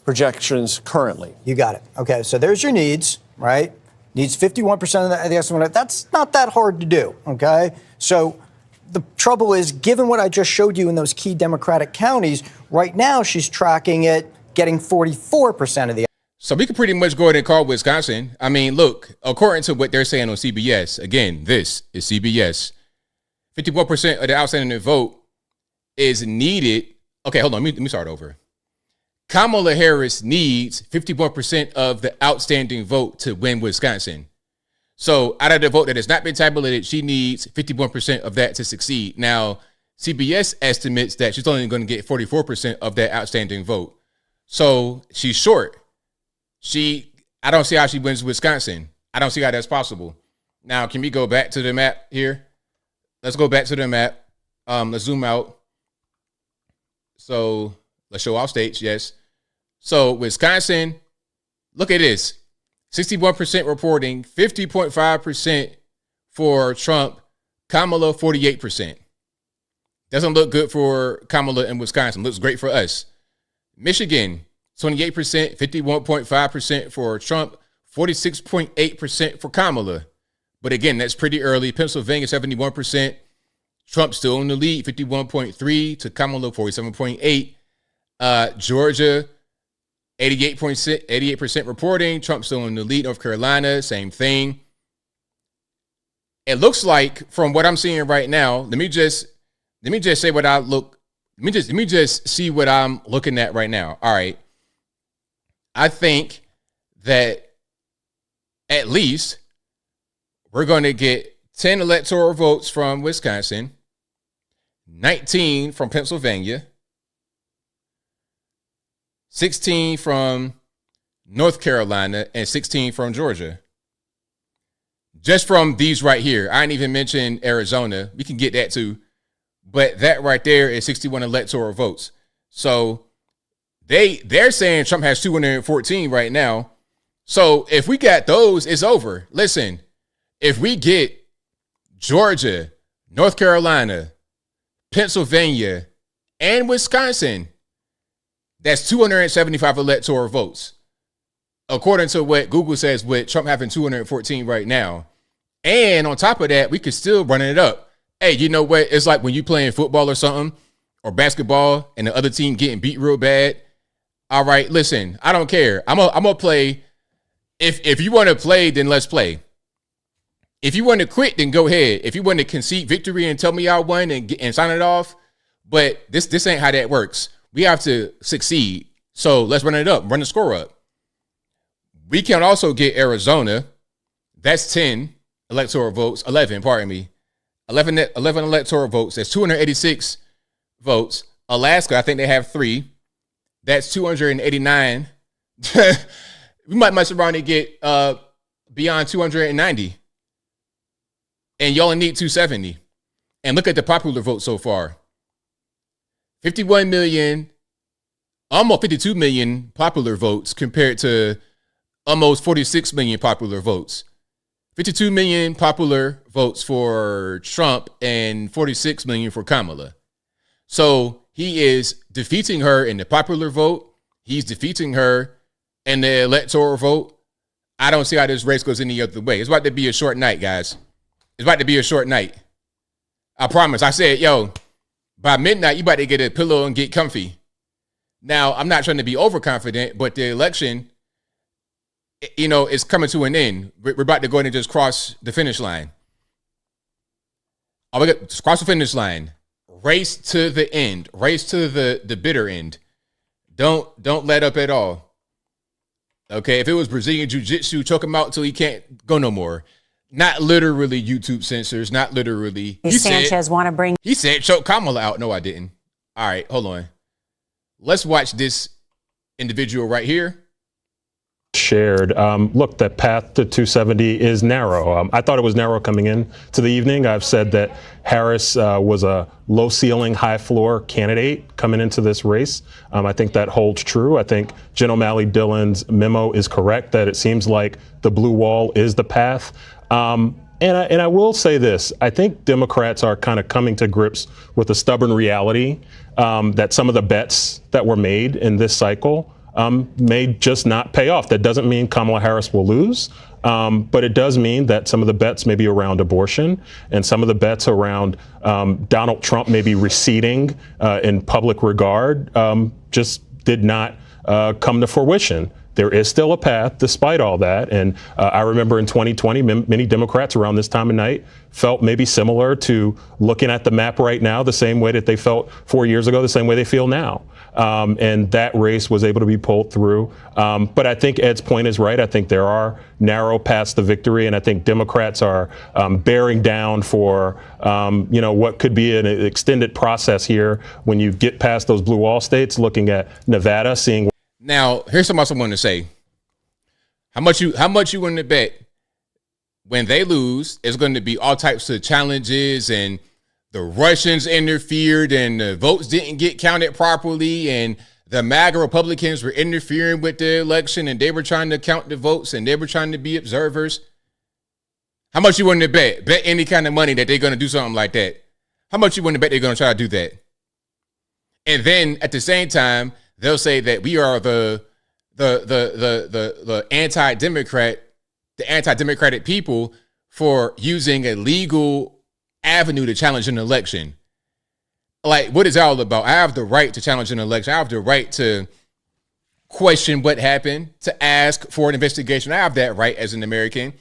projections currently. You got it. Okay, so there's your needs, right? Needs 51% of the estimate. That's not that hard to do, okay? So the trouble is, given what I just showed you in those key Democratic counties, right now she's tracking it, getting 44% of the. So we could pretty much go ahead and call Wisconsin. I mean, look, according to what they're saying on CBS, again, this is CBS, 51% of the outstanding vote is needed. Okay, hold on. Let me start over. Kamala Harris needs 51% of the outstanding vote to win Wisconsin. So out of the vote that has not been tabulated, she needs 51% of that to succeed. Now, CBS estimates that she's only going to get 44% of that outstanding vote. So she's short. I don't see how she wins Wisconsin. I don't see how that's possible. Now, can we go back to the map here? Let's go back to the map. Let's zoom out. So let's show all states, yes. So Wisconsin, look at this. 61% reporting, 50.5% for Trump, Kamala 48%. Doesn't look good for Kamala in Wisconsin. Looks great for us. Michigan, 28%, 51.5% for Trump, 46.8% for Kamala. But again, that's pretty early. Pennsylvania, 71%. Trump still in the lead, 51.3 to Kamala, 47.8. Georgia, 88% reporting. Trump still in the lead. North Carolina, same thing. It looks like, from what I'm seeing right now, let me just say what I look. Let me just see what I'm looking at right now. All right. I think that at least we're going to get 10 electoral votes from Wisconsin, 19 from Pennsylvania, 16 from North Carolina, and 16 from Georgia. Just from these right here. I didn't even mention Arizona. We can get that too. But that right there is 61 electoral votes. So they're saying Trump has 214 right now. So if we got those, it's over. Listen, if we get Georgia, North Carolina, Pennsylvania, and Wisconsin. That's 275 electoral votes. According to what Google says, with Trump having 214 right now. And on top of that, we could still run it up. Hey, you know what? It's like when you playing football or something, or basketball, and the other team getting beat real bad. All right, listen, I don't care. I'm gonna play. If you want to play, then let's play. If you want to quit, then go ahead. If you want to concede victory and tell me I won and sign it off, but this ain't how that works. We have to succeed. So let's run it up, run the score up. We can also get Arizona. That's 10 electoral votes. 11, pardon me. 11 electoral votes. That's 286 votes. Alaska, I think they have 3. That's 289. We might mess around and get beyond 290. And you only need 270. And look at the popular vote so far. 51 million, almost 52 million popular votes compared to almost 46 million popular votes. 52 million popular votes for Trump and 46 million for Kamala. So he is defeating her in the popular vote. He's defeating her in the electoral vote. I don't see how this race goes any other way. It's about to be a short night, guys. It's about to be a short night. I promise. I said, yo, by midnight, you about to get a pillow and get comfy. Now, I'm not trying to be overconfident, but the election, you know, is coming to an end. We're about to go in and just cross the finish line. Oh, we got just cross the finish line. Race to the end. Race to the bitter end. Don't let up at all. Okay, if it was Brazilian Jiu-Jitsu, choke him out till he can't go no more. Not literally YouTube censors, not literally. Sanchez want to bring. He said choke Kamala out. No, I didn't. All right, hold on. Let's watch this individual right here. Shared. Look, the path to 270 is narrow. I thought it was narrow coming in to the evening. I've said that Harris was a low ceiling, high floor candidate coming into this race. I think that holds true. I think Jen O'Malley Dillon's memo is correct that it seems like the blue wall is the path. And I will say this. I think Democrats are kind of coming to grips with the stubborn reality that some of the bets that were made in this cycle may just not pay off. That doesn't mean Kamala Harris will lose, but it does mean that some of the bets maybe around abortion and some of the bets around Donald Trump maybe receding in public regard just did not come to fruition. There is still a path despite all that. And I remember in 2020, many Democrats around this time of night felt maybe similar to looking at the map right now, the same way that they felt 4 years ago, the same way they feel now. And that race was able to be pulled through. But I think Ed's point is right. I think there are narrow paths to victory. And I think Democrats are bearing down for, what could be an extended process here when you get past those blue wall states, looking at Nevada, seeing. Now, here's something else I want to say. How much you want to bet when they lose? It's going to be all types of challenges, and the Russians interfered, and the votes didn't get counted properly, and the MAGA Republicans were interfering with the election, and they were trying to count the votes, and they were trying to be observers. How much you want to bet? Bet any kind of money that they're going to do something like that. How much you want to bet they're going to try to do that? And then at the same time, they'll say that we are the anti-democratic people for using a legal avenue to challenge an election. Like, what is that all about? I have the right to challenge an election. I have the right to question what happened, to ask for an investigation. I have that right as an American.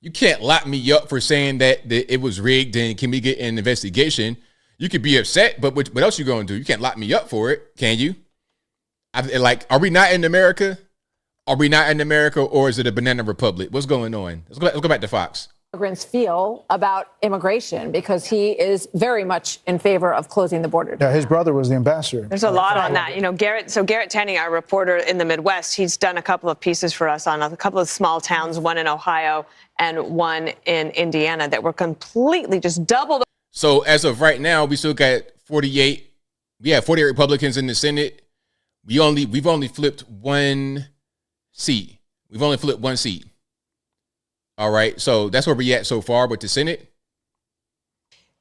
You can't lock me up for saying that it was rigged and can we get an investigation? You could be upset, but what else you going to do? You can't lock me up for it, can you? Are we not in America? Are we not in America, or is it a banana republic? What's going on? Let's go back to Fox. Immigrants feel about immigration, because he is very much in favor of closing the border. Yeah, his brother was the ambassador. There's a lot on that. Garrett Tanning, our reporter in the Midwest, he's done a couple of pieces for us on a couple of small towns, one in Ohio and one in Indiana, that were completely just doubled. So as of right now, we still got 48. We have 48 Republicans in the Senate. We've only flipped one seat. We've only flipped one seat. All right. So that's where we're at so far with the Senate.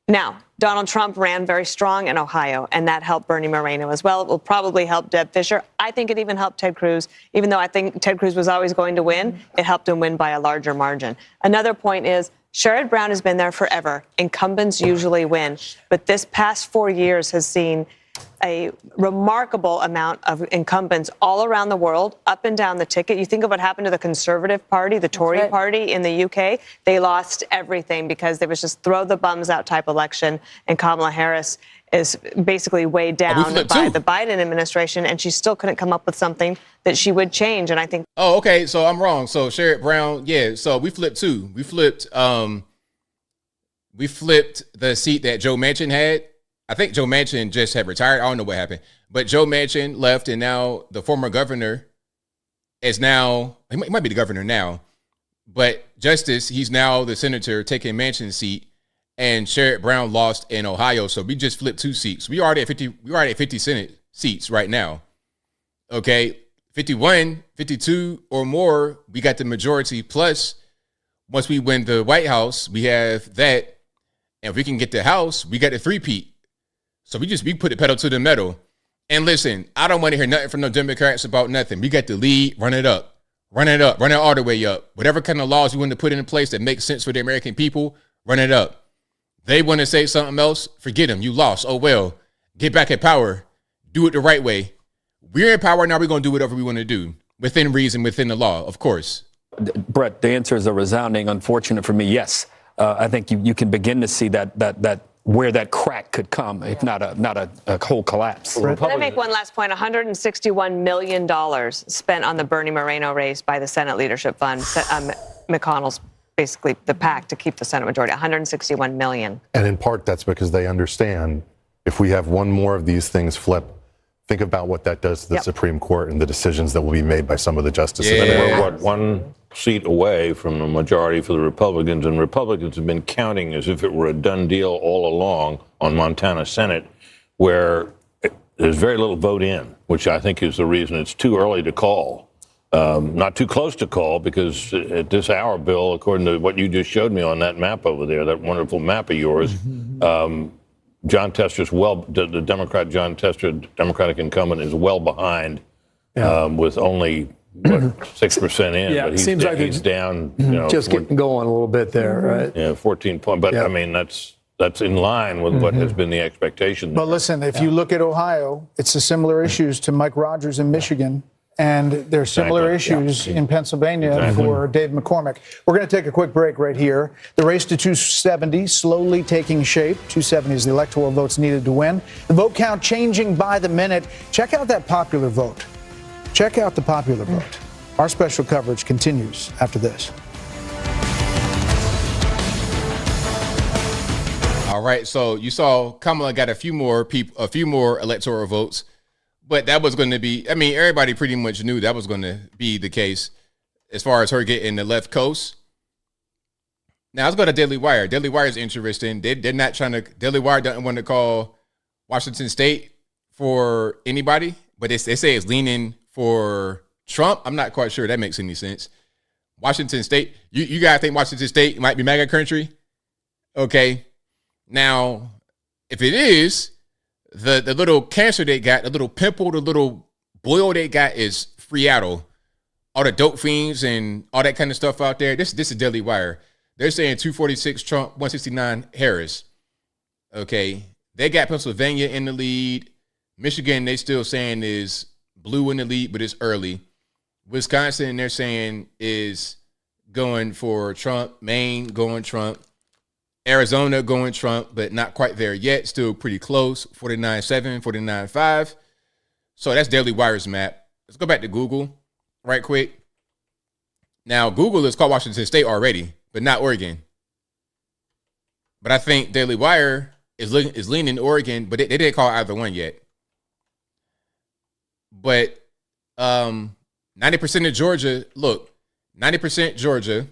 Now, Donald Trump ran very strong in Ohio, and that helped Bernie Moreno as well. It will probably help Deb Fischer. I think it even helped Ted Cruz. Even though I think Ted Cruz was always going to win, it helped him win by a larger margin. Another point is Sherrod Brown has been there forever. Incumbents usually win. But this past 4 years has seen a remarkable amount of incumbents all around the world, up and down the ticket. You think of what happened to the Conservative Party, the Tory Party in the UK. They lost everything because there was just throw the bums out type election. And Kamala Harris is basically weighed down by the Biden administration, and she still couldn't come up with something that she would change. And I think. Oh, okay. So I'm wrong. So Sherrod Brown, yeah. So we flipped too. We flipped the seat that Joe Manchin had. I think Joe Manchin just had retired. I don't know what happened, but Joe Manchin left, and now the former governor is now, he might be the governor now, but Justice, he's now the senator taking Manchin's seat, and Sherrod Brown lost in Ohio. So we just flipped 2 seats. We already at 50 Senate seats right now. Okay. 51, 52 or more, we got the majority. Plus, once we win the White House, we have that. And if we can get the House, we got the 3-peat. So we put the pedal to the metal. And listen, I don't want to hear nothing from no Democrats about nothing. We got the lead, run it up, run it all the way up. Whatever kind of laws you want to put in place that makes sense for the American people, run it up. They want to say something else, forget them. You lost. Oh, well, get back in power. Do it the right way. We're in power now. We're going to do whatever we want to do within reason, within the law, of course. Brett, the answer is a resounding unfortunate for me. Yes, I think you can begin to see that where that crack could come, if not a whole collapse. Can I make one last point? $161 million spent on the Bernie Moreno race by the Senate Leadership Fund. McConnell's basically the pact to keep the Senate majority, $161 million. And in part, that's because they understand if we have one more of these things flip, think about what that does to the Supreme Court and the decisions that will be made by some of the justices. Yeah. We're, one seat away from a majority for the Republicans, and Republicans have been counting as if it were a done deal all along on Montana Senate, where there's very little vote in, which I think is the reason it's too early to call. Not too close to call, because at this hour, Bill, according to what you just showed me on that map over there, that wonderful map of yours, John Tester's the Democrat John Tester, Democratic incumbent, is well behind with only 6% in. Yeah, but it seems like he's down. Just getting going a little bit there, right? Yeah, 14 points. But I mean, that's in line with what has been the expectation. But listen, if you look at Ohio, it's a similar issues to Mike Rogers in Michigan. And there are similar issues in Pennsylvania for Dave McCormick. We're going to take a quick break right here. The race to 270 slowly taking shape. 270 is the electoral votes needed to win. The vote count changing by the minute. Check out that popular vote. Check out the popular vote. Our special coverage continues after this. All right, so you saw Kamala got a few more electoral votes. But that was going to be, I mean, everybody pretty much knew that was going to be the case as far as her getting the left coast. Now, let's go to Daily Wire. Daily Wire is interesting. They're not trying to, Daily Wire doesn't want to call Washington State for anybody, but they say it's leaning for Trump. I'm not quite sure that makes any sense. Washington State, you guys think Washington State might be MAGA country? Okay. Now, if it is, the little cancer they got, the little pimple, the little boil they got is Seattle. All the dope fiends and all that kind of stuff out there. This is Daily Wire. They're saying 246 Trump, 169 Harris. Okay. They got Pennsylvania in the lead. Michigan, they still saying is blue in the lead, but it's early. Wisconsin, they're saying is going for Trump. Maine going Trump. Arizona going Trump, but not quite there yet. Still pretty close. 49-7, 49-5. So that's Daily Wire's map. Let's go back to Google right quick. Now, Google is called Washington State already, but not Oregon. But I think Daily Wire is leaning Oregon, but they didn't call either one yet. But 90% of Georgia, look, 90% Georgia,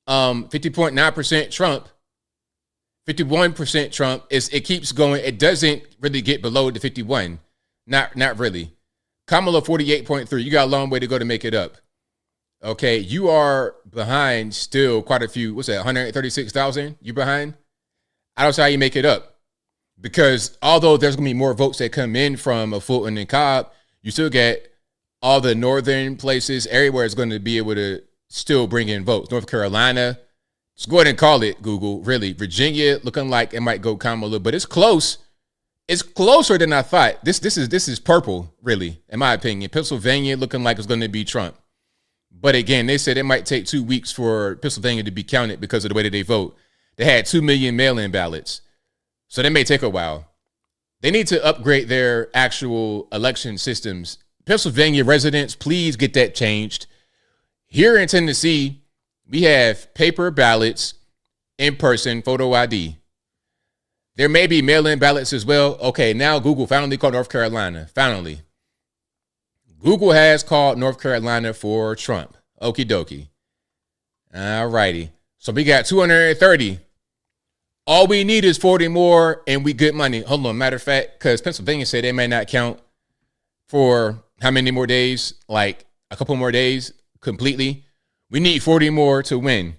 50.9% Trump, 51% Trump. It keeps going. It doesn't really get below the 51. Not really. Kamala 48.3. You got a long way to go to make it up. Okay, you are behind still quite a few. What's that? 136,000. You behind? I don't see how you make it up. Because although there's going to be more votes that come in from a Fulton and Cobb, you still get all the northern places, everywhere is going to be able to still bring in votes. North Carolina, just go ahead and call it, Google, really. Virginia, looking like it might go Kamala, but it's close. It's closer than I thought. This is purple, really, in my opinion. Pennsylvania looking like it's going to be Trump. But again, they said it might take 2 weeks for Pennsylvania to be counted because of the way that they vote. They had 2 million mail-in ballots. So that may take a while. They need to upgrade their actual election systems. Pennsylvania residents, please get that changed. Here in Tennessee, we have paper ballots, in-person photo ID. There may be mail-in ballots as well. Okay, now Google finally called North Carolina. Finally. Google has called North Carolina for Trump. Okie dokie. All righty. So we got 230. All we need is 40 more and we good money. Hold on. Matter of fact, because Pennsylvania said they may not count for how many more days? Like a couple more days completely. We need 40 more to win.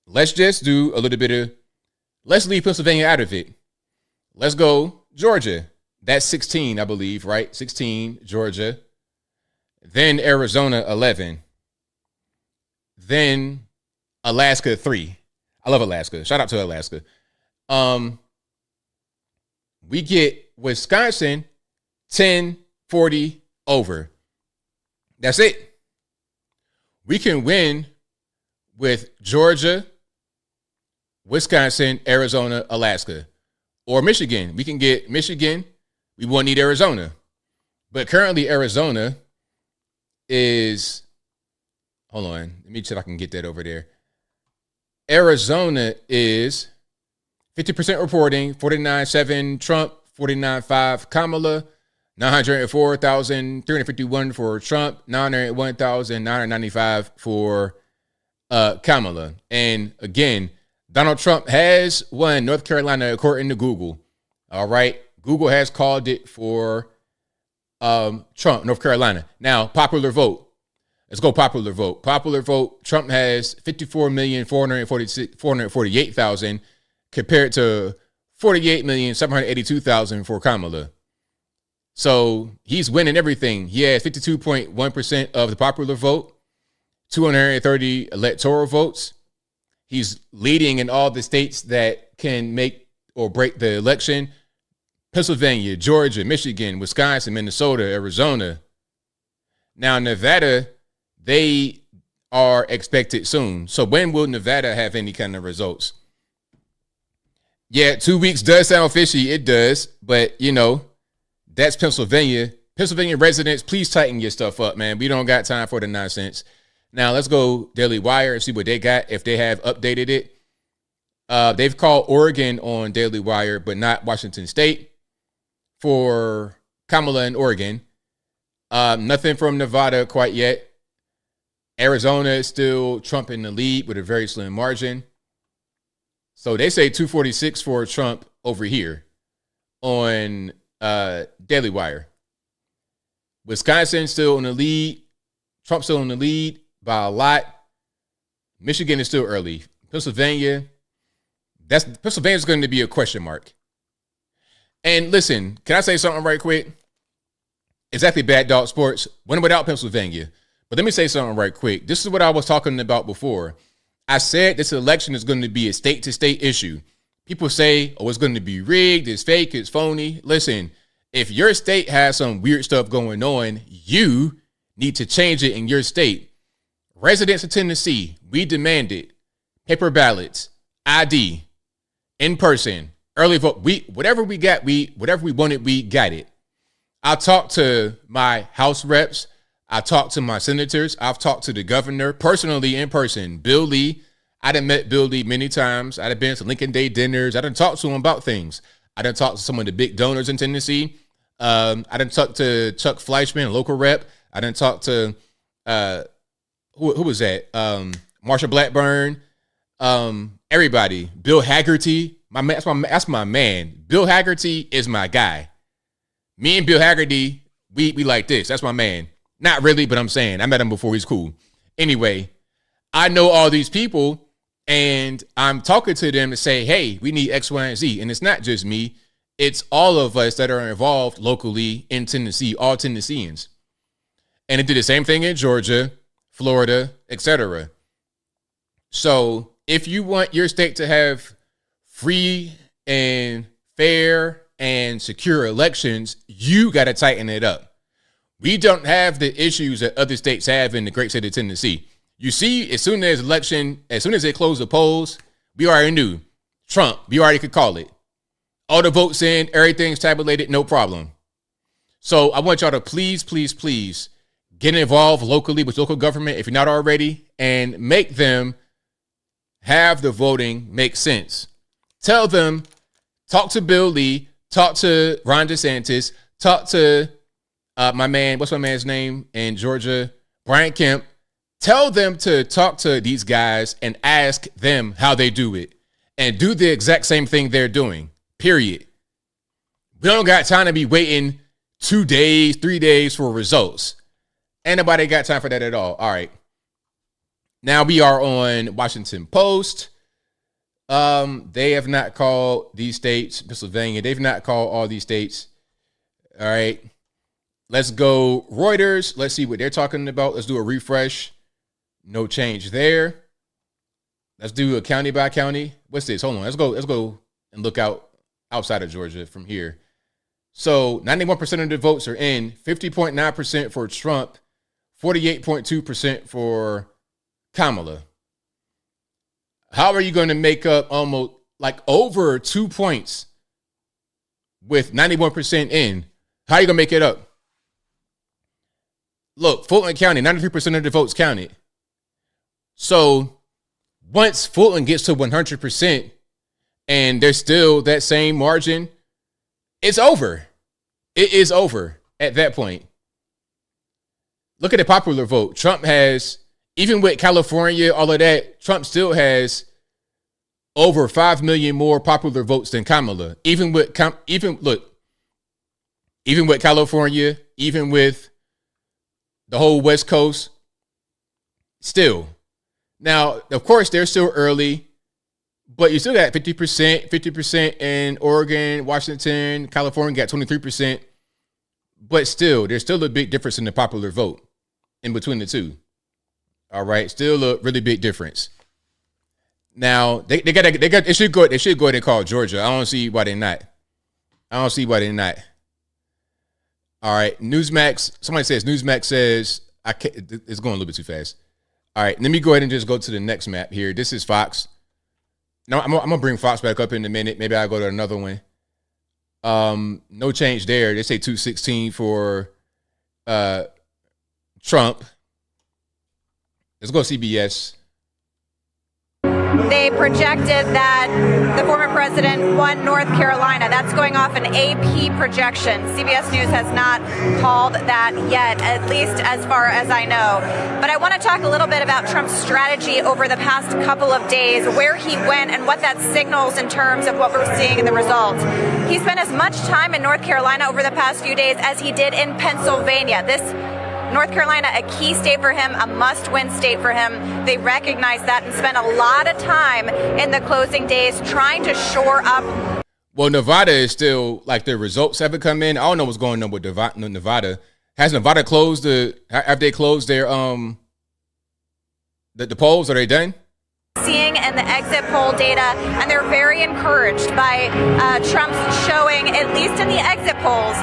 Let's just do a little bit of, let's leave Pennsylvania out of it. Let's go Georgia. That's 16, I believe, right? 16, Georgia. Then Arizona, 11. Then Alaska, 3. I love Alaska. Shout out to Alaska. We get Wisconsin, 10, 40, over. That's it. We can win with Georgia, Wisconsin, Arizona, Alaska, or Michigan. We can get Michigan. We won't need Arizona. But currently Arizona is, hold on, let me see if I can get that over there. Arizona is 50% reporting, 49.7 Trump, 49.5 Kamala, 904,351 for Trump, 901,995 for Kamala. And again, Donald Trump has won North Carolina according to Google. All right. Google has called it for Trump, North Carolina. Now, popular vote. Let's go popular vote. Popular vote. Trump has 54,448,000 compared to 48,782,000 for Kamala. So he's winning everything. He has 52.1% of the popular vote, 230 electoral votes. He's leading in all the states that can make or break the election. Pennsylvania, Georgia, Michigan, Wisconsin, Minnesota, Arizona. Now, Nevada, they are expected soon. So when will Nevada have any kind of results? Yeah, 2 weeks does sound fishy. It does. But, you know, that's Pennsylvania. Pennsylvania residents, please tighten your stuff up, man. We don't got time for the nonsense. Now, let's go Daily Wire and see what they got, if they have updated it. They've called Oregon on Daily Wire, but not Washington State for Kamala in Oregon. Nothing from Nevada quite yet. Arizona is still Trump in the lead with a very slim margin. So they say 246 for Trump over here on Daily Wire. Wisconsin still in the lead. Trump still in the lead by a lot. Michigan is still early. Pennsylvania, Pennsylvania's going to be a question mark. And listen, can I say something right quick? Exactly, Bad Dog Sports. Win without Pennsylvania. But let me say something right quick. This is what I was talking about before. I said this election is going to be a state-to-state issue. People say, oh, it's going to be rigged, it's fake, it's phony. Listen, if your state has some weird stuff going on, you need to change it in your state. Residents of Tennessee, we demand it. Paper ballots, ID, in person, early vote. Whatever we wanted, we got it. I talked to my House reps. I talked to my senators. I've talked to the governor personally in person. Bill Lee. I done met Bill Lee many times. I done been to Lincoln Day dinners. I done talked to him about things. I done talked to some of the big donors in Tennessee. I done talked to Chuck Fleischman, a local rep. I done talked to who was that? Marsha Blackburn. Everybody. Bill Haggerty. That's my man. Bill Haggerty is my guy. Me and Bill Haggerty, we like this. That's my man. Not really, but I'm saying I met him before. He's cool. Anyway, I know all these people, And I'm talking to them to say, hey, we need X, Y, and Z. And it's not just me. It's all of us that are involved locally in Tennessee, all Tennesseans. And it did the same thing in Georgia, Florida, etc. So if you want your state to have free and fair and secure elections, you got to tighten it up. We don't have the issues that other states have in the great state of Tennessee. You see, as soon as they close the polls, we already knew Trump. We already could call it. All the votes in, everything's tabulated, no problem. So I want y'all to please, please, please get involved locally with local government if you're not already, and make them have the voting make sense. Tell them, talk to Bill Lee, talk to Ron DeSantis, talk to my man, what's my man's name in Georgia, Brian Kemp. Tell them to talk to these guys and ask them how they do it, and do the exact same thing they're doing, period. We don't got time to be waiting 2 days, 3 days for results. Ain't nobody got time for that at all. All right. Now we are on Washington Post. They have not called these states, Pennsylvania. They've not called all these states. All right. Let's go Reuters. Let's see what they're talking about. Let's do a refresh. No change there. Let's do a county by county. What's this? Hold on. Let's go and look outside of Georgia from here. So 91% of the votes are in. 50.9% for Trump. 48.2% for Kamala. How are you going to make up almost like over 2 points with 91% in? How are you going to make it up? Look, Fulton County, 93% of the votes counted. So once Fulton gets to 100% and there's still that same margin, it's over. It is over at that point. Look at the popular vote. Trump has, even with California, all of that, Trump still has over 5 million more popular votes than Kamala. Even with California, even with the whole West Coast, still. Now, of course, they're still early, but you still got 50% in Oregon, Washington, California got 23%. But still, there's still a big difference in the popular vote in between the two. All right, still a really big difference. Now they should go ahead and call Georgia. I don't see why they're not. All right, Newsmax. Somebody says Newsmax says it's going a little bit too fast. All right, let me go ahead and just go to the next map here. This is Fox. No, I'm gonna bring Fox back up in a minute. Maybe I'll go to another one. No change there. They say 216 for Trump. Let's go CBS. They projected that the former president won North Carolina. That's going off an AP projection. CBS News has not called that yet, at least as far as I know. But I want to talk a little bit about Trump's strategy over the past couple of days, where he went and what that signals in terms of what we're seeing in the results. He spent as much time in North Carolina over the past few days as he did in Pennsylvania. North Carolina, a key state for him, a must-win state for him. They recognize that and spent a lot of time in the closing days trying to shore up. Well, Nevada is still, like, the results haven't come in. I don't know what's going on with Nevada. Has Nevada closed have they closed their the polls? Are they done? Seeing in the exit poll data, and they're very encouraged by Trump's showing, at least in the exit polls,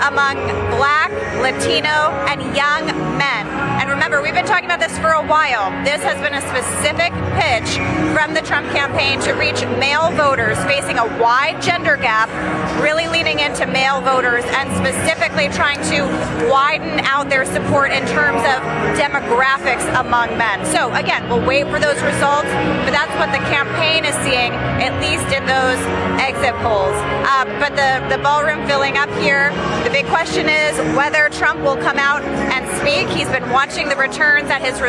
among Black, Latino, and young men. And remember, we've been talking about this for a while. This has been a specific pitch from the Trump campaign to reach male voters facing a wide gender gap, really leaning into male voters and specifically trying to widen out their support in terms of demographics among men. So again, we'll wait for those results. But that's what the campaign is seeing, at least in those exit polls. But the ballroom filling up here. The big question is whether Trump will come out and speak. He's been watching the returns at his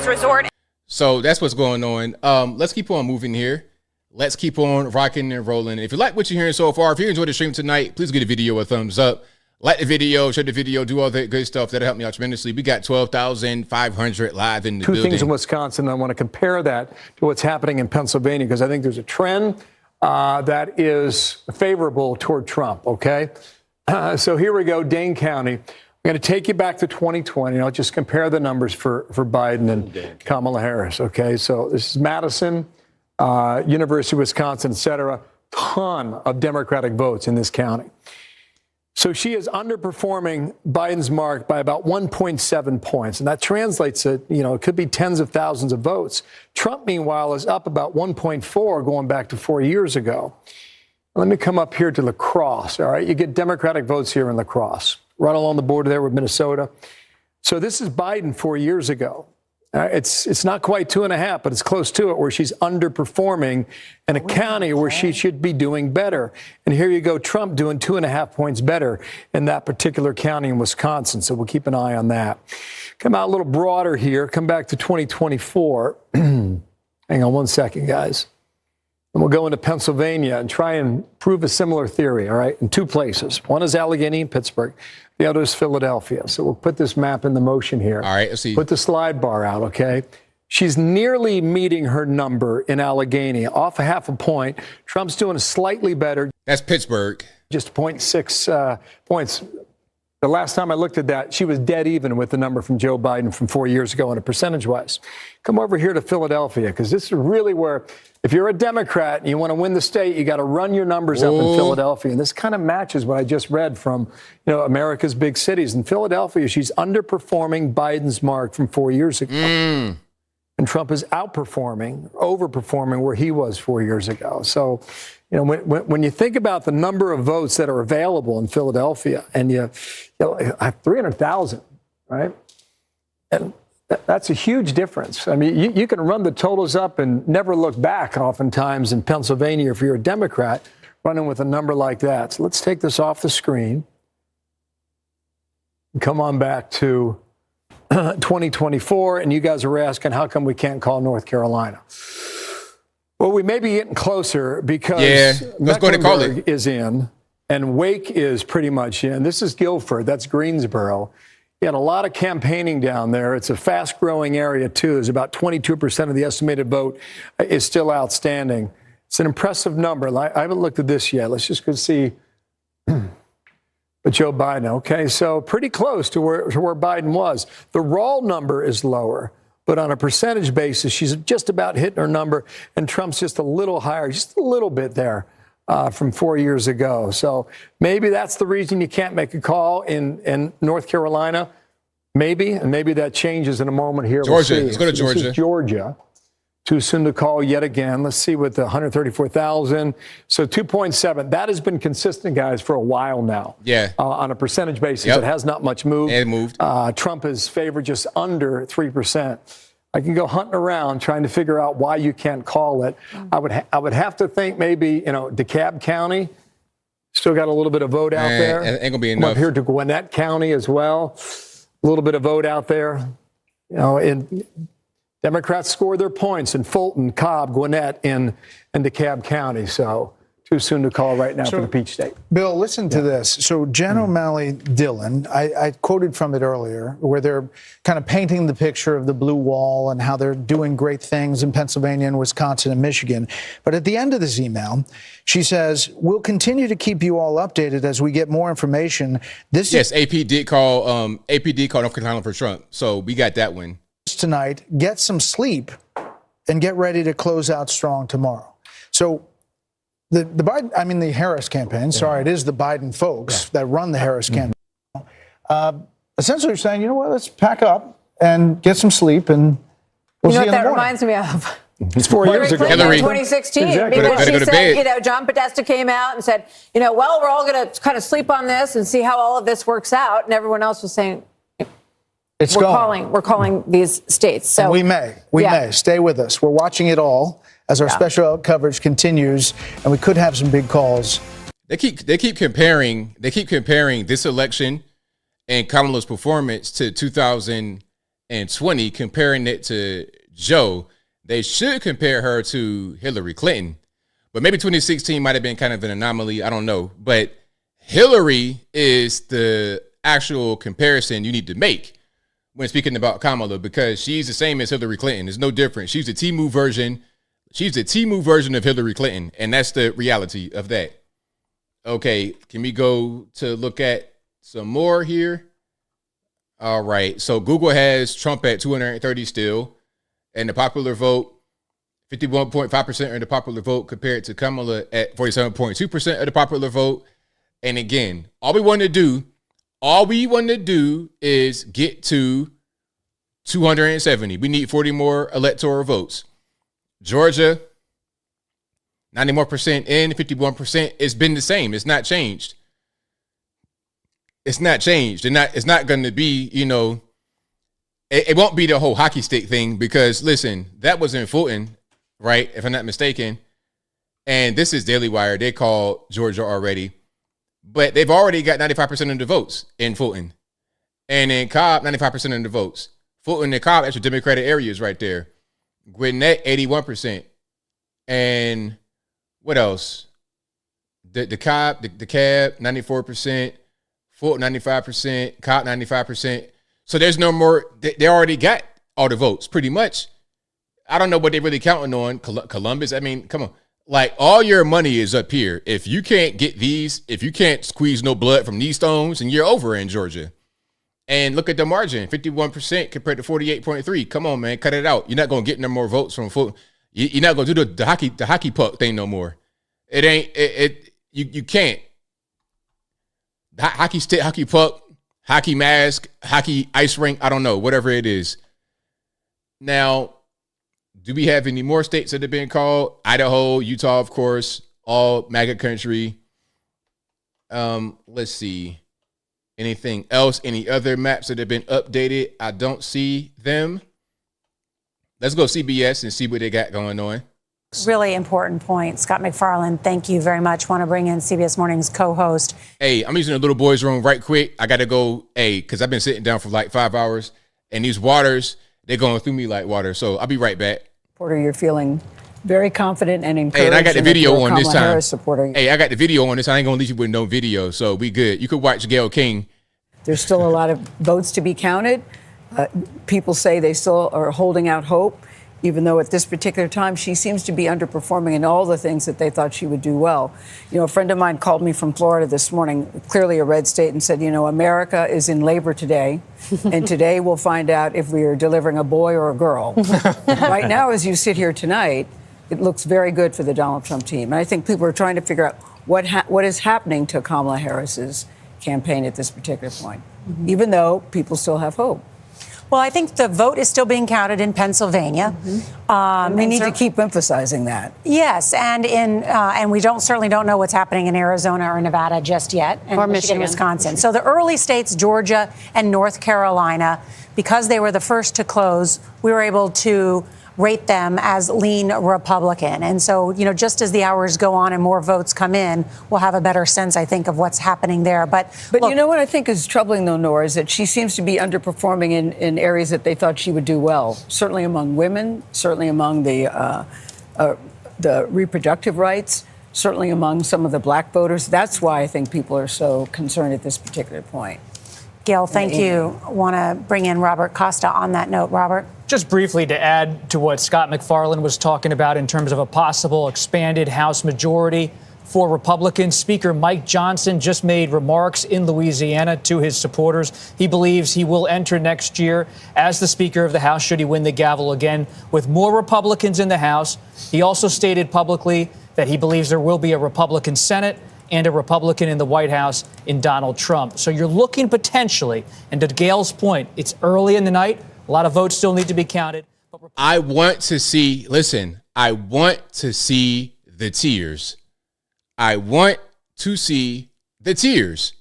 resort. So that's what's going on. Let's keep on moving here. Let's keep on rocking and rolling. If you like what you're hearing so far, if you enjoyed the stream tonight, please give the video a thumbs up. Like the video, share the video, do all that good stuff. That'll help me out tremendously. We got 12,500 live in the Two building. things in Wisconsin. I want to compare that to what's happening in Pennsylvania because I think there's a trend that is favorable toward Trump, okay? So here we go, Dane County. I'm going to take you back to 2020. I'll just compare the numbers for Biden and Kamala Harris, okay? So this is Madison, University of Wisconsin, et cetera. Ton of Democratic votes in this county. So she is underperforming Biden's mark by about 1.7 points. And that translates to, it could be tens of thousands of votes. Trump, meanwhile, is up about 1.4 going back to 4 years ago. Let me come up here to La Crosse, all right? You get Democratic votes here in La Crosse, right along the border there with Minnesota. So this is Biden 4 years ago. It's not quite 2.5, but it's close to it, where she's underperforming in a county where she should be doing better. And here you go, Trump doing 2.5 points better in that particular county in Wisconsin. So we'll keep an eye on that. Come out a little broader here. Come back to 2024. Hang on one second, guys. And we'll go into Pennsylvania and try and prove a similar theory, all right, in two places. One is Allegheny and Pittsburgh. The other is Philadelphia. So we'll put this map into motion here. All right, let's see. Put the slide bar out, okay? She's nearly meeting her number in Allegheny, off a half a point. Trump's doing slightly better. That's Pittsburgh. Just 0.6 points. The last time I looked at that, she was dead even with the number from Joe Biden from 4 years ago on a percentage-wise. Come over here to Philadelphia, because this is really where, if you're a Democrat and you want to win the state, you got to run your numbers up in Philadelphia. And this kind of matches what I just read from, America's big cities. In Philadelphia, she's underperforming Biden's mark from 4 years ago. And Trump is outperforming, overperforming where he was 4 years ago. So, when you think about the number of votes that are available in Philadelphia, and you have 300,000, right? And that's a huge difference. I mean, you can run the totals up and never look back oftentimes in Pennsylvania if you're a Democrat running with a number like that. So let's take this off the screen and come on back to 2024. And you guys are asking, how come we can't call North Carolina? Well, we may be getting closer because let's go ahead and call it. Is in, and Wake is pretty much in. This is Guilford. That's Greensboro. You had a lot of campaigning down there. It's a fast-growing area, too. There's about 22% of the estimated vote is still outstanding. It's an impressive number. I haven't looked at this yet. Let's just go see Joe Biden. Okay, so pretty close to where Biden was. The raw number is lower, but on a percentage basis, she's just about hitting her number, and Trump's just a little higher, just a little bit there. From 4 years ago. So maybe that's the reason you can't make a call in North Carolina. Maybe, and maybe that changes in a moment here. Georgia. We'll Let's go to Georgia. This is Georgia. Too soon to call yet again. Let's see with the 134,000. So 2.7. That has been consistent, guys, for a while now. Yeah. On a percentage basis, it has not much moved. It moved. Trump is favored just under 3%. I can go hunting around trying to figure out why you can't call it. I would have to think maybe, DeKalb County still got a little bit of vote out there. Ain't gonna be enough. Up here to Gwinnett County as well, a little bit of vote out there. In Democrats scored their points in Fulton, Cobb, Gwinnett, and DeKalb County. So too soon to call right now for the Peach State. Bill, listen to this. So Jen O'Malley Dillon, I quoted from it earlier, where they're kind of painting the picture of the blue wall and how they're doing great things in Pennsylvania and Wisconsin and Michigan. But at the end of this email, she says, we'll continue to keep you all updated as we get more information. AP did call North Carolina for Trump. So we got that one. Tonight, get some sleep and get ready to close out strong tomorrow. So the Biden, the Harris campaign, sorry, it is the Biden folks that run the Harris campaign. Essentially, you're saying, you know what, let's pack up and get some sleep, and we'll see you in the morning. Reminds me of? It's 4 years ago. Hillary in 2016, because she said, John Podesta came out and said, well, we're all going to kind of sleep on this and see how all of this works out, and everyone else was saying, we're calling these states. So and we may stay with us. We're watching it all as our special coverage continues, and we could have some big calls. They keep comparing this election and Kamala's performance to 2020, comparing it to Joe. They should compare her to Hillary Clinton, but maybe 2016 might have been kind of an anomaly. I don't know, but Hillary is the actual comparison you need to make when speaking about Kamala, because she's the same as Hillary Clinton. There's no difference. She's the T-move version. She's the T-move version of Hillary Clinton, and that's the reality of that. Okay, can we go to look at some more here? All right, so Google has Trump at 230 still, and the popular vote, 51.5% of the popular vote compared to Kamala at 47.2% of the popular vote. And again, all we want to do is get to 270. We need 40 more electoral votes. Georgia, 90 more percent in, 51%. It's been the same. It's not changed. It's not changed. It's not going to be, it won't be the whole hockey stick thing, because listen, that was in Fulton, right? If I'm not mistaken. And this is Daily Wire. They called Georgia already. But they've already got 95% of the votes in Fulton. And in Cobb, 95% of the votes. Fulton and Cobb, actually Democratic areas right there. Gwinnett, 81%. And what else? The Cobb, the Cab, 94%. Fulton, 95%. Cobb, 95%. So there's no more. They already got all the votes, pretty much. I don't know what they're really counting on. Columbus, I mean, come on. Like, all your money is up here. If you can't get these, if you can't squeeze no blood from these stones, and you're over in Georgia. And look at the margin, 51% compared to 48.3. Come on, man, cut it out. You're not going to get no more votes from Fulton. You're not going to do the hockey puck thing no more. It ain't, you can't. Hockey stick, hockey puck, hockey mask, hockey ice rink, I don't know, whatever it is. Now, do we have any more states that have been called? Idaho, Utah, of course, all MAGA country. Let's see. Anything else? Any other maps that have been updated? I don't see them. Let's go CBS and see what they got going on. Really important point. Scott McFarland, thank you very much. Want to bring in CBS Morning's co-host. Hey, I'm using the little boy's room right quick. I got to go, because I've been sitting down for like 5 hours, and these waters, they're going through me like water. So I'll be right back. Porter, you're feeling very confident and encouraged. Hey, and I got the video on this time. Harris supporter. Hey, I got the video on this. I ain't going to leave you with no video, so we good. You could watch Gayle King. There's still a lot of votes to be counted. People say they still are holding out hope, even though at this particular time she seems to be underperforming in all the things that they thought she would do well. A friend of mine called me from Florida this morning, clearly a red state, and said, America is in labor today, and today we'll find out if we are delivering a boy or a girl. Right now, as you sit here tonight, it looks very good for the Donald Trump team. And I think people are trying to figure out what is happening to Kamala Harris's campaign at this particular point, even though people still have hope. Well, I think the vote is still being counted in Pennsylvania. We need to keep emphasizing that. Yes, and we certainly don't know what's happening in Arizona or Nevada just yet, and Or Michigan, Michigan. Wisconsin. So the early states, Georgia and North Carolina, because they were the first to close, we were able to rate them as lean Republican. And so, just as the hours go on and more votes come in, we'll have a better sense, I think, of what's happening there. But look, you know what I think is troubling, though, Nora, is that she seems to be underperforming in areas that they thought she would do well, certainly among women, certainly among the reproductive rights, certainly among some of the black voters. That's why I think people are so concerned at this particular point. Gail, thank you. Want to bring in Robert Costa on that note. Robert? Just briefly to add to what Scott McFarland was talking about in terms of a possible expanded House majority for Republicans, Speaker Mike Johnson just made remarks in Louisiana to his supporters. He believes he will enter next year as the Speaker of the House should he win the gavel again with more Republicans in the House. He also stated publicly that he believes there will be a Republican Senate and a Republican in the White House in Donald Trump. So you're looking potentially, and to Gail's point, it's early in the night. A lot of votes still need to be counted. I want to see the tears. I want to see the tears.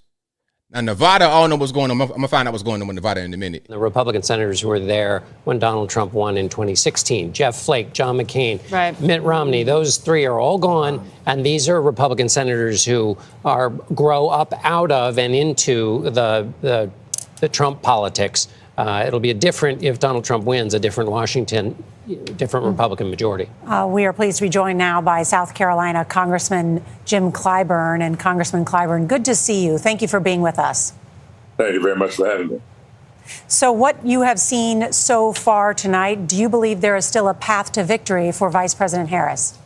Now, Nevada, I don't know what's going on. I'm going to find out what's going on in Nevada in a minute. The Republican senators who were there when Donald Trump won in 2016, Jeff Flake, John McCain, Mitt Romney, those three are all gone. And these are Republican senators who grow up out of and into the Trump politics. It'll be if Donald Trump wins, a different Washington, different Republican majority. We are pleased to be joined now by South Carolina Congressman Jim Clyburn. And Congressman Clyburn, good to see you. Thank you for being with us. Thank you very much for having me. So what you have seen so far tonight, do you believe there is still a path to victory for Vice President Harris?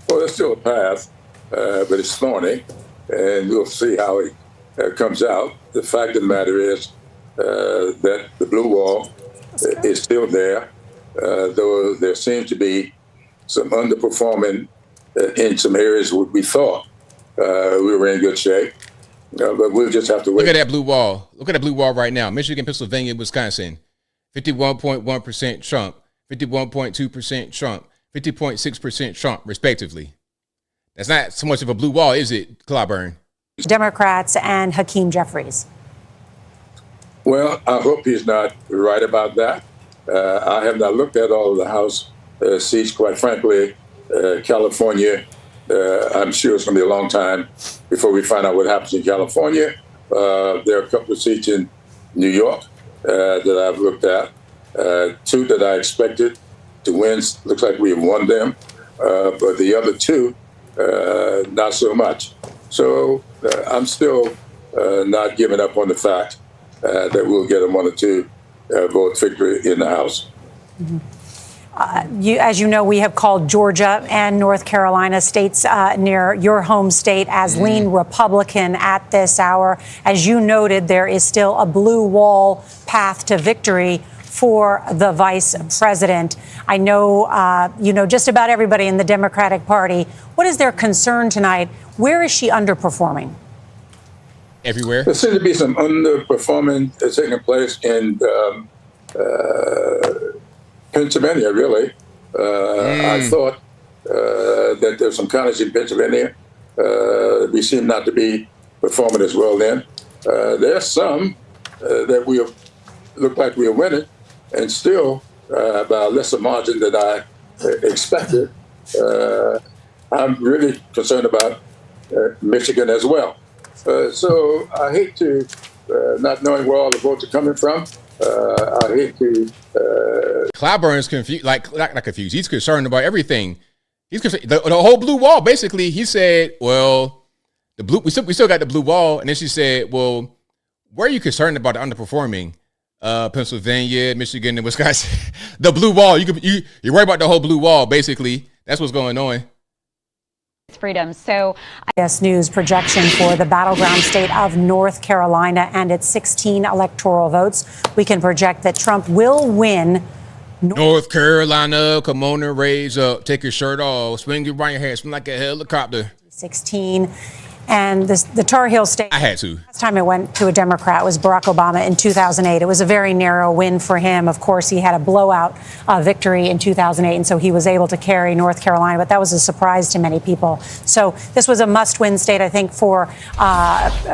Well, there's still a path, but it's thorny, and we'll see how it comes out. The fact of the matter is that the blue wall is still there, though there seems to be some underperforming in some areas where we thought we were in good shape. But we'll just have to wait. Look at that blue wall. Look at that blue wall right now. Michigan, Pennsylvania, Wisconsin. 51.1% Trump, 51.2% Trump, 50.6% Trump, respectively. That's not so much of a blue wall, is it, Clyburn? Democrats and Hakeem Jeffries. Well, I hope he's not right about that. I have not looked at all of the House seats, quite frankly. California, I'm sure it's going to be a long time before we find out what happens in California. There are a couple of seats in New York that I've looked at. Two that I expected to win. Looks like we have won them. But the other two, not so much. So I'm still not giving up on the fact that we'll get a 1 or 2 vote victory in the House. Mm-hmm. As you know, we have called Georgia and North Carolina states near your home state as lean Republican at this hour. As you noted, there is still a blue wall path to victory for the vice president. I know you know just about everybody in the Democratic Party. What is their concern tonight? Where is she underperforming? Everywhere. There seems to be some underperforming taking place in Pennsylvania, really. I thought that there's some counties in Pennsylvania we seem not to be performing as well then. There's some that we look like we are winning, and still by a lesser margin than I expected. I'm really concerned about Michigan as well. So I hate to, not knowing where all the votes are coming from, I hate to. Clyburn's confused, not confused. He's concerned about everything. He's concerned, the whole blue wall. Basically, he said, "Well, we still got the blue wall." And then she said, "Well, where are you concerned about the underperforming? Pennsylvania, Michigan, and Wisconsin. The blue wall. You're worried about the whole blue wall. Basically, that's what's going on." Freedom. So, yes, news projection for the battleground state of North Carolina and its 16 electoral votes. We can project that Trump will win. North Carolina, come on and raise up, take your shirt off, swing your right hand, swing like a helicopter. 16. And the Tar Heel state. I had to. Last time it went to a Democrat was Barack Obama in 2008. It was a very narrow win for him. Of course, he had a blowout victory in 2008, and so he was able to carry North Carolina. But that was a surprise to many people. So this was a must-win state, I think, for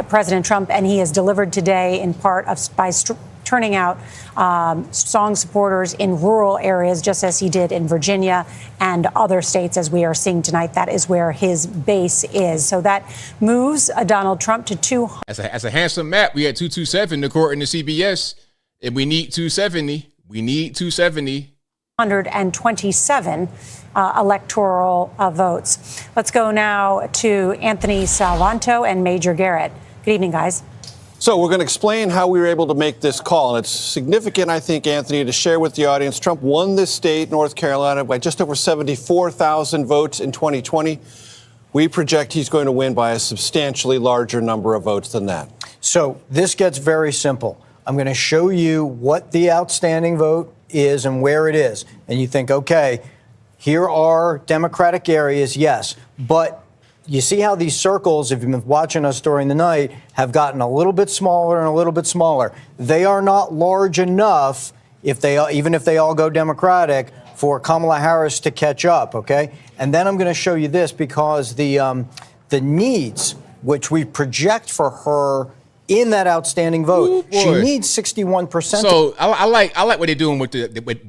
President Trump, and he has delivered today in part by turning out strong supporters in rural areas, just as he did in Virginia and other states, as we are seeing tonight. That is where his base is. So that moves Donald Trump to 200. As a handsome map, we had 227 according to CBS, and we need 270. We need 270. 127 electoral votes. Let's go now to Anthony Salvanto and Major Garrett. Good evening, guys. So we're going to explain how we were able to make this call. And it's significant, I think, Anthony, to share with the audience. Trump won this state, North Carolina, by just over 74,000 votes in 2020. We project he's going to win by a substantially larger number of votes than that. So this gets very simple. I'm going to show you what the outstanding vote is and where it is. And you think, okay, here are Democratic areas, yes, but you see how these circles, if you've been watching us during the night, have gotten a little bit smaller and a little bit smaller. They are not large enough, even if they all go Democratic, for Kamala Harris to catch up, okay? And then I'm going to show you this because the needs, which we project for her in that outstanding vote, she needs 61%. So I like what they're doing with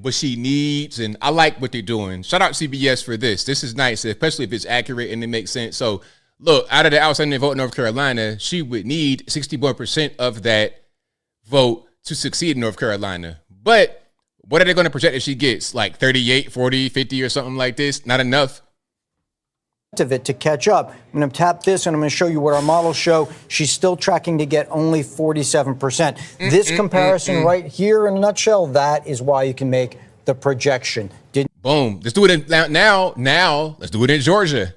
what she needs, and I like what they're doing. Shout out CBS for this. This is nice, especially if it's accurate and it makes sense. So look, out of the outstanding vote in North Carolina, she would need 61% of that vote to succeed in North Carolina. But what are they going to project if she gets? Like 38, 40, 50 or something like this? Not enough. Of it to catch up. I'm going to tap this and I'm going to show you what our models show. She's still tracking to get only 47%. This comparison right here in a nutshell, that is why you can make the projection. Boom. Let's do it now. Let's do it in Georgia.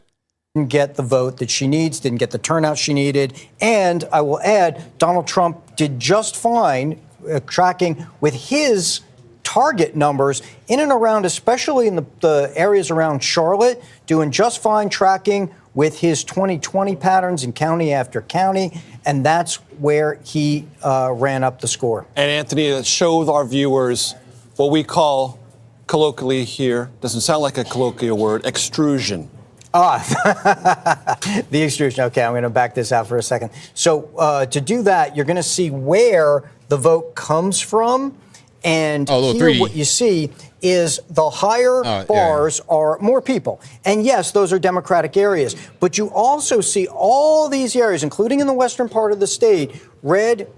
Didn't get the vote that she needs, didn't get the turnout she needed. And I will add, Donald Trump did just fine tracking with his target numbers in and around, especially in the areas around Charlotte, doing just fine tracking with his 2020 patterns in county after county. And that's where he ran up the score. And Anthony, show our viewers what we call colloquially here, doesn't sound like a colloquial word, extrusion. The extrusion. Okay, I'm going to back this out for a second. So to do that, you're going to see where the vote comes from. And here what you see is the higher bars are more people. And yes, those are Democratic areas. But you also see all these areas, including in the western part of the state, red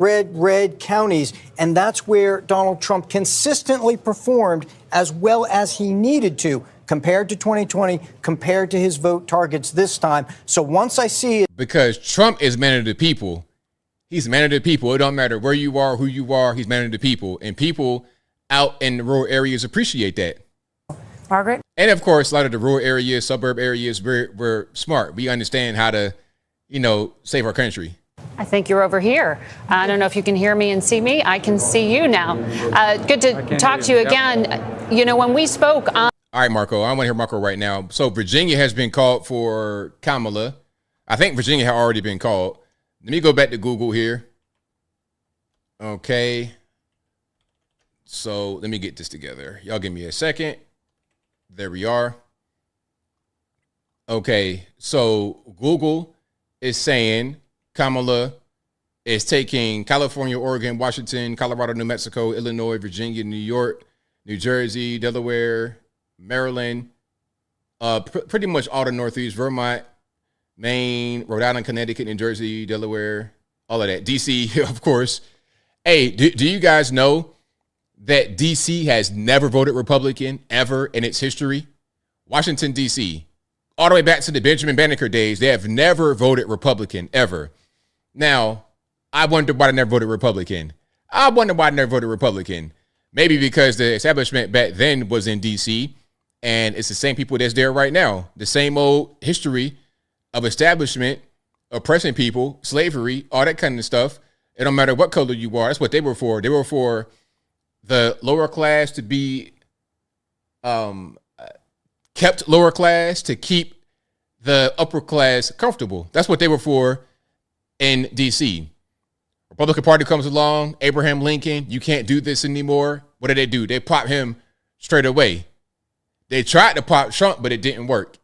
counties. And that's where Donald Trump consistently performed as well as he needed to, compared to 2020, compared to his vote targets this time. So once I see it. Because Trump is man of the people. He's man of the people. It don't matter where you are, who you are. He's man of the people. And people out in the rural areas appreciate that. Margaret? And, of course, a lot of the rural areas, suburb areas, we're smart. We understand how to, save our country. I think you're over here. I don't know if you can hear me and see me. I can see you now. Good to talk to you again. When we spoke on. All right, Marco. I want to hear Marco right now. So Virginia has been called for Kamala. I think Virginia had already been called. Let me go back to Google here. Okay. So let me get this together. Y'all give me a second. There we are. Okay. So Google is saying Kamala is taking California, Oregon, Washington, Colorado, New Mexico, Illinois, Virginia, New York, New Jersey, Delaware, Maryland, pretty much all the Northeast, Vermont, Maine, Rhode Island, Connecticut, New Jersey, Delaware, all of that. D.C., of course. Hey, do you guys know that D.C. has never voted Republican ever in its history? Washington, D.C., all the way back to the Benjamin Banneker days, they have never voted Republican ever. Now, I wonder why they never voted Republican. Maybe because the establishment back then was in D.C., and it's the same people that's there right now. The same old history of establishment, oppressing people, slavery, all that kind of stuff. It don't matter what color you are. That's what they were for. They were for the lower class to be kept lower class, to keep the upper class comfortable. That's what they were for in D.C. Republican Party comes along, Abraham Lincoln, you can't do this anymore. What do? They pop him straight away. They tried to pop Trump, but it didn't work.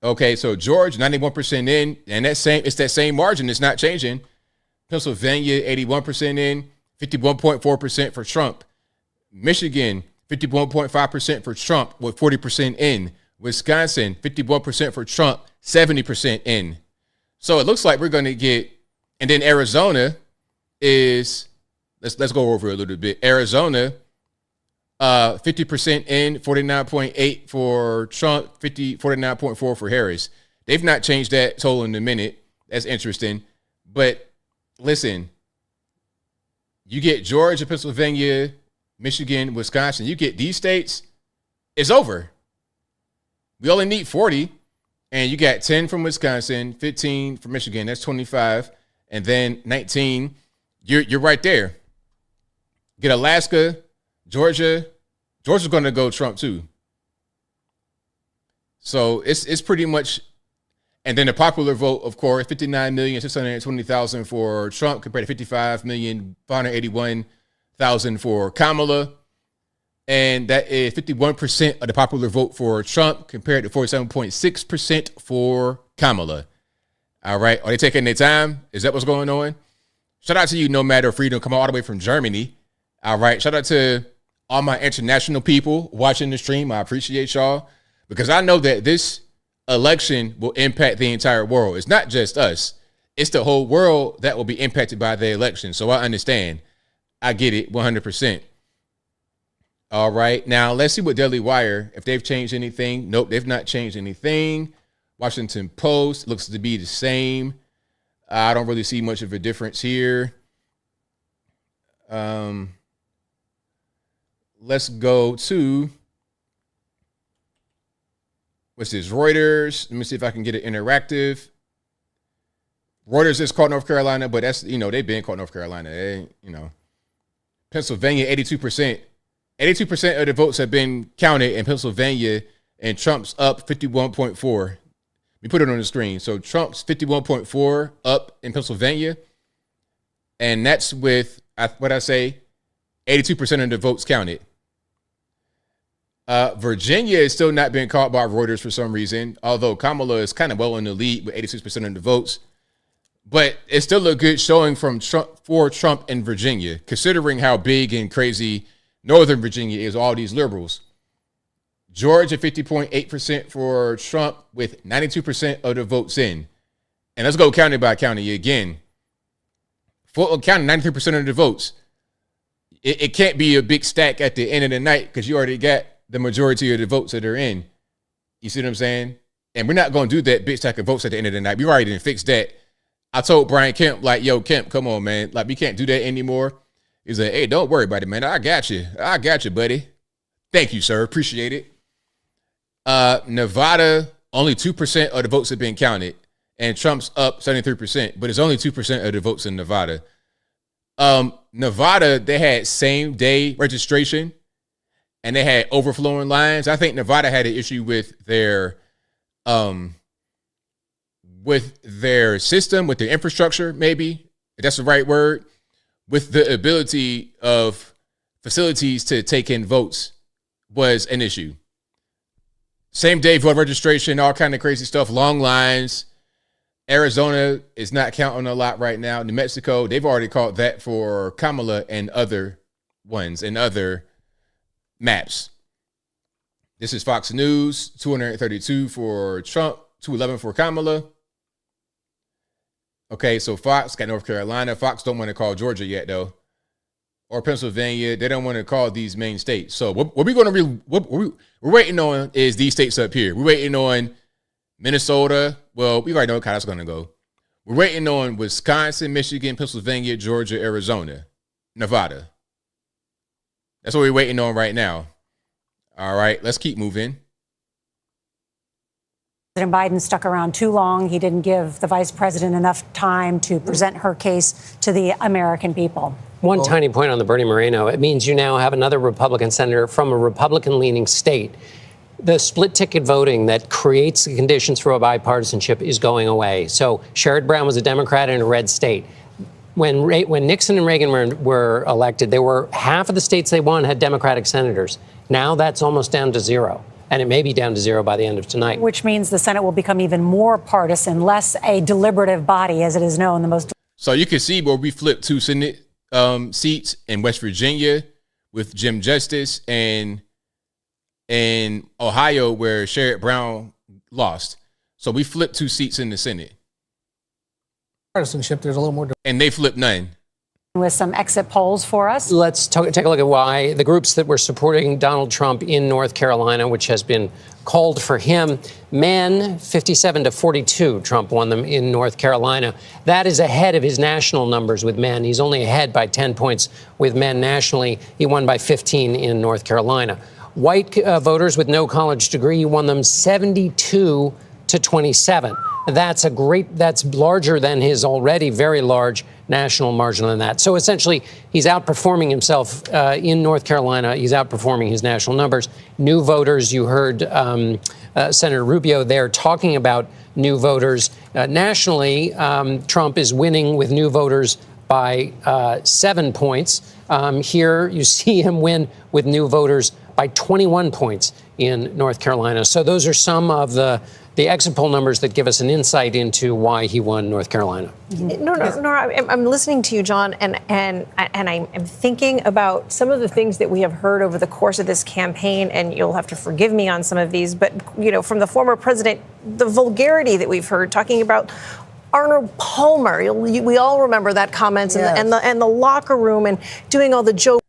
Okay, so Georgia, 91% in, and it's that same margin. It's not changing. Pennsylvania, 81% in, 51.4% for Trump. Michigan, 51.5% for Trump with 40% in. Wisconsin, 51% for Trump, 70% in. So it looks like we're going to get, and then Arizona is, let's go over a little bit. Arizona, 50% in, 49.8 for Trump, 49.4 for Harris. They've not changed that total in a minute. That's interesting. But listen, you get Georgia, Pennsylvania, Michigan, Wisconsin. You get these states, it's over. We only need 40, and you got 10 from Wisconsin, 15 from Michigan. That's 25, and then 19. You're right there. Get Alaska, Georgia. Georgia's going to go Trump too. So it's pretty much, and then the popular vote, of course, 59,620,000 for Trump compared to 55,581,000 for Kamala. And that is 51% of the popular vote for Trump compared to 47.6% for Kamala. All right. Are they taking their time? Is that what's going on? Shout out to you, No Matter Freedom, come all the way from Germany. All right. Shout out to all my international people watching the stream. I appreciate y'all because I know that this election will impact the entire world. It's not just us. it's the whole world that will be impacted by the election. So I understand. I get it 100%. All right. Now, let's see what Daily Wire, if they've changed anything. Nope, they've not changed anything. Washington Post looks to be the same. I don't really see much of a difference here. Let's go to, what's this, Reuters. Let me see if I can get it interactive. Reuters is called North Carolina, but that's, they've been called North Carolina. They ain't, Pennsylvania, 82%. 82% of the votes have been counted in Pennsylvania, and Trump's up 51.4. We put it on the screen. So Trump's 51.4 up in Pennsylvania, and that's with, 82% of the votes counted. Virginia is still not being caught by Reuters for some reason, although Kamala is kind of well in the lead with 86% of the votes. But it's still a good showing from Trump in Virginia, considering how big and crazy Northern Virginia is, all these liberals. Georgia, 50.8% for Trump with 92% of the votes in. And let's go county by county again. Fulton County, 93% of the votes. It can't be a big stack at the end of the night because you already got the majority of the votes that are in. You see what I'm saying? And we're not going to do that big stack of votes at the end of the night. We already didn't fix that. I told Brian Kemp, like, yo, Kemp, come on, man. Like, we can't do that anymore. He's like, hey, don't worry about it, man. I got you, buddy. Thank you, sir. Appreciate it. Nevada, only 2% of the votes have been counted. And Trump's up 73%, but it's only 2% of the votes in Nevada. Nevada, they had same day registration and they had overflowing lines. I think Nevada had an issue with their system, with their infrastructure, maybe, if that's the right word, with the ability of facilities to take in votes was an issue. Same day voter registration, all kind of crazy stuff, long lines. Arizona is not counting a lot right now. New Mexico, they've already called that for Kamala and other ones and other maps. This is Fox News, 232 for Trump, 211 for Kamala. Okay, so Fox got North Carolina. Fox don't want to call Georgia yet, though, or Pennsylvania. They don't want to call these main states. So what we're going to we're waiting on is these states up here. We're waiting on Minnesota. Well, we already know how that's going to go. We're waiting on Wisconsin, Michigan, Pennsylvania, Georgia, Arizona, Nevada. That's what we're waiting on right now. All right, let's keep moving. President Biden stuck around too long. He didn't give the vice president enough time to present her case to the American people. One tiny point on the Bernie Moreno. It means you now have another Republican senator from a Republican-leaning state. The split ticket voting that creates the conditions for a bipartisanship is going away. So Sherrod Brown was a Democrat in a red state. When Nixon and Reagan were elected, there were half of the states they won had Democratic senators. Now that's almost down to zero. And it may be down to zero by the end of tonight. Which means the Senate will become even more partisan, less a deliberative body, as it is known. The most. So you can see where we flipped 2 Senate seats in West Virginia with Jim Justice, and in Ohio where Sherrod Brown lost. So we flipped 2 seats in the Senate. Partisanship, there's a little more. And they flipped none. With some exit polls for us. Let's take a look at why the groups that were supporting Donald Trump in North Carolina, which has been called for him, men 57-42, Trump won them in North Carolina. That is ahead of his national numbers with men. He's only ahead by 10 points with men nationally. He won by 15 in North Carolina. White voters with no college degree, won them 72-27. That's larger than his already very large national margin on that. So essentially, he's outperforming himself in North Carolina. He's outperforming his national numbers. New voters, you heard Senator Rubio there talking about new voters. Nationally, Trump is winning with new voters by 7 points. Here, you see him win with new voters by 21 points in North Carolina. So those are some of the exit poll numbers that give us an insight into why he won North Carolina. Nora, I'm listening to you, John, and I'm thinking about some of the things that we have heard over the course of this campaign, and you'll have to forgive me on some of these, but, from the former president, the vulgarity that we've heard talking about Arnold Palmer, we all remember that comments and the locker room and doing all the joke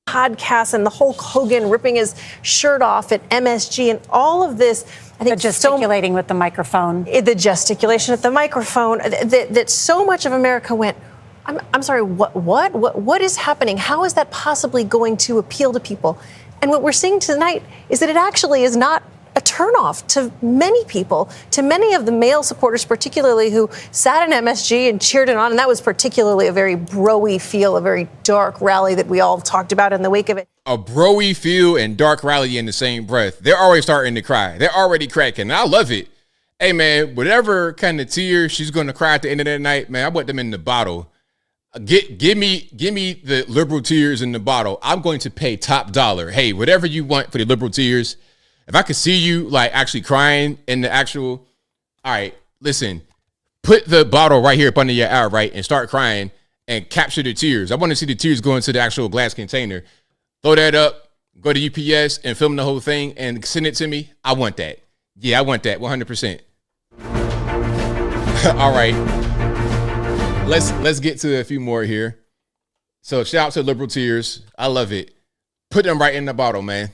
podcasts and the Hulk Hogan ripping his shirt off at MSG and all of this. I think gesticulating with the microphone. The gesticulation at the microphone. That so much of America went, I'm sorry, what is happening? How is that possibly going to appeal to people? And what we're seeing tonight is that it actually is not a turnoff to many people, to many of the male supporters, particularly who sat in MSG and cheered it on. And that was particularly a very bro-y feel, a very dark rally that we all talked about in the wake of it. A bro-y feel and dark rally in the same breath. They're already starting to cry. They're already cracking. I love it. Hey, man, whatever kind of tears she's going to cry at the end of that night, man, I want them in the bottle. Give me the liberal tears in the bottle. I'm going to pay top dollar. Hey, whatever you want for the liberal tears. If I could see you like actually crying in the actual, all right, listen, put the bottle right here up under your eye, right, and start crying and capture the tears. I want to see the tears go into the actual glass container. Throw that up, go to UPS and film the whole thing and send it to me. I want that. Yeah, I want that 100%. All right. Let's get to a few more here. So shout out to liberal tears. I love it. Put them right in the bottle, man.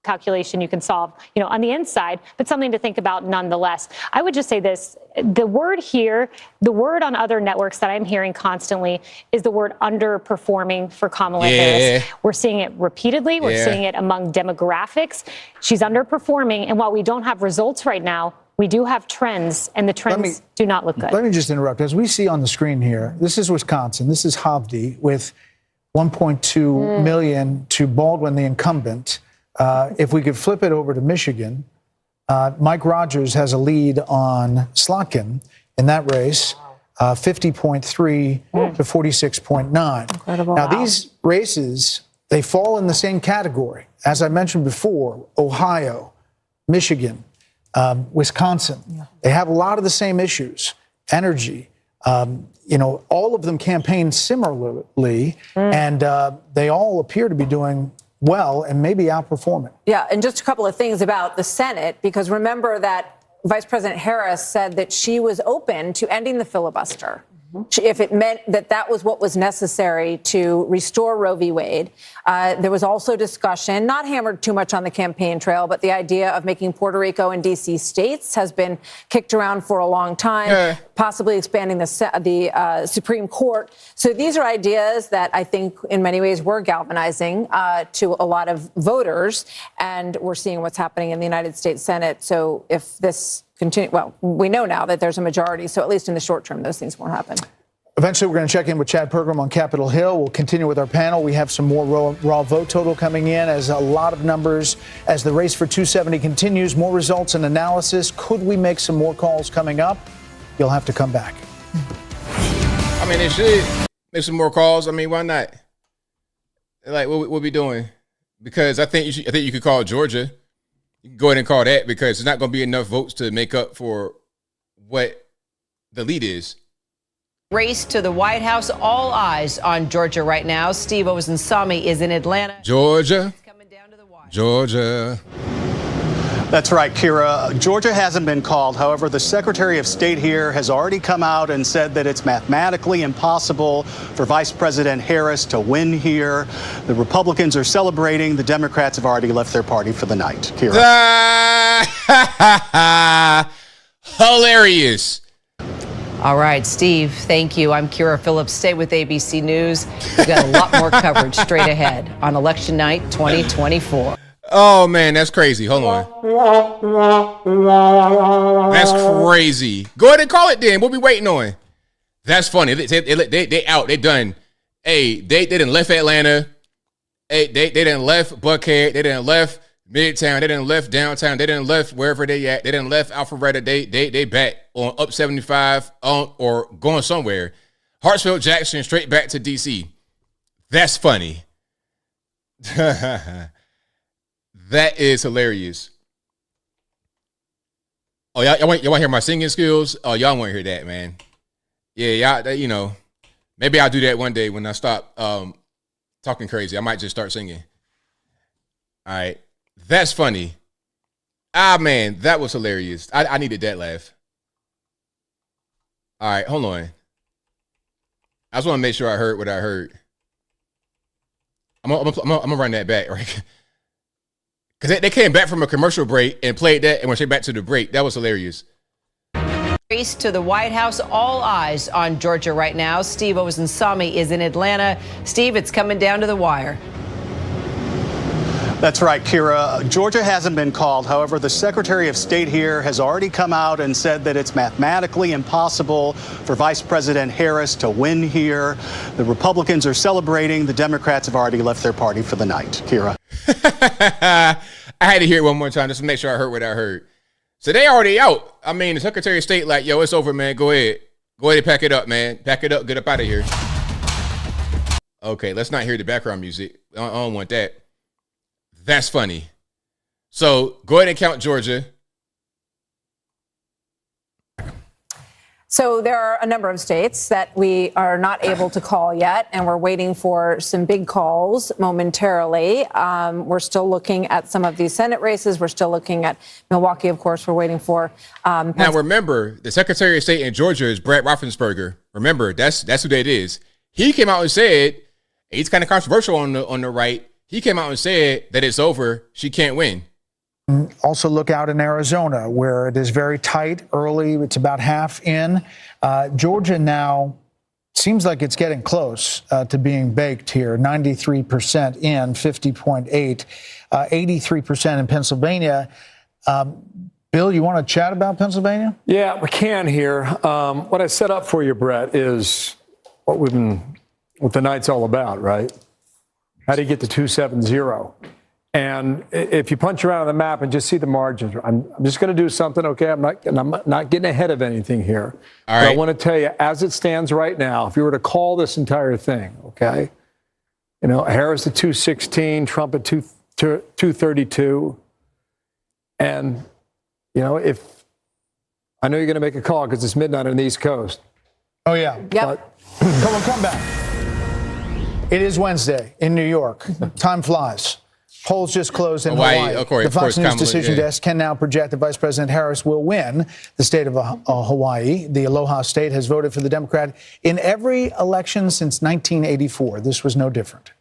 Calculation you can solve, on the inside, but something to think about nonetheless. I would just say this, the word here, the word on other networks that I'm hearing constantly is the word underperforming for Kamala Harris. We're seeing it repeatedly. We're seeing it among demographics. She's underperforming. And while we don't have results right now, we do have trends, and the trends do not look good. Let me just interrupt. As we see on the screen here, this is Wisconsin. This is Hovde with 1.2 million to Baldwin, the incumbent. If we could flip it over to Michigan, Mike Rogers has a lead on Slotkin in that race, 50.3 to 46.9. Incredible. Now, these races, they fall in the same category. As I mentioned before, Ohio, Michigan, Wisconsin, they have a lot of the same issues, energy. All of them campaign similarly, and they all appear to be doing well and maybe outperforming. Yeah, and just a couple of things about the Senate, because remember that Vice President Harris said that she was open to ending the filibuster if it meant that that was what was necessary to restore Roe v. Wade. There was also discussion, not hammered too much on the campaign trail, but the idea of making Puerto Rico and D.C. states has been kicked around for a long time, possibly expanding the Supreme Court. So these are ideas that I think in many ways were galvanizing to a lot of voters, and we're seeing what's happening in the United States Senate. So if this continue, well, we know now that there's a majority, so at least in the short term, those things won't happen. Eventually, we're going to check in with Chad Pergram on Capitol Hill. We'll continue with our panel. We have some more raw vote total coming in as a lot of numbers as the race for 270 continues. More results and analysis. Could we make some more calls coming up? You'll have to come back. I mean, they should make some more calls. I mean, why not? Like, what we doing? Because I think you could call Georgia. You can go ahead and call that because there's not going to be enough votes to make up for what the lead is. Race to the White House. All eyes on Georgia right now. Steve Ozunsami is in Atlanta. Georgia. Georgia. That's right, Kira. Georgia hasn't been called. However, the Secretary of State here has already come out and said that it's mathematically impossible for Vice President Harris to win here. The Republicans are celebrating. The Democrats have already left their party for the night. Kira. Hilarious. All right, Steve, thank you. I'm Kira Phillips. Stay with ABC News. We've got a lot more coverage straight ahead on Election Night 2024. Oh, man, that's crazy. Hold on. That's crazy. Go ahead and call it then. What we waiting on? That's funny. They out. They done. Hey, they done left Atlanta. Hey, they done left Buckhead. They done left Midtown. They done left downtown. They done left wherever they at. They done left Alpharetta. They back on up 75 or going somewhere. Hartsfield Jackson straight back to D.C. That's funny. That is hilarious. Oh, y'all want to hear my singing skills? Oh, y'all want to hear that, man. Yeah, y'all, maybe I'll do that one day when I stop talking crazy. I might just start singing. All right. That's funny. Ah, man, that was hilarious. I needed that laugh. All right, hold on. I just want to make sure I heard what I heard. I'm gonna run that back, right? Because they came back from a commercial break and played that and went straight back to the break. That was hilarious. Race to the White House. All eyes on Georgia right now. Steve Ozensami is in Atlanta. Steve, it's coming down to the wire. That's right, Kira. Georgia hasn't been called. However, the Secretary of State here has already come out and said that it's mathematically impossible for Vice President Harris to win here. The Republicans are celebrating. The Democrats have already left their party for the night. Kira. I had to hear it one more time just to make sure I heard what I heard. So they already out. I mean, the Secretary of State like, yo, it's over, man. Go ahead. Go ahead and pack it up, man. Pack it up. Get up out of here. Okay, let's not hear the background music. I don't want that. That's funny. So go ahead and count Georgia. So there are a number of states that we are not able to call yet, and we're waiting for some big calls momentarily. We're still looking at some of these Senate races. We're still looking at Milwaukee, of course, we're waiting for. Now, remember, the Secretary of State in Georgia is Brad Raffensperger. Remember, that's who that is. He came out and said, he's kind of controversial on the right. He came out and said that it's over. She can't win. Also look out in Arizona, where it is very tight early. It's about half in. Georgia now seems like it's getting close to being baked here. 93% in, 50.8, 83% in Pennsylvania. Bill, you want to chat about Pennsylvania? Yeah, we can here. What I set up for you, Brett, is what the night's all about, right? How do you get to 270? And if you punch around on the map and just see the margins, I'm just going to do something, okay? I'm not getting ahead of anything here. All right. But I want to tell you, as it stands right now, if you were to call this entire thing, okay, Harris at 216, Trump at 232, and if I know you're going to make a call because it's midnight on the East Coast. Oh yeah. Yep. Come back. It is Wednesday in New York. Time flies. Polls just closed in Hawaii. The Fox News decision desk can now project that Vice President Harris will win the state of Hawaii. The Aloha State has voted for the Democrat in every election since 1984. This was no different.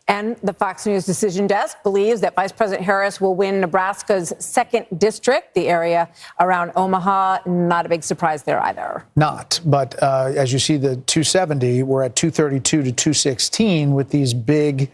And the Fox News decision desk believes that Vice President Harris will win Nebraska's 2nd district, the area around Omaha. Not a big surprise there either. Not. But as you see, the 270, we're at 232 to 216 with these big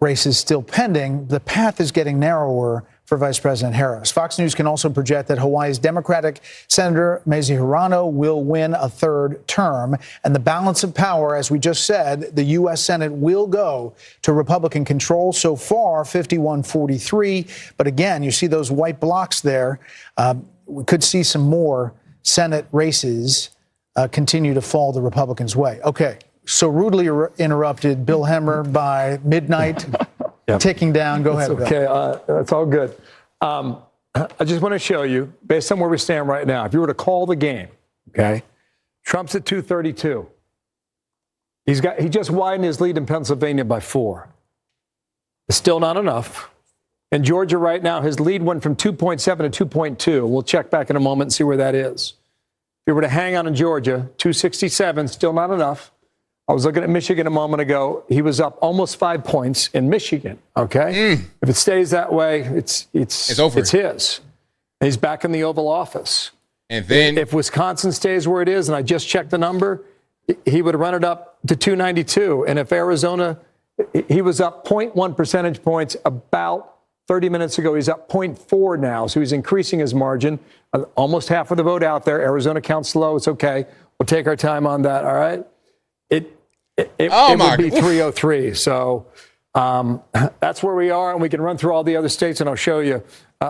races still pending. The path is getting narrower for Vice President Harris. Fox News can also project that Hawaii's Democratic Senator Mazie Hirono will win a 3rd term. And the balance of power, as we just said, the U.S. Senate will go to Republican control. So far, 51-43. But again, you see those white blocks there. We could see some more Senate races continue to fall the Republicans' way. Okay, so rudely interrupted Bill Hemmer by midnight. Yep. Ticking down. Go ahead, Bill. Okay, that's all good. I just want to show you, based on where we stand right now, if you were to call the game, okay, Trump's at 232. He just widened his lead in Pennsylvania by 4. It's still not enough. In Georgia right now, his lead went from 2.7 to 2.2. We'll check back in a moment and see where that is. If you were to hang on in Georgia, 267, still not enough. I was looking at Michigan a moment ago. He was up almost 5 points in Michigan. Okay, if it stays that way, it's over. It's his. And he's back in the Oval Office. And then, if Wisconsin stays where it is, and I just checked the number, he would run it up to 292. And if Arizona, he was up 0.1 percentage points about 30 minutes ago. He's up 0.4 now, so he's increasing his margin. Almost half of the vote out there. Arizona counts low. It's okay. We'll take our time on that. All right. It would be 303. So that's where we are, and we can run through all the other states, and I'll show you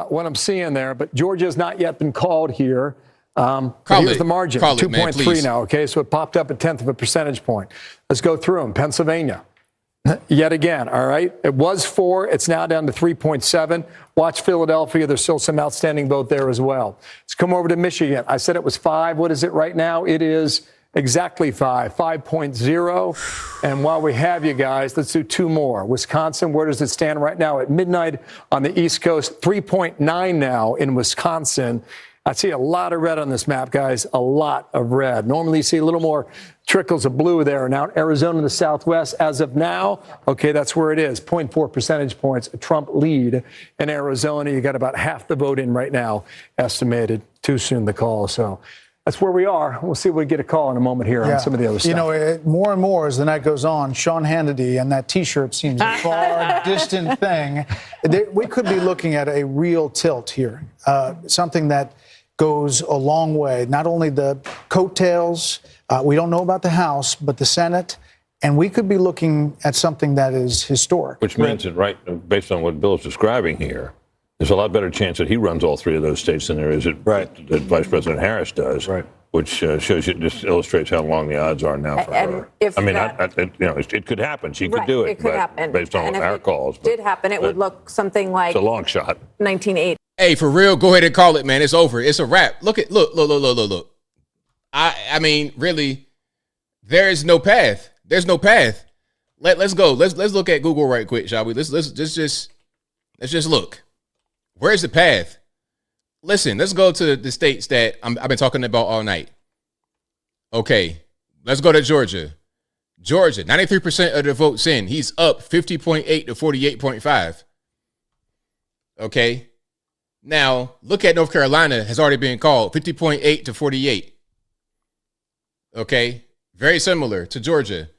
what I'm seeing there. But Georgia has not yet been called here. Here's the margin, 2.3 now. Okay, so it popped up a 1/10 of a percentage point. Let's go through them. Pennsylvania, yet again. All right, it was 4. It's now down to 3.7. Watch Philadelphia. There's still some outstanding vote there as well. Let's come over to Michigan. I said it was 5. What is it right now? It is Exactly 5.0. And while we have you guys, let's do two more. Wisconsin, where does it stand right now? At midnight on the East Coast, 3.9 now in Wisconsin. I see a lot of red on this map, guys, a lot of red. Normally you see a little more trickles of blue there. Now Arizona in the southwest, as of now, okay, that's where it is. 0.4 percentage points, a Trump lead in Arizona. You got about half the vote in right now, estimated. Too soon to call, so that's where we are. We'll see if we get a call in a moment here on some of the other stuff. You know, more and more as the night goes on, Sean Hannity and that T-shirt seems a far distant thing. We could be looking at a real tilt here, something that goes a long way. Not only the coattails, we don't know about the House, but the Senate, and we could be looking at something that is historic. Which means that, right, based on what Bill's describing here, there's a lot better chance that he runs all three of those states than there is that Vice President Harris does. Right. Which shows you, just illustrates how long the odds are now for her. If I mean, that- it could happen. She could Right, do it. it could happen. Based on And if our it calls. did happen, it would look something like It's a long shot. 1980. Hey, for real, go ahead and call it, man. It's over. It's a wrap. Look. I mean, really, there is no path. There's no path. Let's go. Let's look at Google right quick, shall we? Let's just look. Where's the path? Listen, let's go to the states that I've been talking about all night. Okay, let's go to Georgia. Georgia, 93% of the votes in. He's up 50.8 to 48.5. Okay. Now, look at North Carolina, has already been called 50.8 to 48. Okay. Very similar to Georgia.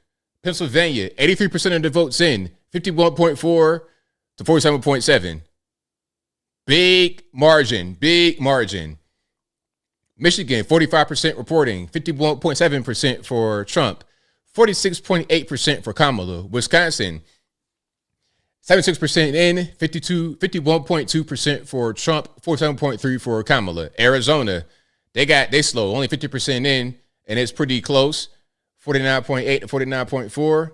Pennsylvania, 83% of the votes in, 51.4 to 47.7. Big margin. Michigan, 45% reporting, 51.7% for Trump, 46.8% for Kamala. Wisconsin, 76% in, 51.2% for Trump, 47.3% for Kamala. Arizona, they slow, only 50% in, and it's pretty close, 49.8 to 49.4.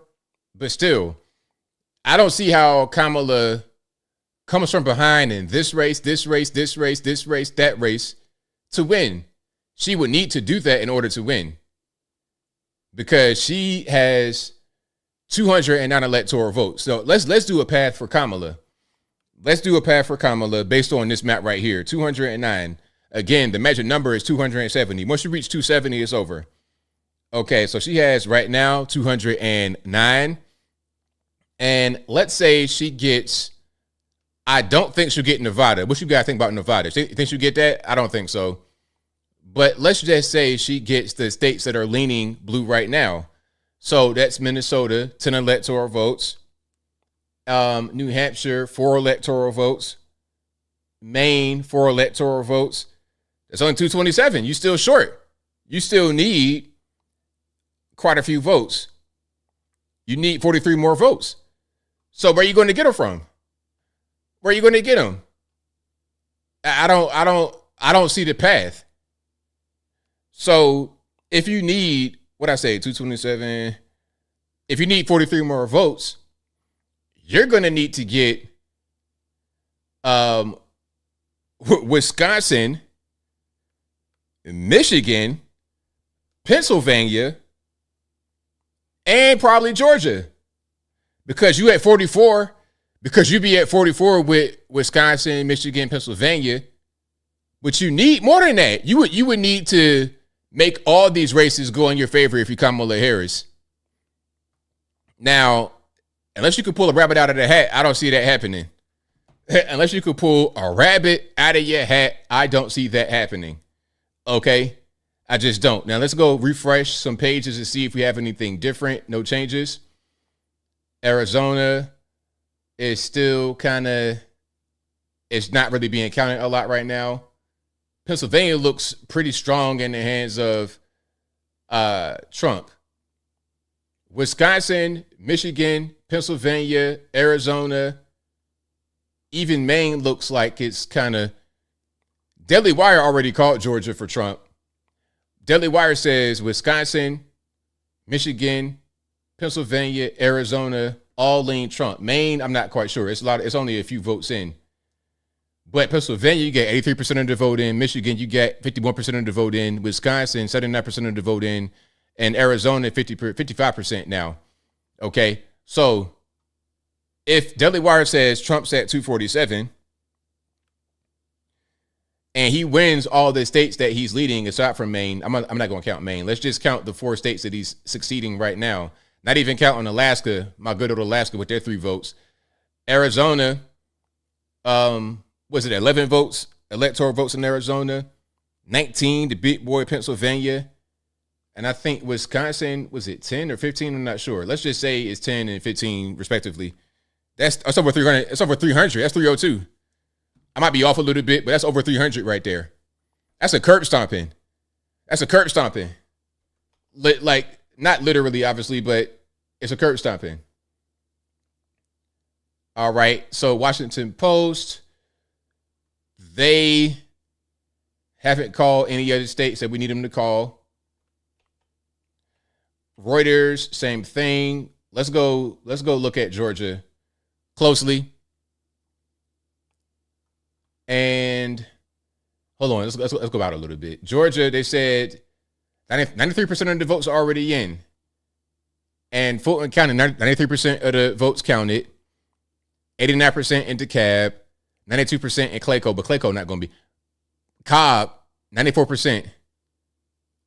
But still, I don't see how Kamala comes from behind in this race, that race to win. She would need to do that in order to win because she has 209 electoral votes. So let's do a path for Kamala. Let's do a path for Kamala based on this map right here, 209. Again, the magic number is 270. Once you reach 270, it's over. Okay, so she has right now 209. And let's say she gets, I don't think she'll get Nevada. What you guys think about Nevada? You think she'll get that? I don't think so. But let's just say she gets the states that are leaning blue right now. So that's Minnesota, 10 electoral votes. New Hampshire, 4 electoral votes. Maine, 4 electoral votes. That's only 227. You still short. You still need quite a few votes. You need 43 more votes. So where are you going to get them from? Where are you going to get them? I don't see the path. So if you need, 227, if you need 43 more votes, you're going to need to get Wisconsin, Michigan, Pennsylvania, and probably Georgia. Because you at 44, because you be at 44 with Wisconsin, Michigan, Pennsylvania, but you need more than that. You would need to make all these races go in your favor if you Kamala Harris. Now, unless you could pull a rabbit out of the hat, I don't see that happening. Unless you could pull a rabbit out of your hat, I don't see that happening. Okay? I just don't. Now, let's go refresh some pages and see if we have anything different. No changes. Arizona is still it's not really being counted a lot right now. Pennsylvania looks pretty strong in the hands of Trump. Wisconsin, Michigan, Pennsylvania, Arizona, even Maine looks like it's Daily Wire already called Georgia for Trump. Daily Wire says Wisconsin, Michigan, Pennsylvania, Arizona, all lean Trump. Maine, I'm not quite sure. It's only a few votes in. But Pennsylvania, you get 83% of the vote in. Michigan, you get 51% of the vote in. Wisconsin, 79% of the vote in. and Arizona 55% now. Okay, so if Daily Wire says Trump's at 247 and he wins all the states that he's leading aside from Maine, I'm not going to count Maine. Let's just count the 4 states that he's succeeding right now. Not even counting Alaska, my good old Alaska with their 3 votes. Arizona, was it 11 votes, electoral votes in Arizona, 19, the big boy Pennsylvania, and I think Wisconsin, was it 10 or 15? I'm not sure. Let's just say it's 10 and 15 respectively. That's over 300. It's over 300. That's 302. I might be off a little bit, but that's over 300 right there. That's a curb stomping. Like, not literally, obviously, but it's a curb stomping. All right. So Washington Post, they haven't called any other states that we need them to call. Reuters, same thing. Let's go look at Georgia closely. And hold on, let's go out a little bit. Georgia, they said 93% of the votes are already in. And Fulton County, 93% of the votes counted. 89% in DeKalb, 92% in Clayco, but Clayco not going to be. Cobb, 94%.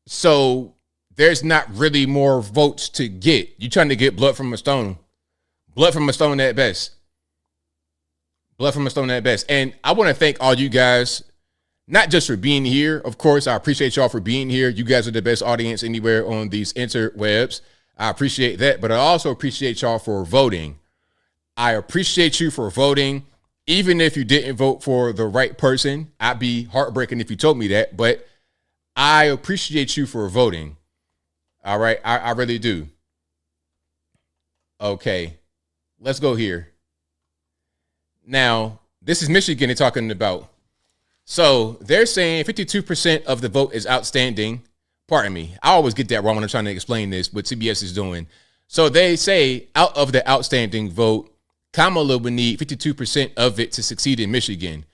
So there's not really more votes to get. You're trying to get blood from a stone. Blood from a stone at best. And I want to thank all you guys, not just for being here. Of course, I appreciate y'all for being here. You guys are the best audience anywhere on these interwebs. I appreciate that, but I also appreciate y'all for voting. I appreciate you for voting. Even if you didn't vote for the right person, I'd be heartbroken if you told me that, but I appreciate you for voting. All right, I really do. Okay, let's go here. Now, this is Michigan they're talking about. So they're saying 52% of the vote is outstanding. Pardon me, I always get that wrong when I'm trying to explain this, what CBS is doing. So they say out of the outstanding vote, Kamala would need 52% of it to succeed in Michigan.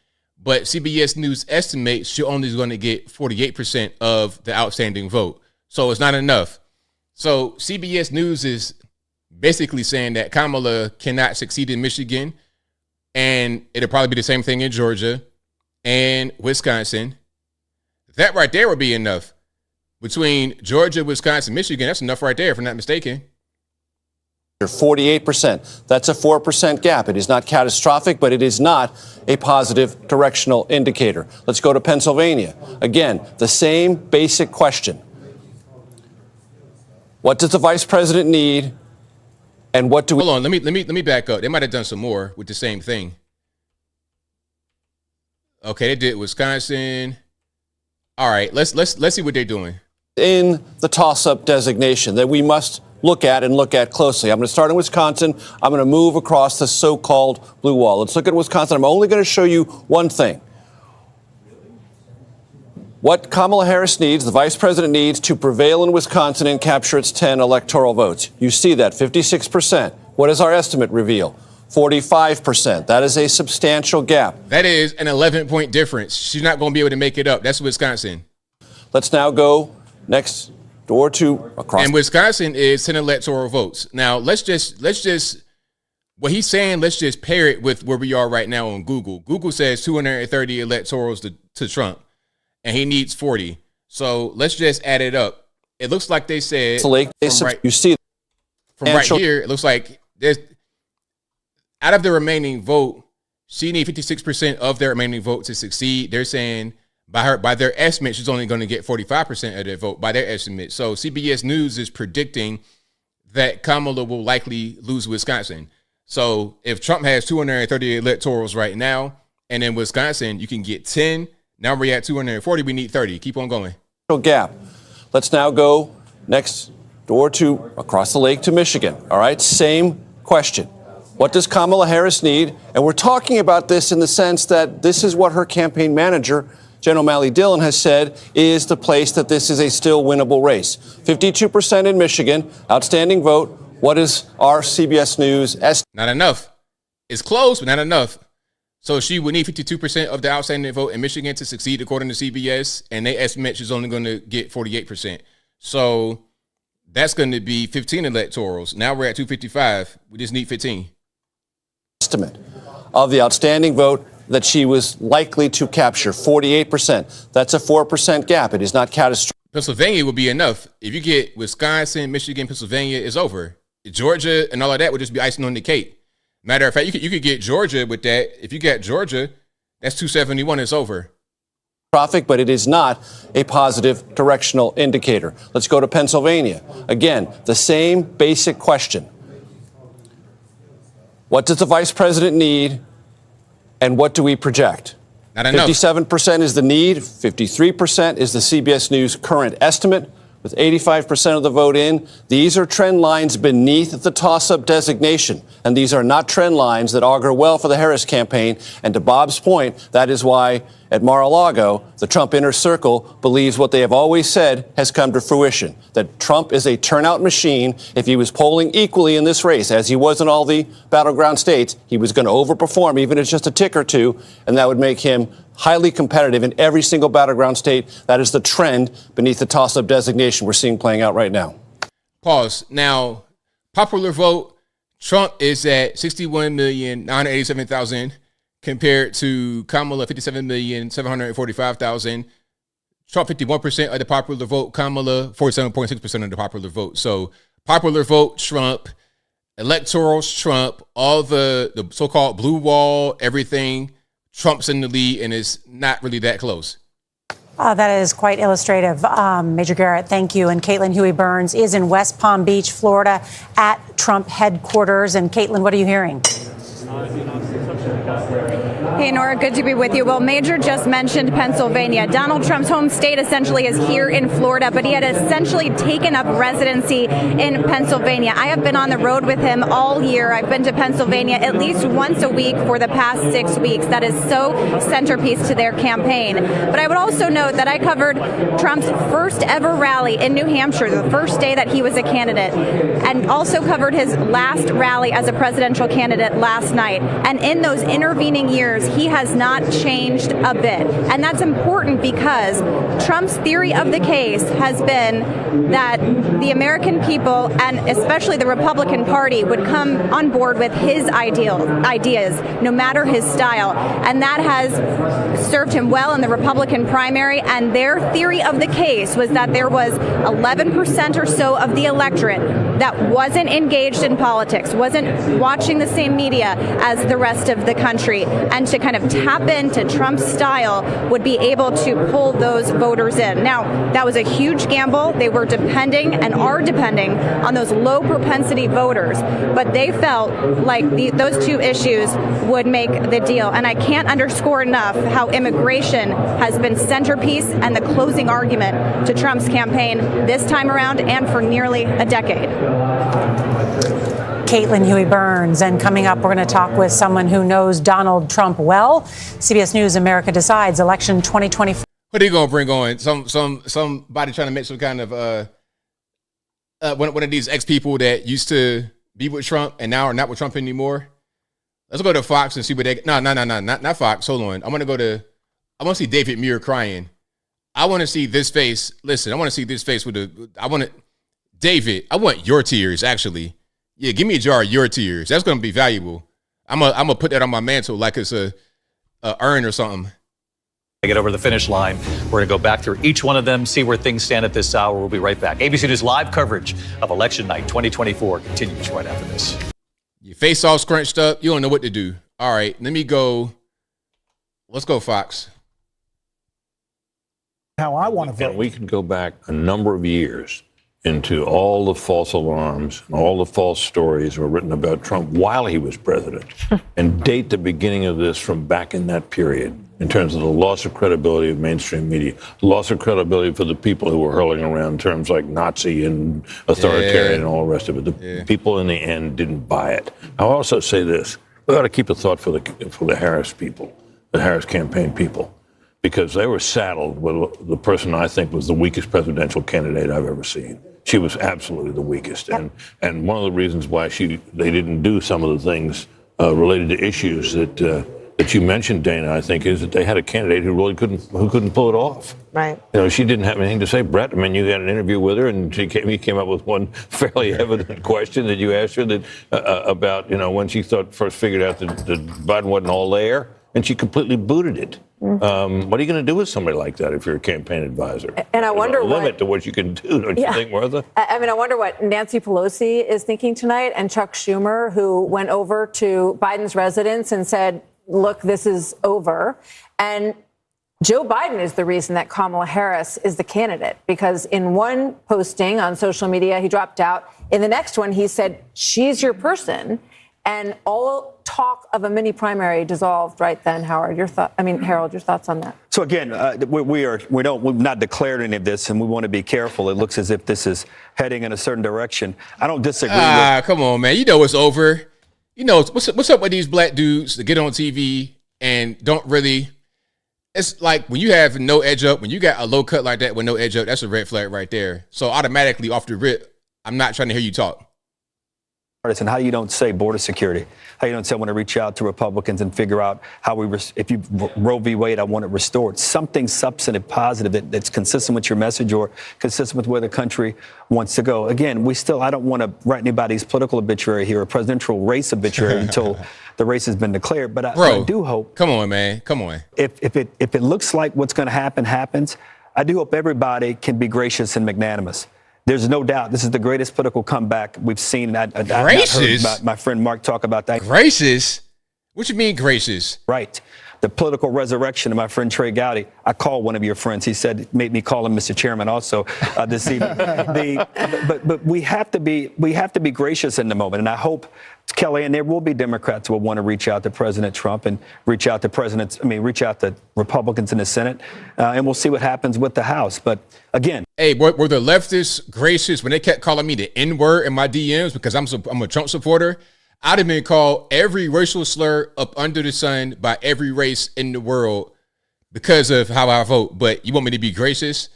But CBS News estimates she only is going to get 48% of the outstanding vote. So it's not enough. So CBS News is basically saying that Kamala cannot succeed in Michigan. And it'll probably be the same thing in Georgia and Wisconsin. That right there would be enough. Between Georgia, Wisconsin, Michigan, that's enough right there, if I'm not mistaken. 48%. That's a 4% gap. It is not catastrophic, but it is not a positive directional indicator. Let's go to Pennsylvania. Again, the same basic question. What does the vice president need? And what do we... Hold on, let me back up. They might have done some more with the same thing. Okay, they did Wisconsin. All right, let's see what they're doing. In the toss-up designation that we must look at closely. I'm going to start in Wisconsin. I'm going to move across the so-called blue wall. Let's look at Wisconsin. I'm only going to show you one thing. What Kamala Harris needs, the vice president needs to prevail in Wisconsin and capture its 10 electoral votes. You see that, 56%. What does our estimate reveal? 45%. That is a substantial gap. That is an 11-point difference. She's not going to be able to make it up. That's Wisconsin. Let's now go next door to across. And Wisconsin is 10 electoral votes. Now, let's just what he's saying, let's just pair it with where we are right now on Google. Google says 230 electorals to Trump, and he needs 40. So let's just add it up. It looks like they said you see from right here, it looks like there's out of the remaining vote, she needs 56% of their remaining vote to succeed. They're saying by their estimate, she's only going to get 45% of their vote by their estimate. So CBS News is predicting that Kamala will likely lose Wisconsin. So if Trump has 230 electorals right now, and in Wisconsin, you can get 10. Now we're at 240. We need 30. Keep on going. Gap. Let's now go next door to across the lake to Michigan. All right. Same question. What does Kamala Harris need? And we're talking about this in the sense that this is what her campaign manager, Jen O'Malley Dillon, has said is the place that this is a still winnable race. 52% in Michigan, outstanding vote. What is our CBS News estimate? Not enough. It's close, but not enough. So she would need 52% of the outstanding vote in Michigan to succeed, according to CBS, and they estimate she's only going to get 48%. So that's going to be 15 electorals. Now we're at 255. We just need 15. Estimate of the outstanding vote that she was likely to capture, 48%. That's a 4% gap. It is not catastrophic. Pennsylvania would be enough. If you get Wisconsin, Michigan, Pennsylvania, it's over. Georgia and all of that would just be icing on the cake. Matter of fact, you could get Georgia with that. If you get Georgia, that's 271. It's over. But it is not a positive directional indicator. Let's go to Pennsylvania. Again, the same basic question. What does the vice president need, and what do we project? Not enough. 57% is the need, 53% is the CBS News current estimate. With 85% of the vote in, these are trend lines beneath the toss-up designation. And these are not trend lines that augur well for the Harris campaign. And to Bob's point, that is why at Mar-a-Lago, the Trump inner circle believes what they have always said has come to fruition, that Trump is a turnout machine. If he was polling equally in this race, as he was in all the battleground states, he was going to overperform, even if it's just a tick or two, and that would make him highly competitive in every single battleground state. That is the trend beneath the toss-up designation we're seeing playing out right now. Pause. Now, popular vote, Trump is at 61,987,000 compared to Kamala, 57,745,000. Trump, 51% of the popular vote. Kamala, 47.6% of the popular vote. So popular vote, Trump. Electorals, Trump. All the so-called blue wall, everything, Trump's in the lead, and it's not really that close. That is quite illustrative. Major Garrett, thank you. And Caitlin Huey-Burns is in West Palm Beach, Florida, at Trump headquarters. And Caitlin, what are you hearing? Hey, Nora, good to be with you. Well, Major just mentioned Pennsylvania. Donald Trump's home state essentially is here in Florida, but he had essentially taken up residency in Pennsylvania. I have been on the road with him all year. I've been to Pennsylvania at least once a week for the past 6 weeks. That is so centerpiece to their campaign. But I would also note that I covered Trump's first ever rally in New Hampshire, the first day that he was a candidate, and also covered his last rally as a presidential candidate last night. And in those intervening years, he has not changed a bit. And that's important because Trump's theory of the case has been that the American people, and especially the Republican Party, would come on board with his ideas, no matter his style. And that has served him well in the Republican primary. And their theory of the case was that there was 11% or so of the electorate that wasn't engaged in politics, wasn't watching the same media as the rest of the country, and to kind of tap into Trump's style would be able to pull those voters in. Now, that was a huge gamble. They were depending and are depending on those low propensity voters, but they felt like those two issues would make the deal. And I can't underscore enough how immigration has been centerpiece and the closing argument to Trump's campaign this time around and for nearly a decade. Caitlin Huey-Burns. And coming up, we're going to talk with someone who knows Donald Trump well. CBS News America Decides, election 2024. What are you going to bring on? Somebody trying to make some kind of one of these ex-people that used to be with Trump and now are not with Trump anymore? Let's go to Fox and see what they... No, not Fox. Hold on. I want to see David Muir crying. I want to see this face. Listen, I want to see this face David, I want your tears, actually. Yeah, give me a jar of your tears. That's going to be valuable. I'm gonna put that on my mantle like it's a urn or something. I get over the finish line. We're going to go back through each one of them, see where things stand at this hour. We'll be right back. ABC News live coverage of Election Night 2024 continues right after this. Your face all scrunched up. You don't know what to do. All right, let me go. Let's go, Fox. How I want to vote. And we can go back a number of years into all the false alarms and all the false stories were written about Trump while he was president and date the beginning of this from back in that period in terms of the loss of credibility of mainstream media, loss of credibility for the people who were hurling around terms like Nazi and authoritarian and all the rest of it. The people in the end didn't buy it. I'll also say this. We ought to keep a thought for the Harris people, the Harris campaign people, because they were saddled with the person I think was the weakest presidential candidate I've ever seen. She was absolutely the weakest. And one of the reasons why they didn't do some of the things related to issues that that you mentioned, Dana, I think, is that they had a candidate who really couldn't pull it off. Right. You know, she didn't have anything to say. Brett, I mean, you had an interview with her, and he came up with one fairly evident question that you asked her that about, you know, when she first figured out that Biden wasn't all there, and she completely booted it. Mm-hmm. What are you going to do with somebody like that if you're a campaign advisor? And I wonder There's a limit to what you can do, don't you think, Martha? I mean, I wonder what Nancy Pelosi is thinking tonight, and Chuck Schumer, who went over to Biden's residence and said, look, this is over. And Joe Biden is the reason that Kamala Harris is the candidate, because in one posting on social media, he dropped out. In the next one, he said, she's your person. And all talk of a mini primary dissolved right then. Harold, your thoughts on that? So again, we've not declared any of this, and we want to be careful. It looks as if this is heading in a certain direction. I don't disagree. Come on, man. You know it's over. You know what's up with these black dudes that get on TV and don't really. It's like when you have no edge up, when you got a low cut like that with no edge up, that's a red flag right there. So automatically off the rip, I'm not trying to hear you talk. And how you don't say border security, how you don't say I want to reach out to Republicans and figure out how if you Roe v. Wade, I want it restored. Something substantive, positive that's consistent with your message or consistent with where the country wants to go. Again, I don't want to write anybody's political obituary here or presidential race obituary until the race has been declared. But I do hope. Come on, man. Come on. If it looks like what's going to happen happens, I do hope everybody can be gracious and magnanimous. There's no doubt this is the greatest political comeback we've seen. I've heard my friend Mark talk about that. Gracious? What you mean gracious? Right. The political resurrection of my friend Trey Gowdy. I called one of your friends. He said, made me call him Mr. Chairman also this evening. But we have to be gracious in the moment. And I hope, Kelly, and there will be Democrats who will want to reach out to President Trump and reach out to Republicans in the Senate. And we'll see what happens with the House. But again. Hey, were the leftists gracious when they kept calling me the N-word in my DMs because I'm a Trump supporter? I'd have been called every racial slur up under the sun by every race in the world because of how I vote. But you want me to be gracious?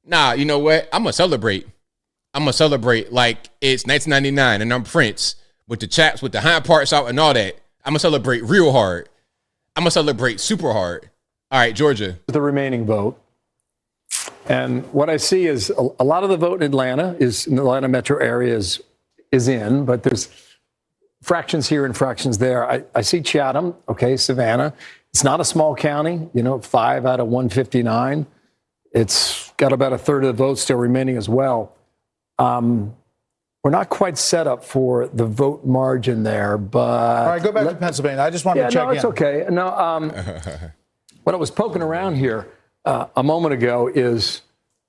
Nah, you know what? I'm going to celebrate. Like it's 1999 and I'm Prince with the chaps, with the hind parts out and all that. I'm going to celebrate real hard. I'm going to celebrate super hard. All right, Georgia. The remaining vote. And what I see is a lot of the vote in the Atlanta metro area is in, but there's fractions here and fractions there. I see Chatham, okay, Savannah. It's not a small county, 5 out of 159. It's got about a third of the votes still remaining as well. We're not quite set up for the vote margin there, but... All right, go back to Pennsylvania. I just wanted to check in. No, it's okay. No, when I was poking around here a moment ago is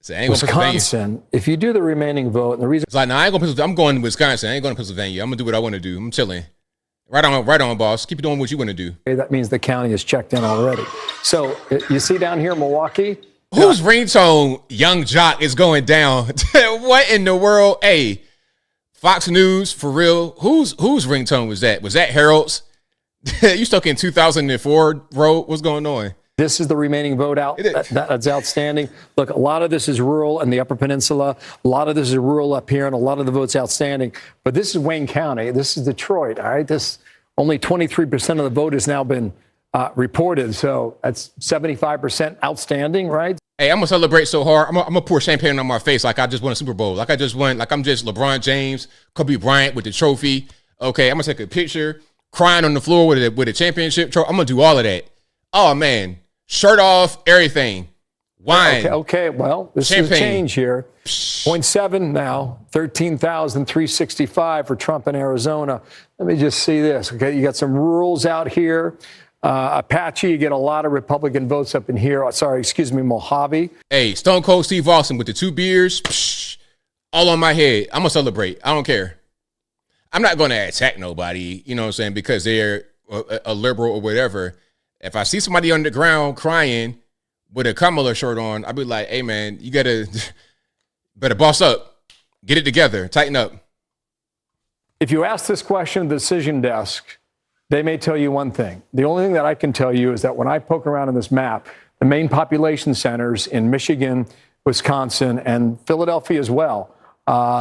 Wisconsin. If you do the remaining vote, and the reason... It's like, nah, I'm going to Wisconsin. I ain't going to Pennsylvania. I'm going to do what I want to do. I'm chilling. Right on, boss. Keep doing what you want to do. That means the county is checked in already. So you see down here in Milwaukee... Whose ringtone, Young Jock, is going down? What in the world? Hey, Fox News, for real? Whose ringtone was that? Was that Harold's? You stuck in 2004, bro? What's going on? This is the remaining vote out. That's outstanding. Look, a lot of this is rural in the Upper Peninsula. A lot of this is rural up here, and a lot of the votes outstanding. But this is Wayne County. This is Detroit, all right? Only 23% of the vote has now been reported. So that's 75% outstanding, right? Hey, I'm going to celebrate so hard. I'm going to pour champagne on my face like I just won a Super Bowl. Like I'm just LeBron James, Kobe Bryant with the trophy. Okay, I'm going to take a picture, crying on the floor with a championship trophy. I'm going to do all of that. Oh, man. Shirt off, everything. Wine. Okay. Well, this is a change here. 0.7 now, 13,365 for Trump in Arizona. Let me just see this. Okay, you got some rurals out here. Apache, you get a lot of Republican votes up in here. Mojave. Hey, Stone Cold Steve Austin with the 2 beers, all on my head. I'm going to celebrate. I don't care. I'm not going to attack nobody, you know what I'm saying, because they're a liberal or whatever. If I see somebody on the ground crying with a Kamala shirt on, I'll be like, hey, man, you better boss up. Get it together. Tighten up. If you ask this question at the decision desk, they may tell you one thing. The only thing that I can tell you is that when I poke around on this map, the main population centers in Michigan, Wisconsin, and Philadelphia as well,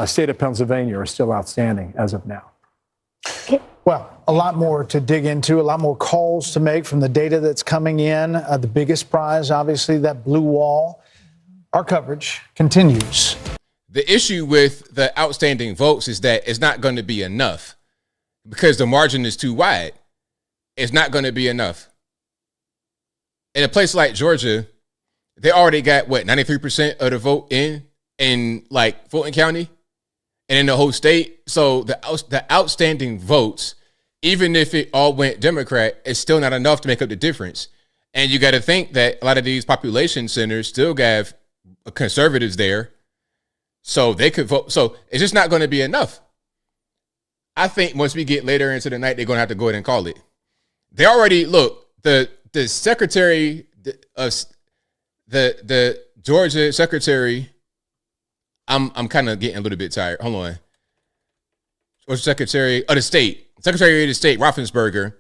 state of Pennsylvania, are still outstanding as of now. Well, a lot more to dig into, a lot more calls to make from the data that's coming in. The biggest prize, obviously, that blue wall. Our coverage continues. The issue with the outstanding votes is that it's not going to be enough because the margin is too wide. It's not going to be enough. In a place like Georgia, they already got, 93% of the vote in like Fulton County and in the whole state. So the outstanding votes, even if it all went Democrat, it's still not enough to make up the difference. And you got to think that a lot of these population centers still have conservatives there. So they could vote. So it's just not going to be enough. I think once we get later into the night, they're going to have to go ahead and call it. They already, look, the secretary of the Georgia secretary, I'm kind of getting a little bit tired. Hold on. Or Secretary of the State, Roethlisberger,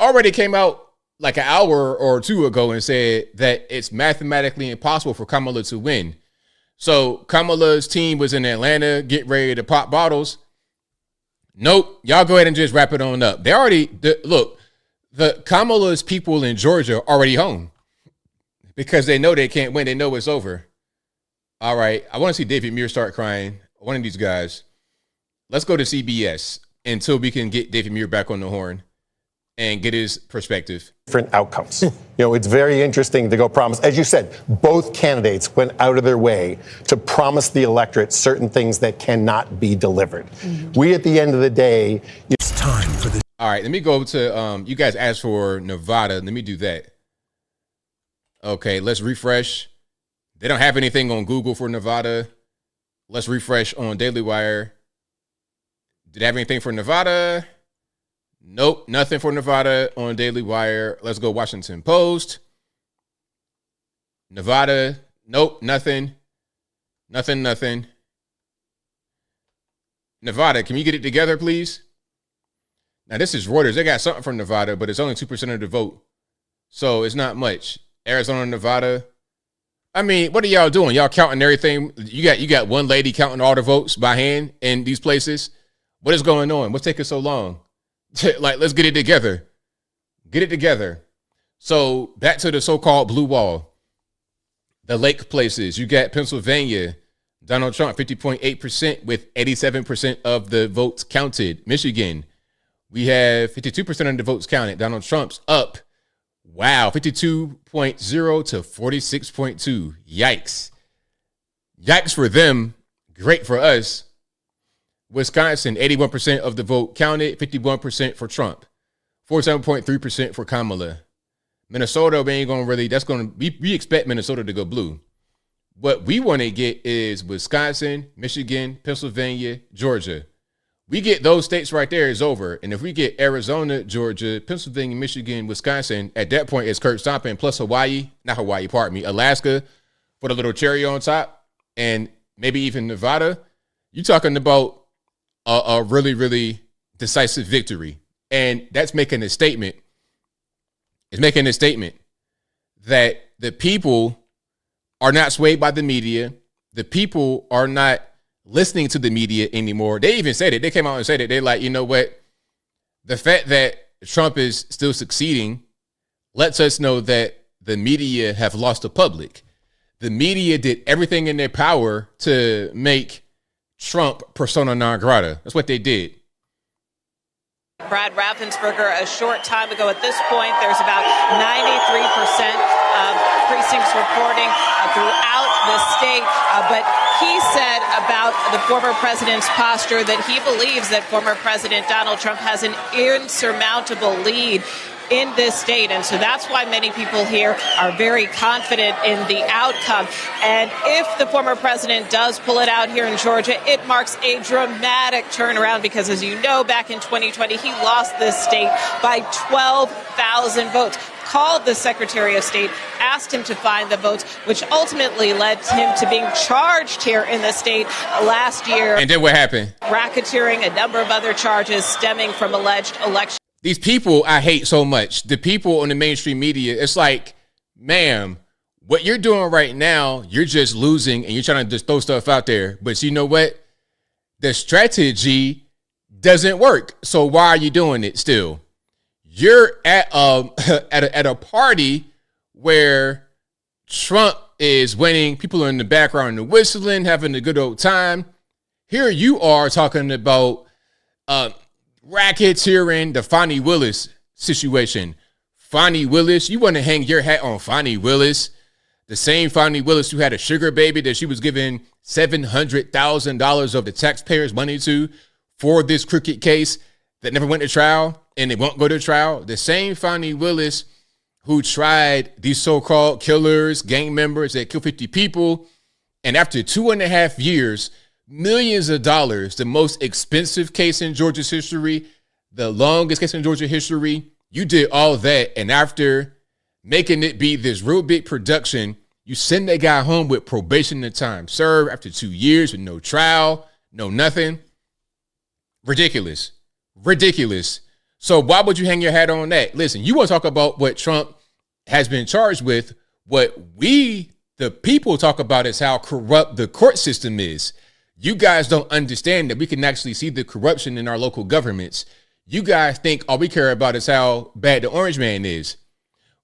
already came out like an hour or two ago and said that it's mathematically impossible for Kamala to win. So Kamala's team was in Atlanta getting ready to pop bottles. Nope. Y'all go ahead and just wrap it on up. They already, the Kamala's people in Georgia are already home because they know they can't win. They know it's over. All right. I want to see David Muir start crying. One of these guys. Let's go to CBS until we can get David Muir back on the horn and get his perspective. Different outcomes. It's very interesting to go promise. As you said, both candidates went out of their way to promise the electorate certain things that cannot be delivered. Mm-hmm. We, at the end of the day, it's time for the. All right, let me go to, you guys asked for Nevada. Let me do that. Okay, let's refresh. They don't have anything on Google for Nevada. Let's refresh on Daily Wire. Did they have anything for Nevada? Nope, nothing for Nevada on Daily Wire. Let's go Washington Post. Nevada, nope, nothing. Nothing. Nevada, can you get it together, please? Now, this is Reuters. They got something from Nevada, but it's only 2% of the vote. So it's not much. Arizona, Nevada. I mean, what are y'all doing? Y'all counting everything? You got one lady counting all the votes by hand in these places. What is going on? What's taking so long? Like, let's get it together. Get it together. So back to the so-called blue wall. The lake places. You got Pennsylvania. Donald Trump, 50.8% with 87% of the votes counted. Michigan, we have 52% of the votes counted. Donald Trump's up. Wow, 52.0 to 46.2. Yikes. Yikes for them. Great for us. Wisconsin, 81% of the vote counted, 51% for Trump, 47.3% for Kamala. Minnesota, we ain't going to really, we expect Minnesota to go blue. What we want to get is Wisconsin, Michigan, Pennsylvania, Georgia. We get those states right there, it's over. And if we get Arizona, Georgia, Pennsylvania, Michigan, Wisconsin, at that point it's Kurt stomping plus Alaska for the little cherry on top, and maybe even Nevada. You're talking about a really, really decisive victory. And that's making a statement. It's making a statement that the people are not swayed by the media. The people are not listening to the media anymore. They even said it. They came out and said it. They're like, you know what? The fact that Trump is still succeeding lets us know that the media have lost the public. The media did everything in their power to make Trump persona non grata. That's what they did. Brad Raffensperger, a short time ago at this point, there's about 93% of precincts reporting throughout the state. But he said about the former president's posture that he believes that former President Donald Trump has an insurmountable lead in this state. And so that's why many people here are very confident in the outcome. And if the former president does pull it out here in Georgia, it marks a dramatic turnaround because, as you know, back in 2020, he lost this state by 12,000 votes. Called the Secretary of State, asked him to find the votes, which ultimately led him to being charged here in the state last year. And then what happened? Racketeering, a number of other charges stemming from alleged election. These people I hate so much. The people on the mainstream media, it's like, ma'am, what you're doing right now, you're just losing and you're trying to just throw stuff out there. But you know what? The strategy doesn't work. So why are you doing it still? You're at a party where Trump is winning. People are in the background and whistling, having a good old time. Here you are talking about racketeering, the Fonnie Willis situation. Fonnie Willis, you want to hang your hat on Fonnie Willis, the same Fonnie Willis who had a sugar baby that she was giving $700,000 of the taxpayers' money to for this crooked case that never went to trial and it won't go to trial. The same Fonnie Willis who tried these so-called killers, gang members that killed 50 people. And after 2.5 years, millions of dollars, the most expensive case in Georgia's history, the longest case in Georgia history, you did all that. And after making it be this real big production, you send that guy home with probation and time served after 2 years with no trial, no nothing. Ridiculous. Ridiculous. So why would you hang your hat on that? Listen, you want to talk about what Trump has been charged with. What we, the people, talk about is how corrupt the court system is. You guys don't understand that we can actually see the corruption in our local governments. You guys think all we care about is how bad the orange man is.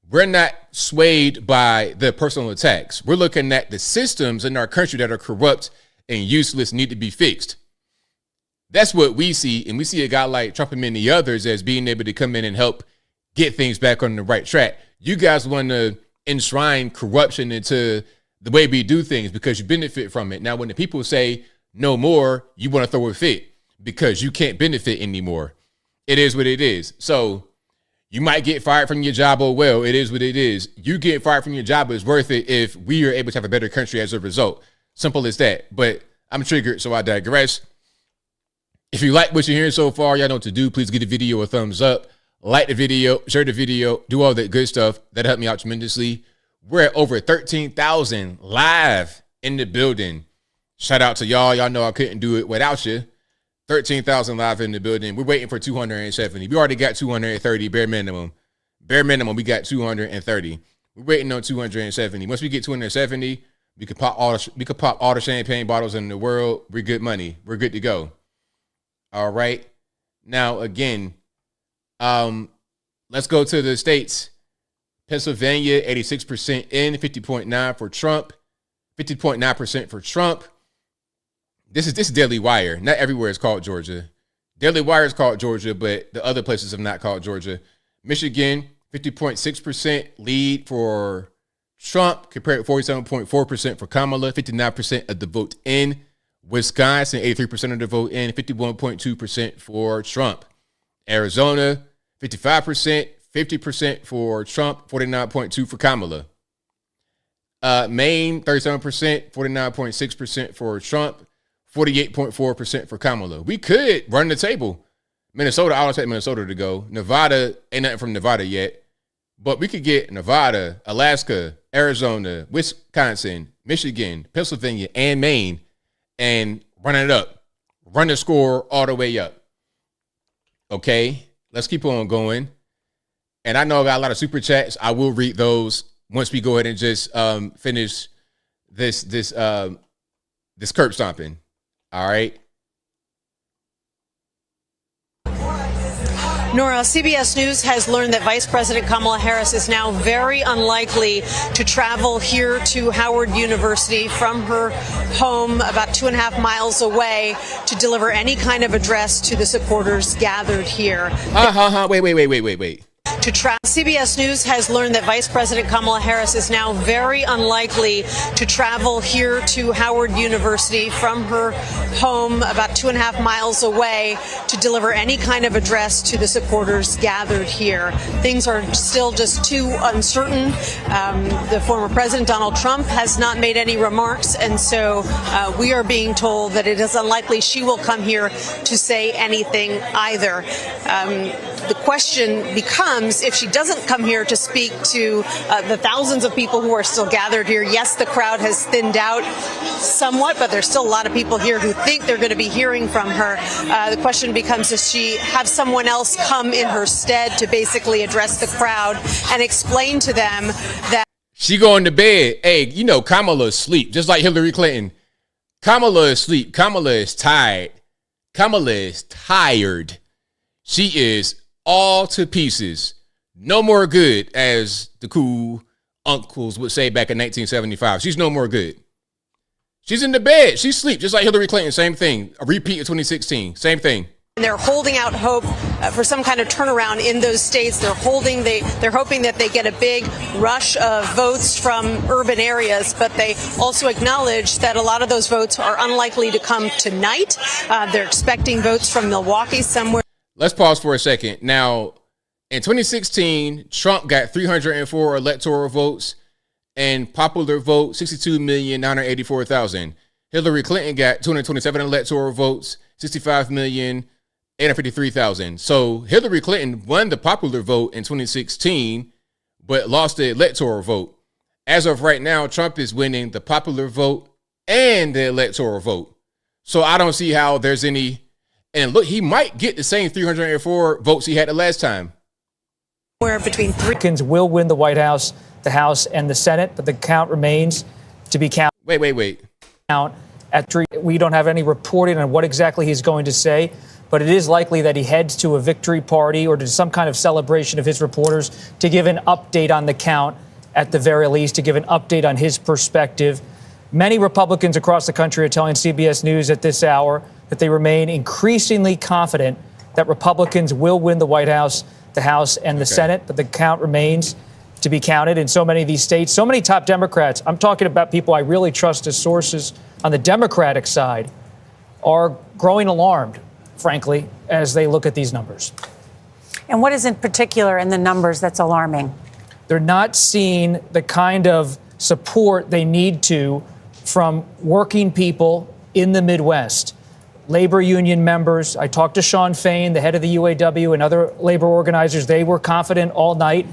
We're not swayed by the personal attacks. We're looking at the systems in our country that are corrupt and useless, need to be fixed. That's what we see. And we see a guy like Trump and many others as being able to come in and help get things back on the right track. You guys want to enshrine corruption into the way we do things because you benefit from it. Now, when the people say no more, you want to throw a fit because you can't benefit anymore. It is what it is. So you might get fired from your job. Oh, well, it is what it is. You get fired from your job is worth it if we are able to have a better country as a result. Simple as that. But I'm triggered, so I digress. If you like what you're hearing so far, y'all know what to do. Please give the video a thumbs up. Like the video, share the video, do all that good stuff. That helped me out tremendously. We're at over 13,000 live in the building. Shout out to y'all. Y'all know I couldn't do it without you. 13,000 live in the building. We're waiting for 270. We already got 230 bare minimum. Bare minimum, we got 230. We're waiting on 270. Once we get 270, we could pop all the champagne bottles in the world. We're good money. We're good to go. All right. Now, again, let's go to the states. Pennsylvania, 86% in, 50.9 for Trump, 50.9% for Trump. This is Daily Wire. Not everywhere is called Georgia. Daily Wire is called Georgia, but the other places have not called Georgia. Michigan, 50.6% lead for Trump compared to 47.4% for Kamala, 59% of the vote in. Wisconsin, 83% of the vote in, 51.2% for Trump. Arizona, 55%, 50% for Trump, 49.2% for Kamala. Maine, 37%, 49.6% for Trump, 48.4% for Kamala. We could run the table. Minnesota, I would take Minnesota to go. Nevada, ain't nothing from Nevada yet. But we could get Nevada, Alaska, Arizona, Wisconsin, Michigan, Pennsylvania, and Maine and run it up. Run the score all the way up. Okay, let's keep on going. And I know I got a lot of super chats. I will read those once we go ahead and just finish this curb stomping. All right. Nora, CBS News has learned that Vice President Kamala Harris is now very unlikely to travel here to Howard University from her home about 2.5 miles away to deliver any kind of address to the supporters gathered here. Wait. CBS News has learned that Vice President Kamala Harris is now very unlikely to travel here to Howard University from her home about 2.5 miles away to deliver any kind of address to the supporters gathered here. Things are still just too uncertain. The former President Donald Trump has not made any remarks, and so we are being told that it is unlikely she will come here to say anything either. The question becomes, if she doesn't come here to speak to the thousands of people who are still gathered here, yes, the crowd has thinned out somewhat, but there's still a lot of people here who think they're going to be hearing from her. The question becomes, does she have someone else come in her stead to basically address the crowd and explain to them that she going to bed? Hey, you know, Kamala is asleep, just like Hillary Clinton. Kamala is asleep. Kamala is tired. Kamala is tired. She is all to pieces. No more good, as the cool uncles would say back in 1975. She's no more good. She's in the bed. She's asleep, just like Hillary Clinton. Same thing. A repeat of 2016. Same thing. And they're holding out hope for some kind of turnaround in those states. They're hoping that they get a big rush of votes from urban areas, but they also acknowledge that a lot of those votes are unlikely to come tonight. They're expecting votes from Milwaukee somewhere. Let's pause for a second. Now, in 2016, Trump got 304 electoral votes and popular vote 62,984,000. Hillary Clinton got 227 electoral votes, 65,853,000. So Hillary Clinton won the popular vote in 2016, but lost the electoral vote. As of right now, Trump is winning the popular vote and the electoral vote. So I don't see how there's any. And look, he might get the same 304 votes he had the last time. Where between Republicans will win the White House, the House, and the Senate, but the count remains to be counted. Wait. Count at 3. We don't have any reporting on what exactly he's going to say, but it is likely that he heads to a victory party or to some kind of celebration of his reporters to give an update on the count, at the very least, to give an update on his perspective. Many Republicans across the country are telling CBS News at this hour that they remain increasingly confident that Republicans will win the White House, the House, and the Senate, but the count remains to be counted in so many of these states. So many top Democrats, I'm talking about people I really trust as sources on the Democratic side, are growing alarmed, frankly, as they look at these numbers. And what is in particular in the numbers that's alarming? They're not seeing the kind of support they need to from working people in the Midwest. Labor union members. I talked to Sean Fain, the head of the UAW, and other labor organizers. They were confident all night.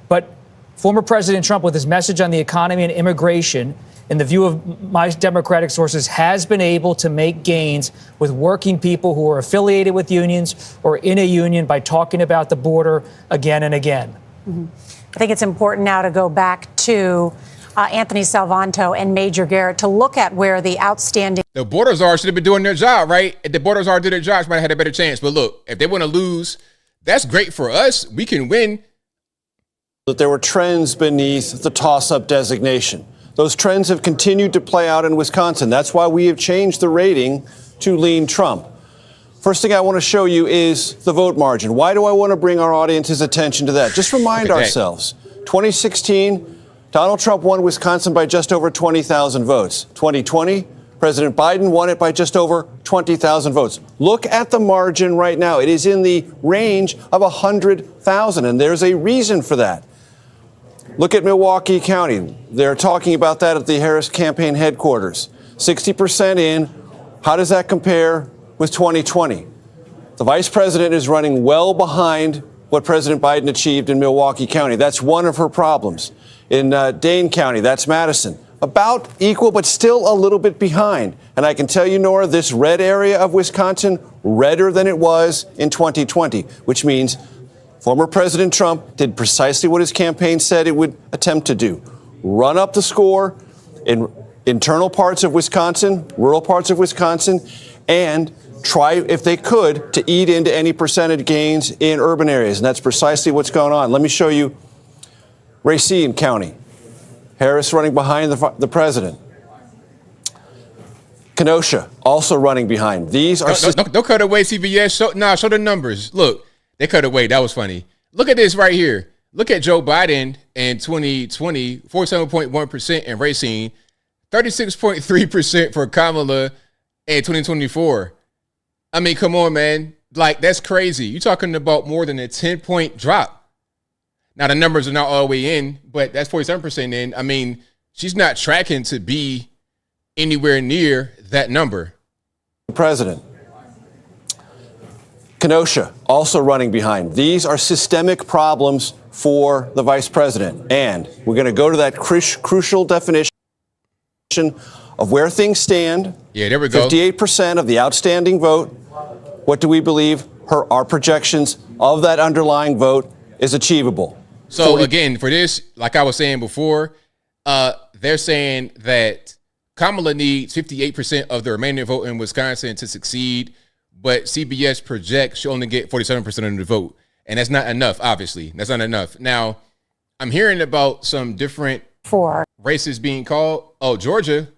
But former President Trump, with his message on the economy and immigration, in the view of my Democratic sources, has been able to make gains with working people who are affiliated with unions or in a union by talking about the border again and again. Mm-hmm. I think it's important now to go back to Anthony Salvanto and Major Garrett to look at where the outstanding. The border czars should have been doing their job, right? If the border czars did their jobs, might have had a better chance. But look, if they want to lose, that's great for us. We can win. That there were trends beneath the toss-up designation. Those trends have continued to play out in Wisconsin. That's why we have changed the rating to lean Trump. First thing I want to show you is the vote margin. Why do I want to bring our audience's attention to that? Just remind ourselves, 2016, Donald Trump won Wisconsin by just over 20,000 votes. 2020, President Biden won it by just over 20,000 votes. Look at the margin right now. It is in the range of 100,000, and there's a reason for that. Look at Milwaukee County. They're talking about that at the Harris campaign headquarters. 60% in. How does that compare with 2020? The vice president is running well behind what President Biden achieved in Milwaukee County. That's one of her problems. In Dane County, that's Madison. About equal, but still a little bit behind. And I can tell you, Nora, this red area of Wisconsin, redder than it was in 2020, which means former President Trump did precisely what his campaign said it would attempt to do. Run up the score in internal parts of Wisconsin, rural parts of Wisconsin, and try, if they could, to eat into any percentage gains in urban areas. And that's precisely what's going on. Let me show you Racine County. Harris running behind the president. Kenosha also running behind. These are... Don't cut away, CBS. Show the numbers. Look, they cut away. That was funny. Look at this right here. Look at Joe Biden in 2020, 47.1% in Racine, 36.3% for Kamala in 2024. I mean, come on, man. Like, that's crazy. You're talking about more than a 10-point drop. Now, the numbers are not all the way in, but that's 47% in. I mean, she's not tracking to be anywhere near that number. President. Kenosha also running behind. These are systemic problems for the vice president. And we're going to go to that crucial definition of where things stand. Yeah, there we go. 58% of the outstanding vote. What do we believe our projections of that underlying vote is achievable? So again, for this, like I was saying before, they're saying that Kamala needs 58% of the remaining vote in Wisconsin to succeed. but CBS projects she'll only get 47% of the vote. And that's not enough, obviously. That's not enough. Now, I'm hearing about some different races being called. Oh, Georgia.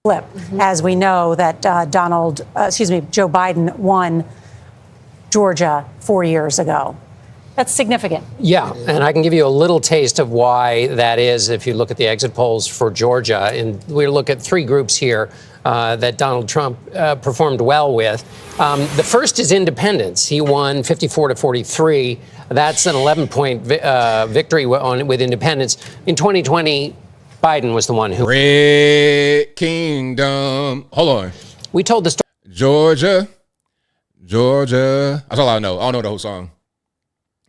Flip, as we know that Joe Biden won Georgia 4 years ago. That's significant. Yeah, and I can give you a little taste of why that is if you look at the exit polls for Georgia. And we look at three groups here that Donald Trump performed well with. The first is independents. He won 54-43. That's an 11-point victory with independents. In 2020, Biden was the one who... Red Kingdom. Hold on. We told the story. Georgia. That's all I know. I don't know the whole song.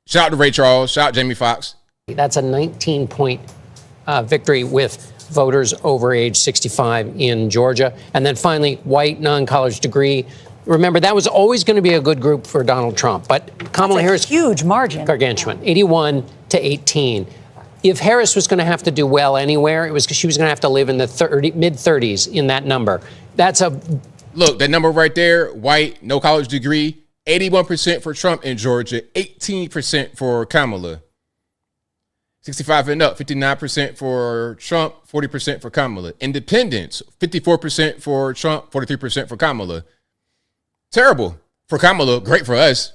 Shout out to Ray Charles. Shout out Jamie Foxx. That's a 19-point victory with voters over age 65 in Georgia. And then finally, white non-college degree. Remember, that was always going to be a good group for Donald Trump. But Kamala Harris... huge margin. Gargantuan. 81-18. If Harris was going to have to do well anywhere, it was because she was going to have to live in the mid-30s in that number. That's a... Look, that number right there, white, no college degree, 81% for Trump in Georgia, 18% for Kamala. 65 and up, 59% for Trump, 40% for Kamala. Independents, 54% for Trump, 43% for Kamala. Terrible for Kamala, great for us.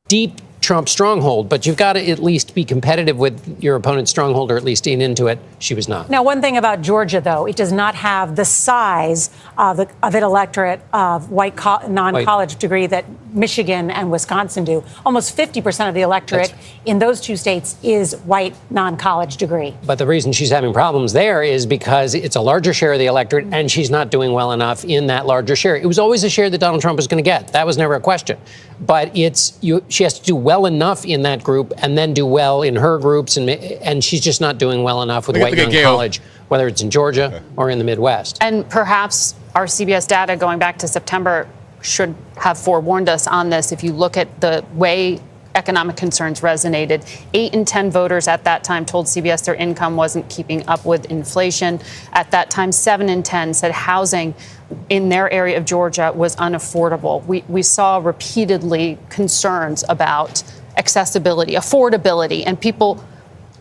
Deep Trump stronghold, but you've got to at least be competitive with your opponent's stronghold or at least lean into it. She was not. Now, one thing about Georgia, though, it does not have the size of an electorate of white non-college degree that Michigan and Wisconsin do. Almost 50% of the electorate in those two states is white non-college degree. But the reason she's having problems there is because it's a larger share of the electorate and she's not doing well enough in that larger share. It was always a share that Donald Trump was going to get. That was never a question. But she has to do well enough in that group and then do well in her groups. And she's just not doing well enough with white non-college, whether it's in Georgia or in the Midwest. And perhaps our CBS data going back to September should have forewarned us on this. If you look at the way economic concerns resonated, 8 in 10 voters at that time told CBS their income wasn't keeping up with inflation. At that time, 7 in 10 said housing in their area of Georgia was unaffordable. We saw repeatedly concerns about accessibility, affordability, and people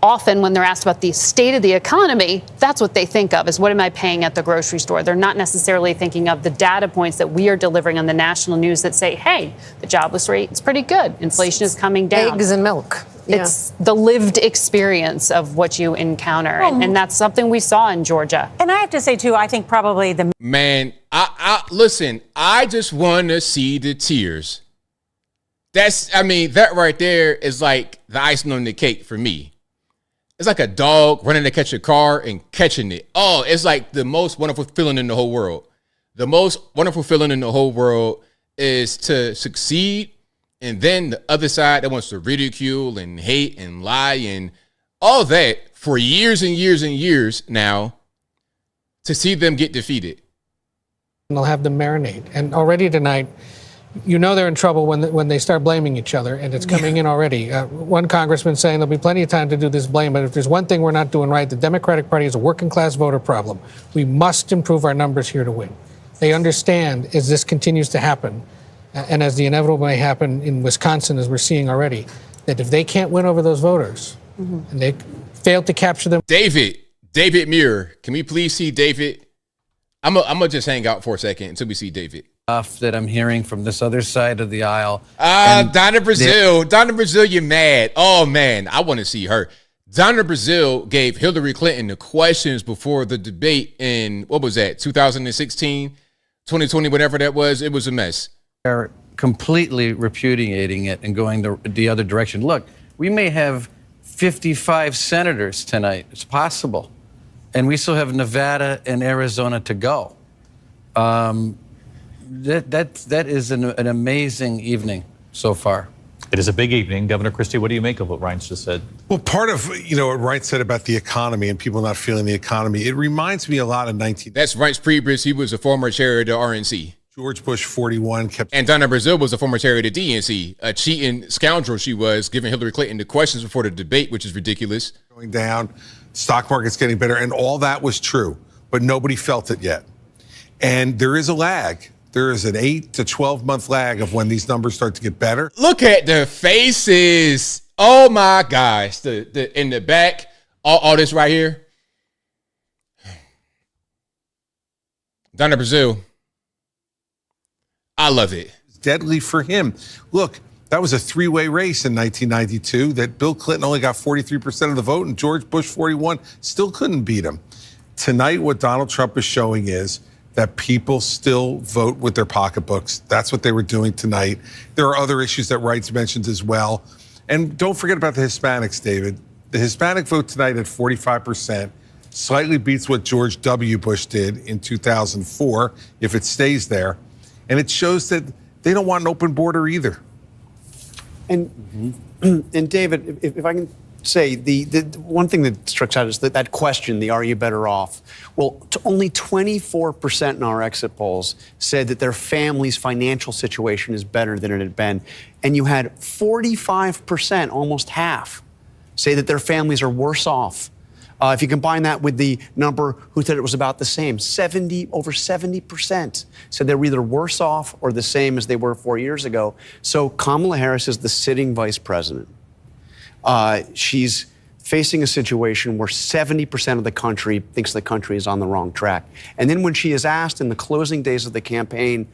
often, when they're asked about the state of the economy, that's what they think of is what am I paying at the grocery store? They're not necessarily thinking of the data points that we are delivering on the national news that say, hey, the jobless rate is pretty good. Inflation is coming down. Eggs and milk. It's the lived experience of what you encounter. And that's something we saw in Georgia. And I have to say, too, I think probably the... Man, listen, I just want to see the tears. That right there is like the icing on the cake for me. It's like a dog running to catch a car and catching it. Oh, it's like the most wonderful feeling in the whole world. The most wonderful feeling in the whole world is to succeed. And then the other side that wants to ridicule and hate and lie and all that for years and years and years now to see them get defeated. And they'll have them marinate. And already tonight, you know they're in trouble when they start blaming each other, and it's coming in already. One congressman saying there'll be plenty of time to do this blame, but if there's one thing we're not doing right, the Democratic Party is a working-class voter problem. We must improve our numbers here to win. They understand as this continues to happen, and as the inevitable may happen in Wisconsin, as we're seeing already, that if they can't win over those voters, and they fail to capture them... David Muir, can we please see David? I'm gonna just hang out for a second until we see David. That I'm hearing from this other side of the aisle. Donna Brazile, you're mad. Oh, man, I want to see her. Donna Brazile gave Hillary Clinton the questions before the debate in, 2016, 2020, whatever that was. It was a mess. They're completely repudiating it and going the other direction. Look, we may have 55 senators tonight. It's possible. And we still have Nevada and Arizona to go. That is an amazing evening so far. It is a big evening. Governor Christie, what do you make of what Reince just said? Well, part of, what Reince said about the economy and people not feeling the economy, it reminds me a lot of That's Reince Priebus. He was a former chair of the RNC. George Bush 41 And Donna Brazile was a former chair of the DNC. A cheating scoundrel she was, giving Hillary Clinton the questions before the debate, which is ridiculous. Going down, stock market's getting better, and all that was true, but nobody felt it yet. And there is a lag there is an 8 to 12 month lag of when these numbers start to get better. Look at the faces. Oh my gosh. The in the back, all this right here. Donna Brazil. I love it. It's deadly for him. Look, that was a three-way race in 1992 that Bill Clinton only got 43% of the vote and George Bush 41, still couldn't beat him. Tonight, what Donald Trump is showing is that people still vote with their pocketbooks. That's what they were doing tonight. There are other issues that Wright's mentioned as well. And don't forget about the Hispanics, David. The Hispanic vote tonight at 45% slightly beats what George W. Bush did in 2004, if it stays there. And it shows that they don't want an open border either. And David, if I can say, the one thing that strikes out is that question, the are you better off? Well, only 24% in our exit polls said that their family's financial situation is better than it had been. And you had 45%, almost half, say that their families are worse off. If you combine that with the number who said it was about the same, over 70% said they were either worse off or the same as they were 4 years ago. So Kamala Harris is the sitting vice president. She's facing a situation where 70% of the country thinks the country is on the wrong track. And then when she is asked in the closing days of the campaign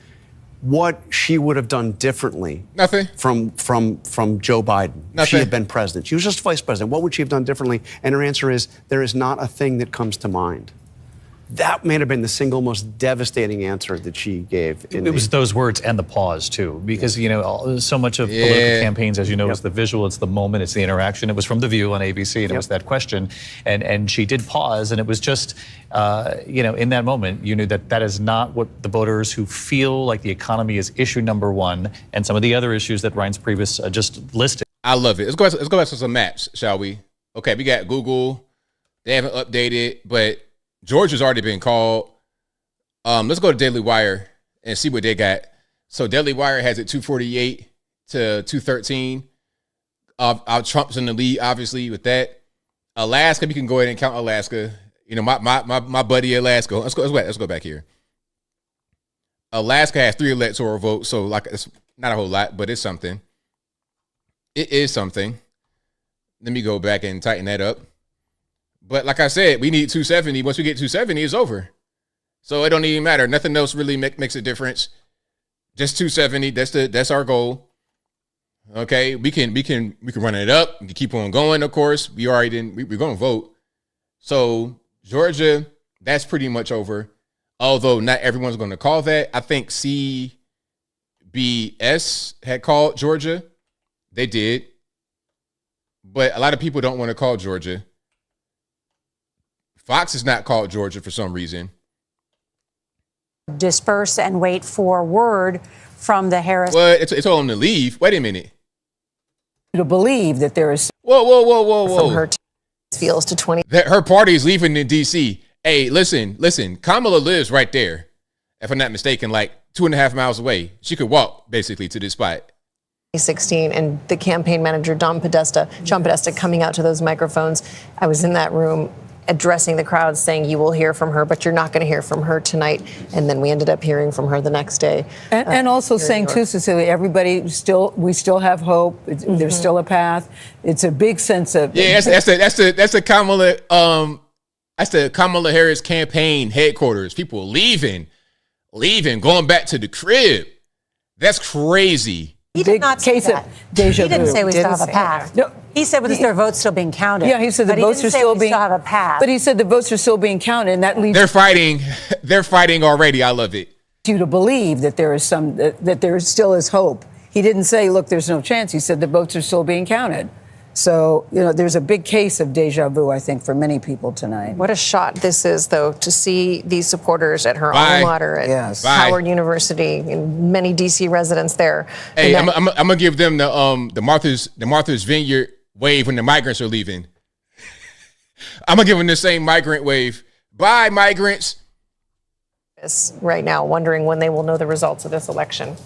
what she would have done differently from Joe Biden if she had been president. She was just vice president. What would she have done differently? And her answer is, there is not a thing that comes to mind. That may have been the single most devastating answer that she gave. It was those words and the pause, too, because, you know, so much of political campaigns, as you know, is the visual, it's the moment, it's the interaction. It was from The View on ABC, and it was that question. And she did pause, and it was just, you know, in that moment, you knew that that is not what the voters who feel like the economy is issue number one, and some of the other issues that Ryan's previous just listed. I love it. Let's go back to some maps, shall we? Okay, we got Google. They haven't updated, but Georgia's already been called. Let's go to Daily Wire and see what they got. So Daily Wire has it 248 to 213. Trump's in the lead, obviously, with that. Alaska, we can go ahead and count Alaska. You know, my buddy Alaska. Let's go back here. Alaska has 3 electoral votes, so like it's not a whole lot, but it's something. It is something. Let me go back and tighten that up. But like I said, we need 270. Once we get 270, it's over. So it don't even matter. Nothing else really makes a difference. Just 270. That's our goal. Okay, we can run it up. We can keep on going. Of course, we're going to vote. So Georgia, that's pretty much over. Although not everyone's going to call that. I think CBS had called Georgia. They did. But a lot of people don't want to call Georgia. Fox has not called Georgia for some reason. Disperse and wait for word from the Harris. Well, it's all on the leave. Wait a minute. To believe that there is. Whoa. From her feels to 20. Her party is leaving in D.C. Hey, listen. Kamala lives right there, if I'm not mistaken, like 2.5 miles away. She could walk basically to this spot. 2016, and the campaign manager, John Podesta, coming out to those microphones. I was in that room addressing the crowd, saying you will hear from her, but you're not going to hear from her tonight. And then we ended up hearing from her the next day. And also saying too, Cecilia, we still have hope. There's still a path. It's a big sense of that's the Kamala that's the Kamala Harris campaign headquarters. People leaving, going back to the crib. That's crazy. He did not say that. He didn't say we still have a path. No, he said with their votes still being counted. Yeah, he said the votes are still being. Have a path. But he said the votes are still being counted, and that leads. They're fighting. They're fighting already. I love it. You to believe that there is that there still is hope. He didn't say, "Look, there's no chance." He said the votes are still being counted. So, you know, there's a big case of deja vu, I think, for many people tonight. What a shot this is, though, to see these supporters at her alma mater at Howard University and many D.C. residents there. Hey, I'm gonna give them the Martha's Vineyard wave when the migrants are leaving. I'm gonna give them the same migrant wave. Bye, migrants. Right now, wondering when they will know the results of this election.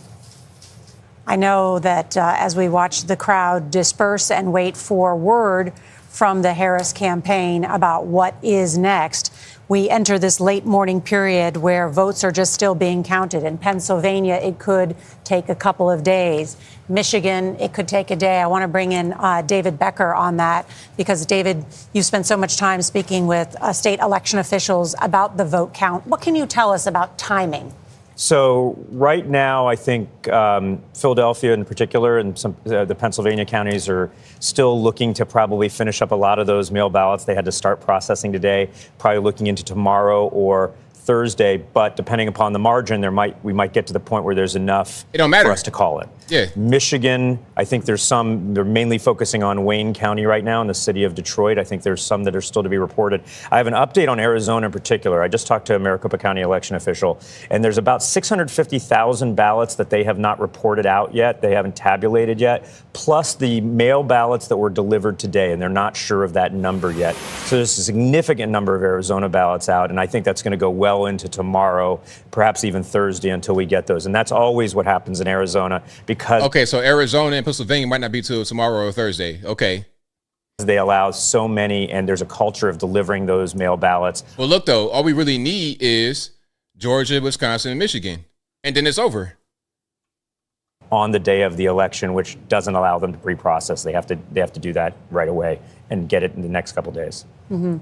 I know that as we watch the crowd disperse and wait for word from the Harris campaign about what is next, we enter this late morning period where votes are just still being counted. In Pennsylvania, it could take a couple of days. Michigan, it could take a day. I want to bring in David Becker on that because, David, you've spent so much time speaking with state election officials about the vote count. What can you tell us about timing? So right now, I think Philadelphia in particular and some the Pennsylvania counties are still looking to probably finish up a lot of those mail ballots. They had to start processing today, probably looking into tomorrow or Thursday. But depending upon the margin, we might get to the point where there's enough for us to call it. Yeah. Michigan, I think they're mainly focusing on Wayne County right now in the city of Detroit. I think there's some that are still to be reported. I have an update on Arizona in particular. I just talked to a Maricopa County election official, and there's about 650,000 ballots that they have not reported out yet. They haven't tabulated yet, plus the mail ballots that were delivered today, and they're not sure of that number yet. So there's a significant number of Arizona ballots out, and I think that's going to go well into tomorrow, perhaps even Thursday until we get those. And that's always what happens in Arizona. Okay, so Arizona and Pennsylvania might not be till tomorrow or Thursday. Okay. They allow so many, and there's a culture of delivering those mail ballots. Well, look, though, all we really need is Georgia, Wisconsin, and Michigan, and then it's over. On the day of the election, which doesn't allow them to pre-process. They have to do that right away and get it in the next couple of days. Mm-hmm.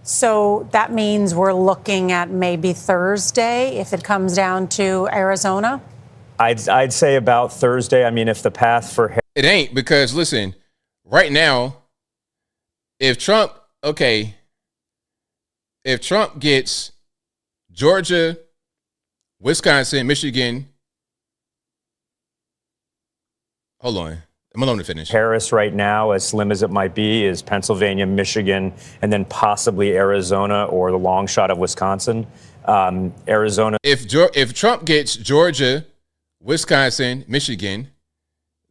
So that means we're looking at maybe Thursday if it comes down to Arizona? I'd say about Thursday. I mean, if the path for it ain't, because listen, right now, if Trump gets Georgia, Wisconsin, Michigan, hold on, I'm alone to finish. Harris right now, as slim as it might be, is Pennsylvania, Michigan, and then possibly Arizona or the long shot of Wisconsin. Arizona. If Trump gets Georgia, Wisconsin, Michigan,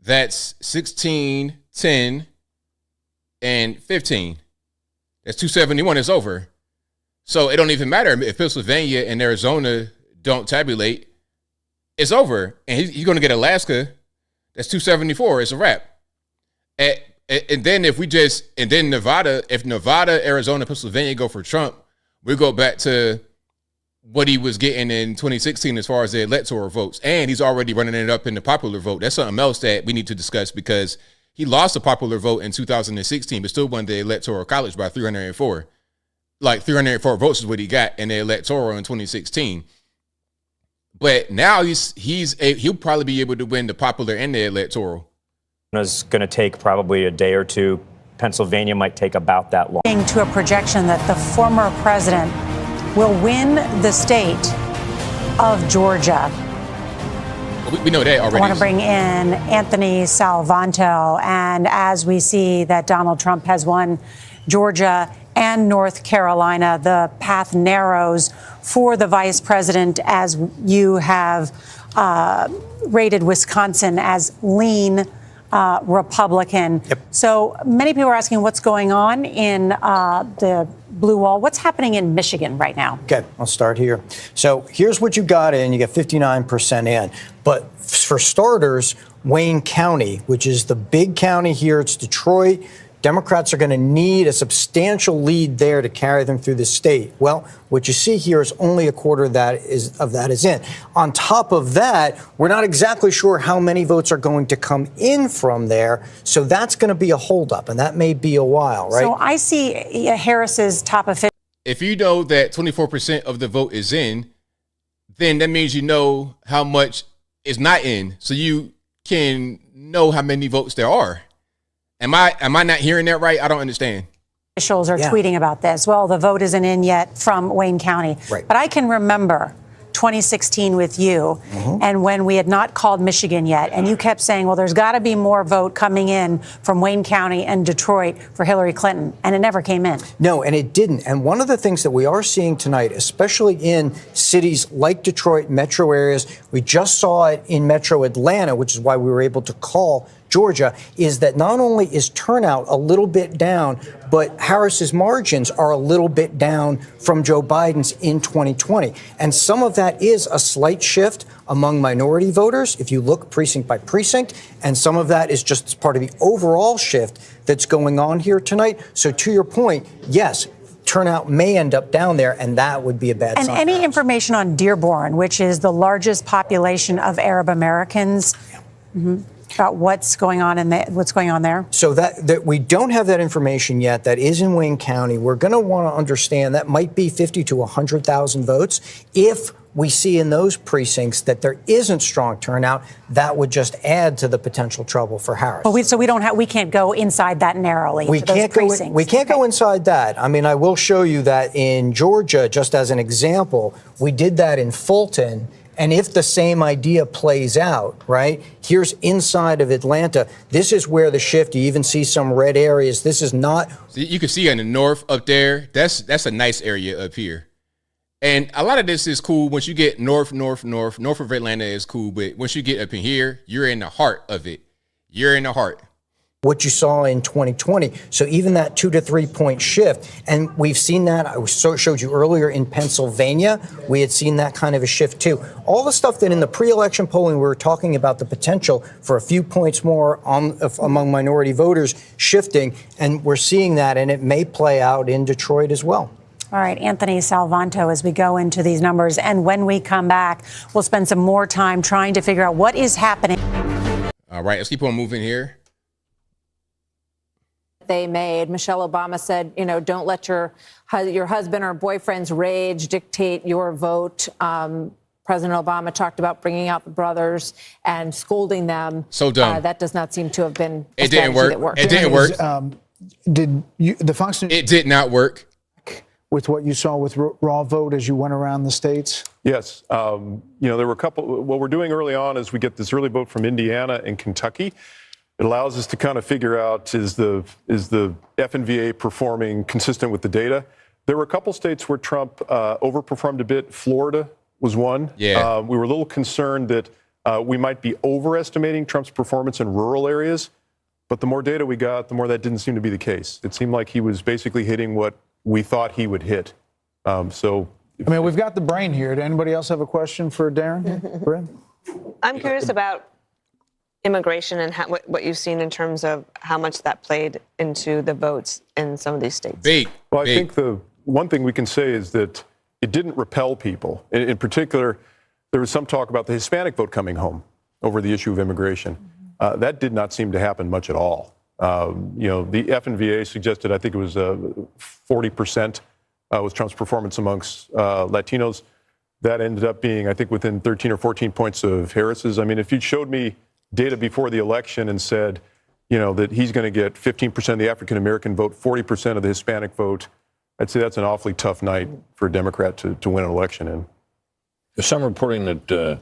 that's 16, 10, and 15. That's 271. It's over. So it don't even matter if Pennsylvania and Arizona don't tabulate. It's over. And he's going to get Alaska. That's 274. It's a wrap. And then Nevada, if Nevada, Arizona, Pennsylvania go for Trump, we go back to what he was getting in 2016 as far as the electoral votes. And he's already running it up in the popular vote. That's something else that we need to discuss because he lost the popular vote in 2016, but still won the electoral college by 304. Like 304 votes is what he got in the electoral in 2016. But now he'll probably be able to win the popular and the electoral. It's going to take probably a day or two. Pennsylvania might take about that long. To a projection that the former president will win the state of Georgia. We know that already. I want to bring in Anthony Salvanto. And as we see that Donald Trump has won Georgia and North Carolina, the path narrows for the vice president as you have rated Wisconsin as lean Republican. Yep. So many people are asking what's going on in the blue wall. What's happening in Michigan right now? Okay, I'll start here. So here's what you got in. You get 59% in. But for starters, Wayne County, which is the big county here, it's Detroit. Democrats are going to need a substantial lead there to carry them through the state. Well, what you see here is only a quarter of that is in. On top of that, we're not exactly sure how many votes are going to come in from there. So that's going to be a holdup, and that may be a while, right? So I see Harris's top official. If you know that 24% of the vote is in, then that means you know how much is not in. So you can know how many votes there are. Am I not hearing that right? I don't understand. Officials are tweeting about this. Well, the vote isn't in yet from Wayne County. Right. But I can remember 2016 with you and when we had not called Michigan yet. And you kept saying, well, there's got to be more vote coming in from Wayne County and Detroit for Hillary Clinton. And it never came in. No, and it didn't. And one of the things that we are seeing tonight, especially in cities like Detroit, metro areas, we just saw it in metro Atlanta, which is why we were able to call Georgia, is that not only is turnout a little bit down, but Harris's margins are a little bit down from Joe Biden's in 2020. And some of that is a slight shift among minority voters, if you look precinct by precinct, and some of that is just part of the overall shift that's going on here tonight. So to your point, yes, turnout may end up down there, and that would be a bad And sign. any information on Dearborn, which is the largest population of Arab Americans, about what's going on there? So that we don't have that information yet. That is in Wayne County. We're going to want to understand that might be 50 to 100,000 votes. If we see in those precincts that there isn't strong turnout, that would just add to the potential trouble for Harris. But we can't go inside that narrowly. We can't go inside that. I mean, I will show you that in Georgia, just as an example, we did that in Fulton. And if the same idea plays out, right, here's inside of Atlanta. This is where the shift, you even see some red areas. This is not. So you can see in the north up there, that's a nice area up here. And a lot of this is cool. Once you get north of Atlanta is cool. But once you get up in here, you're in the heart of it. You're in the heart. What you saw in 2020. So even that 2 to 3 point shift, and we've seen that. I showed you earlier in Pennsylvania, we had seen that kind of a shift too. All the stuff that in the pre-election polling, we were talking about the potential for a few points more among minority voters shifting, and we're seeing that, and it may play out in Detroit as well. All right, Anthony Salvanto, as we go into these numbers, and when we come back, we'll spend some more time trying to figure out what is happening. All right, let's keep on moving here. They made. Michelle Obama said, don't let your husband or boyfriend's rage dictate your vote. President Obama talked about bringing out the brothers and scolding them. So dumb. That does not seem to have been a It didn't strategy work. that It didn't work. The Fox News? It did not work. With what you saw with raw vote as you went around the states? Yes. There were a couple. What we're doing early on is we get this early vote from Indiana and Kentucky. It allows us to kind of figure out is the FNVA performing consistent with the data. There were a couple states where Trump overperformed a bit. Florida was one. Yeah. We were a little concerned that we might be overestimating Trump's performance in rural areas. But the more data we got, the more that didn't seem to be the case. It seemed like he was basically hitting what we thought he would hit. We've got the brain here. Did anybody else have a question for Darren? Bryn? I'm curious about immigration and what you've seen in terms of how much that played into the votes in some of these states. I think the one thing we can say is that it didn't repel people. In particular, there was some talk about the Hispanic vote coming home over the issue of immigration. That did not seem to happen much at all. The FNVA suggested, I think it was 40% was Trump's performance amongst Latinos. That ended up being, I think, within 13 or 14 points of Harris's. I mean, if you showed me data before the election and said, that he's going to get 15% of the African-American vote, 40% of the Hispanic vote, I'd say that's an awfully tough night for a Democrat to win an election in. There's some reporting that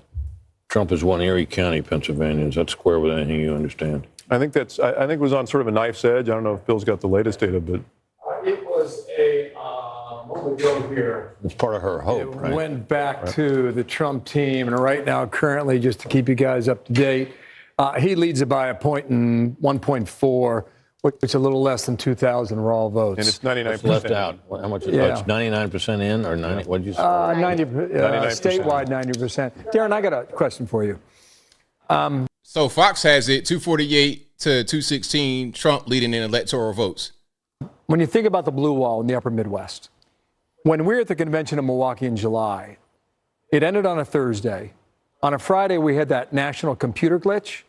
Trump has won Erie County, Pennsylvania. Is that square with anything you understand? I think it was on sort of a knife's edge. I don't know if Bill's got the latest data, but It was what would go here? It's part of her hope, right? Went back to the Trump team, and right now, currently, just to keep you guys up to date, he leads it by a point in 1.4, which is a little less than 2,000 raw votes. And it's 99% left out. How much? Yeah. It's 99% in, or 90? What did you say? 90, 99%. statewide 90%. Darren, I got a question for you. So Fox has it 248 to 216, Trump leading in electoral votes. When you think about the blue wall in the upper Midwest, when we were at the convention in Milwaukee in July, it ended on a Thursday. On a Friday, we had that national computer glitch,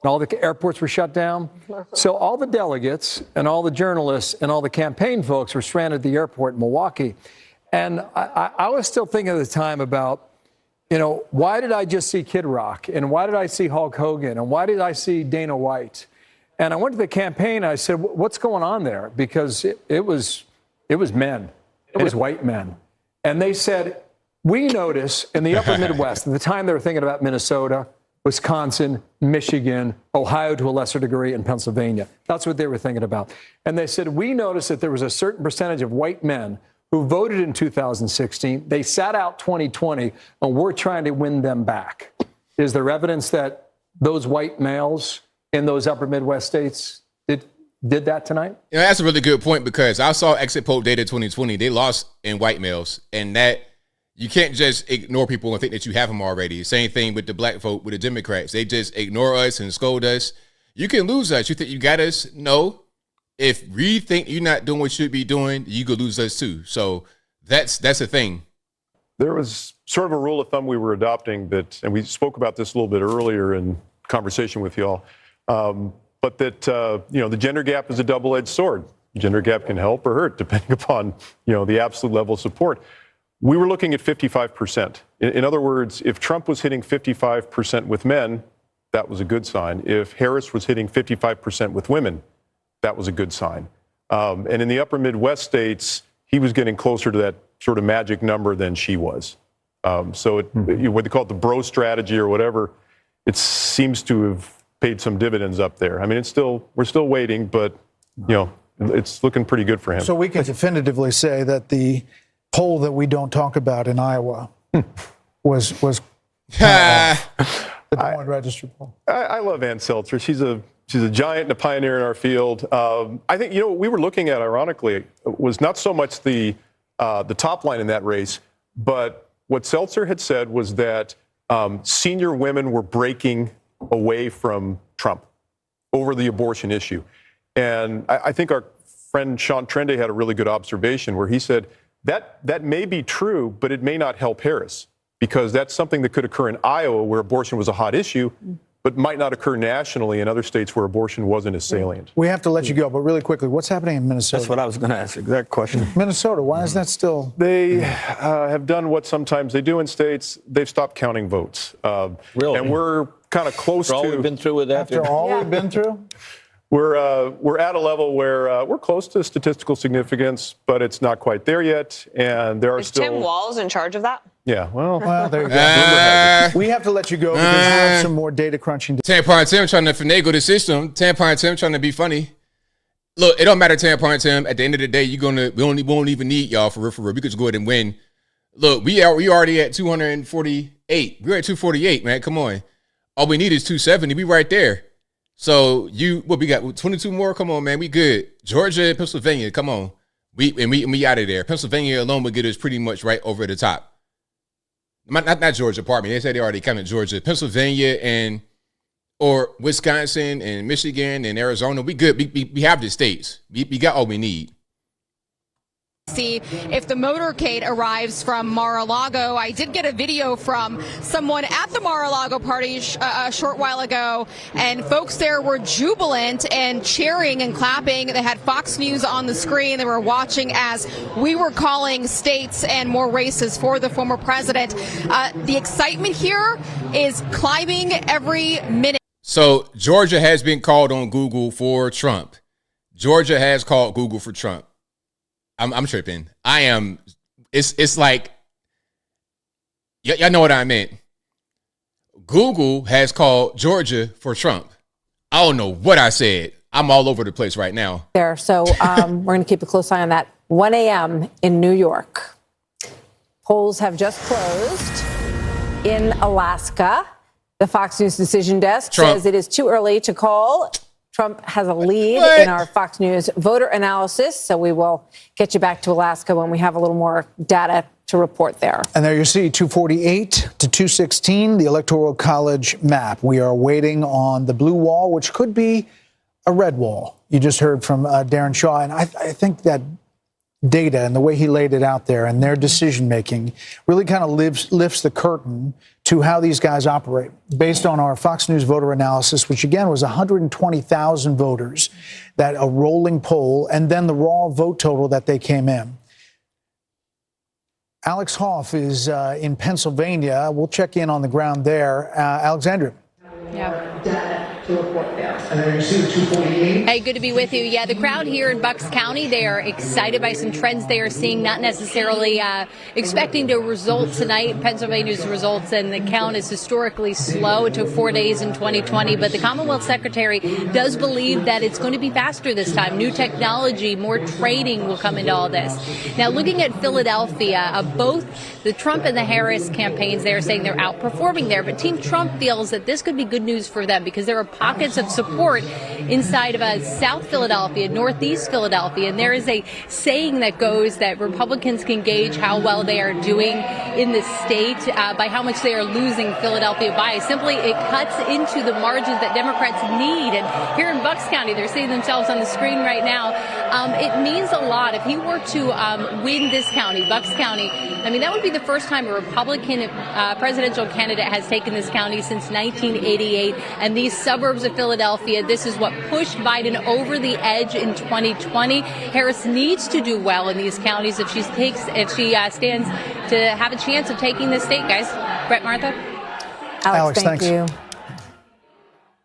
and all the airports were shut down. So all the delegates and all the journalists and all the campaign folks were stranded at the airport in Milwaukee. And I was still thinking at the time about, why did I just see Kid Rock? And why did I see Hulk Hogan? And why did I see Dana White? And I went to the campaign and I said, what's going on there? Because it was men. It was white men. And they said, we notice in the upper Midwest, at the time they were thinking about Minnesota, Wisconsin, Michigan, Ohio to a lesser degree, and Pennsylvania. That's what they were thinking about. And they said, we noticed that there was a certain percentage of white men who voted in 2016. They sat out 2020, and we're trying to win them back. Is there evidence that those white males in those upper Midwest states did that tonight? That's a really good point, because I saw exit poll data 2020. They lost in white males, and that you can't just ignore people and think that you have them already. Same thing with the black vote with the Democrats. They just ignore us and scold us. You can lose us. You think you got us? No. if we think you're not doing what you should be doing, you could lose us too. So that's the thing. There was sort of a rule of thumb we were adopting that, and we spoke about this a little bit earlier in conversation with y'all, but that, the gender gap is a double-edged sword. Gender gap can help or hurt depending upon, the absolute level of support. We were looking at 55%. In other words, if Trump was hitting 55% with men, that was a good sign. If Harris was hitting 55% with women, that was a good sign. And in the upper Midwest states, he was getting closer to that sort of magic number than she was. So what they call it, the bro strategy or whatever, it seems to have paid some dividends up there. I mean, we're still waiting, but, it's looking pretty good for him. So we can definitively say that the poll that we don't talk about in Iowa was the Des Moines Register poll. I love Ann Seltzer. She's a giant and a pioneer in our field. I think what we were looking at, ironically, was not so much the top line in that race, but what Seltzer had said was that senior women were breaking away from Trump over the abortion issue. And I think our friend Sean Trende had a really good observation where he said that may be true, but it may not help Harris because that's something that could occur in Iowa where abortion was a hot issue, but might not occur nationally in other states where abortion wasn't as salient. We have to let you go, but really quickly, what's happening in Minnesota? That's what I was going to ask, exact question. Minnesota, why is that still? They have done what sometimes they do in states. They've stopped counting votes. Really? And we're kind of close After all we've been through with that? After all we've been through? We're at a level where we're close to statistical significance, but it's not quite there yet. And there are Is still. Tim Walz in charge of that? Yeah, well, there you go. We have to let you go because we have some more data crunching. Tampon Tim trying to finagle the system. Tampon Tim trying to be funny. Look, it don't matter, Tampon Tim. At the end of the day, we won't even need y'all for real. We could just go ahead and win. Look, we already at 248. We're at 248, man. Come on. All we need is 270. We right there. So we got 22 more. Come on, man. We good. Georgia and Pennsylvania. Come on. We out of there. Pennsylvania alone would get us pretty much right over the top. Not Georgia, pardon me. They said they already counted Georgia. Pennsylvania or Wisconsin and Michigan and Arizona. We good. We have the states. We got all we need. See if the motorcade arrives from Mar-a-Lago. I did get a video from someone at the Mar-a-Lago party a short while ago, and folks there were jubilant and cheering and clapping. They had Fox News on the screen. They were watching as we were calling states and more races for the former president. The excitement here is climbing every minute. So Georgia has been called on Google for Trump. Georgia has called Google for Trump. I'm tripping. I am. It's like, y'all know what I meant. Google has called Georgia for Trump. I don't know what I said. I'm all over the place right now. So we're going to keep a close eye on that. 1 a.m. in New York. Polls have just closed in Alaska. The Fox News decision desk says it is too early to call. Trump has a lead in our Fox News voter analysis, so we will get you back to Alaska when we have a little more data to report there. And there you see 248 to 216, the Electoral College map. We are waiting on the blue wall, which could be a red wall. You just heard from Darren Shaw, and I think that data and the way he laid it out there and their decision making really kind of lifts the curtain to how these guys operate. Based on our Fox News voter analysis, which again was 120,000 voters, that a rolling poll, and then the raw vote total that they came in. Alex Hoff is in Pennsylvania. We'll check in on the ground there. Alexandria. Data to report there. And then you see the 248. Hey, good to be with you. Yeah, the crowd here in Bucks County, they are excited by some trends they are seeing, not necessarily expecting the results tonight. Pennsylvania's results and the count is historically slow. It took 4 days in 2020, but the Commonwealth Secretary does believe that it's going to be faster this time. New technology, more training will come into all this. Now, looking at Philadelphia, both the Trump and the Harris campaigns, they're saying they're outperforming there, but Team Trump feels that this could be good news for them because there are pockets of support inside of South Philadelphia, Northeast Philadelphia, and there is a saying that goes that Republicans can gauge how well they are doing in the state by how much they are losing Philadelphia by. Simply, it cuts into the margins that Democrats need. And here in Bucks County, they're seeing themselves on the screen right now. It means a lot. If he were to win this county, Bucks County, I mean, that would be the first time a Republican presidential candidate has taken this county since 1988. And these suburbs of Philadelphia, this is what pushed Biden over the edge in 2020. Harris needs to do well in these counties if she stands to have a chance of taking this state, guys. Brett, Martha? Alex, thank thanks. you.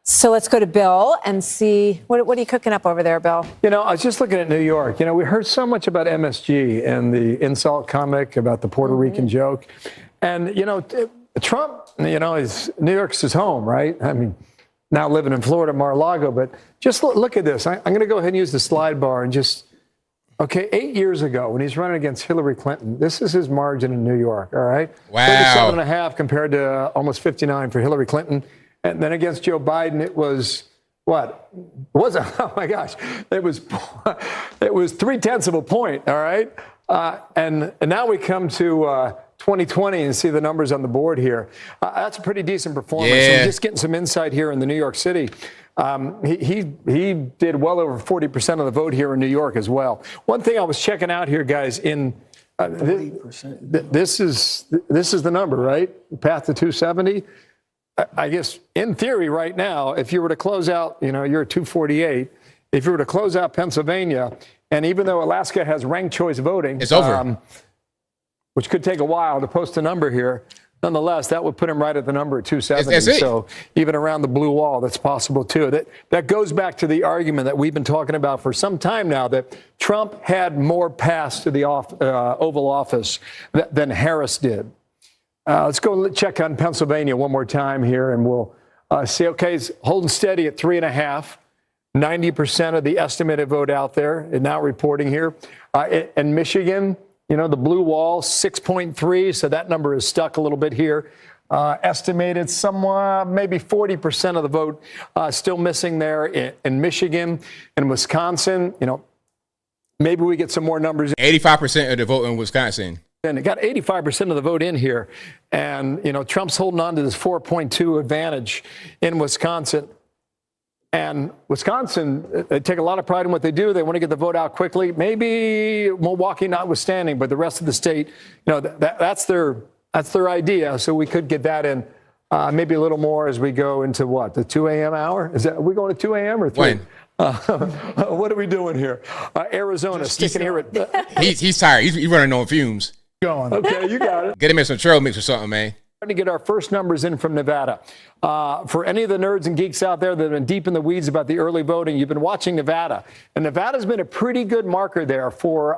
So let's go to Bill and see what are you cooking up over there, Bill? You know, I was just looking at New York. You know, we heard so much about MSG and the insult comic about the Puerto Rican joke. And, you know, Trump, you know, New York's his home, right? I mean, now living in Florida, Mar-a-Lago. But just look at this. I'm going to go ahead and use the slide bar and just, okay, 8 years ago when he's running against Hillary Clinton, this is his margin in New York, all right? Wow. 37.5 compared to almost 59 for Hillary Clinton. And then against Joe Biden, it was what? Oh my gosh. It was 0.3 of a point, all right? And now we come to 2020 and see the numbers on the board here. That's a pretty decent performance. Yeah. I'm just getting some insight here in the New York City. He did well over 40% of the vote here in New York as well. One thing I was checking out here, guys, in this is the number, right? Path to 270. I guess in theory right now, if you were to close out, you know, you're at 248. If you were to close out Pennsylvania, and even though Alaska has ranked choice voting, it's over. Which could take a while to post a number here. Nonetheless, that would put him right at the number at 270. That's it. So even around the blue wall, that's possible too. That goes back to the argument that we've been talking about for some time now, that Trump had more paths to the Oval Office than Harris did. Let's go check on Pennsylvania one more time here, and we'll see. Okay, it's holding steady at 3.5. 90% of the estimated vote out there, and now reporting here. In Michigan, you know, the blue wall, 6.3, so that number is stuck a little bit here. Estimated somewhat, maybe 40% of the vote still missing there in Michigan. And Wisconsin, you know, maybe we get some more numbers. 85% of the vote in Wisconsin. And it got 85% of the vote in here. And, you know, Trump's holding on to this 4.2 advantage in Wisconsin. And Wisconsin, they take a lot of pride in what they do. They want to get the vote out quickly. Maybe Milwaukee notwithstanding, but the rest of the state, you know, that's their idea. So we could get that in maybe a little more as we go into what, the 2 a.m. hour? Are we going to 2 a.m. or 3? When? What are we doing here? Arizona, sticking here at... He's tired. He's running on fumes. Going. Okay, you got it. Get him in some trail mix or something, man. To get our first numbers in from Nevada. For any of the nerds and geeks out there that have been deep in the weeds about the early voting, you've been watching Nevada. And Nevada's been a pretty good marker there for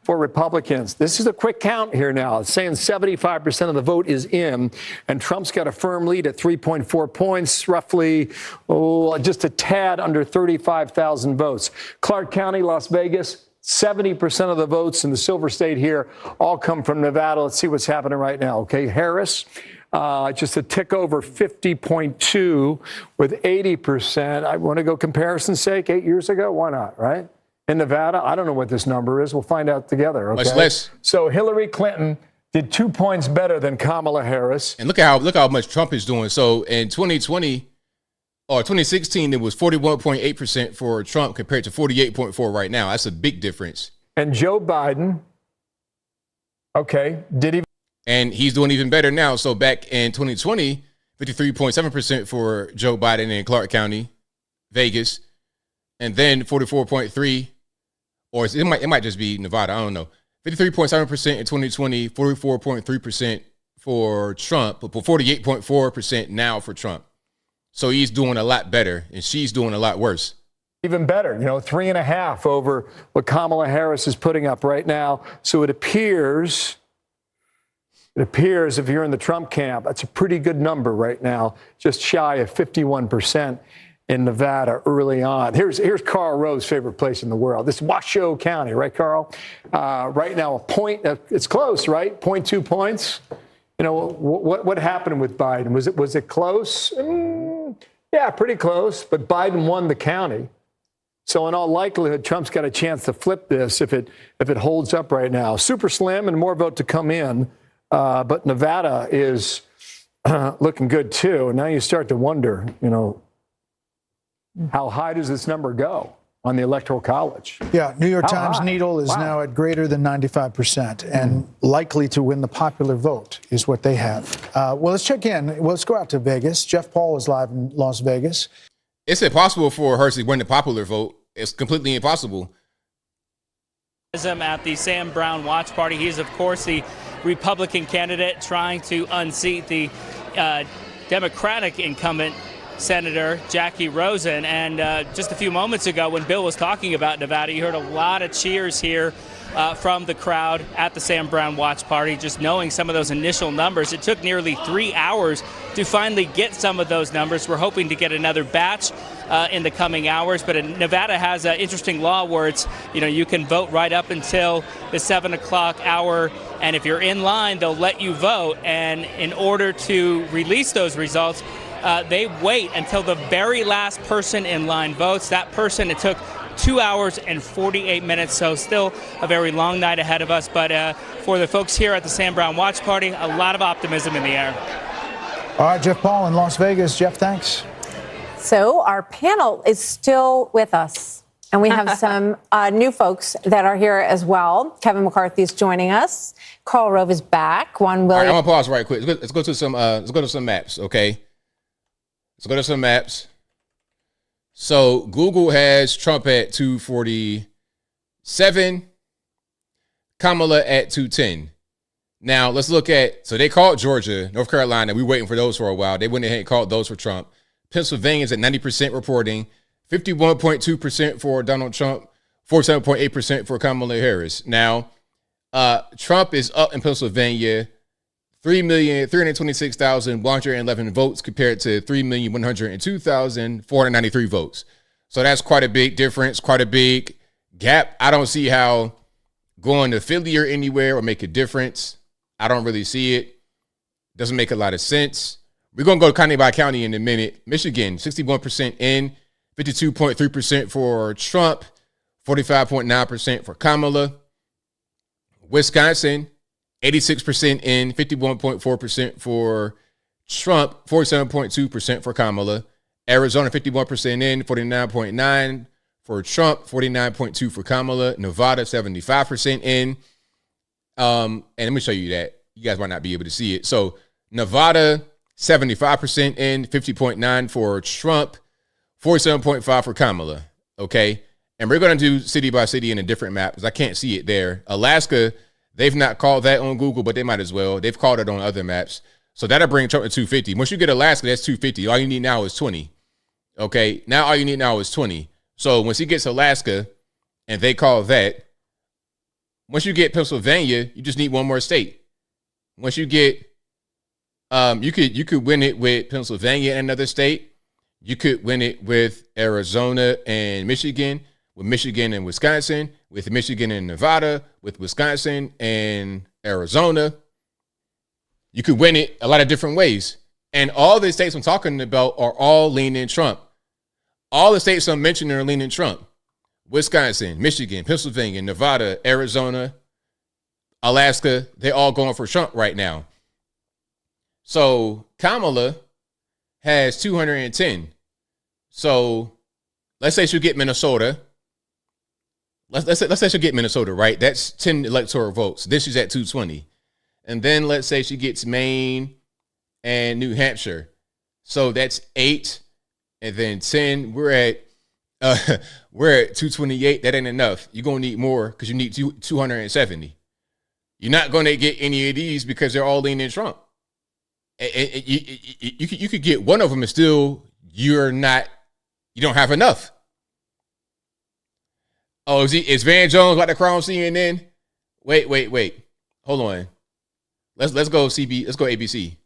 Republicans. This is a quick count here now. It's saying 75% of the vote is in, and Trump's got a firm lead at 3.4 points, roughly, just a tad under 35,000 votes. Clark County, Las Vegas, 70% of the votes in the Silver State here all come from Nevada. Let's see what's happening right now. Okay, Harris, just a tick over 50.2 with 80%. I want to go comparison's sake, 8 years ago. Why not, right? In Nevada, I don't know what this number is. We'll find out together. Okay? Much less. So Hillary Clinton did 2 points better than Kamala Harris. And look how much Trump is doing. So in 2020 or 2016, it was 41.8% for Trump compared to 48.4 right now. That's a big difference. And Joe Biden, okay, did he? And he's doing even better now. So back in 2020, 53.7% for Joe Biden in Clark County, Vegas, and then 44.3, or it might just be Nevada. I don't know. 53.7% in 2020, 44.3% for Trump, but 48.4% now for Trump. So he's doing a lot better, and she's doing a lot worse. Even better, 3.5 over what Kamala Harris is putting up right now. So it appears if you're in the Trump camp, that's a pretty good number right now, just shy of 51% in Nevada early on. Here's Carl Rowe's favorite place in the world. This is Washoe County, right, Carl? Right now, a point, it's close, right? 0.2 points. What happened with Biden? Was it close? Yeah, pretty close, but Biden won the county. So in all likelihood, Trump's got a chance to flip this if it holds up right now. Super slim and more vote to come in. but Nevada is looking good too. And now you start to wonder, how high does this number go on the Electoral College? Yeah, New York How Times high? Needle is Wow. now at greater than 95% and likely to win the popular vote is what they have. Well, let's check in. Well, let's go out to Vegas. Jeff Paul is live in Las Vegas. It's impossible for her to win the popular vote. It's completely impossible. At the Sam Brown Watch Party. He's, of course, the Republican candidate trying to unseat the Democratic incumbent Senator Jackie Rosen. And just a few moments ago, when Bill was talking about Nevada, you heard a lot of cheers here from the crowd at the Sam Brown Watch Party, just knowing some of those initial numbers. It took nearly 3 hours to finally get some of those numbers. We're hoping to get another batch in the coming hours, but Nevada has an interesting law where it's, you can vote right up until the 7 o'clock hour, and if you're in line, they'll let you vote. And in order to release those results, they wait until the very last person in line votes. That person, it took 2 hours and 48 minutes, so still a very long night ahead of us. But for the folks here at the Sam Brown Watch Party, a lot of optimism in the air. All right, Jeff Paul in Las Vegas. Jeff, thanks. So our panel is still with us, and we have some new folks that are here as well. Kevin McCarthy is joining us. Karl Rove is back. Juan All Williams. right, I'm gonna pause right quick. Let's go to some maps, okay? Let's go to some maps. So Google has Trump at 247, Kamala at 210. Now let's look at, so they called Georgia, North Carolina. We were waiting for those for a while. They went ahead and called those for Trump. Pennsylvania's at 90% reporting, 51.2% for Donald Trump, 47.8% for Kamala Harris. Now, Trump is up in Pennsylvania, 3,326,111 votes compared to 3,102,493 votes. So that's quite a big difference, quite a big gap. I don't see how going to Philly or anywhere will make a difference. I don't really see it. Doesn't make a lot of sense. We're going to go county by county in a minute. Michigan, 61% in, 52.3% for Trump, 45.9% for Kamala. Wisconsin, 86% in, 51.4% for Trump, 47.2% for Kamala. Arizona, 51% in, 49.9% for Trump, 49.2% for Kamala. Nevada, 75% in. And let me show you that. You guys might not be able to see it. So Nevada, 75% in, 50.9% for Trump, 47.5% for Kamala. Okay. And we're going to do city by city in a different map because I can't see it there. Alaska, they've not called that on Google, but they might as well. They've called it on other maps. So that'll bring Trump to 250. Once you get Alaska, that's 250. All you need now is 20. Okay. Now all you need now is 20. So once he gets Alaska and they call that, once you get Pennsylvania, you just need one more state. Once you get, you could win it with Pennsylvania and another state. You could win it with Arizona and Michigan, with Michigan and Wisconsin, with Michigan and Nevada, with Wisconsin and Arizona. You could win it a lot of different ways. And all the states I'm talking about are all leaning Trump. All the states I'm mentioning are leaning Trump. Wisconsin, Michigan, Pennsylvania, Nevada, Arizona, Alaska, they're all going for Trump right now. So Kamala has 210. So let's say she'll get Minnesota. Let's say she'll get Minnesota, right? That's 10 electoral votes. Then she's at 220. And then let's say she gets Maine and New Hampshire. So that's 8. And then 10. We're at 228. That ain't enough. You're going to need more because you need 270. You're not going to get any of these because they're all leaning Trump. You could get one of them and still you don't have enough. Oh, is Van Jones about to cry on CNN? Wait. Hold on. Let's go CB. Let's go ABC.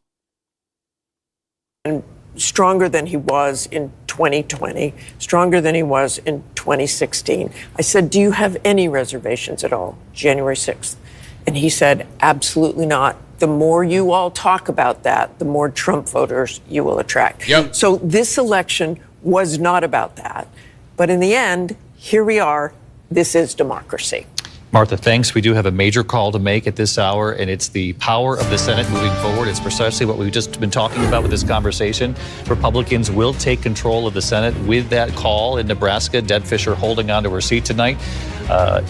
And stronger than he was in 2020, stronger than he was in 2016. I said, do you have any reservations at all? January 6th. And he said, absolutely not. The more you all talk about that, the more Trump voters you will attract. Yep. So this election was not about that. But in the end, here we are. This is democracy. Martha, thanks. We do have a major call to make at this hour, and it's the power of the Senate moving forward. It's precisely what we've just been talking about with this conversation. Republicans will take control of the Senate with that call in Nebraska. Deb Fischer holding on to her seat tonight.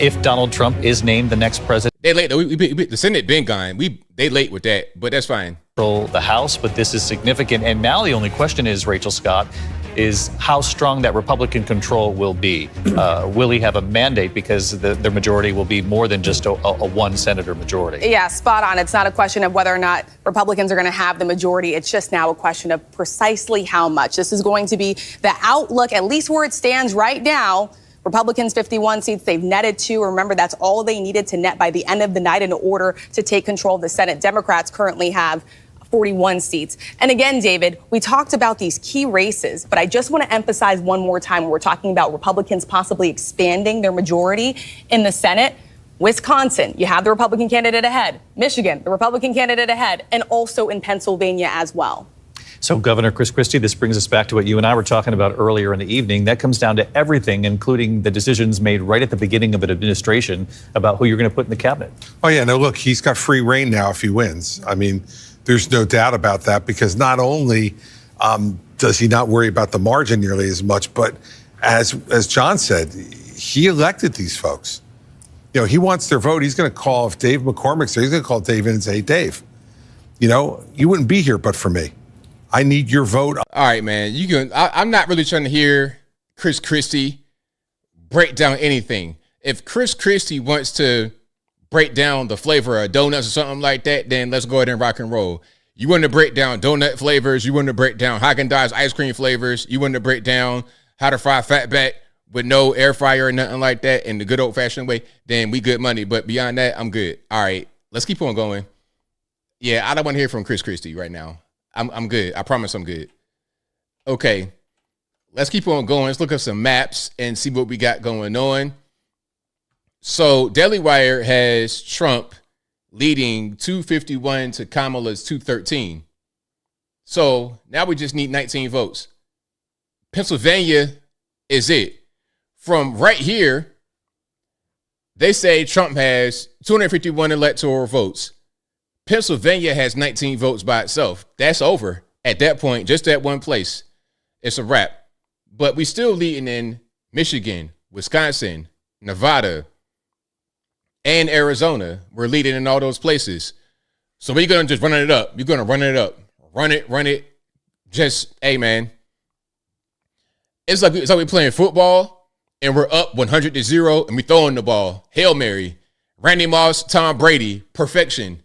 If Donald Trump is named the next president. They late. The Senate been gone. They late with that, but that's fine. The House, but this is significant. And now the only question is, Rachel Scott, is how strong that Republican control will be. Will he have a mandate because the majority will be more than just a one senator majority? Yeah, spot on. It's not a question of whether or not Republicans are going to have the majority. It's just now a question of precisely how much. This is going to be the outlook, at least where it stands right now. Republicans 51 seats, they've netted 2. Remember, that's all they needed to net by the end of the night in order to take control of the Senate. Democrats currently have 41 seats. And again, David, we talked about these key races, but I just want to emphasize one more time when we're talking about Republicans possibly expanding their majority in the Senate. Wisconsin, you have the Republican candidate ahead. Michigan, the Republican candidate ahead, and also in Pennsylvania as well. So, Governor Chris Christie, this brings us back to what you and I were talking about earlier in the evening. That comes down to everything, including the decisions made right at the beginning of an administration about who you're going to put in the cabinet. Oh, yeah. No, look, he's got free reign now if he wins. I mean, there's no doubt about that, because not only does he not worry about the margin nearly as much, but as John said, he elected these folks. You know, he wants their vote. He's going to call, if Dave McCormick's there, he's going to call Dave in and say, hey, Dave, you know, you wouldn't be here but for me. I need your vote. All right, man. I'm not really trying to hear Chris Christie break down anything. If Chris Christie wants to break down the flavor of donuts or something like that, then let's go ahead and rock and roll. You want to break down donut flavors, you want to break down Haagen-Dazs ice cream flavors, you want to break down how to fry fatback with no air fryer or nothing like that in the good old-fashioned way, then we good money. But beyond that, I'm good. All right, let's keep on going. Yeah, I don't want to hear from Chris Christie right now. I'm good. I promise I'm good. Okay, let's keep on going. Let's look at some maps and see what we got going on. So Daily Wire has Trump leading 251 to Kamala's 213. So now we just need 19 votes. Pennsylvania is it. From right here, they say Trump has 251 electoral votes. Pennsylvania has 19 votes by itself. That's over at that point, just at one place. It's a wrap. But we still leading in Michigan, Wisconsin, Nevada, and Arizona. We're leading in all those places. So we're going to just run it up. You're going to run it up. Run it. Just, hey, man. It's like we're playing football, and we're up 100-0, and we throwing the ball. Hail Mary. Randy Moss, Tom Brady, perfection.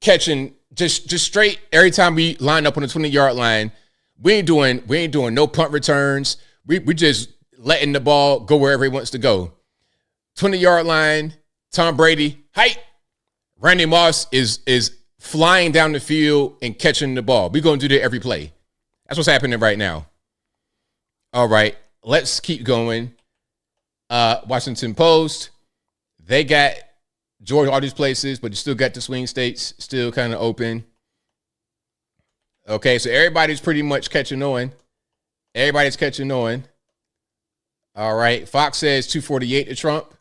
Catching just straight every time we line up on the 20-yard line. We ain't doing no punt returns. We just letting the ball go wherever he wants to go. 20-yard line, Tom Brady, height. Randy Moss is flying down the field and catching the ball. We're going to do that every play. That's what's happening right now. All right, let's keep going. Washington Post, they got Georgia, all these places, but you still got the swing states still kind of open. Okay, so everybody's pretty much catching on. Everybody's catching on. All right, Fox says 248 to Trump.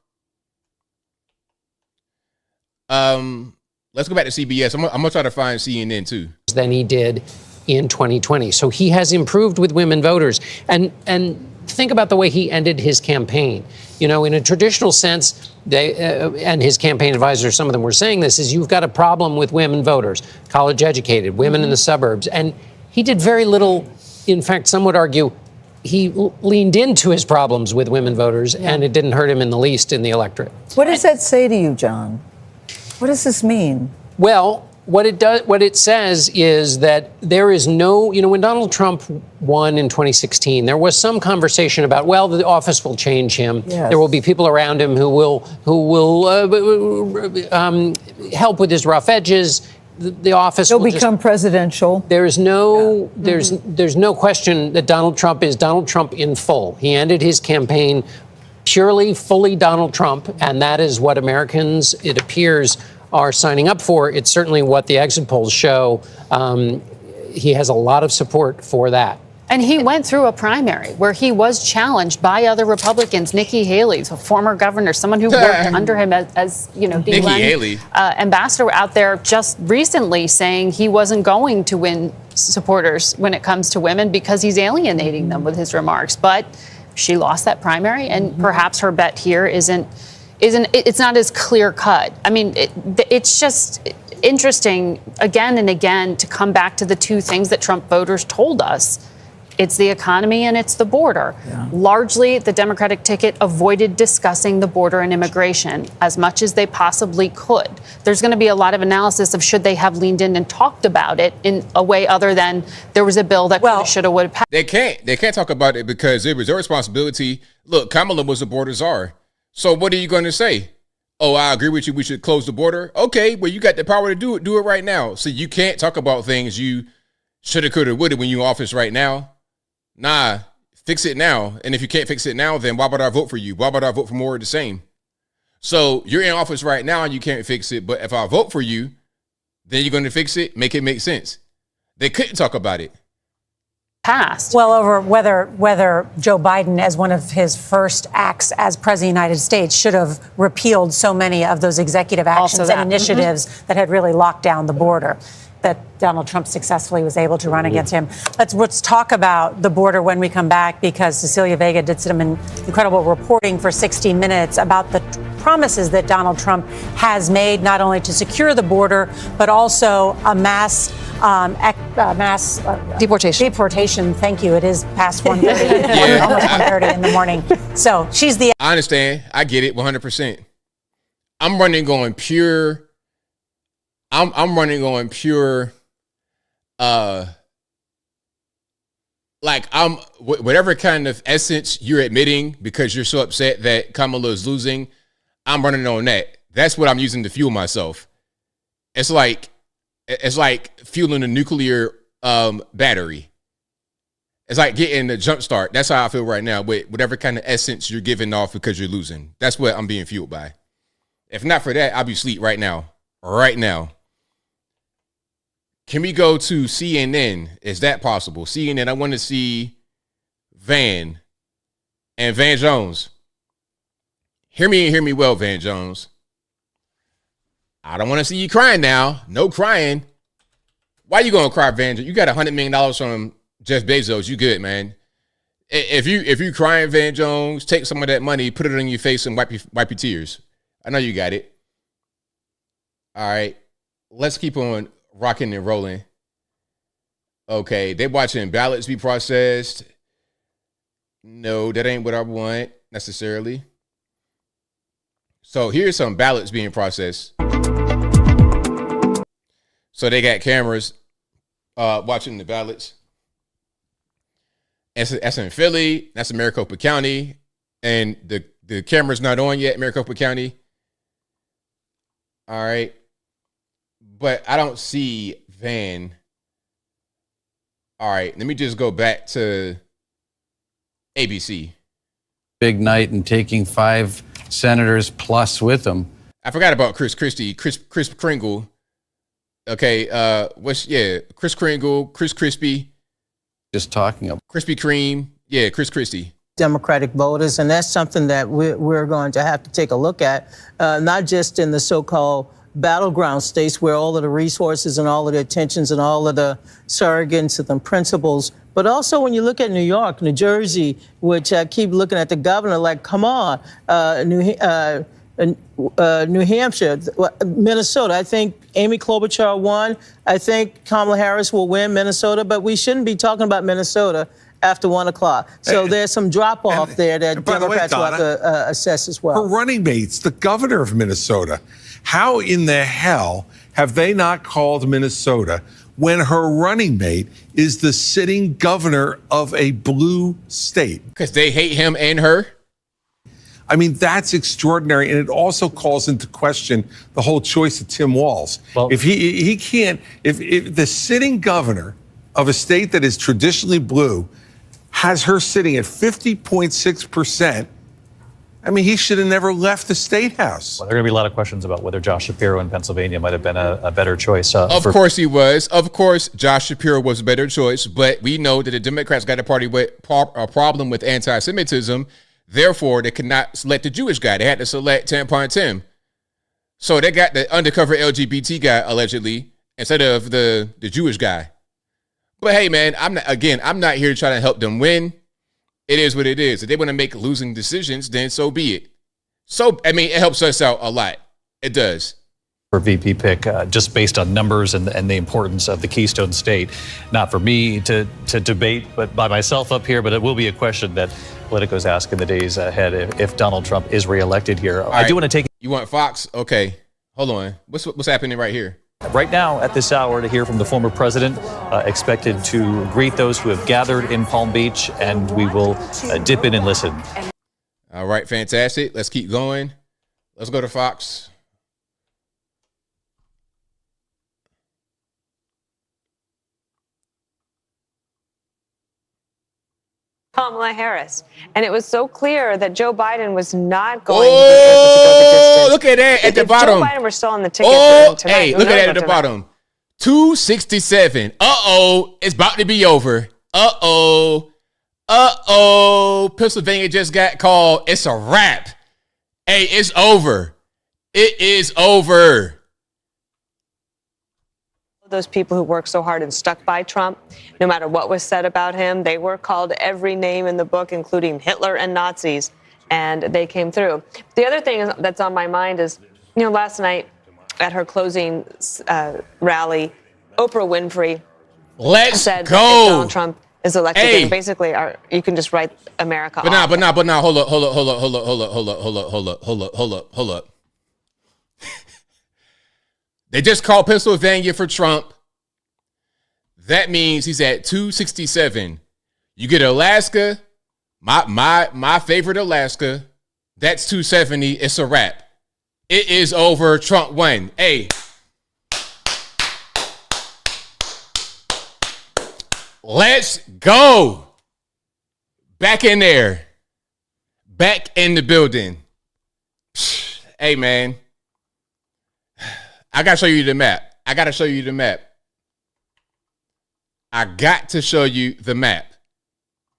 Let's go back to CBS. I'm gonna try to find CNN too. Than he did in 2020. So he has improved with women voters. And think about the way he ended his campaign. You know, in a traditional sense, they and his campaign advisors, some of them were saying this, is you've got a problem with women voters, college educated, women in the suburbs. And he did very little. In fact, some would argue he leaned into his problems with women voters, and it didn't hurt him in the least in the electorate. What does that say to you, John? What does this mean? Well, what it says is that there is no, you know, when Donald Trump won in 2016, there was some conversation about, well, the office will change him. Yes. There will be people around him who will help with his rough edges. The office He'll will become presidential. There's no question that Donald Trump is Donald Trump in full. He ended his campaign purely, fully Donald Trump, and that is what Americans, it appears, are signing up for. It's certainly what the exit polls show. He has a lot of support for that. And he went through a primary where he was challenged by other Republicans. Nikki Haley, the former governor, someone who worked under him as the UN ambassador out there just recently, saying he wasn't going to win supporters when it comes to women because he's alienating them with his remarks. But she lost that primary, and perhaps her bet here isn't. It's not as clear cut. I mean, it's just interesting again and again to come back to the two things that Trump voters told us. It's the economy and it's the border. Yeah. Largely, the Democratic ticket avoided discussing the border and immigration as much as they possibly could. There's going to be a lot of analysis of should they have leaned in and talked about it in a way other than there was a bill that should have, would have passed. They can't talk about it because it was their responsibility. Look, Kamala was the border czar. So what are you going to say? Oh, I agree with you. We should close the border. Okay, well, you got the power to do it. Do it right now. So you can't talk about things you shoulda, coulda, woulda when you're in office right now. Nah, fix it now. And if you can't fix it now, then why would I vote for you? Why would I vote for more of the same? So you're in office right now and you can't fix it. But if I vote for you, then you're going to fix it, make it make sense. They couldn't talk about it. Passed. Well, over whether Joe Biden, as one of his first acts as president of the United States, should have repealed so many of those executive actions and initiatives that had really locked down the border, that Donald Trump successfully was able to run against him. Let's talk about the border when we come back, because Cecilia Vega did some incredible reporting for 60 Minutes about the promises that Donald Trump has made, not only to secure the border, but also a mass deportation. Thank you. It is past 1:30, almost 1:30 in the morning. So she's the. I understand. I get it 100%. I'm running on pure. I'm running on pure. Whatever kind of essence you're admitting because you're so upset that Kamala is losing, I'm running on that. That's what I'm using to fuel myself. It's like fueling a nuclear battery. It's like getting a jump start. That's how I feel right now with whatever kind of essence you're giving off because you're losing. That's what I'm being fueled by. If not for that, I'll be asleep right now. Right now. Can we go to CNN? Is that possible? CNN, I want to see Van and Van Jones. Hear me and hear me well, Van Jones. I don't want to see you crying now. No crying. Why you going to cry, Van Jones? You got $100 million from Jeff Bezos. You good, man. If you crying, Van Jones, take some of that money, put it on your face and wipe your tears. I know you got it. All right. Let's keep on rocking and rolling. Okay, they watching ballots be processed. No, that ain't what I want necessarily. So here's some ballots being processed. So they got cameras watching the ballots. That's in Philly. That's in Maricopa County. And the camera's not on yet in Maricopa County. All right. But I don't see Van. All right, let me just go back to ABC. Big night and taking 5 senators plus with them. I forgot about Chris Christie, Chris Kringle. Okay, Chris Kringle, Chris Crispy. Just talking about Krispy Kreme. Yeah, Chris Christie. Democratic voters, and that's something that we're going to have to take a look at, not just in the so-called battleground states where all of the resources and all of the attentions and all of the surrogates and the principles, but also when you look at New York, New Jersey, which I keep looking at the governor like, come on, New Hampshire, Minnesota. I think Amy Klobuchar won. I think Kamala Harris will win Minnesota, but we shouldn't be talking about Minnesota after 1 o'clock. So there's some drop off there that Democrats will have to assess as well. Her running mate's the governor of Minnesota. How in the hell have they not called Minnesota when her running mate is the sitting governor of a blue state? Because they hate him and her? I mean, that's extraordinary. And it also calls into question the whole choice of Tim Walz. Well, if he can't, if the sitting governor of a state that is traditionally blue has her sitting at 50.6%, I mean, he should have never left the State House. Well, there are going to be a lot of questions about whether Josh Shapiro in Pennsylvania might have been a better choice. Of course he was. Of course, Josh Shapiro was a better choice. But we know that the Democrats got a problem with anti-Semitism. Therefore, they could not select the Jewish guy. They had to select Tampon Tim. So they got the undercover LGBT guy, allegedly, instead of the Jewish guy. But hey, man, I'm not here to try to help them win. It is what it is. If they want to make losing decisions, then so be it. So, I mean, it helps us out a lot. It does. For VP pick, just based on numbers and the importance of the Keystone State. Not for me to debate, but by myself up here, but it will be a question that Politico's ask in the days ahead if Donald Trump is reelected here. I do want to take... You want Fox? Okay. Hold on. What's happening right here? Right now, at this hour, to hear from the former president, expected to greet those who have gathered in Palm Beach, and we will dip in and listen. All right, fantastic. Let's keep going. Let's go to Fox. Kamala Harris. And it was so clear that Joe Biden was not going to be able to go the distance. Look at that at the bottom. Joe Biden were still on the ticket tonight. Hey, look at that at the bottom. 267. It's about to be over. Pennsylvania just got called. It's a wrap. Hey, it's over. It is over. Those people who worked so hard and stuck by Trump, no matter what was said about him, they were called every name in the book, including Hitler and Nazis, and they came through. The other thing that's on my mind is, last night at her closing rally, Oprah Winfrey said go. If Donald Trump is elected, then basically you can just write America off. But now, hold up. They just called Pennsylvania for Trump. That means he's at 267. You get Alaska, my favorite Alaska. That's 270. It's a wrap. It is over. Trump won. Hey. Let's go. Back in there. Back in the building. Hey, man. I got to show you the map. I got to show you the map.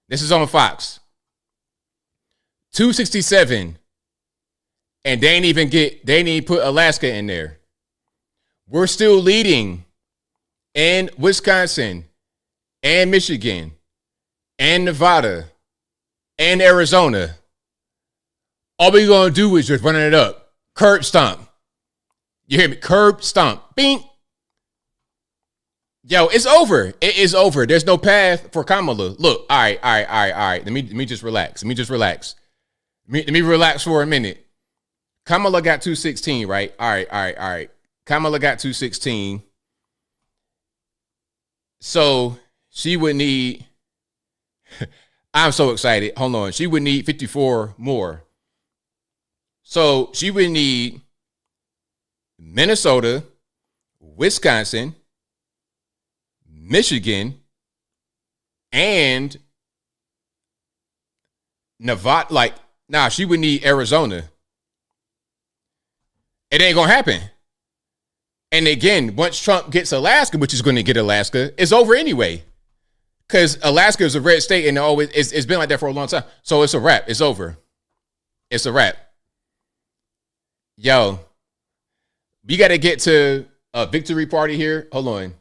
This is on Fox. 267. And they ain't even put Alaska in there. We're still leading in Wisconsin and Michigan and Nevada and Arizona. All we're going to do is just running it up. Curb stomp. You hear me? Curb stomp. Bing. Yo, it's over. It is over. There's no path for Kamala. Look, all right. Let me just relax. Let me relax for a minute. Kamala got 216, right? All right. Kamala got 216. So she would need, I'm so excited. Hold on. She would need 54 more. So she would need Minnesota, Wisconsin, Michigan, and Nevada. She would need Arizona. It ain't gonna happen. And again, once Trump gets Alaska, which is going to get Alaska, it's over anyway. Because Alaska is a red state and it's been like that for a long time. So it's a wrap. It's over. It's a wrap. Yo, we got to get to a victory party here. Hold on.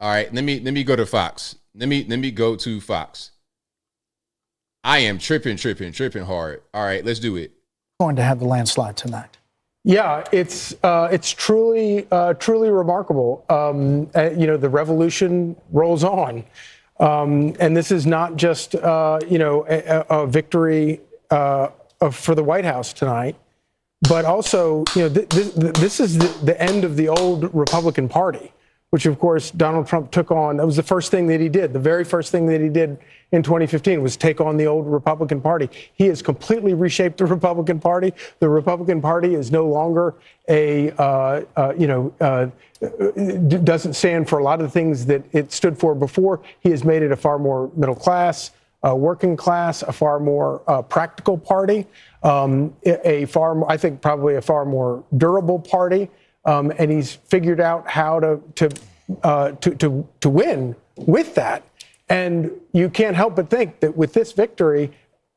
All right, let me go to Fox. Let me go to Fox. I am tripping hard. All right, let's do it. Going to have the landslide tonight. Yeah, it's truly remarkable. The revolution rolls on, and this is not just a victory for the White House tonight, but also this is the end of the old Republican Party, which of course Donald Trump took on. That was the first thing that he did. The very first thing that he did in 2015 was take on the old Republican Party. He has completely reshaped the Republican Party. The Republican Party is no longer doesn't stand for a lot of the things that it stood for before. He has made it a far more middle class, working class, a far more practical party, I think probably a far more durable party, and he's figured out how to win with that. And you can't help but think that with this victory,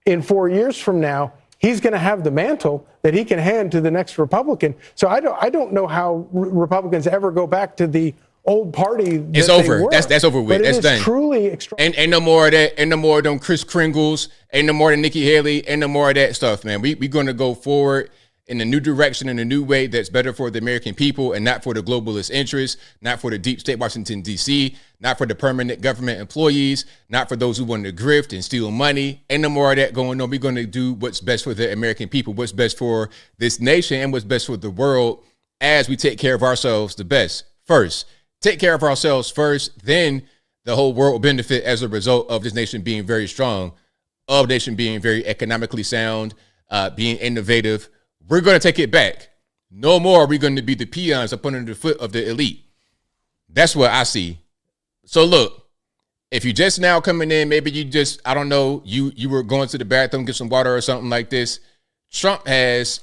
in 4 years from now, he's going to have the mantle that he can hand to the next Republican. So I don't know how Republicans ever go back to the old party. It's over. That's over with. But That's done. Truly extraordinary. Ain't no more of that. Ain't no more of them Chris Kringles. Ain't no more than Nikki Haley. Ain't no more of that stuff, man. We're going to go forward in a new direction, in a new way that's better for the American people and not for the globalist interests, not for the deep state Washington, D.C., not for the permanent government employees, not for those who want to grift and steal money. Ain't no more of that going on. We're going to do what's best for the American people, what's best for this nation, and what's best for the world as we take care of ourselves the best first. Take care of ourselves first, then the whole world will benefit as a result of this nation being very strong, of the nation being very economically sound, being innovative. We're going to take it back. No more are we going to be the peons up under the foot of the elite. That's what I see. So look, if you just now coming in, maybe you just, I don't know, you were going to the bathroom, get some water or something like this. Trump has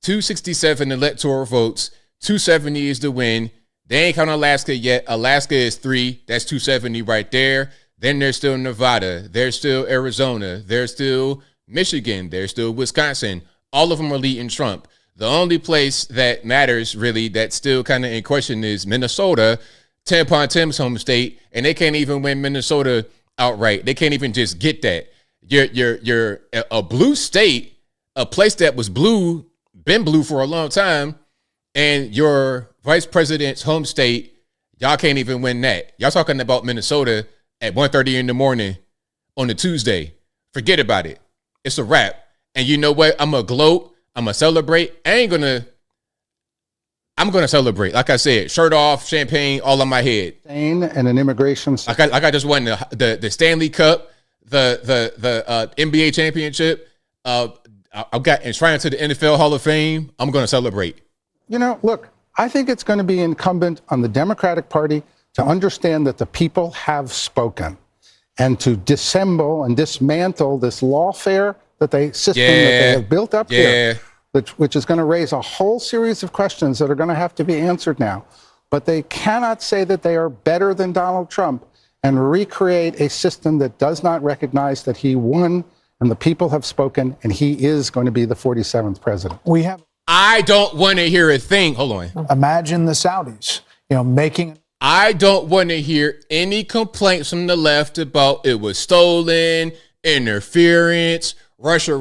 267 electoral votes. 270 is the win. They ain't counting Alaska yet. Alaska is 3. That's 270 right there. Then there's still Nevada. There's still Arizona. There's still Michigan. There's still Wisconsin. All of them are leading Trump. The only place that matters really that's still kind of in question is Minnesota, Tim Pon Tim's home state, and they can't even win Minnesota outright. They can't even just get that. You're a blue state, a place that was blue, been blue for a long time, and your vice president's home state, y'all can't even win that. Y'all talking about Minnesota at 1:30 in the morning on a Tuesday. Forget about it. It's a wrap. And you know what? I'm going to gloat. I'm going to celebrate. I'm going to celebrate. Like I said, shirt off, champagne, all on my head. And an immigration. Like I just won the Stanley Cup, the NBA championship. I've got enshrined to the NFL Hall of Fame. I'm going to celebrate. You know, look, I think it's going to be incumbent on the Democratic Party to understand that the people have spoken and to dissemble and dismantle this lawfare that system that they have built up here, which is going to raise a whole series of questions that are going to have to be answered now. But they cannot say that they are better than Donald Trump and recreate a system that does not recognize that he won and the people have spoken and he is going to be the 47th president. I don't want to hear a thing. Hold on. Imagine the Saudis, making. I don't want to hear any complaints from the left about it was stolen, interference, Russia,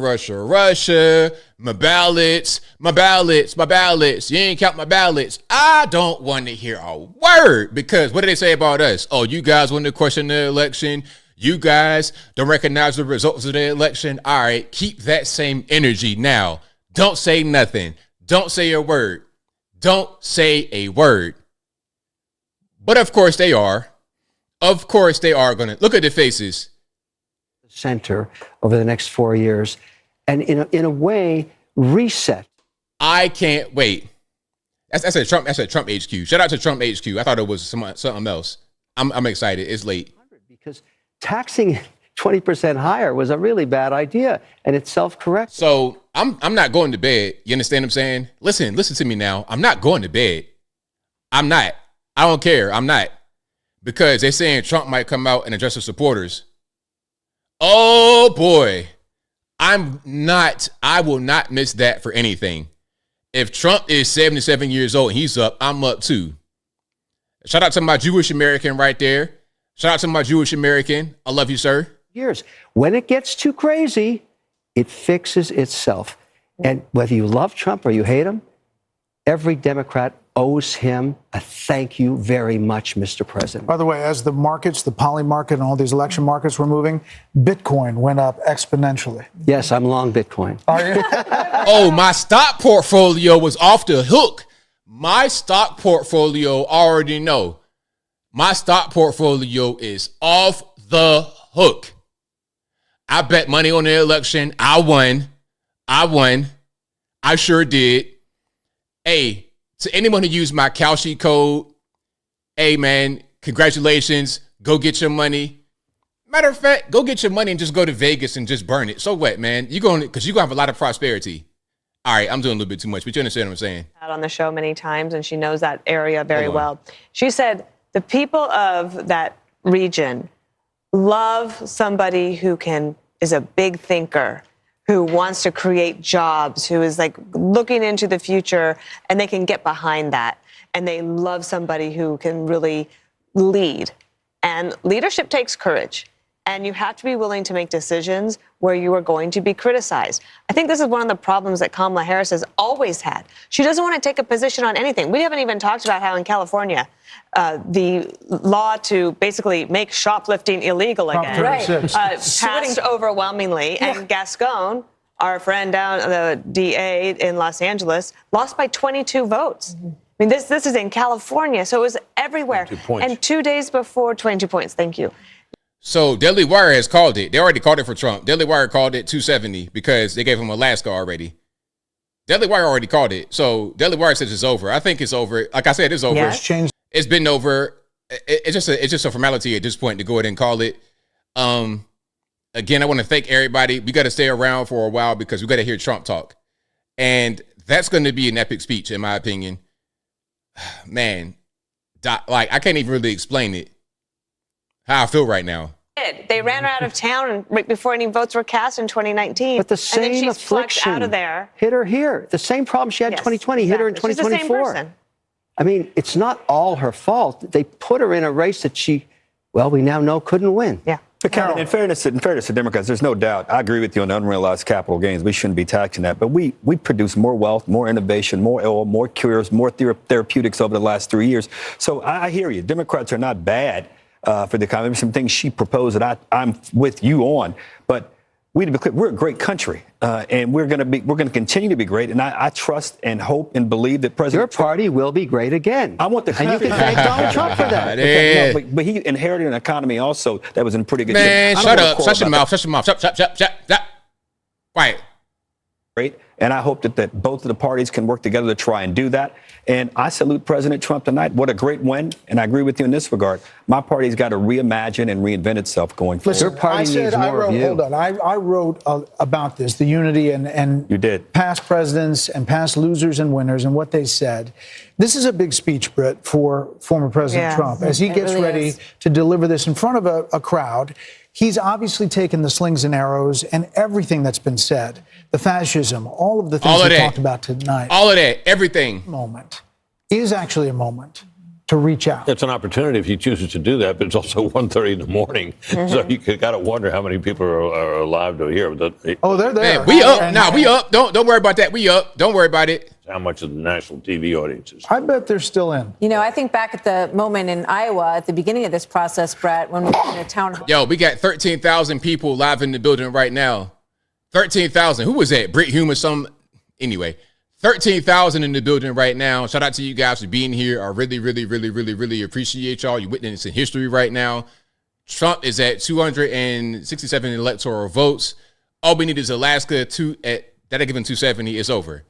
my ballots. You ain't count my ballots. I don't want to hear a word because what do they say about us? Oh, you guys want to question the election. You guys don't recognize the results of the election. All right, keep that same energy now. Don't say nothing. Don't say a word. Don't say a word. But of course they are. Of course they are going to. Look at the faces. Center over the next 4 years and in a way reset. I can't wait. That's a Trump HQ. Shout out to Trump HQ. I thought it was something else. I'm excited. It's late. Because taxing 20% higher was a really bad idea and it's self-correct. So I'm not going to bed. You understand what I'm saying? Listen to me now. I'm not going to bed. I'm not. I don't care. I'm not. Because they're saying Trump might come out and address his supporters. Oh boy, I will not miss that for anything. If Trump is 77 years old and he's up, I'm up too. Shout out to my Jewish American right there. Shout out to my Jewish American. I love you, sir. Years. When it gets too crazy, it fixes itself. And whether you love Trump or you hate him, every Democrat owes him a thank you very much, Mr. President. By the way, as the markets, the poly market and all these election markets were moving, Bitcoin went up exponentially. Yes, I'm long Bitcoin. Are you? Oh, my stock portfolio was off the hook. My stock portfolio already know. My stock portfolio is off the hook. I bet money on the election. I won. I sure did. Hey, to anyone who used my Kalshi code, hey, man, congratulations. Go get your money. Matter of fact, go get your money and just go to Vegas and just burn it. So what, man? Because you're going to have a lot of prosperity. All right, I'm doing a little bit too much, but you understand what I'm saying. On the show many times, and she knows that area very well. She said the people of that region love somebody who is a big thinker, who wants to create jobs, who is like looking into the future, and they can get behind that. And they love somebody who can really lead. And leadership takes courage. And you have to be willing to make decisions where you are going to be criticized. I think this is one of the problems that Kamala Harris has always had. She doesn't want to take a position on anything. We haven't even talked about how in California, the law to basically make shoplifting illegal again passed overwhelmingly. Yeah. And Gascon, our friend down, the DA in Los Angeles, lost by 22 votes. Mm-hmm. I mean, this is in California, so it was everywhere. 22 points. And 2 days before, 22 points. Thank you. So Daily Wire has called it. They already called it for Trump. Daily Wire called it 270 because they gave him Alaska already. Daily Wire already called it. So Daily Wire says it's over. I think it's over. Like I said, it's over. Yes. It's been over. It's just a formality at this point to go ahead and call it. Again, I want to thank everybody. We got to stay around for a while because we got to hear Trump talk. And that's going to be an epic speech, in my opinion. Man, like I can't even really explain it. How I feel right now. They ran her out of town right before any votes were cast in 2019. But the same and then she's affliction out of there. hit her here. The same problem she had in 2020 hit her in 2024. She's the same person. I mean, it's not all her fault. They put her in a race that we now know couldn't win. Yeah. But Carol, in fairness to Democrats, there's no doubt. I agree with you on the unrealized capital gains. We shouldn't be taxing that. But we produce more wealth, more innovation, more oil, more cures, more therapeutics over the last 3 years. So I hear you. Democrats are not bad for the economy. Some things she proposed that I'm with you on. But we need to be clear, we're a great country, and we're going to continue to be great. And I trust and hope and believe that President Your party will be great again. I want the country. And you can thank Donald Trump for that. But he inherited an economy also that was in pretty good shape. Man, shut up. Shut your mouth. That. Shut your mouth. Shut. Quiet. Great. And I hope that both of the parties can work together to try and do that. And I salute President Trump tonight. What a great win. And I agree with you in this regard. My party's got to reimagine and reinvent itself going forward. Listen, Your party needs more of you. Hold on. I wrote about this, the unity and you did. Past presidents and past losers and winners and what they said. This is a big speech, Britt, for former President Trump. As he gets ready to deliver this in front of a crowd, he's obviously taken the slings and arrows and everything that's been said, the fascism, all of the things we talked about tonight. All of that, everything. Moment is actually a moment to reach out. It's an opportunity if he chooses to do that, but it's also 1:30 in the morning. Mm-hmm. So you got to wonder how many people are alive to hear. Oh, they're there. Man, we up. We up. Don't worry about that. We up. Don't worry about it. How much of the national TV audience is? I bet they're still in. You know, I think back at the moment in Iowa at the beginning of this process, Brett, when we were in a town hall. Yo, we got 13,000 people live in the building right now. 13,000. Who was that? Britt Hume or some? Anyway, 13,000 in the building right now. Shout out to you guys for being here. I really, really, really, really, really appreciate y'all. You're witnessing history right now. Trump is at 267 electoral votes. All we need is Alaska that'll give him 270. It's over.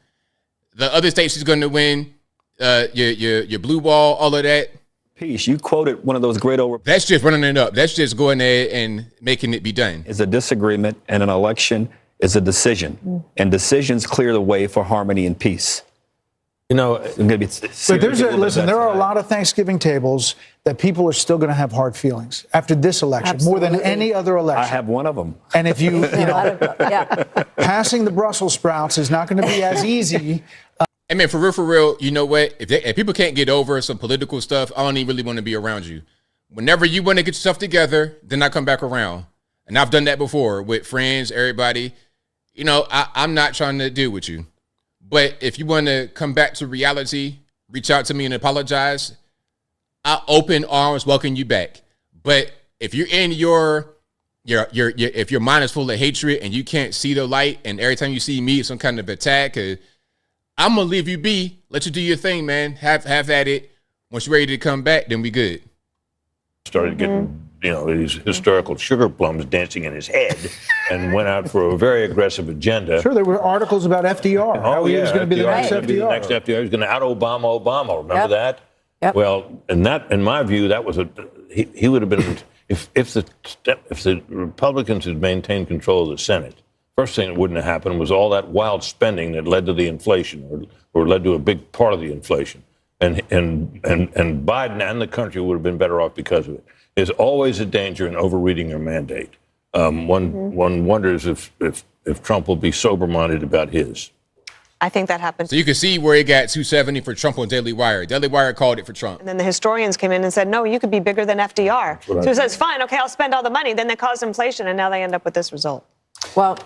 The other states he's going to win, your blue wall, all of that. Peace. You quoted one of those great old. That's just running it up. That's just going there and making it be done. It's a disagreement, and an election is a decision, and decisions clear the way for harmony and peace. You know, it's going to be. Listen, there are a lot of Thanksgiving tables that people are still going to have hard feelings after this election, more than any other election. I have one of them. And if you passing the Brussels sprouts is not going to be as easy. I mean, for real, you know what? If people can't get over some political stuff, I don't even really want to be around you. Whenever you want to get yourself together, then I come back around. And I've done that before with friends, everybody. You know, I'm not trying to deal with you. But if you want to come back to reality, reach out to me and apologize. I open arms welcome you back. But if you're in if your mind is full of hatred and you can't see the light, and every time you see me, it's some kind of attack, I'm gonna leave you be. Let you do your thing, man. Have at it. Once you're ready to come back, then we good. Started getting, these historical sugar plums dancing in his head, and went out for a very aggressive agenda. Sure, there were articles about FDR. How he was going to be the next FDR. The next FDR. He was going to out-Obama. Remember that? Yep. Well, in my view, that was he would have been. If the Republicans had maintained control of the Senate, first thing that wouldn't have happened was all that wild spending that led to the inflation, or led to a big part of the inflation. And Biden and the country would have been better off because of it. There's always a danger in overreading your mandate. One wonders if Trump will be sober-minded about his. I think that happened. So you can see where he got 270 for Trump on Daily Wire. Daily Wire called it for Trump. And then the historians came in and said, no, you could be bigger than FDR. So he says, fine, okay, I'll spend all the money. Then they caused inflation, and now they end up with this result. Well,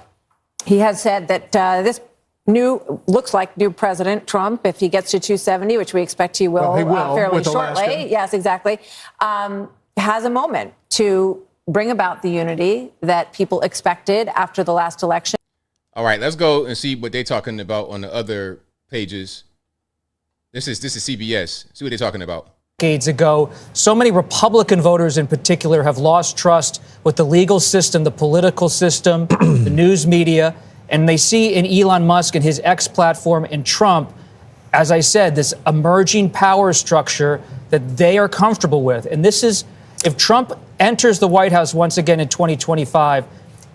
he has said that this looks like new President Trump, if he gets to 270, which we expect he will, fairly shortly. Yes, exactly. Has a moment to bring about the unity that people expected after the last election. All right, let's go and see what they're talking about on the other pages. This is CBS. See what they're talking about. Decades ago, so many Republican voters in particular have lost trust with the legal system, the political system, the news media, and they see in Elon Musk and his X platform and Trump, as I said, this emerging power structure that they are comfortable with. And this is, if Trump enters the White House once again in 2025,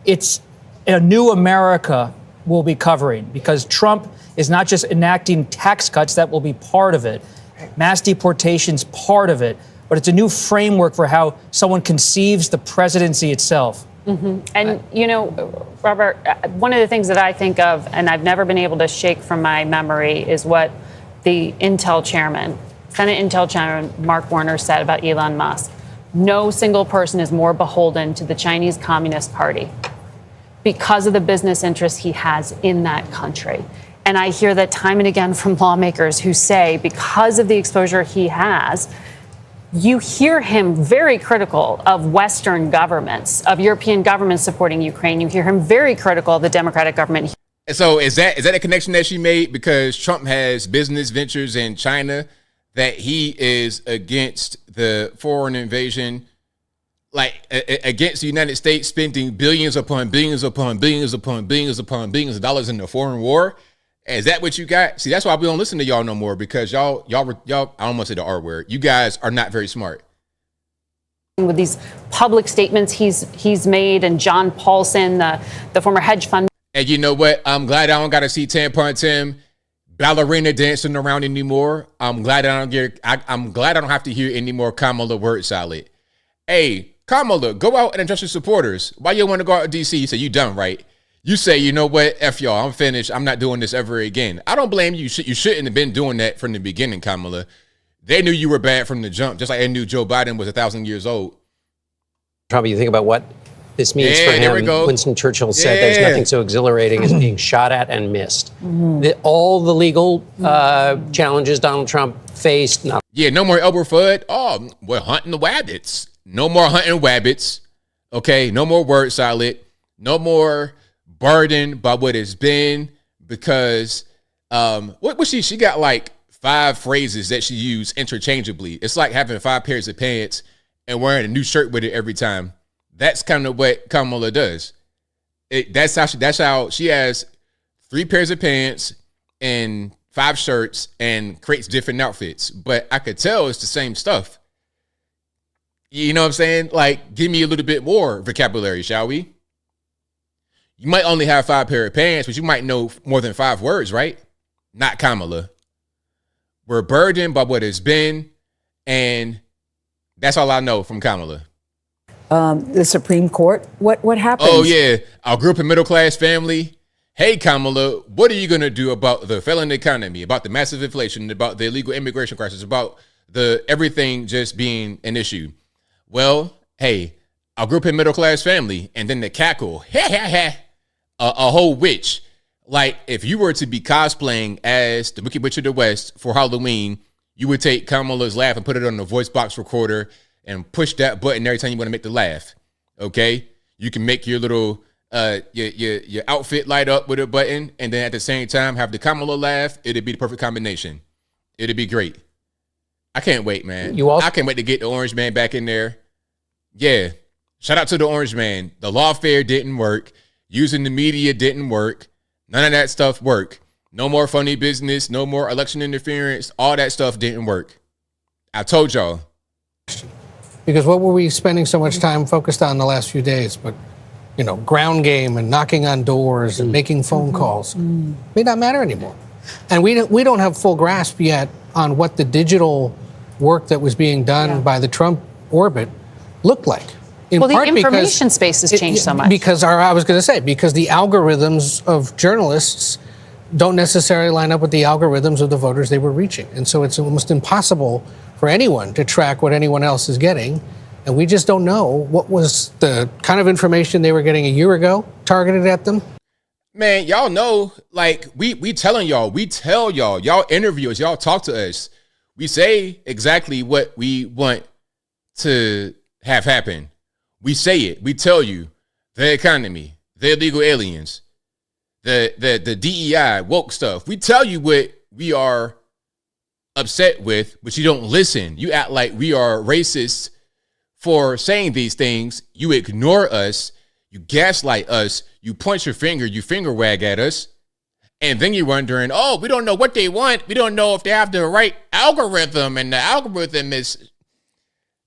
it's a new America we'll be covering, because Trump is not just enacting tax cuts, that will be part of it. Mass deportation's part of it, but it's a new framework for how someone conceives the presidency itself. Mm-hmm. And, you know, Robert, one of the things that I think of, and I've never been able to shake from my memory, is what the Intel chairman, Senate Intel chairman Mark Warner, said about Elon Musk. No single person is more beholden to the Chinese Communist Party because of the business interests he has in that country. And I hear that time and again from lawmakers who say, because of the exposure he has, you hear him very critical of Western governments, of European governments supporting Ukraine. You hear him very critical of the Democratic government. So is that a connection that she made because Trump has business ventures in China, that he is against the foreign invasion, like against the United States spending billions upon billions upon billions upon billions upon billions of dollars in the foreign war? Is that what you got? See, that's why we don't listen to y'all no more, because y'all, I don't want to say the R word. You guys are not very smart. With these public statements he's made, and John Paulson, the former hedge fund. And you know what? I'm glad I don't got to see Tampon Tim ballerina dancing around anymore. I'm glad I don't have to hear any more Kamala word salad. Hey, Kamala, go out and address your supporters. Why you want to go out to DC? You say you done, right? You say, you know what? F y'all, I'm finished. I'm not doing this ever again. I don't blame you. You shouldn't have been doing that from the beginning, Kamala. They knew you were bad from the jump, just like they knew Joe Biden was 1,000 years old. Probably you think about what this means for him. There we go. Winston Churchill said there's nothing so exhilarating as being shot at and missed. All the legal challenges Donald Trump faced. No more Elmer Fudd. Oh, we're hunting the wabbits. No more hunting wabbits. Okay, no more word salad. No more burdened by what it's been, because what was she got like 5 phrases that she used interchangeably. It's like having 5 pairs of pants and wearing a new shirt with it every time. That's kind of what Kamala does. That's how she has 3 pairs of pants and 5 shirts and creates different outfits, but I could tell it's the same stuff. You know what I'm saying? Like, give me a little bit more vocabulary, shall we? You might only have 5 pair of pants, but you might know more than 5 words, right? Not Kamala. We're burdened by what it's been, and that's all I know from Kamala. The Supreme Court, what happens? Oh, yeah. Our group of middle-class family. Hey, Kamala, what are you going to do about the failing economy, about the massive inflation, about the illegal immigration crisis, about the everything just being an issue? Well, hey, our group of middle-class family, and then the cackle. A whole witch. Like, if you were to be cosplaying as the Wicked Witch of the West for Halloween, you would take Kamala's laugh and put it on the voice box recorder and push that button every time you want to make the laugh. Okay? You can make your little your outfit light up with a button, and then at the same time have the Kamala laugh. It'd be the perfect combination. It'd be great. I can't wait, man. I can't wait to get the Orange Man back in there. Yeah. Shout out to the Orange Man. The lawfare didn't work. Using the media didn't work. None of that stuff worked. No more funny business. No more election interference. All that stuff didn't work. I told y'all. Because what were we spending so much time focused on the last few days? But, ground game and knocking on doors and making phone calls may not matter anymore. And we don't have full grasp yet on what the digital work that was being done by the Trump orbit looked like. Well, the information space has changed so much. Because because the algorithms of journalists don't necessarily line up with the algorithms of the voters they were reaching. And so it's almost impossible for anyone to track what anyone else is getting. And we just don't know what was the kind of information they were getting a year ago targeted at them. Man, y'all know, like, we telling y'all, we tell y'all interview us, y'all talk to us. We say exactly what we want to have happen. We say it. We tell you the economy, the illegal aliens, the DEI, woke stuff. We tell you what we are upset with, but you don't listen. You act like we are racist for saying these things. You ignore us. You gaslight us. You point your finger. You finger wag at us. And then you're wondering, oh, we don't know what they want. We don't know if they have the right algorithm. And the algorithm is...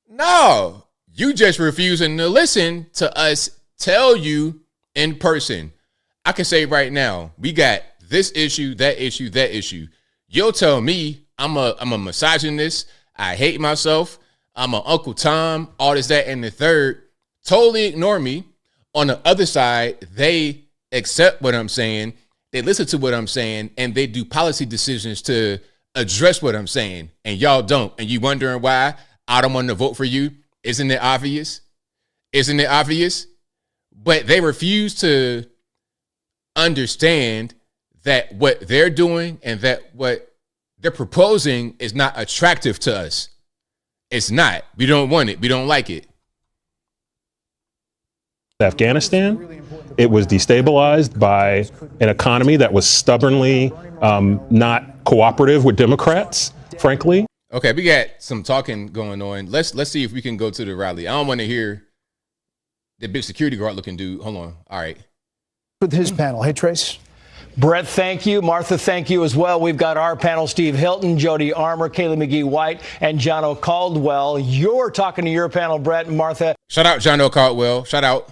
No. You just refusing to listen to us tell you in person. I can say right now, we got this issue, that issue, that issue. You'll tell me I'm a misogynist. I hate myself. I'm an Uncle Tom, all this, that, and the third. Totally ignore me. On the other side, they accept what I'm saying. They listen to what I'm saying, and they do policy decisions to address what I'm saying. And y'all don't. And you wondering why I don't want to vote for you? Isn't it obvious? Isn't it obvious? But they refuse to understand that what they're doing and that what they're proposing is not attractive to us. It's not. We don't want it. We don't like it. Afghanistan, it was destabilized by an economy that was stubbornly not cooperative with Democrats, frankly. Okay, we got some talking going on. Let's see if we can go to the rally. I don't want to hear the big security guard looking dude. Hold on. All right. With his panel. Hey, Trace. Brett, thank you. Martha, thank you as well. We've got our panel, Steve Hilton, Jody Armour, Kaylee McGee-White, and John O'Caldwell. You're talking to your panel, Brett and Martha. Shout out John O'Caldwell. Shout out.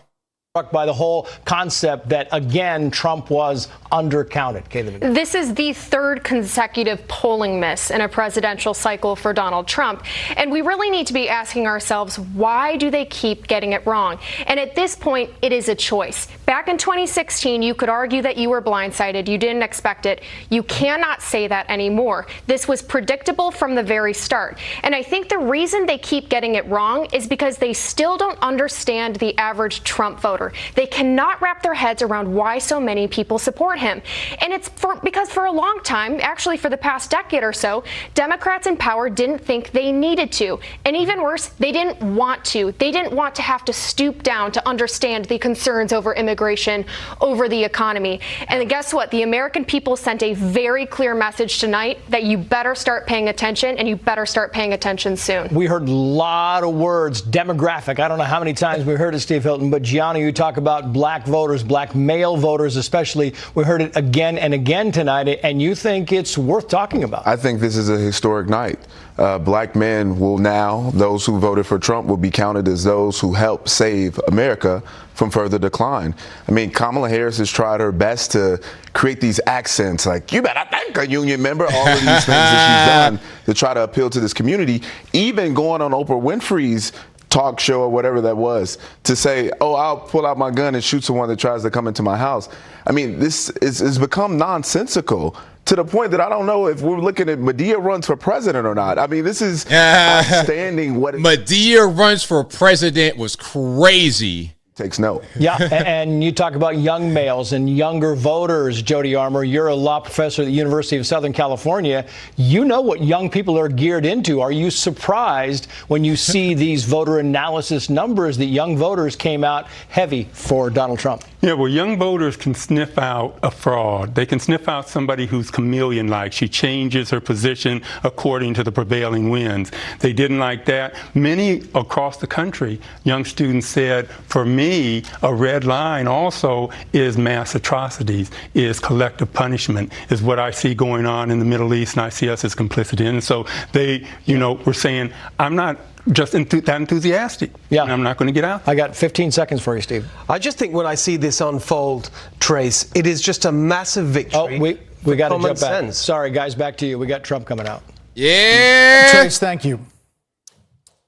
By the whole concept that, again, Trump was undercounted. Kaylee. This is the third consecutive polling miss in a presidential cycle for Donald Trump. And we really need to be asking ourselves, why do they keep getting it wrong? And at this point, it is a choice. Back in 2016, you could argue that you were blindsided. You didn't expect it. You cannot say that anymore. This was predictable from the very start. And I think the reason they keep getting it wrong is because they still don't understand the average Trump voter. They cannot wrap their heads around why so many people support him. And it's because for a long time, actually for the past decade or so, Democrats in power didn't think they needed to. And even worse, they didn't want to. They didn't want to have to stoop down to understand the concerns over immigration, over the economy. And guess what? The American people sent a very clear message tonight that you better start paying attention, and you better start paying attention soon. We heard a lot of words, demographic. I don't know how many times we heard it, Steve Hilton, but Gianna, you talk about black voters, black male voters especially. We heard it again and again tonight, and you think it's worth talking about. I think this is a historic night. Black men will now, those who voted for Trump will be counted as those who helped save America from further decline. I mean, Kamala Harris has tried her best to create these accents like, you better thank a union member, all of these things that she's done to try to appeal to this community, even going on Oprah Winfrey's talk show or whatever that was to say, oh, I'll pull out my gun and shoot someone that tries to come into my house. I mean, this has become nonsensical to the point that I don't know if we're looking at Medea runs for president or not. I mean, this is outstanding. Medea runs for president was crazy. Takes note. Yeah, and you talk about young males and younger voters, Jody Armour. You're a law professor at the University of Southern California. You know what young people are geared into. Are you surprised when you see these voter analysis numbers that young voters came out heavy for Donald Trump? Yeah, well, young voters can sniff out a fraud. They can sniff out somebody who's chameleon-like. She changes her position according to the prevailing winds. They didn't like that. Many across the country, young students said, for me, a red line also is mass atrocities, is collective punishment, is what I see going on in the Middle East, and I see us as complicit in. And so they, were saying, I'm not just that enthusiastic. Yeah. And I'm not going to get out. I got 15 seconds for you, Steve. I just think when I see this unfold, Trace, it is just a massive victory. Oh, we got to jump back. Sense. Sorry, guys, back to you. We got Trump coming out. Yeah. Trace, thank you.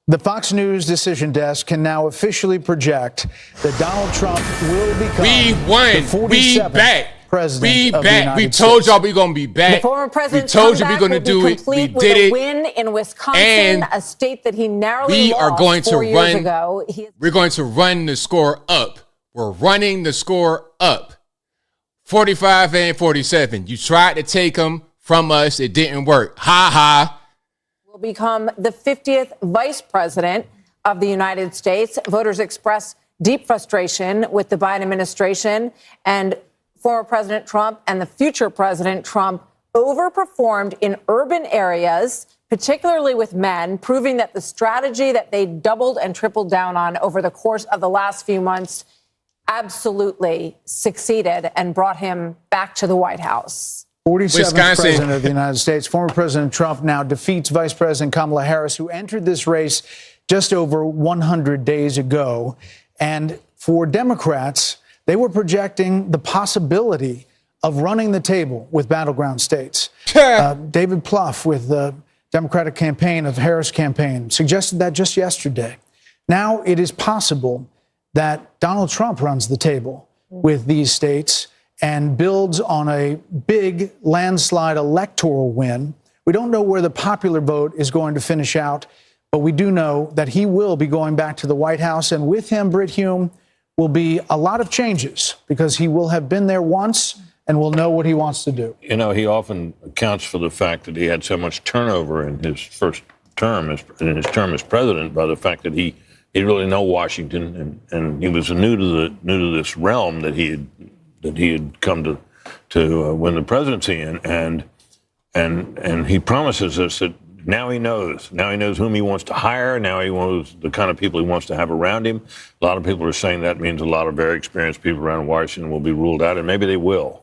The Fox News decision desk can now officially project that Donald Trump will become the 47th president of the United We States. told y'all we're gonna be back. The former president's we told you we're comeback gonna will be do it. We complete with did a it. win in Wisconsin, And a state that he narrowly we lost are going to 4 years run. ago. We're going to run the score up. We're running the score up. 45 and 47. You tried to take them from us. It didn't work. Ha ha. Will become the 50th vice president of the United States. Voters express deep frustration with the Biden administration, and former President Trump and the future President Trump overperformed in urban areas, particularly with men, proving that the strategy that they doubled and tripled down on over the course of the last few months absolutely succeeded and brought him back to the White House. 47th president of the United States. Former President Trump now defeats Vice President Kamala Harris, who entered this race just over 100 days ago. And for Democrats, they were projecting the possibility of running the table with battleground states. David Plouffe with the Democratic campaign of Harris campaign suggested that just yesterday. Now it is possible that Donald Trump runs the table with these states and builds on a big landslide electoral win. We don't know where the popular vote is going to finish out, but we do know that he will be going back to the White House, and with him, Brit Hume, will be a lot of changes because he will have been there once and will know what he wants to do. You know, he often accounts for the fact that he had so much turnover in his first term, as president, by the fact that he really know Washington, and he was new to this realm that he had come to win the presidency in, and he promises us that now he knows whom he wants to hire. Now he knows the kind of people he wants to have around him. A lot of people are saying that means a lot of very experienced people around Washington will be ruled out, and maybe they will.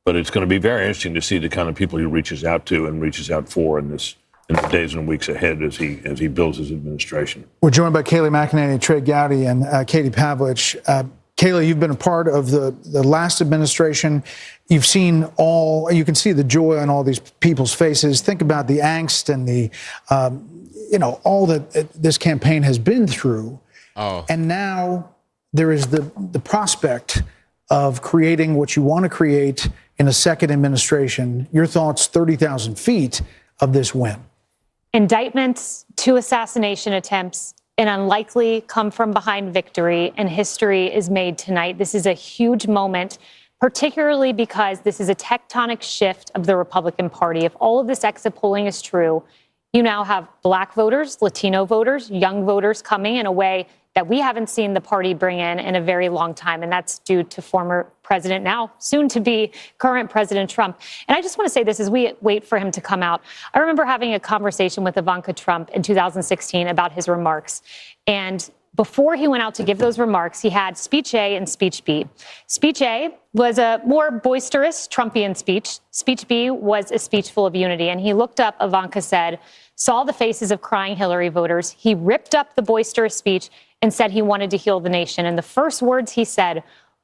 But it's going to be very interesting to see the kind of people he reaches out to and reaches out for in the days and weeks ahead as he builds his administration. We're joined by Kayleigh McEnany, Trey Gowdy, and Katie Pavlich. Kayleigh, you've been a part of the last administration. You've seen you can see the joy on all these people's faces. Think about the angst and the, all that this campaign has been through. Oh. And now there is the prospect of creating what you want to create in a second administration. Your thoughts, 30,000 feet of this win. Indictments, 2 assassination attempts, an unlikely come-from-behind victory, and history is made tonight. This is a huge moment, particularly because this is a tectonic shift of the Republican Party. If all of this exit polling is true, you now have Black voters, Latino voters, young voters coming in a way that we haven't seen the party bring in a very long time, and that's due to former President, now soon to be current President Trump. And I just want to say this as we wait for him to come out. I remember having a conversation with Ivanka Trump in 2016 about his remarks. And before he went out to give those remarks, he had speech A and speech B. Speech A was a more boisterous Trumpian speech. Speech B was a speech full of unity. And he looked up, Ivanka said, saw the faces of crying Hillary voters. He ripped up the boisterous speech and said he wanted to heal the nation. And the first words he said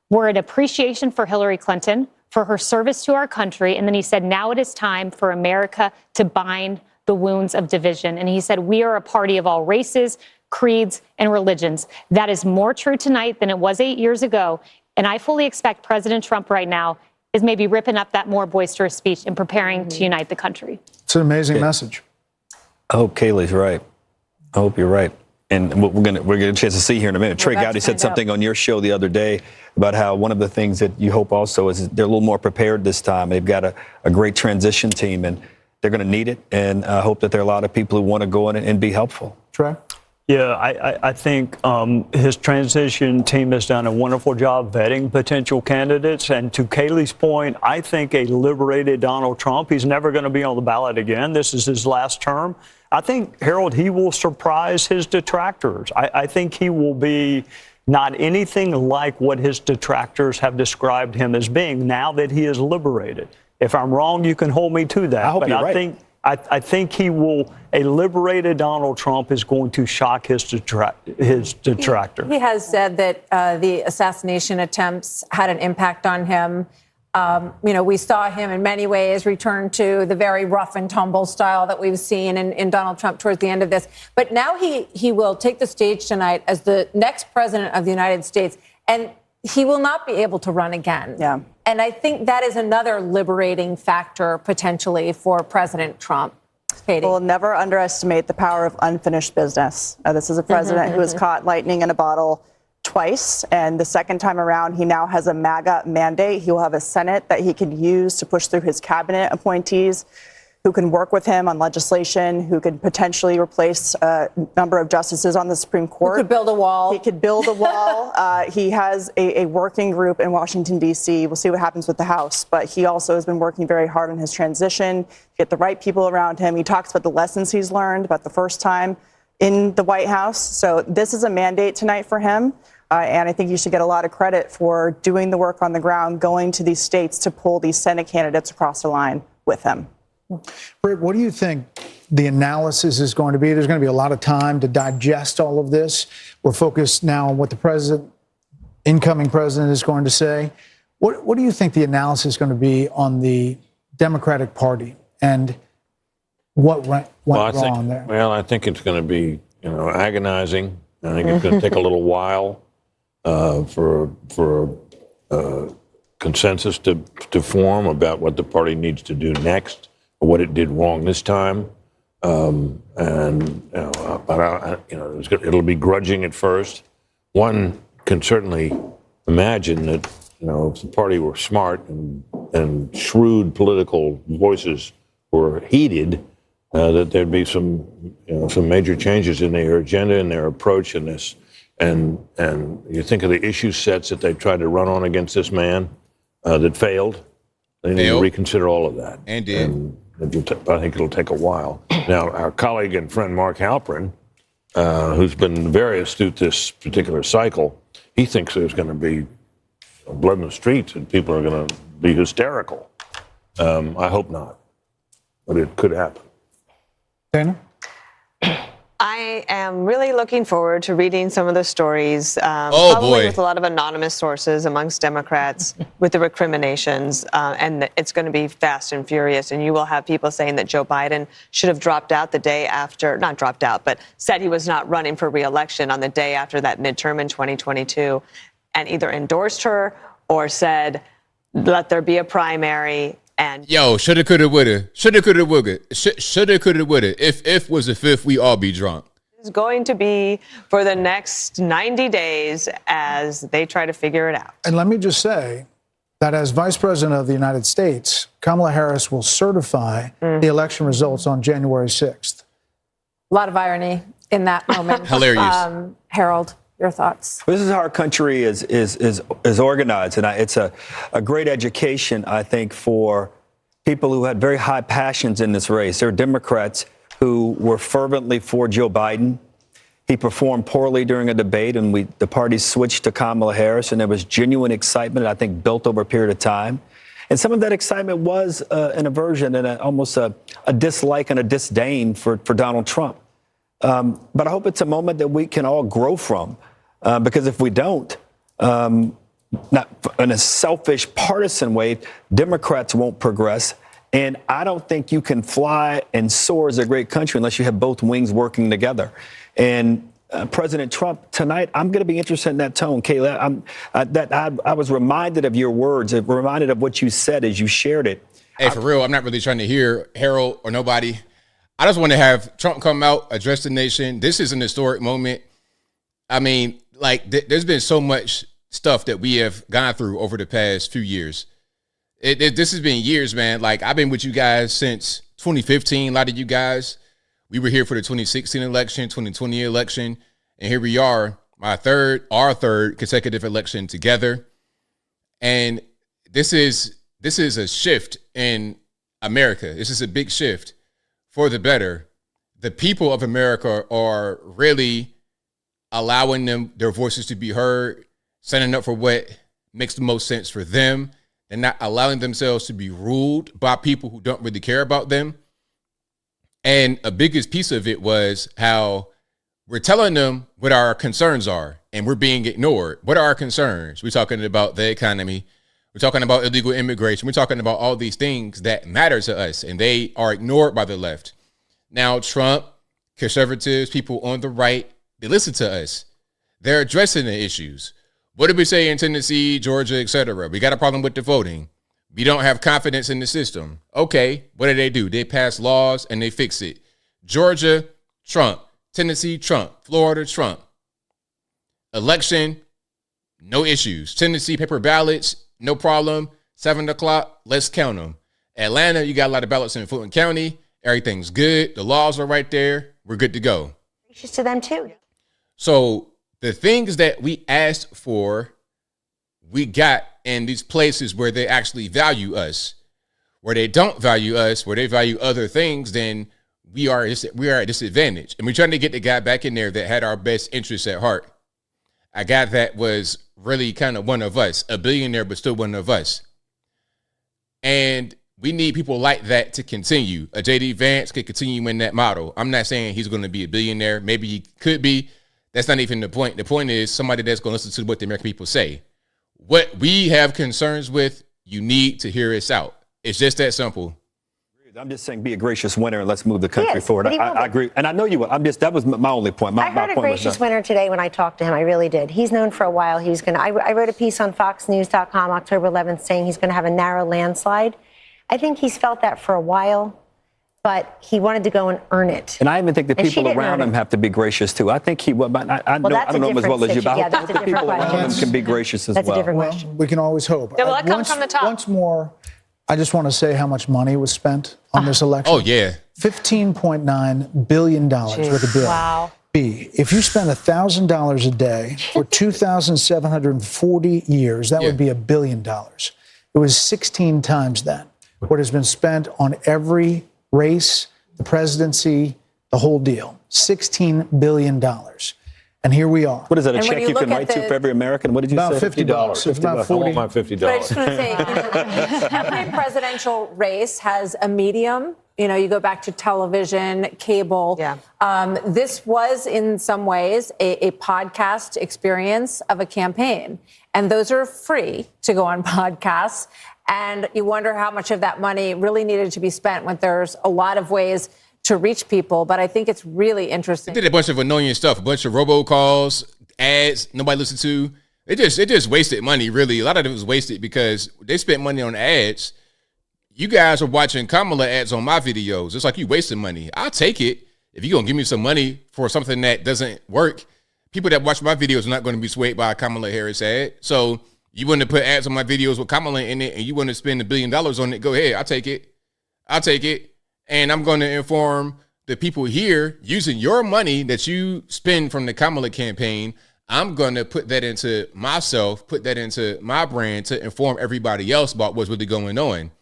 were an appreciation for Hillary Clinton, for her service to our country. And then he said, now it is time for America to bind the wounds of division. And he said, we are a party of all races, creeds, and religions. That is more true tonight than it was 8 years ago. And I fully expect President Trump right now is maybe ripping up that more boisterous speech and preparing to unite the country. It's an amazing message. I hope Kayleigh's right. I hope you're right. And we're gonna get a chance to see here in a minute. Trey Gowdy said something on your show the other day about how one of the things that you hope also is they're a little more prepared this time. They've got a great transition team, and they're going to need it. And I hope that there are a lot of people who want to go in and be helpful. Trey? Yeah, I think his transition team has done a wonderful job vetting potential candidates. And to Kayleigh's point, I think a liberated Donald Trump, he's never going to be on the ballot again. This is his last term. I think, Harold, he will surprise his detractors. I think he will be not anything like what his detractors have described him as being now that he is liberated. If I'm wrong, you can hold me to that. I hope you're right. think I think a liberated Donald Trump is going to shock his detractor. He has said that the assassination attempts had an impact on him. We saw him in many ways return to the very rough and tumble style that we've seen in Donald Trump towards the end of this. But now he will take the stage tonight as the next president of the United States, and he will not be able to run again. Yeah. And I think that is another liberating factor potentially for President Trump. Katie. We'll never underestimate the power of unfinished business. This is a president who has caught lightning in a bottle twice, and the second time around, he now has a MAGA mandate. He will have a Senate that he can use to push through his cabinet appointees, who can work with him on legislation, who could potentially replace a number of justices on the Supreme Court. Who could build a wall. He could build a wall. He has a working group in Washington, D.C. We'll see what happens with the House. But he also has been working very hard on his transition, get the right people around him. He talks about the lessons he's learned about the first time in the White House. So this is a mandate tonight for him. And I think you should get a lot of credit for doing the work on the ground, going to these states to pull these Senate candidates across the line with him. Britt, what do you think the analysis is going to be? There's going to be a lot of time to digest all of this. We're focused now on what the incoming president is going to say. What do you think the analysis is going to be on the Democratic Party and what went wrong there? Well, I think it's going to be, agonizing. I think it's going to take a little while for consensus to form about what the party needs to do next, or what it did wrong this time. It'll be grudging at first. One can certainly imagine that, if the party were smart and shrewd political voices were heeded, that there'd be some major changes in their agenda and their approach in this. And you think of the issue sets that they tried to run on against this man that failed. They need to reconsider all of that. And did. And I think it'll take a while. Now, our colleague and friend Mark Halperin, who's been very astute this particular cycle, he thinks there's going to be blood in the streets and people are going to be hysterical. I hope not, but it could happen. Dana? I am really looking forward to reading some of the stories, probably with a lot of anonymous sources amongst Democrats with the recriminations, and it's going to be fast and furious. And you will have people saying that Joe Biden should have dropped out the day after, not dropped out, but said he was not running for re-election on the day after that midterm in 2022, and either endorsed her or said, let there be a primary. And shoulda, coulda, woulda. Shoulda, coulda, woulda. Shoulda, coulda, woulda. If was the fifth, we all be drunk. It's going to be for the next 90 days as they try to figure it out. And let me just say that as Vice President of the United States, Kamala Harris will certify the election results on January 6th. A lot of irony in that moment. Hilarious. Harold, your thoughts? This is how our country is organized, and it's a great education, I think, for people who had very high passions in this race. There are Democrats who were fervently for Joe Biden. He performed poorly during a debate, and the party switched to Kamala Harris, and there was genuine excitement, I think, built over a period of time. And some of that excitement was an aversion and almost a dislike and a disdain for Donald Trump. But I hope it's a moment that we can all grow from. Because if we don't, not in a selfish, partisan way, Democrats won't progress. And I don't think you can fly and soar as a great country unless you have both wings working together. And President Trump, tonight, I'm going to be interested in that tone. Kayla, I was reminded of your words, reminded of what you said as you shared it. Hey, for real, I'm not really trying to hear Harold or nobody. I just want to have Trump come out, address the nation. This is an historic moment. I mean, there's been so much stuff that we have gone through over the past few years. This has been years, man. I've been with you guys since 2015. A lot of you guys, we were here for the 2016 election, 2020 election, and here we are, our third consecutive election together. And this is a shift in America. This is a big shift for the better. The people of America are really allowing their voices to be heard, standing up for what makes the most sense for them, and not allowing themselves to be ruled by people who don't really care about them. And a biggest piece of it was how we're telling them what our concerns are, and we're being ignored. What are our concerns? We're talking about the economy. We're talking about illegal immigration. We're talking about all these things that matter to us, and they are ignored by the left. Now, Trump, conservatives, people on the right, they listen to us. They're addressing the issues. What did we say in Tennessee, Georgia, et cetera? We got a problem with the voting. We don't have confidence in the system. Okay, what do? They pass laws and they fix it. Georgia, Trump. Tennessee, Trump. Florida, Trump. Election, no issues. Tennessee, paper ballots, no problem. 7 o'clock, let's count them. Atlanta, you got a lot of ballots in Fulton County. Everything's good. The laws are right there. We're good to go. Gracious to them too. So the things that we asked for, we got in these places where they actually value us. Where they don't value us, where they value other things, then we are at disadvantage. And we're trying to get the guy back in there that had our best interests at heart. A guy that was really kind of one of us, a billionaire, but still one of us. And we need people like that to continue. A J.D. Vance could continue in that model. I'm not saying he's going to be a billionaire. Maybe he could be. That's not even the point. The point is somebody that's going to listen to what the American people say. What we have concerns with, you need to hear us out. It's just that simple. I'm just saying be a gracious winner and let's move the country forward. I agree. And I know you will. That was my only point. I heard a gracious winner today when I talked to him. I really did. He's known for a while. I wrote a piece on FoxNews.com October 11th saying he's going to have a narrow landslide. I think he's felt that for a while, but he wanted to go and earn it. And I even think the people around him have to be gracious too. I think I don't know him as well as you, but I hope the people around him can be gracious as well. That's a different question. We can always hope. Well, that comes from the top. Once more, I just want to say how much money was spent on this election. Oh, yeah. $15.9 billion worth of bill. Wow. B, if you spend $1,000 a day for 2,740 years, that would be $1 billion. It was 16 times that. What has been spent on every race, the presidency, the whole deal. $16 billion. And here we are. What is that, a check you can write to for every American? What did you say? About $50. It's about 40. I want my $50. But I just want to say, every presidential race has a medium. You know, you go back to television, cable. Yeah. This was, in some ways, a podcast experience of a campaign. And those are free to go on podcasts. And you wonder how much of that money really needed to be spent when there's a lot of ways to reach people. But I think it's really interesting. They did a bunch of annoying stuff, a bunch of robocalls, ads nobody listened to. It just wasted money, really. A lot of it was wasted because they spent money on ads. You guys are watching Kamala ads on my videos. It's like you wasting money. I'll take it if you're going to give me some money for something that doesn't work. People that watch my videos are not going to be swayed by a Kamala Harris ad. So you want to put ads on my videos with Kamala in it and you want to spend $1 billion on it, go ahead. I'll take it. And I'm going to inform the people here using your money that you spend from the Kamala campaign. I'm going to put that into myself, put that into my brand to inform everybody else about what's really going on.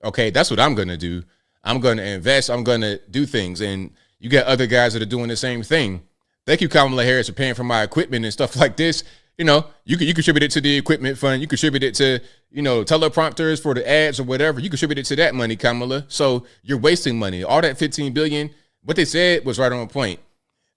Okay, that's what I'm going to do. I'm going to invest. I'm going to do things. And you got other guys that are doing the same thing. Thank you, Kamala Harris, for paying for my equipment and stuff like this. You know, you contribute it to the equipment fund. You contribute it to, teleprompters for the ads or whatever. You contribute it to that money, Kamala. So you're wasting money. All that $15 billion, what they said was right on point.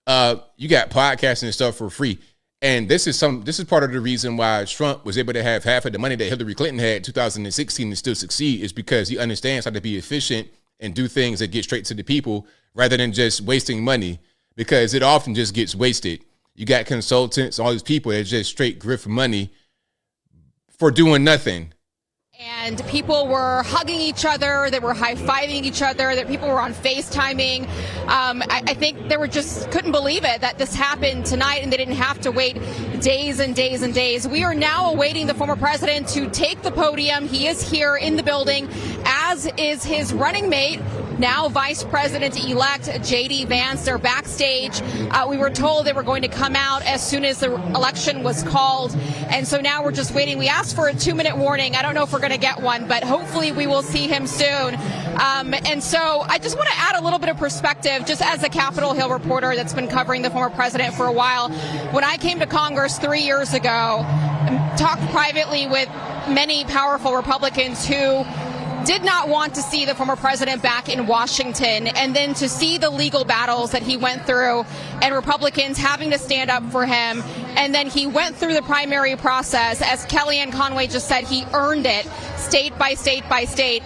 You got podcasting and stuff for free. And this is part of the reason why Trump was able to have half of the money that Hillary Clinton had in 2016 and still succeed, is because he understands how to be efficient and do things that get straight to the people rather than just wasting money, because it often just gets wasted. You got consultants, all these people that just straight grift money for doing nothing. And people were hugging each other, they were high-fiving each other, that people were on FaceTiming. I think they were just couldn't believe it that this happened tonight and they didn't have to wait days and days and days. We are now awaiting the former president to take the podium. He is here in the building, as is his running mate, now Vice President-elect J.D. Vance. They're backstage. We were told they were going to come out as soon as the election was called. And so now we're just waiting. We asked for a 2-minute warning. I don't know if we're going to get one, but hopefully we will see him soon. And so I just want to add a little bit of perspective, just as a Capitol Hill reporter that's been covering the former president for a while. When I came to Congress 3 years ago, talked privately with many powerful Republicans who did not want to see the former president back in Washington, and then to see the legal battles that he went through and Republicans having to stand up for him. And then he went through the primary process. As Kellyanne Conway just said, he earned it state by state by state,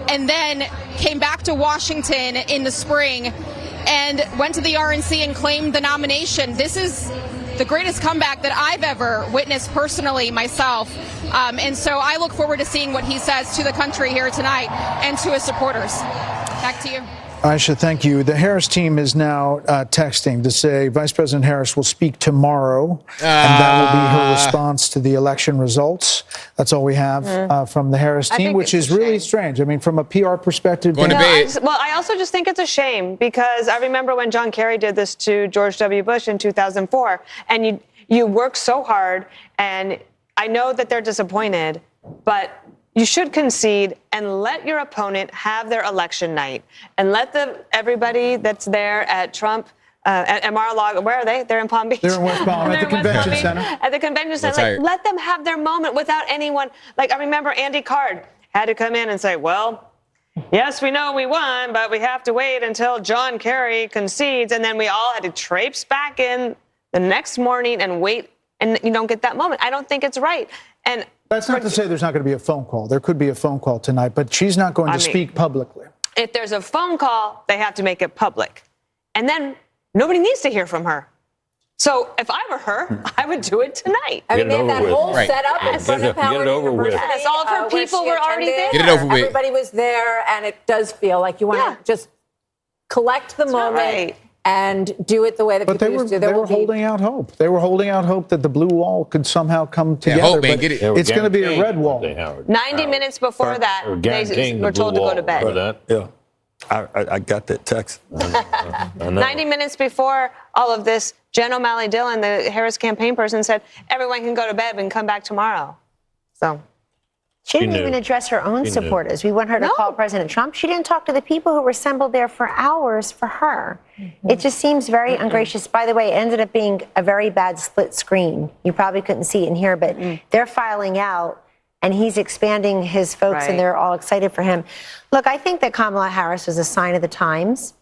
and then came back to Washington in the spring and went to the RNC and claimed the nomination. This is the greatest comeback that I've ever witnessed personally myself. And so I look forward to seeing what he says to the country here tonight and to his supporters. Back to you. Aisha, thank you. The Harris team is now texting to say Vice President Harris will speak tomorrow, and that will be her response to the election results. That's all we have from the Harris team, which is really strange. I mean, from a PR perspective. I also just think it's a shame, because I remember when John Kerry did this to George W. Bush in 2004, and you work so hard, and I know that they're disappointed, but you should concede and let your opponent have their election night, and let everybody that's there at Trump, at Mar-a-Lago, where are they? They're in Palm Beach. They're in West Palm at the convention center. At the convention center, let them have their moment without anyone. Like, I remember Andy Card had to come in and say, well, yes, we know we won, but we have to wait until John Kerry concedes, and then we all had to traipse back in the next morning and wait, and you don't get that moment. I don't think it's right. And that's not to say there's not going to be a phone call. There could be a phone call tonight, but she's not going to speak publicly. If there's a phone call, they have to make it public. And then nobody needs to hear from her. So if I were her, I would do it tonight. I mean, they had that whole setup in front of Howard University. Yes, all of her people were already there. Get it over with. Everybody was there, and it does feel like you want to just collect the moment and do it the way that people used to. They were holding out hope. They were holding out hope that the blue wall could somehow come together. Hope, man, but get it. It's going to be a red wall. 90 minutes before that, they were told to go to bed. Yeah. I got that text. 90 minutes before all of this, Jen O'Malley Dillon, the Harris campaign person, said, everyone can go to bed. We can come back tomorrow. So she didn't even address her own supporters. We want her to call President Trump. She didn't talk to the people who were assembled there for hours for her. It just seems very ungracious. By the way, it ended up being a very bad split screen. You probably couldn't see it in here, but they're filing out, and he's expanding his folks, and they're all excited for him. Look, I think that Kamala Harris was a sign of the times,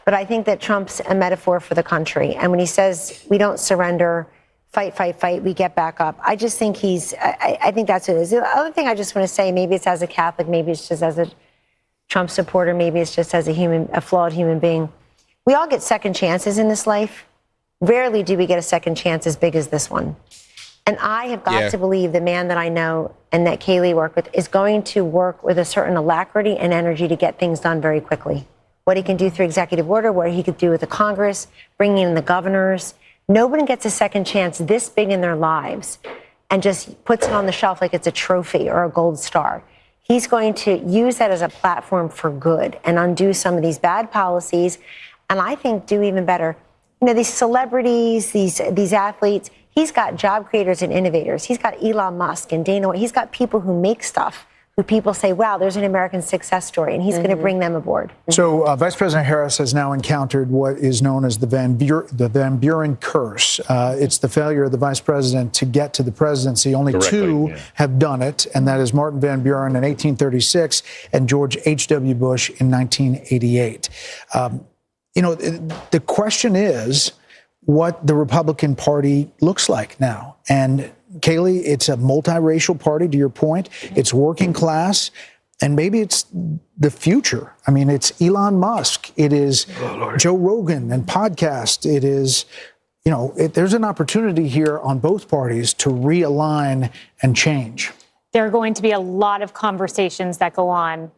but I think that Trump's a metaphor for the country. And when he says we don't surrender, fight, fight, fight, we get back up, I just think I think that's what it is. The other thing I just want to say, maybe it's as a Catholic, maybe it's just as a Trump supporter, maybe it's just as a flawed human being. We all get second chances in this life. Rarely do we get a second chance as big as this one. And I have got to believe the man that I know and that Kayleigh worked with is going to work with a certain alacrity and energy to get things done very quickly. What he can do through executive order, what he could do with the Congress, bringing in the governors. Nobody gets a second chance this big in their lives and just puts it on the shelf like it's a trophy or a gold star. He's going to use that as a platform for good and undo some of these bad policies, and I think do even better. You know, these celebrities, these athletes, he's got job creators and innovators. He's got Elon Musk and Dana White. He's got people who make stuff, who people say, wow, there's an American success story, and he's going to bring them aboard. So Vice President Harris has now encountered what is known as the Van Buren curse. It's the failure of the vice president to get to the presidency. Only two have done it, and that is Martin Van Buren in 1836 and George H.W. Bush in 1988. You know, the question is what the Republican Party looks like now. And Kayleigh, it's a multiracial party, to your point. It's working class, and maybe it's the future. I mean, it's Elon Musk. It is Joe Rogan and podcast. It is, you know, there's an opportunity here on both parties to realign and change. There are going to be a lot of conversations that go on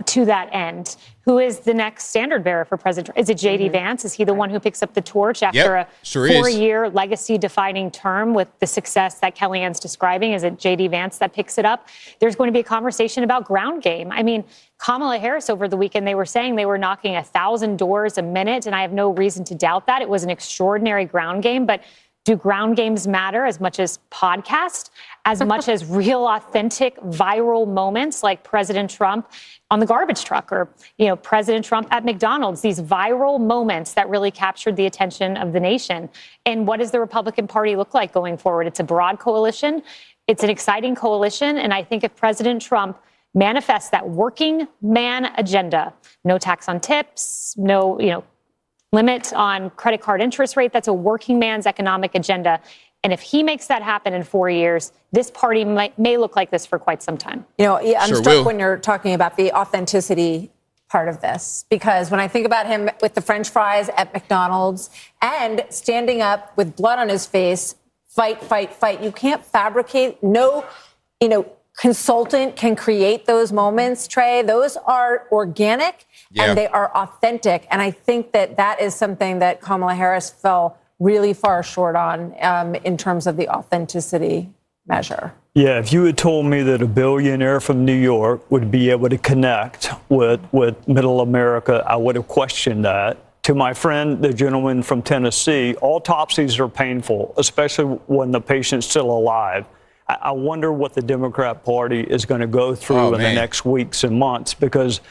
to that end. Who is the next standard bearer for President Trump? Is it J.D. Vance? Is he the one who picks up the torch after a 4-year legacy-defining term with the success that Kellyanne's describing? Is it J.D. Vance that picks it up? There's going to be a conversation about ground game. I mean, Kamala Harris over the weekend, they were saying they were knocking 1,000 doors a minute, and I have no reason to doubt that. It was an extraordinary ground game, but do ground games matter as much as podcast, as much as real, authentic, viral moments like President Trump on the garbage truck or, you know, President Trump at McDonald's, these viral moments that really captured the attention of the nation? And what does the Republican Party look like going forward? It's a broad coalition. It's an exciting coalition. And I think if President Trump manifests that working man agenda. No tax on tips, no, limit on credit card interest rate. That's a working man's economic agenda. And if he makes that happen in 4 years, this party may look like this for quite some time. I'm struck when you're talking about the authenticity part of this, because when I think about him with the French fries at McDonald's and standing up with blood on his face, fight, fight, fight. You can't fabricate. No, consultant can create those moments, Trey. Those are organic and they are authentic. And I think that is something that Kamala Harris fell really far short on in terms of the authenticity measure. Yeah, if you had told me that a billionaire from New York would be able to connect with middle America, I would have questioned that. To my friend, the gentleman from Tennessee, autopsies are painful, especially when the patient's still alive. I wonder what the Democrat Party is going to go through in the next weeks and months, because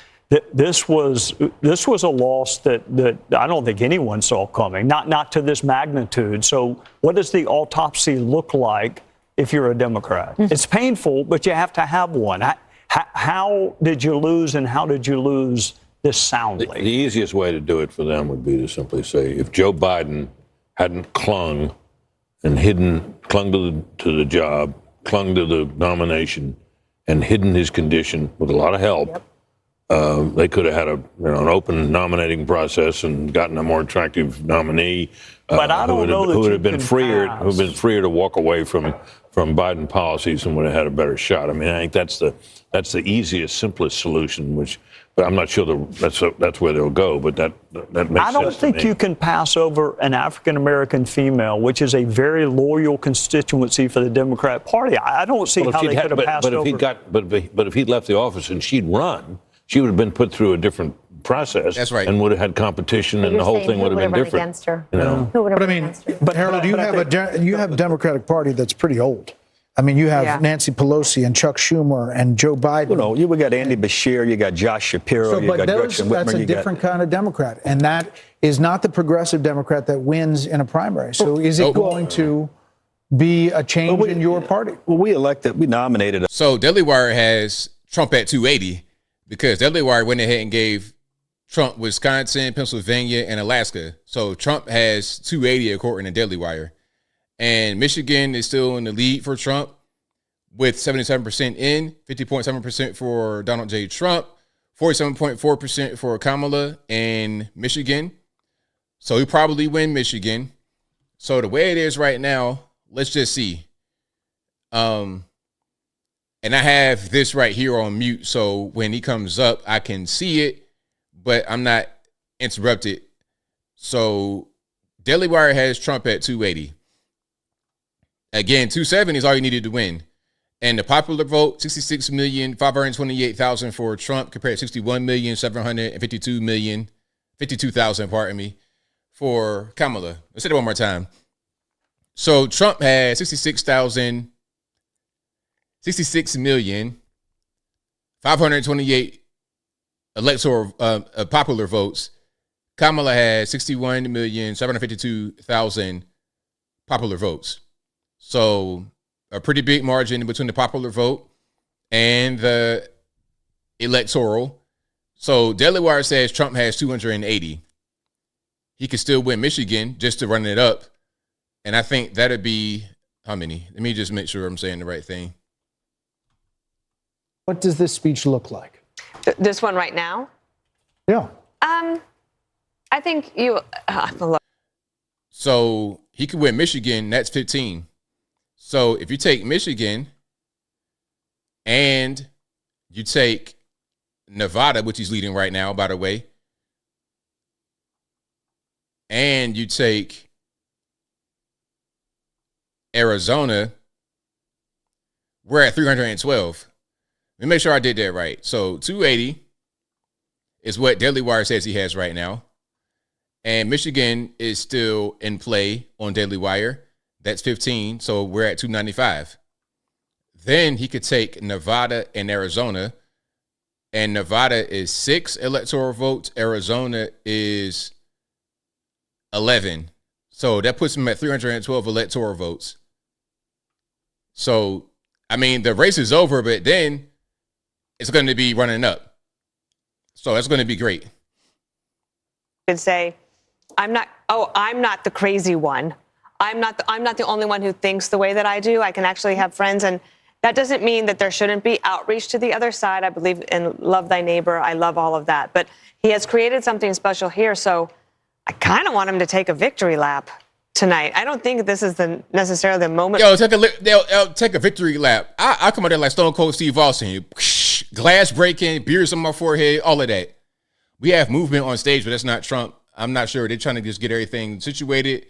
this was a loss that I don't think anyone saw coming, not to this magnitude. So what does the autopsy look like if you're a Democrat? It's painful, but you have to have one. How did you lose, and how did you lose this soundly? The easiest way to do it for them would be to simply say, if Joe Biden hadn't clung to the job, clung to the nomination, and hidden his condition with a lot of help, they could have had an open nominating process and gotten a more attractive nominee who would have been freer to walk away from Biden policies and would have had a better shot. I mean, I think that's the easiest, simplest solution, but I'm not sure that's where they'll go. But that makes sense. I don't think you can pass over an African American female, which is a very loyal constituency for the Democrat Party. I don't see how they could have passed over. But if he'd left the office and she'd run, she would have been put through a different process. That's right. And would have had competition, and the whole thing would have been different. Against her. Who would have against her? But Harold, you have a Democratic Party that's pretty old. I mean, you have Nancy Pelosi and Chuck Schumer and Joe Biden. You got Andy Beshear, you got Josh Shapiro, you got Gretchen Whitmer. That's a different kind of Democrat, and that is not the progressive Democrat that wins in a primary. So is it going to be a change in your party? Well, we nominated. So Daily Wire has Trump at 280 because Daily Wire went ahead and gave Trump Wisconsin, Pennsylvania, and Alaska. So Trump has 280 according to Daily Wire. And Michigan is still in the lead for Trump with 77% in, 50.7% for Donald J. Trump, 47.4% for Kamala in Michigan. So he probably win Michigan. So the way it is right now, let's just see. And I have this right here on mute, so when he comes up, I can see it, but I'm not interrupted. So Daily Wire has Trump at 280. Again, 270 is all you needed to win. And the popular vote, 66,528,000 for Trump compared to 61,752,000, for Kamala. Let's say it one more time. So Trump had 66,528 electoral popular votes. Kamala had 61,752,000 popular votes. So a pretty big margin between the popular vote and the electoral. So Daily Wire says Trump has 280. He could still win Michigan just to run it up. And I think that'd be how many? Let me just make sure I'm saying the right thing. What does this speech look like? This one right now? Yeah. I think you. So he could win Michigan. That's 15. So if you take Michigan and you take Nevada, which he's leading right now, by the way, and you take Arizona, we're at 312. Let me make sure I did that right. So 280 is what Daily Wire says he has right now. And Michigan is still in play on Daily Wire. That's 15, so we're at 295. Then he could take Nevada and Arizona, and Nevada is 6 electoral votes. Arizona is 11. So that puts him at 312 electoral votes. So, I mean, the race is over, but then is going to be running up. So that's going to be great. Could say, I'm not the crazy one. I'm not the only one who thinks the way that I do. I can actually have friends, and that doesn't mean that there shouldn't be outreach to the other side. I believe in love thy neighbor. I love all of that. But he has created something special here, so I kind of want him to take a victory lap tonight. I don't think this is necessarily the moment. Yo, take a victory lap. I come out there like Stone Cold Steve Austin. Glass breaking, beers on my forehead, all of that. We have movement on stage, but that's not Trump. I'm not sure. They're trying to just get everything situated.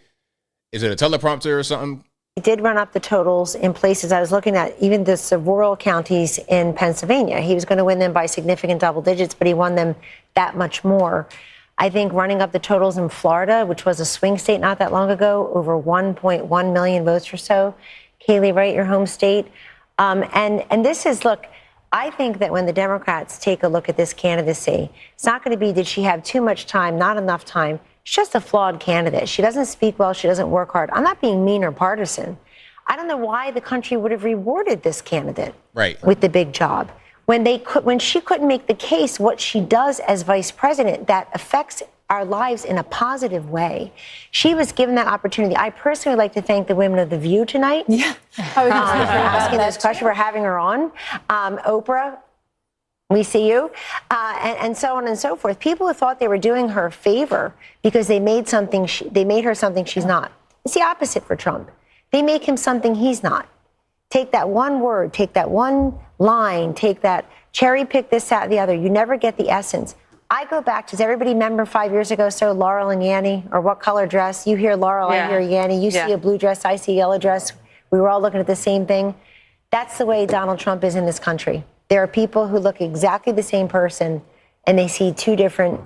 Is it a teleprompter or something? He did run up the totals in places I was looking at, even the rural counties in Pennsylvania. He was going to win them by significant double digits, but he won them that much more. I think running up the totals in Florida, which was a swing state not that long ago, over 1.1 million votes or so. Kaylee, right, your home state. And this is, look, I think that when the Democrats take a look at this candidacy, it's not going to be, did she have too much time, not enough time? She's just a flawed candidate. She doesn't speak well. She doesn't work hard. I'm not being mean or partisan. I don't know why the country would have rewarded this candidate with the big job. When she couldn't make the case what she does as vice president that affects our lives in a positive way. She was given that opportunity. I personally would like to thank the women of The View tonight. Yeah. For asking this question, for having her on. Oprah, we see you, and so on and so forth. People who thought they were doing her a favor because they made her something she's not. It's the opposite for Trump. They make him something he's not. Take that one word, take that one line, take that cherry pick this, that, the other. You never get the essence. I go back, does everybody remember 5 years ago, so Laurel and Yanny, or what color dress? You hear Laurel, I hear Yanny. You see a blue dress, I see a yellow dress. We were all looking at the same thing. That's the way Donald Trump is in this country. There are people who look exactly the same person, and they see two different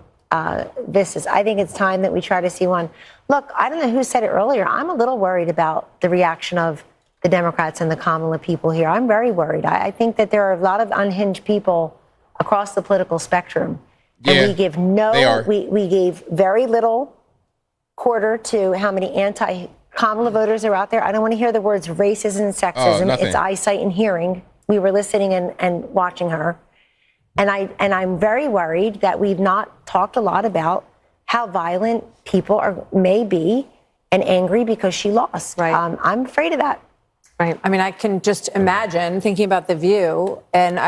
vistas. I think it's time that we try to see one. Look, I don't know who said it earlier. I'm a little worried about the reaction of the Democrats and the Kamala people here. I'm very worried. I think that there are a lot of unhinged people across the political spectrum. And we give we gave very little quarter to how many anti-Kamala voters are out there. I don't want to hear the words racism and sexism. It's eyesight and hearing. We were listening and watching her. And I'm very worried that we've not talked a lot about how violent people may be and angry because she lost. Right. I'm afraid of that. Right. I mean, I can just imagine thinking about The View. And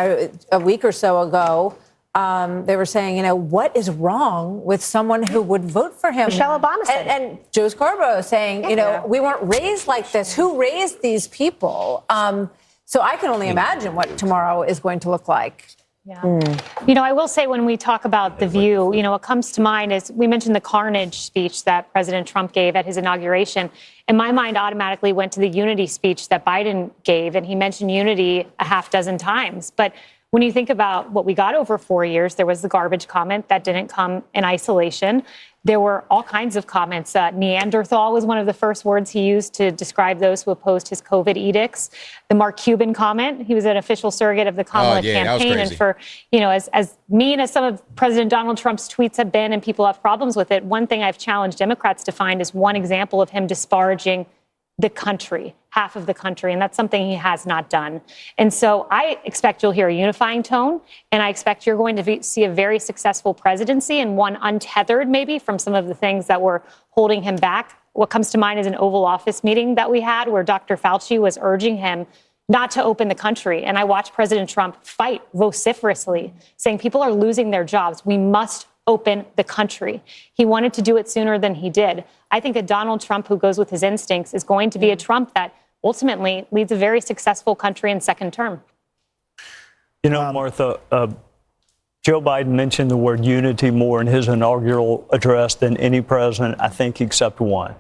a week or so ago, they were saying, what is wrong with someone who would vote for him? Michelle Obama said. And Joe Scarborough saying, we weren't raised like this. Who raised these people? So I can only imagine what tomorrow is going to look like. Yeah. I will say when we talk about The View, what comes to mind is we mentioned the carnage speech that President Trump gave at his inauguration. And my mind automatically went to the unity speech that Biden gave. And he mentioned unity a half dozen times. But when you think about what we got over 4 years, there was the garbage comment that didn't come in isolation. There were all kinds of comments. Neanderthal was one of the first words he used to describe those who opposed his COVID edicts. The Mark Cuban comment, he was an official surrogate of the Kamala campaign. And for, as mean as some of President Donald Trump's tweets have been and people have problems with it, one thing I've challenged Democrats to find is one example of him disparaging the country, half of the country, and that's something he has not done. And so I expect you'll hear a unifying tone, and I expect you're going to see a very successful presidency and one untethered maybe from some of the things that were holding him back. What comes to mind is an Oval Office meeting that we had where Dr. Fauci was urging him not to open the country. And I watched President Trump fight vociferously, saying people are losing their jobs. We must open the country. He wanted to do it sooner than he did. I think that Donald Trump, who goes with his instincts, is going to be a Trump that ultimately leads a very successful country in second term. Martha, Joe Biden mentioned the word unity more in his inaugural address than any president, I think, except one.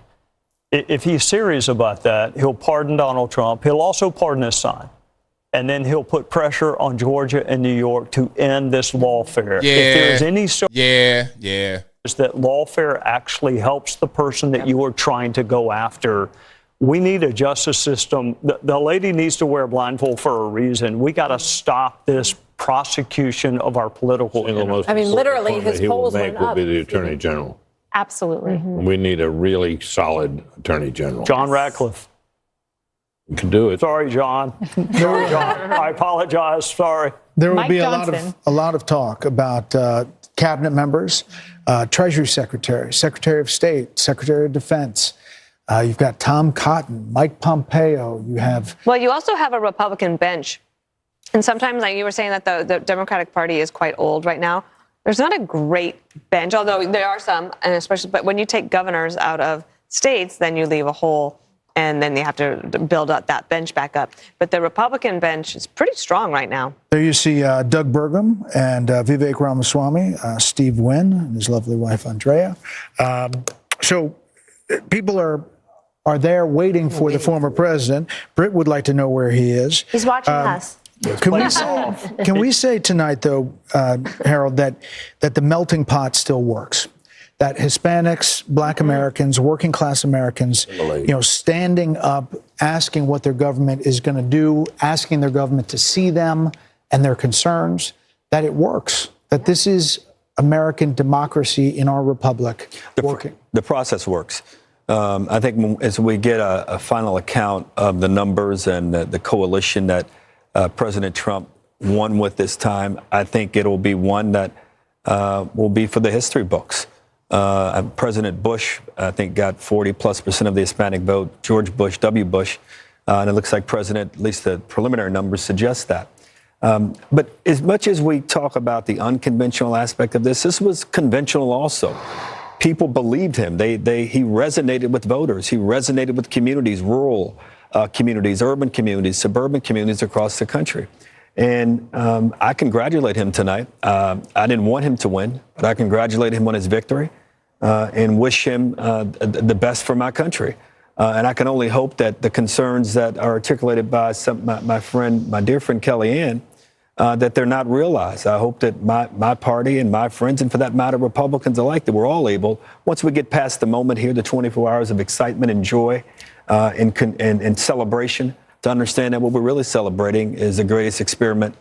If he's serious about that, he'll pardon Donald Trump. He'll also pardon his son. And then he'll put pressure on Georgia and New York to end this lawfare. Yeah. If there's any that lawfare actually helps the person that you are trying to go after, we need a justice system. The lady needs to wear a blindfold for a reason. We got to stop this prosecution of our political enemies. I mean, literally, his polls went up. Will be the Attorney General. Absolutely. Mm-hmm. We need a really solid Attorney General. John Ratcliffe. You can do it. Sorry, John. Sorry, John. I apologize. Sorry. There will Mike be Johnson. a lot of talk about cabinet members, Treasury Secretary, Secretary of State, Secretary of Defense. You've got Tom Cotton, Mike Pompeo. You have. Well, you also have a Republican bench. And sometimes, like you were saying, that the Democratic Party is quite old right now. There's not a great bench, although there are some, and especially, but when you take governors out of states, then you leave a hole, and then you have to build up that bench back up. But the Republican bench is pretty strong right now. There you see Doug Burgum and Vivek Ramaswamy, Steve Wynn and his lovely wife Andrea. So people are there waiting for the former president. Britt would like to know where he is. He's watching us. Can we say tonight, though, Harold, that the melting pot still works? That Hispanics, Black Americans, working class Americans, standing up, asking what their government is going to do, asking their government to see them and their concerns, that it works, that this is American democracy in our republic working. The process works. I think as we get a final account of the numbers and the coalition that President Trump won with this time, I think it'll be one that will be for the history books. President Bush, I think, got 40+% of the Hispanic vote. George Bush, W. Bush, and it looks like President, at least the preliminary numbers suggest that. But as much as we talk about the unconventional aspect of this was conventional also. People believed him. He resonated with voters. He resonated with communities, rural communities, urban communities, suburban communities across the country. And I congratulate him tonight. I didn't want him to win, but I congratulate him on his victory and wish him the best for my country. And I can only hope that the concerns that are articulated by my dear friend Kellyanne, that they're not realized. I hope that my party and my friends, and for that matter, Republicans alike, that we're all able, once we get past the moment here, the 24 hours of excitement and joy and celebration, to understand that what we're really celebrating is the greatest experiment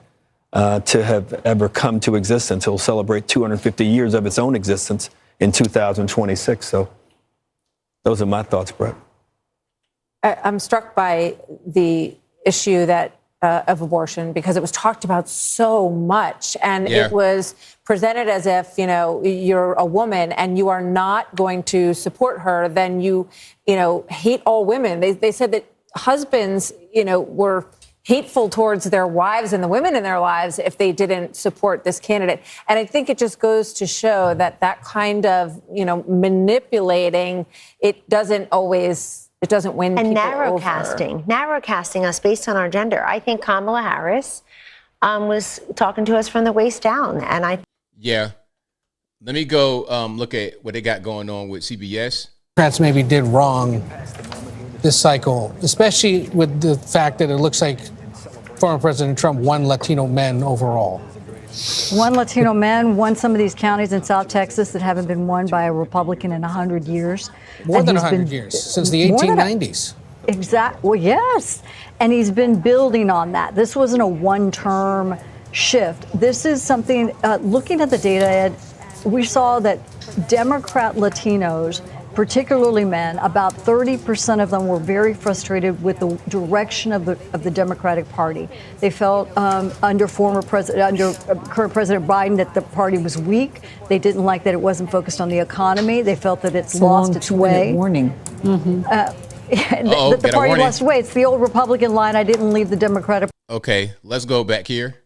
to have ever come to existence. It'll celebrate 250 years of its own existence in 2026. So those are my thoughts, Brett. I'm struck by the issue of abortion, because it was talked about so much, and it was presented as if, you're a woman and you are not going to support her, then you hate all women. They said that husbands, were hateful towards their wives and the women in their lives if they didn't support this candidate. And I think it just goes to show that kind of, manipulating, it doesn't win and people narrowcasting us based on our gender. I think Kamala Harris was talking to us from the waist down, and let me go look at what they got going on with CBS. Democrats maybe did wrong this cycle, especially with the fact that it looks like former President Trump won Latino men overall. One Latino man won some of these counties in South Texas that haven't been won by a Republican in 100 years. More than 100 years, since the 1890s. Exactly. Well, yes. And he's been building on that. This wasn't a one-term shift. This is something, looking at the data, Ed, we saw that Democrat Latinos, particularly men, about 30% of them were very frustrated with the direction of the Democratic Party. They felt under current President Biden that the party was weak. They didn't like that it wasn't focused on the economy. They felt that it's lost its way. Warning. That the party lost way. It's the old Republican line. I didn't leave the Democratic. Okay, let's go back here.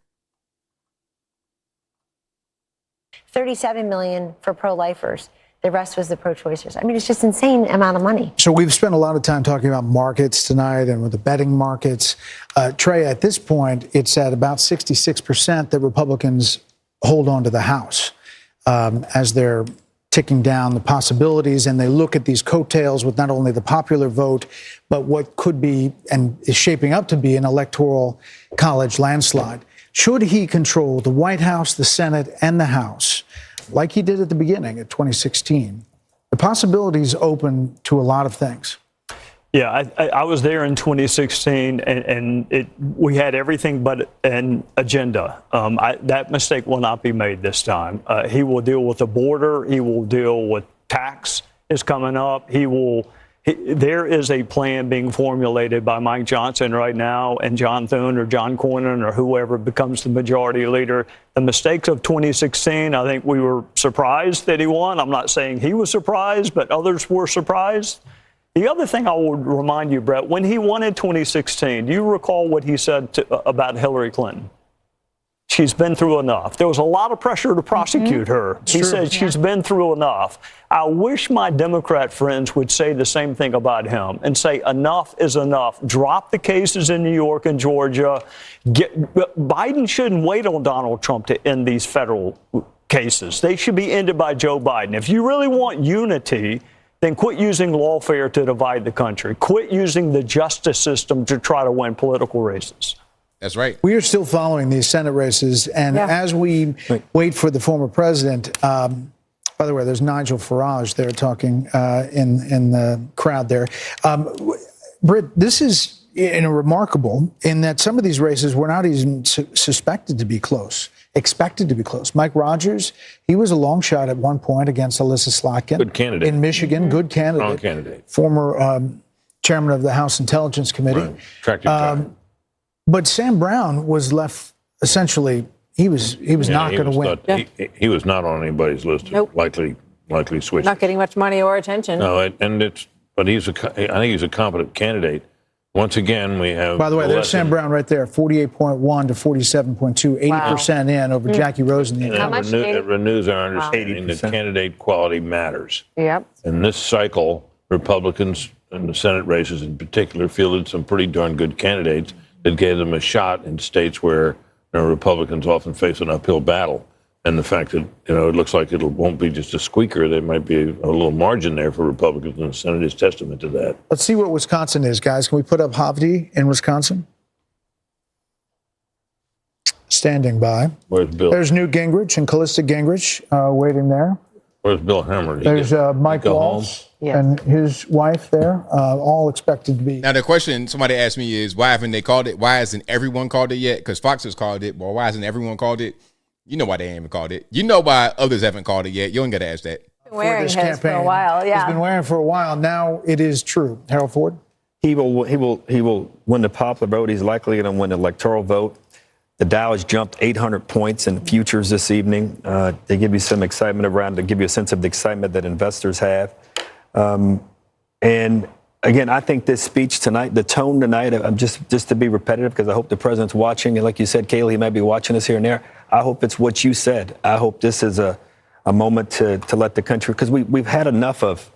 37 million for pro-lifers. The rest was the pro-choicers. I mean, it's just insane amount of money. So we've spent a lot of time talking about markets tonight and with the betting markets. Trey, at this point, it's at about 66% that Republicans hold on to the House as they're ticking down the possibilities, and they look at these coattails with not only the popular vote, but what could be and is shaping up to be an electoral college landslide. Should he control the White House, the Senate, and the House, like he did at the beginning of 2016, the possibilities open to a lot of things. Yeah, I was there in 2016, and we had everything but an agenda. That mistake will not be made this time. He will deal with the border. He will deal with tax is coming up. He will There is a plan being formulated by Mike Johnson right now, and John Thune or John Cornyn or whoever becomes the majority leader. The mistakes of 2016, I think we were surprised that he won. I'm not saying he was surprised, but others were surprised. The other thing I would remind you, Brett, when he won in 2016, do you recall what he said about Hillary Clinton? She's been through enough. There was a lot of pressure to prosecute her. He said she's been through enough. I wish my Democrat friends would say the same thing about him and say enough is enough. Drop the cases in New York and Georgia. Biden shouldn't wait on Donald Trump to end these federal cases. They should be ended by Joe Biden. If you really want unity, then quit using lawfare to divide the country. Quit using the justice system to try to win political races. That's right. We are still following these Senate races, and as we wait for the former president, by the way, there's Nigel Farage there talking in the crowd there. Britt, this is remarkable in that some of these races were not even suspected to be close, expected to be close. Mike Rogers, he was a long shot at one point against Alyssa Slotkin. Good candidate. In Michigan, good candidate. Strong candidate. Former chairman of the House Intelligence Committee. Right. Attractive guy. But Sam Brown was left essentially. He was not going to win. He was not on anybody's list. Nope. Likely switch. Not getting much money or attention. No, but I think he's a competent candidate. Once again, we have. By the way, there's Sam Brown right there, 48.1 to 47.2, 80% in over Jackie Rosen. It renews our understanding that candidate quality matters. Yep. In this cycle, Republicans in the Senate races in particular fielded some pretty darn good candidates that gave them a shot in states where Republicans often face an uphill battle. And the fact that, it looks like it won't be just a squeaker, there might be a little margin there for Republicans in the Senate is testament to that. Let's see what Wisconsin is, guys. Can we put up Havdi in Wisconsin? Standing by. Where's Bill? There's Newt Gingrich and Callista Gingrich waiting there. Where's Bill Hammer? There's Mike Waltz and his wife there, all expected to be. Now, the question somebody asked me is, why haven't they called it? Why hasn't everyone called it yet? Because Fox has called it, but why hasn't everyone called it? You know why they haven't called it. You know why others haven't called it yet. You ain't got to ask that. Wearing his for a while, He's been wearing for a while. Now it is true. Harold Ford? He will win the popular vote. He's likely going to win the electoral vote. The Dow has jumped 800 points in futures this evening. They give you some excitement around, to give you a sense of the excitement that investors have. And again, I think this speech tonight, the tone tonight, just to be repetitive, because I hope the president's watching, and like you said, Kaylee, he may be watching us here and there. I hope it's what you said. I hope this is a moment to let the country, because we've had enough of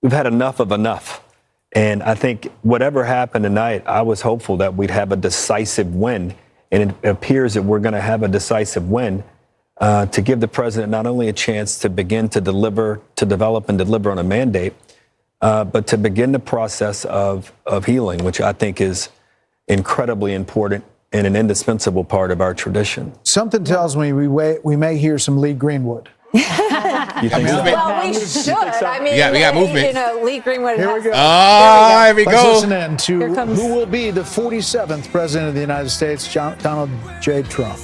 enough. And I think whatever happened tonight, I was hopeful that we'd have a decisive win. And it appears that we're going to have a decisive win to give the president not only a chance to begin to develop and deliver on a mandate, but to begin the process of healing, which I think is incredibly important and an indispensable part of our tradition. Something tells me we may hear some Lee Greenwood. You think so? Well, we should. I mean, we got movement. Lee Greenwood. Here we go. Here we go. Let's listen in to who will be the 47th president of the United States, Donald J. Trump.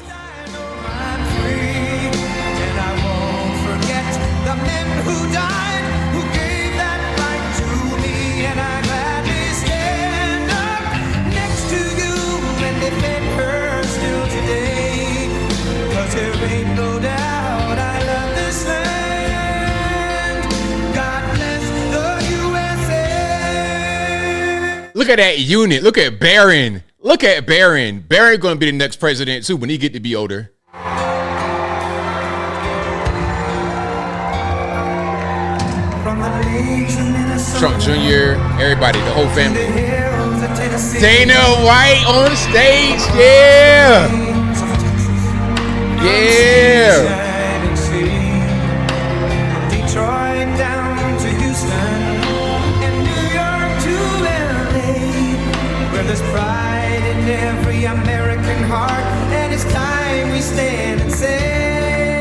Look at that unit. Look at Barron. Look at Barron. Barron going to be the next president too when he get to be older. Trump Jr., everybody, the whole family. Dana White on the stage. Yeah. Yeah. Detroit down to Houston and New York to LA, where there's pride in every American heart, and it's time we stand and say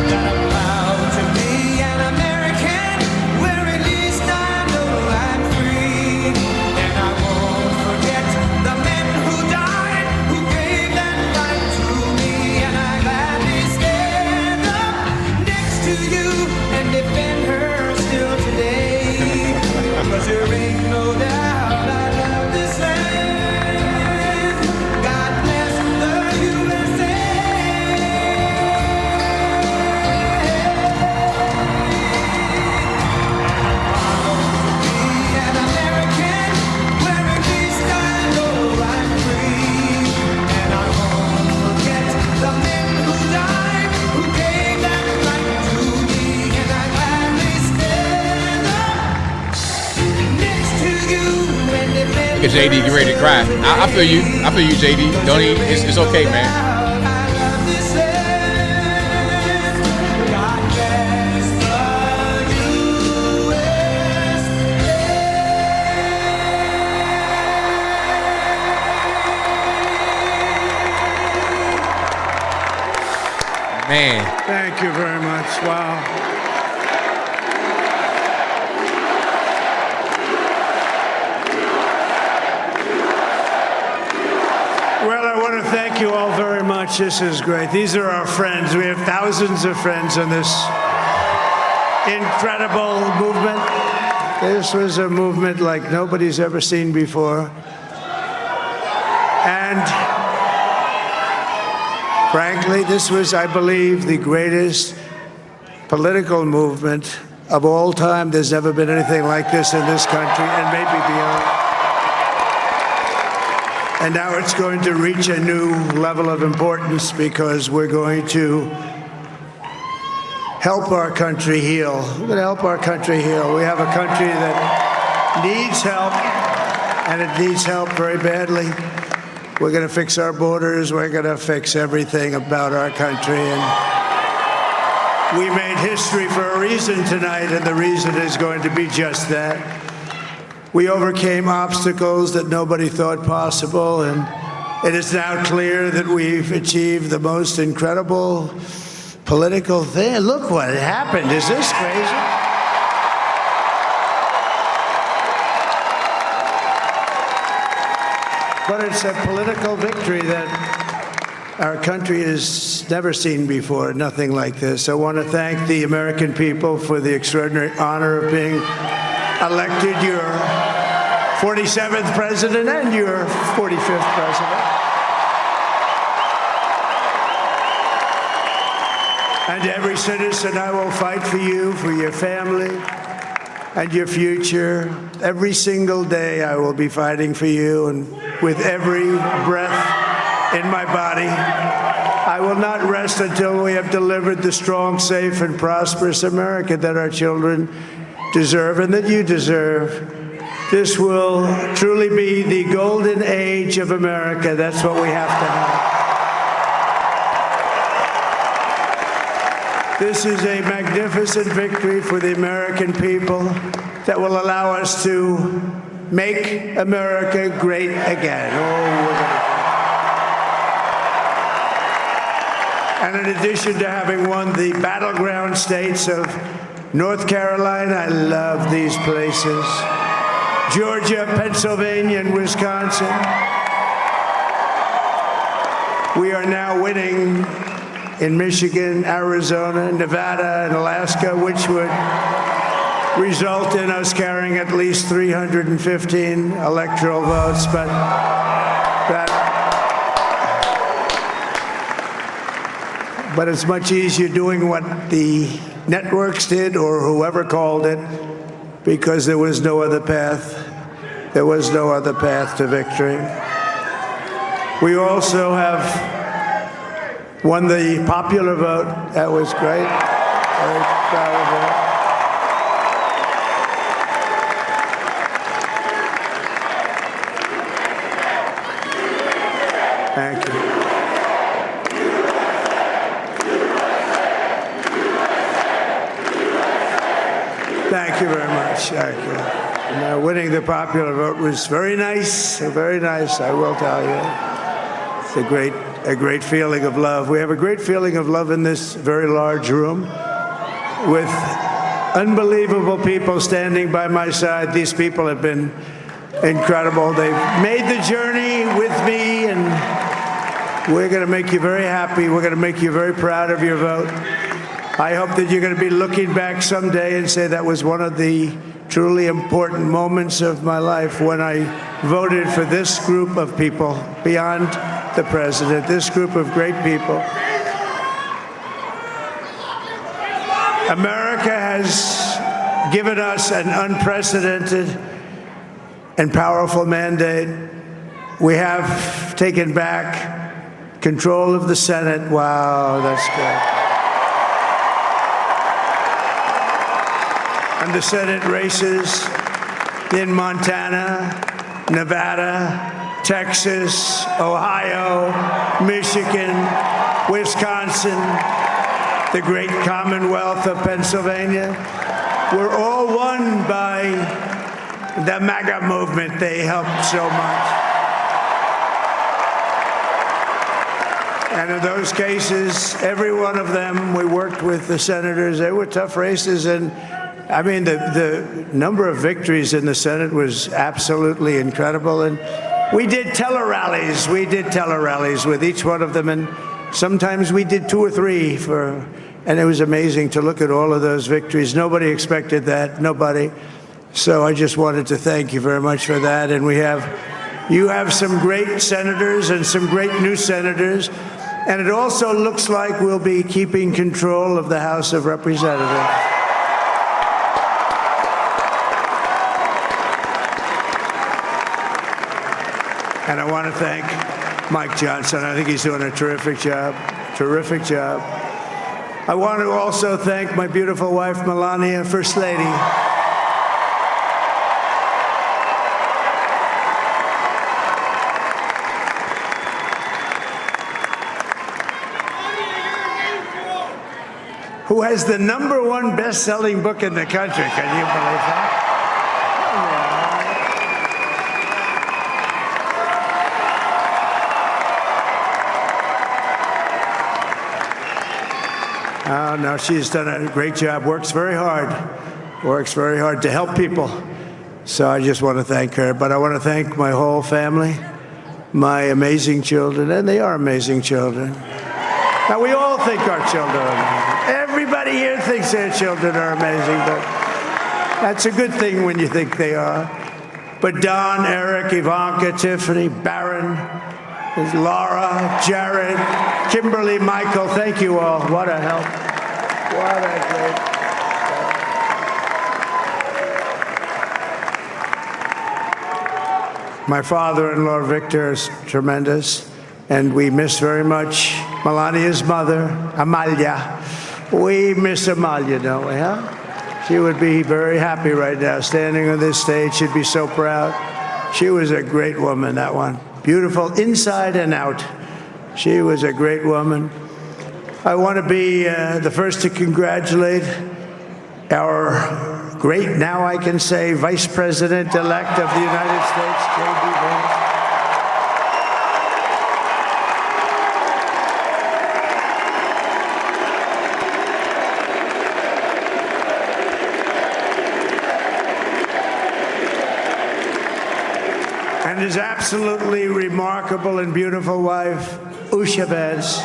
that I'm proud to be an American, where at least I know I'm free, and I won't forget the men who died, who gave that Look at JD get ready to cry. I feel you. I feel you, JD. Don't even. It's okay, man. Man. Thank you very much. Wow. Well, I want to thank you all very much. This is great. These are our friends. We have thousands of friends in this incredible movement. This was a movement like nobody's ever seen before. And frankly, this was, I believe, the greatest political movement of all time. There's never been anything like this in this country, and maybe beyond. And now it's going to reach a new level of importance because we're going to help our country heal. We're going to help our country heal. We have a country that needs help, and it needs help very badly. We're going to fix our borders. We're going to fix everything about our country. And we made history for a reason tonight, and the reason is going to be just that. We overcame obstacles that nobody thought possible, and it is now clear that we've achieved the most incredible political thing. Look what happened. Is this crazy? But it's a political victory that our country has never seen before, nothing like this. I want to thank the American people for the extraordinary honor of being elected your 47th president and your 45th president. And every citizen, I will fight for you, for your family, and your future. Every single day I will be fighting for you, and with every breath in my body, I will not rest until we have delivered the strong, safe, and prosperous America that our children deserve and that you deserve. This will truly be the golden age of America. That's what we have to have. This is a magnificent victory for the American people that will allow us to make America great again. And in addition to having won the Battleground states of North Carolina, I love these places, Georgia, Pennsylvania, and Wisconsin, we are now winning in Michigan, Arizona, Nevada, and Alaska, which would result in us carrying at least 315 electoral votes. But it's much easier doing what the networks did or whoever called it, because there was no other path. There was no other path to victory. We also have won the popular vote. That was great. Very proud of that. Thank you. Thank you very much. Thank you. And, winning the popular vote was very nice, very nice, I will tell you. It's a great feeling of love. We have a great feeling of love in this very large room with unbelievable people standing by my side. These people have been incredible. They've made the journey with me, and we're going to make you very happy. We're going to make you very proud of your vote. I hope that you're going to be looking back someday and say that was one of the truly important moments of my life when I voted for this group of people beyond the president, this group of great people. America has given us an unprecedented and powerful mandate. We have taken back control of the Senate. Wow, that's good. And the Senate races in Montana Nevada, Texas, Ohio, Michigan, Wisconsin, the great Commonwealth of Pennsylvania, were all won by the MAGA movement. They helped so much. And in those cases, every one of them, we worked with the senators. They were tough races. And I mean, the number of victories in the Senate was absolutely incredible. And we did tele-rallies. We did tele-rallies with each one of them. And sometimes we did 2 or 3 and it was amazing to look at all of those victories. Nobody expected that, nobody. So I just wanted to thank you very much for that. And you have some great senators and some great new senators. And it also looks like we'll be keeping control of the House of Representatives. And I want to thank Mike Johnson. I think he's doing a terrific job. Terrific job. I want to also thank my beautiful wife, Melania, First Lady. Who has the #1 best-selling book in the country. Can you believe that? Oh, no, she's done a great job, works very hard to help people. So I just want to thank her. But I want to thank my whole family, my amazing children, and they are amazing children. Now, we all think our children are amazing. Everybody here thinks their children are amazing, but that's a good thing when you think they are. But Don, Eric, Ivanka, Tiffany, Barron, Laura, Jared, Kimberly, Michael, thank you all. What a help. What a great help. My father-in-law, Victor, is tremendous, and we miss very much Melania's mother, Amalia. We miss Amalia, don't we, huh? She would be very happy right now, standing on this stage. She'd be so proud. She was a great woman, that one. Beautiful inside and out. She was a great woman. I want to be the first to congratulate our great, now I can say, Vice President-elect of the United States, J.D. Vance. And his absolutely remarkable and beautiful wife, Usha Vance.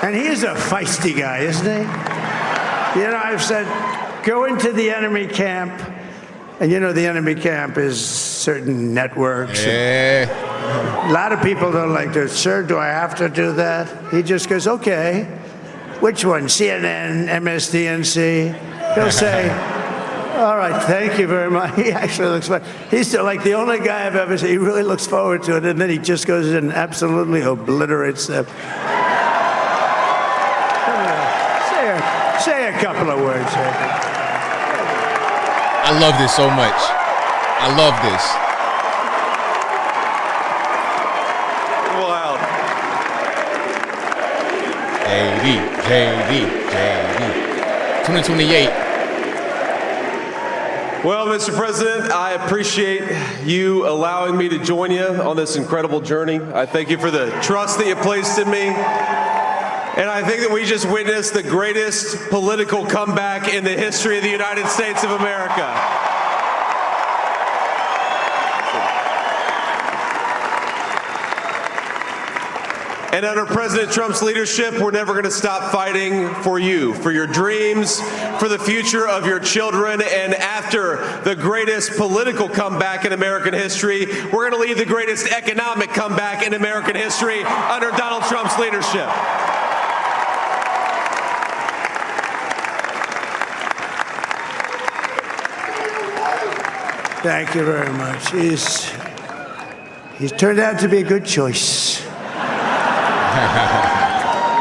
And he's a feisty guy, isn't he? You know, I've said, go into the enemy camp, and you know the enemy camp is certain networks. Yeah. A lot of people don't like to, sir, do I have to do that? He just goes, okay. Which one? CNN, MSDNC? He'll say, all right, thank you very much. He actually looks fine. He's like the only guy I've ever seen. He really looks forward to it, and then he just goes in and absolutely obliterates them. Say a couple of words. I love this so much. I love this. Wow. JD. 2028. Well, Mr. President, I appreciate you allowing me to join you on this incredible journey. I thank you for the trust that you placed in me. And I think that we just witnessed the greatest political comeback in the history of the United States of America. And under President Trump's leadership, we're never going to stop fighting for you, for your dreams, for the future of your children. And after the greatest political comeback in American history, we're going to lead the greatest economic comeback in American history under Donald Trump's leadership. Thank you very much. He's turned out to be a good choice.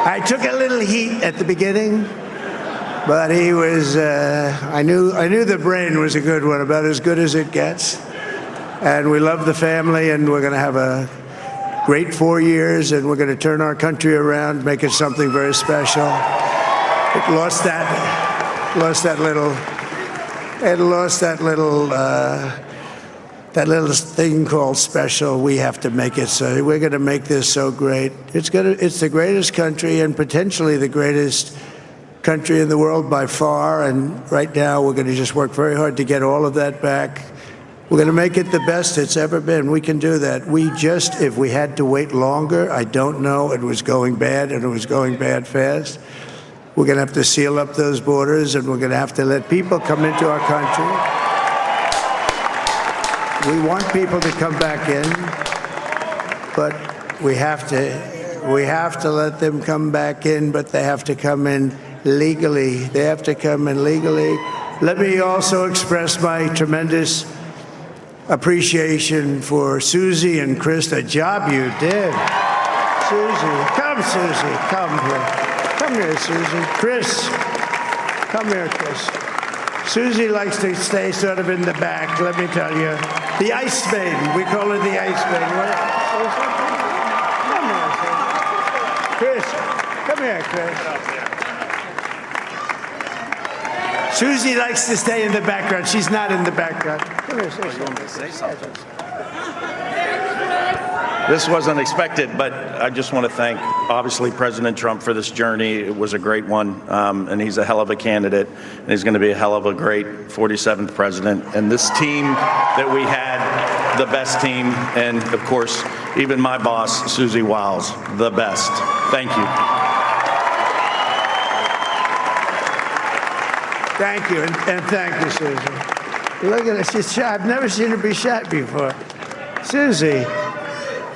I took a little heat at the beginning, But he was, I knew the brain was a good one, about as good as it gets. And we love the family, and we're going to have a great 4 years, and we're going to turn our country around, make it something very special. It lost that little thing called special. We have to make it so. We're going to make this so great. It's the greatest country, and potentially the greatest country in the world by far. And right now, we're going to just work very hard to get all of that back. We're going to make it the best it's ever been. We can do that. If we had to wait longer, I don't know. It was going bad, and it was going bad fast. We're going to have to seal up those borders, and we're going to have to let people come into our country. We want people to come back in, but we have to let them come back in, but they have to come in legally. They have to come in legally. Let me also express my tremendous appreciation for Susie and Chris, the job you did. Susie, come here. Come here, Susie. Chris, come here, Chris. Susie likes to stay sort of in the back, let me tell you. The Ice Maiden, we call her the Ice Maiden. Come here, Chris. Susie likes to stay in the background. She's not in the background. Come here, say something. This wasn't expected, but I just want to thank, obviously, President Trump for this journey. It was a great one, and he's a hell of a candidate, and he's going to be a hell of a great 47th president. And this team that we had, the best team, and, of course, even my boss, Susie Wiles, the best. Thank you. Thank you, and thank you, Susie. Look at her, she's shy. I've never seen her be shy before. Susie.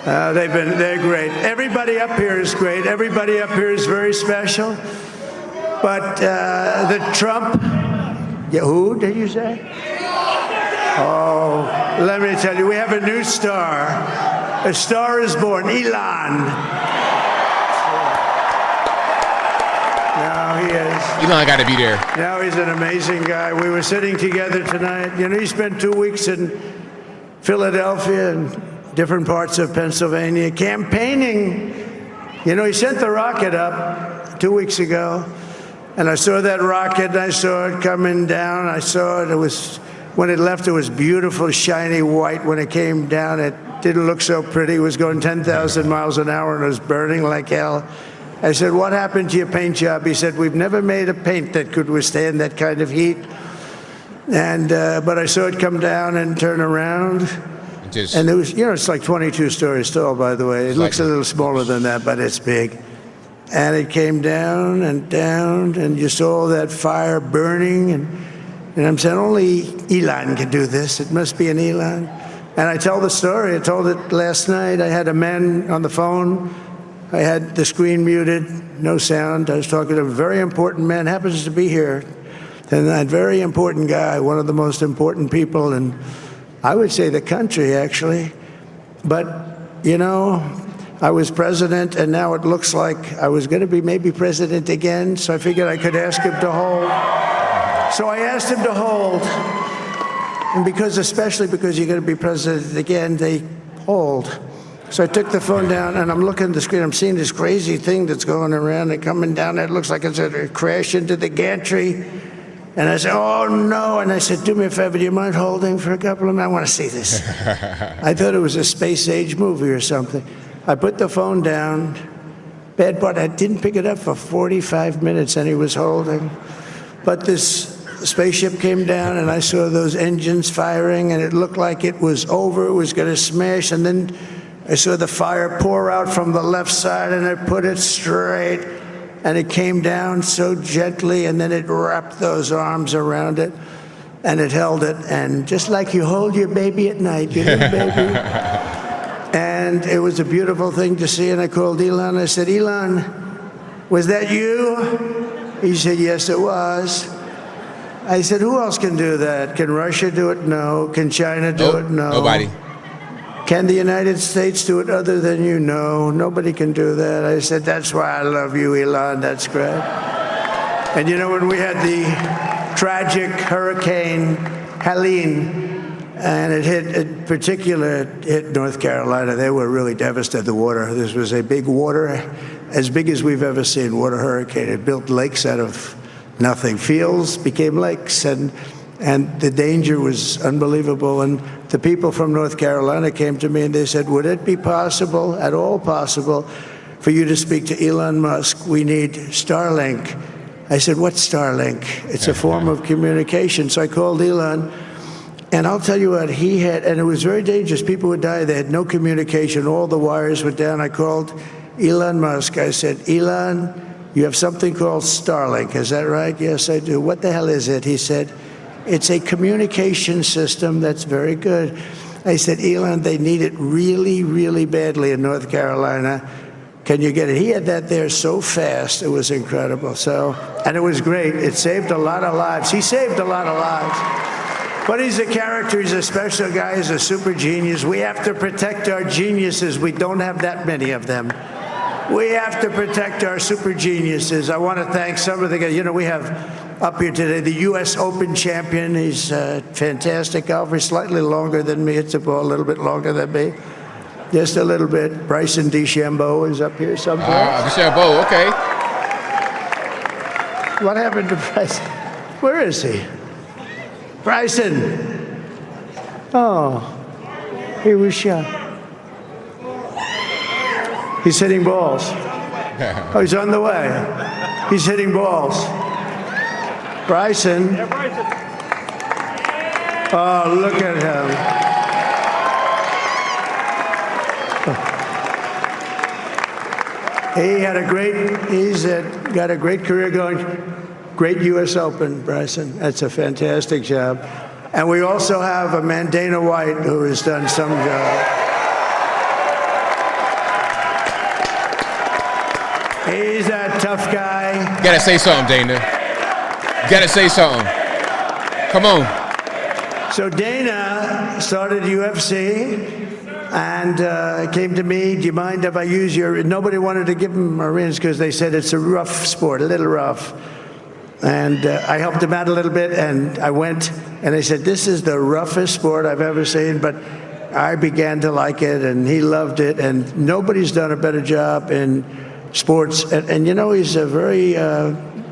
They're great. Everybody up here is great. Everybody up here is very special. But the Trump, who did you say? Oh, let me tell you, we have a new star. A star is born, Elon. Now he is. Elon got to be there. Now he's an amazing guy. We were sitting together tonight. You know, he spent 2 weeks in Philadelphia and different parts of Pennsylvania, campaigning. You know, he sent the rocket up 2 weeks ago, and I saw that rocket, and I saw it coming down. I saw it. When it left, it was beautiful, shiny white. When it came down, it didn't look so pretty. It was going 10,000 miles an hour, and it was burning like hell. I said, what happened to your paint job? He said, we've never made a paint that could withstand that kind of heat. And but I saw it come down and turn around. And it was, you know, it's like 22 stories tall, by the way. It looks a little smaller than that, but it's big. And it came down, and you saw that fire burning. And I'm saying, only Elon can do this. It must be an Elon. And I tell the story. I told it last night. I had a man on the phone. I had the screen muted, no sound. I was talking to a very important man, happens to be here. And that very important guy, one of the most important people in, I would say, the country, actually. But, you know, I was president, and now it looks like I was going to be maybe president again, so I figured I could ask him to hold. So I asked him to hold. And especially because you're going to be president again, they hold. So I took the phone down, and I'm looking at the screen. I'm seeing this crazy thing that's going around and coming down. It looks like it's going to crash into the gantry. And I said, oh, no. And I said, do me a favor, do you mind holding for a couple of minutes? I want to see this. I thought it was a space-age movie or something. I put the phone down. Bad part, I didn't pick it up for 45 minutes, and he was holding. But this spaceship came down, and I saw those engines firing, and it looked like it was over. It was going to smash. And then I saw the fire pour out from the left side, and I put it straight. And it came down so gently, and then it wrapped those arms around it, and it held it. And just like you hold your baby at night, your little baby. And it was a beautiful thing to see. And I called Elon. I said, Elon, was that you? He said, yes, it was. I said, who else can do that? Can Russia do it? No. Can China do it? No. Nobody. Can the United States do it other than you? No, nobody can do that. I said, that's why I love you, Elon. That's great. And you know, when we had the tragic Hurricane Helene, and it hit North Carolina, they were really devastated. The water, this was a big water, as big as we've ever seen, water hurricane. It built lakes out of nothing. Fields became lakes, and the danger was unbelievable. And the people from North Carolina came to me and they said, would it be possible, at all possible, for you to speak to Elon Musk? We need Starlink. I said, what's Starlink? It's a form of communication. So I called Elon, and I'll tell you what, he had, and it was very dangerous. People would die. They had no communication. All the wires were down. I called Elon Musk. I said, Elon, you have something called Starlink. Is that right? Yes, I do. What the hell is it? He said, it's a communication system that's very good. I said, Elon, they need it really, really badly in North Carolina. Can you get it? He had that there so fast. It was incredible. And it was great. It saved a lot of lives. He saved a lot of lives. But he's a character. He's a special guy. He's a super genius. We have to protect our geniuses. We don't have that many of them. We have to protect our super geniuses. I want to thank some of the guys. You know, we have up here today the U.S. Open champion. He's a fantastic golfer, slightly longer than me. Hits the ball a little bit longer than me. Just a little bit. Bryson DeChambeau is up here somewhere. DeChambeau, okay. What happened to Bryson? Where is he? Bryson. Oh, he was shot. He's hitting balls. Oh, he's on the way. He's hitting balls. Bryson. Oh, look at him. He's got a great career going. Great U.S. Open, Bryson. That's a fantastic job. And we also have a man, Dana White, who has done some job. He's a tough guy. You gotta say something, Dana. You gotta say something. Come on. So Dana started UFC and came to me, do you mind if I use your, nobody wanted to give him a rinse because they said it's a rough sport, a little rough. And I helped him out a little bit, and I went, and they said, this is the roughest sport I've ever seen, but I began to like it, and he loved it, and nobody's done a better job in sports. And you know, he's a very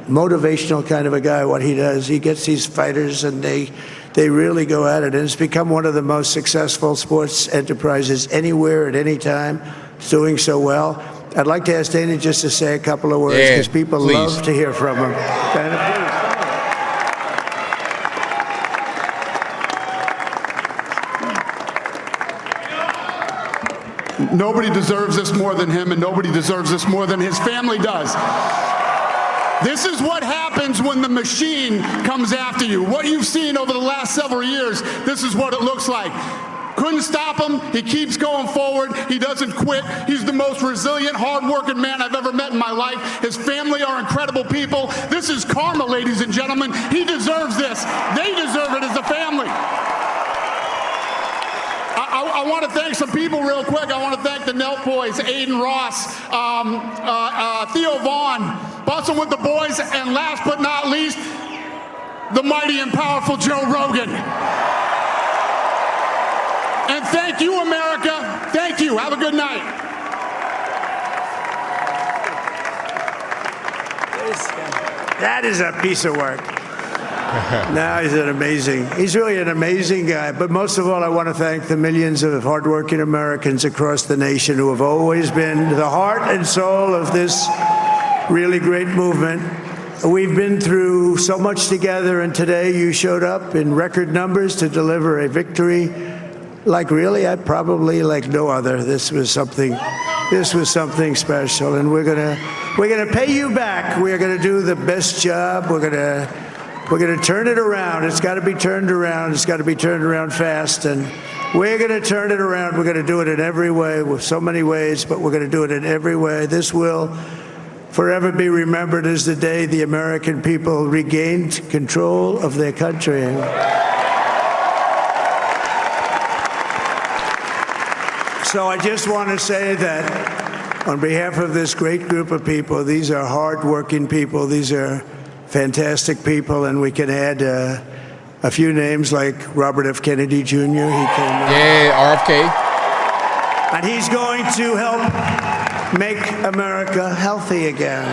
motivational kind of a guy, what he does. He gets these fighters, and they really go at it, and it's become one of the most successful sports enterprises anywhere at any time. It's doing so well. I'd like to ask Dana just to say a couple of words because people love to hear from him. Dana, please. Nobody deserves this more than him, and nobody deserves this more than his family does. This is what happens when the machine comes after you. What you've seen over the last several years, this is what it looks like. Couldn't stop him. He keeps going forward. He doesn't quit. He's the most resilient, hard-working man I've ever met in my life. His family are incredible people. This is karma, ladies and gentlemen. He deserves this. They deserve it as a family. I want to thank some people real quick. I want to thank the Nelk boys, Aiden Ross, Theo Vaughn, Bustin' with the Boys, and last but not least, the mighty and powerful Joe Rogan. And thank you, America. Thank you. Have a good night. that is a piece of work. No, he's really an amazing guy. But most of all, I want to thank the millions of hardworking Americans across the nation who have always been the heart and soul of this really great movement. We've been through so much together, and today you showed up in record numbers to deliver a victory like probably like no other. This was something special, and we're gonna pay you back. We're gonna do the best job. We're gonna turn it around. It's got to be turned around. It's got to be turned around fast, and we're gonna turn it around. We're gonna do it in every way, with so many ways, but we're gonna do it in every way. This will forever be remembered as the day the American people regained control of their country. So I just want to say that on behalf of this great group of people, these are hardworking people. These are fantastic people, and we can add a few names like Robert F. Kennedy Jr. He came in. Yeah, RFK. And he's going to help make America healthy again.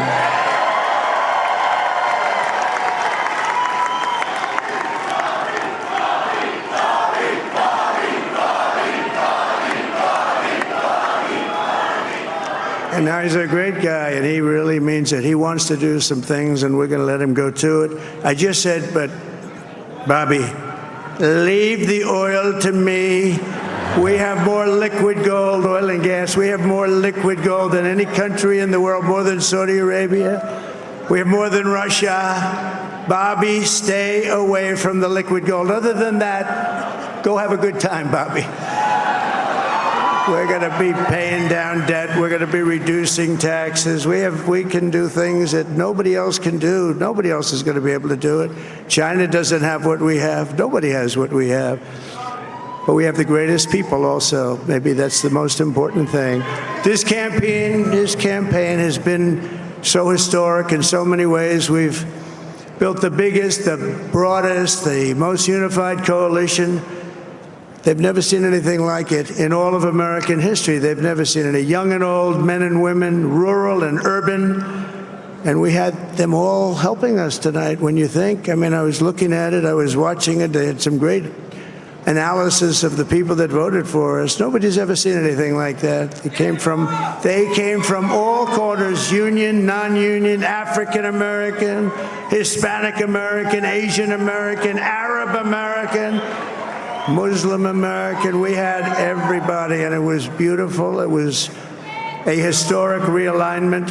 And now he's a great guy, and he really means it. He wants to do some things, and we're going to let him go to it. I just said, but Bobby, leave the oil to me. We have more liquid gold, oil and gas. We have more liquid gold than any country in the world, more than Saudi Arabia. We have more than Russia. Bobby, stay away from the liquid gold. Other than that, go have a good time, Bobby. We're going to be paying down debt. We're going to be reducing taxes. We can do things that nobody else can do. Nobody else is going to be able to do it. China doesn't have what we have. Nobody has what we have. But we have the greatest people also. Maybe that's the most important thing. This campaign has been so historic in so many ways. We've built the biggest, the broadest, the most unified coalition. They've never seen anything like it in all of American history. They've never seen it. Young and old, men and women, rural and urban. And we had them all helping us tonight. When you think, I mean, I was looking at it, I was watching it. They had some great analysis of the people that voted for us. Nobody's ever seen anything like that. They came from all corners, union, non-union, African American, Hispanic American, Asian American, Arab American, Muslim American. We had everybody, and it was beautiful. It was a historic realignment,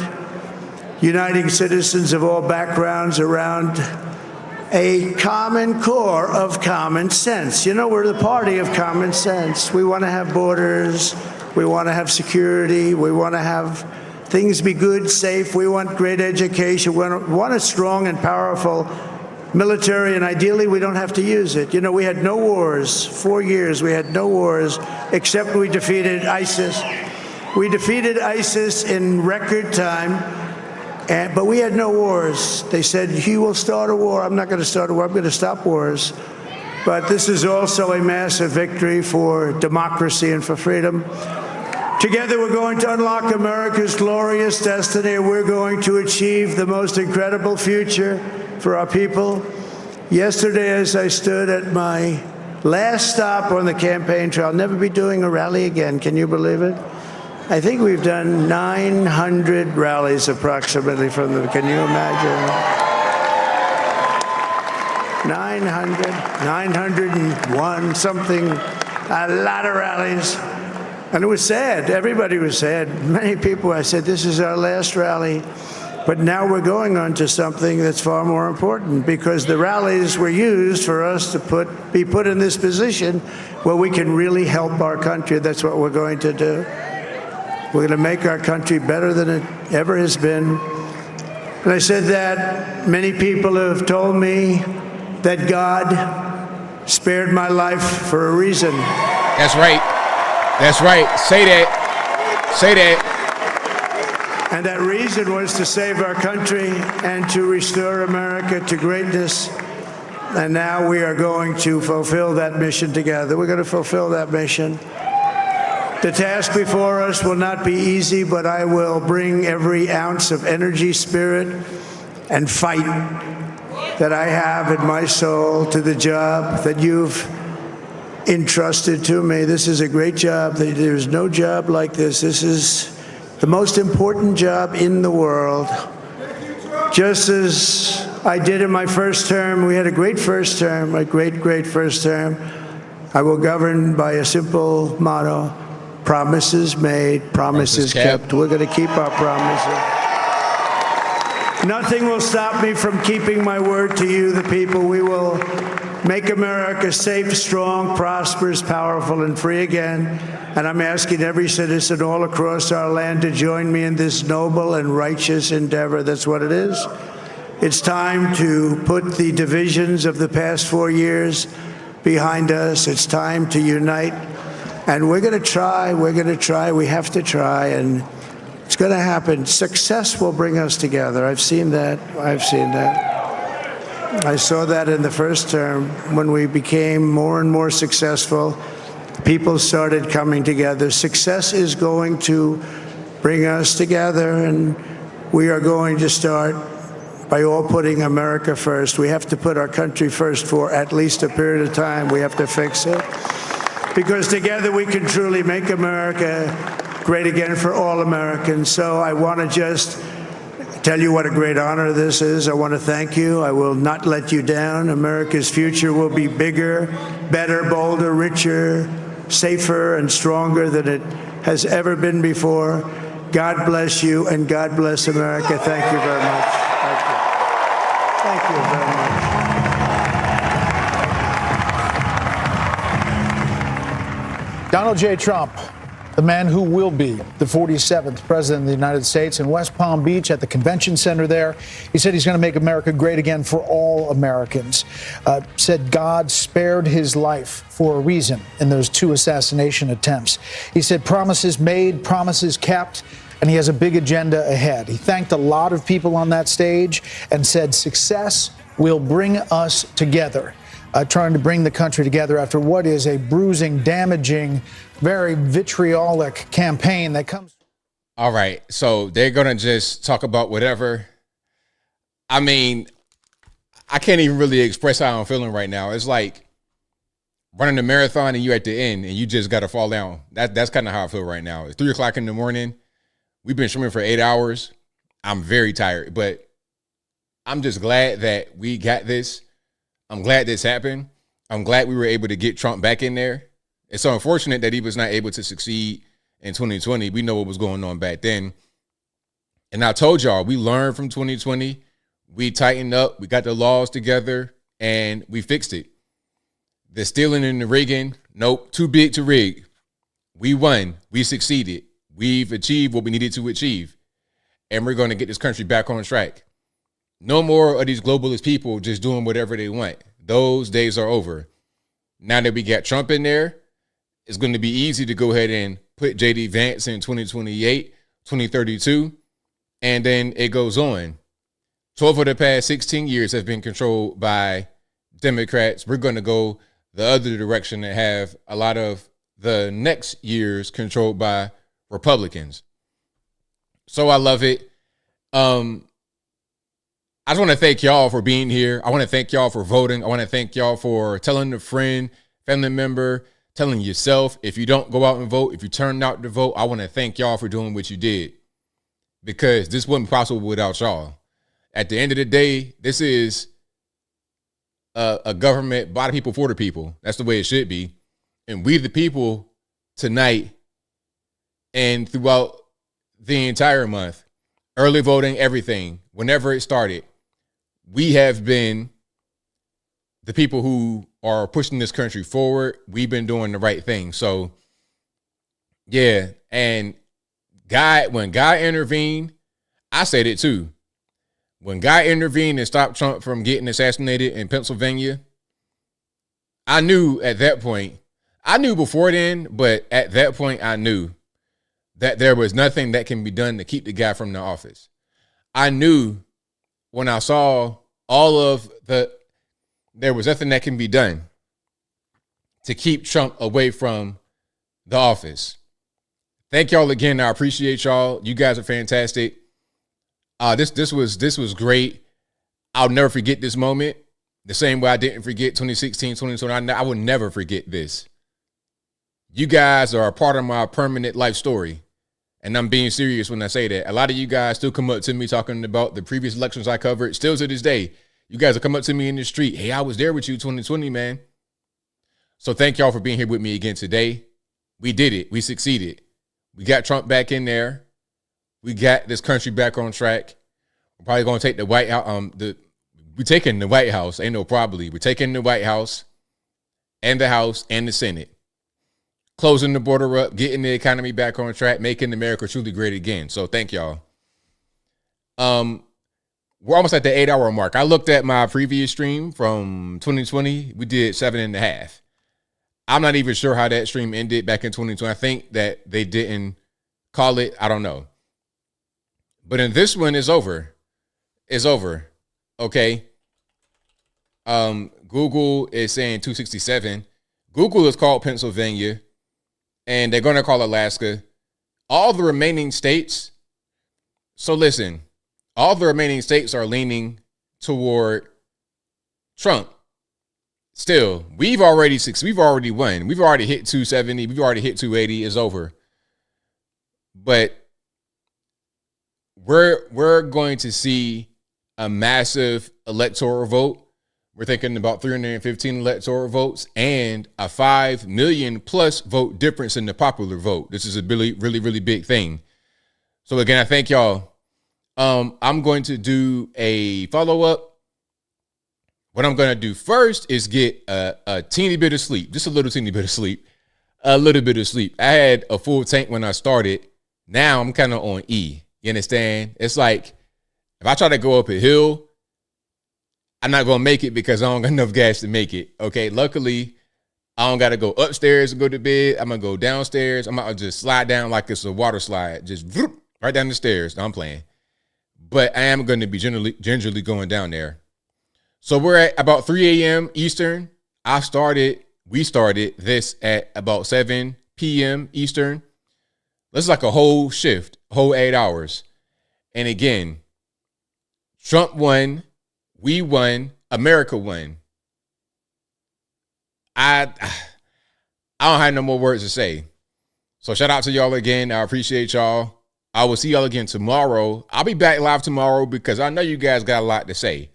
uniting citizens of all backgrounds around a common core of common sense. You know, we're the party of common sense. We want to have borders. We want to have security. We want to have things be good, safe. We want great education. We want a strong and powerful military, and ideally we don't have to use it. You know, we had no wars. 4 years we had no wars, except we defeated ISIS. We defeated ISIS in record time, but we had no wars. They said, he will start a war. I'm not going to start a war. I'm going to stop wars. But this is also a massive victory for democracy and for freedom. Together, we're going to unlock America's glorious destiny. We're going to achieve the most incredible future for our people. Yesterday, as I stood at my last stop on the campaign trail, I'll never be doing a rally again. Can you believe it? I think we've done 900 rallies approximately from them. Can you imagine? 901, something, a lot of rallies. And it was sad. Everybody was sad. Many people, I said, this is our last rally. But now we're going on to something that's far more important, because the rallies were used for us to be put in this position where we can really help our country. That's what we're going to do. We're going to make our country better than it ever has been. And I said that many people have told me that God spared my life for a reason. That's right. That's right. Say that. Say that. And that reason was to save our country and to restore America to greatness. And now we are going to fulfill that mission together. We're going to fulfill that mission. The task before us will not be easy, but I will bring every ounce of energy, spirit, and fight that I have in my soul to the job that you've entrusted to me. This is a great job. There's no job like this. This is the most important job in the world. Just as I did in my first term, we had a great first term, a great first term. I will govern by a simple motto: promises made, promises kept. We're going to keep our promises. Nothing will stop me from keeping my word to you, the people. We will make America safe, strong, prosperous, powerful, and free again. And I'm asking every citizen all across our land to join me in this noble and righteous endeavor. That's what it is. It's time to put the divisions of the past 4 years behind us. It's time to unite. And we're going to try. We're going to try. We have to try. And it's going to happen. Success will bring us together. I've seen that. I've seen that. I saw that in the first term when we became more and more successful. People started coming together. Success is going to bring us together, and we are going to start by all putting America first. We have to put our country first for at least a period of time. We have to fix it. Because together we can truly make America great again for all Americans. So I want to just tell you what a great honor this is. I want to thank you. I will not let you down. America's future will be bigger, better, bolder, richer, safer, and stronger than it has ever been before. God bless you, and God bless America. Thank you very much. Thank you. Thank you very much. Donald J. Trump, the man who will be the 47th president of the United States, in West Palm Beach at the convention center there. He said he's going to make America great again for all Americans. Said God spared his life for a reason in those 2 assassination attempts. He said promises made, promises kept, and he has a big agenda ahead. He thanked a lot of people on that stage and said success will bring us together. Trying to bring the country together after what is a bruising, damaging, very vitriolic campaign that comes. All right. So they're going to just talk about whatever. I mean, I can't even really express how I'm feeling right now. It's like running a marathon and you at the end and you just got to fall down. That's kind of how I feel right now. It's 3 o'clock in the morning. We've been swimming for 8 hours. I'm very tired, but I'm just glad that we got this. I'm glad this happened. I'm glad we were able to get Trump back in there. It's so unfortunate that he was not able to succeed in 2020. We know what was going on back then. And I told y'all, we learned from 2020. We tightened up. We got the laws together, and we fixed it. The stealing and the rigging, nope, too big to rig. We won. We succeeded. We've achieved what we needed to achieve. And we're going to get this country back on track. No more of these globalist people just doing whatever they want. Those days are over. Now that we got Trump in there, it's going to be easy to go ahead and put J.D. Vance in 2028, 2032, and then it goes on. 12 of the past 16 years have been controlled by Democrats. We're going to go the other direction and have a lot of the next years controlled by Republicans. So I love it. I just want to thank y'all for being here. I want to thank y'all for voting. I want to thank y'all for telling a friend, family member, telling yourself. If you don't go out and vote, if you turn out to vote, I want to thank y'all for doing what you did, because this wasn't possible without y'all. At the end of the day, this is a government by the people for the people. That's the way it should be. And we the people tonight and throughout the entire month, early voting, everything, whenever it started, we have been the people who are pushing this country forward. We've been doing the right thing. So, yeah. And when God intervened, I said it too. When God intervened and stopped Trump from getting assassinated in Pennsylvania, I knew at that point, I knew before then, but at that point, I knew that there was nothing that can be done to keep the guy from the office. I knew when I saw there was nothing that can be done to keep Trump away from the office. Thank y'all again. I appreciate y'all. You guys are fantastic. This was great. I'll never forget this moment. The same way I didn't forget 2016, 2020. I will never forget this. You guys are a part of my permanent life story. And I'm being serious when I say that. A lot of you guys still come up to me talking about the previous elections I covered. Still to this day, you guys will come up to me in the street. Hey, I was there with you 2020, man. So thank y'all for being here with me again today. We did it. We succeeded. We got Trump back in there. We got this country back on track. We're probably going to take the White House. We're taking the White House. Ain't no probably. We're taking the White House and the House and the Senate. Closing the border up, getting the economy back on track, making America truly great again. So thank y'all. We're almost at the 8-hour mark. I looked at my previous stream from 2020. We did 7.5. I'm not even sure how that stream ended back in 2020. I think that they didn't call it. I don't know. But in this one, it's over. It's over. Okay. Google is saying 267. Google is called Pennsylvania, and they're going to call Alaska. All the remaining states. So listen, all the remaining states are leaning toward Trump. Still, we've already won. We've already hit 270. We've already hit 280. It's over. But we're going to see a massive electoral vote. We're thinking about 315 electoral votes and a 5 million plus vote difference in the popular vote. This is a really, really, really big thing. So again, I thank y'all. I'm going to do a follow-up. What I'm going to do first is get a teeny bit of sleep, just a little teeny bit of sleep, a little bit of sleep. I had a full tank when I started. Now I'm kind of on E. You understand? It's like if I try to go up a hill, I'm not going to make it because I don't got enough gas to make it. Okay. Luckily, I don't got to go upstairs to go to bed. I'm going to go downstairs. I'm going to just slide down like it's a water slide. Just right down the stairs. No, I'm playing. But I am going to be gingerly going down there. So we're at about 3 a.m. Eastern. We started this at about 7 p.m. Eastern. That's like a whole shift, whole 8 hours. And again, Trump won. We won. America won. I don't have no more words to say. So shout out to y'all again. I appreciate y'all. I will see y'all again tomorrow. I'll be back live tomorrow because I know you guys got a lot to say.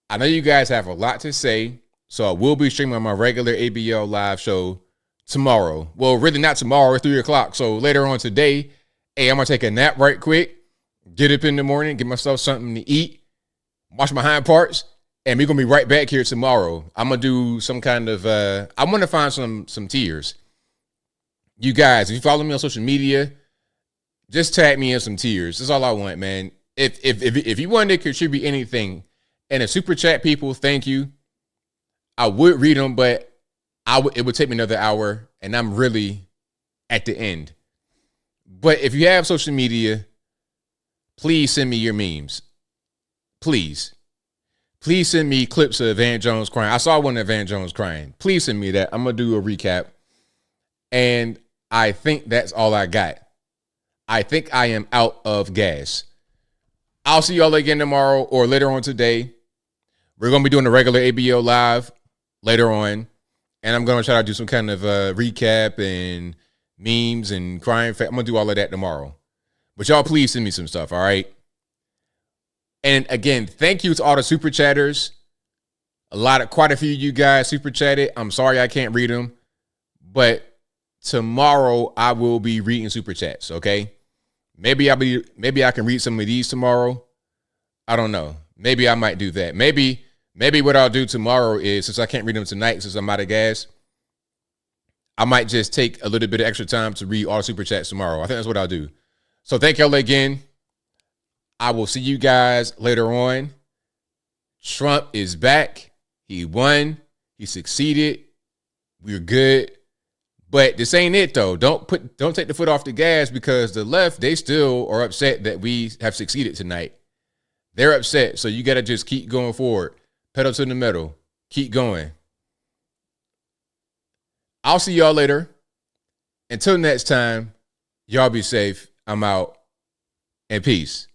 I know you guys have a lot to say. So I will be streaming my regular ABL live show tomorrow. Well, really not tomorrow, 3 o'clock. So later on today, hey, I'm going to take a nap right quick, get up in the morning, get myself something to eat, wash my hind parts, and we're going to be right back here tomorrow. I'm going to do some kind of, I want to find some tears. You guys, if you follow me on social media, just tag me in some tears. That's all I want, man. If you want to contribute anything, and the super chat people, thank you. I would read them, but it would take me another hour, and I'm really at the end. But if you have social media, please send me your memes. Please send me clips of Van Jones crying. I saw one of Van Jones crying. Please send me that. I'm going to do a recap. And I think that's all I got. I think I am out of gas. I'll see y'all again tomorrow or later on today. We're going to be doing a regular ABL live later on. And I'm going to try to do some kind of recap and memes and crying. I'm going to do all of that tomorrow. But y'all please send me some stuff, all right? And again, thank you to all the super chatters. Quite a few of you guys super chatted. I'm sorry I can't read them. But tomorrow I will be reading super chats, okay? Maybe I can read some of these tomorrow. I don't know. Maybe I might do that. Maybe what I'll do tomorrow is, since I can't read them tonight, since I'm out of gas, I might just take a little bit of extra time to read all super chats tomorrow. I think that's what I'll do. So thank y'all again. I will see you guys later on. Trump is back. He won. He succeeded. We're good. But this ain't it though. Don't take the foot off the gas because the left, they still are upset that we have succeeded tonight. They're upset. So you got to just keep going forward. Pedal to the metal. Keep going. I'll see y'all later. Until next time, y'all be safe. I'm out. And peace.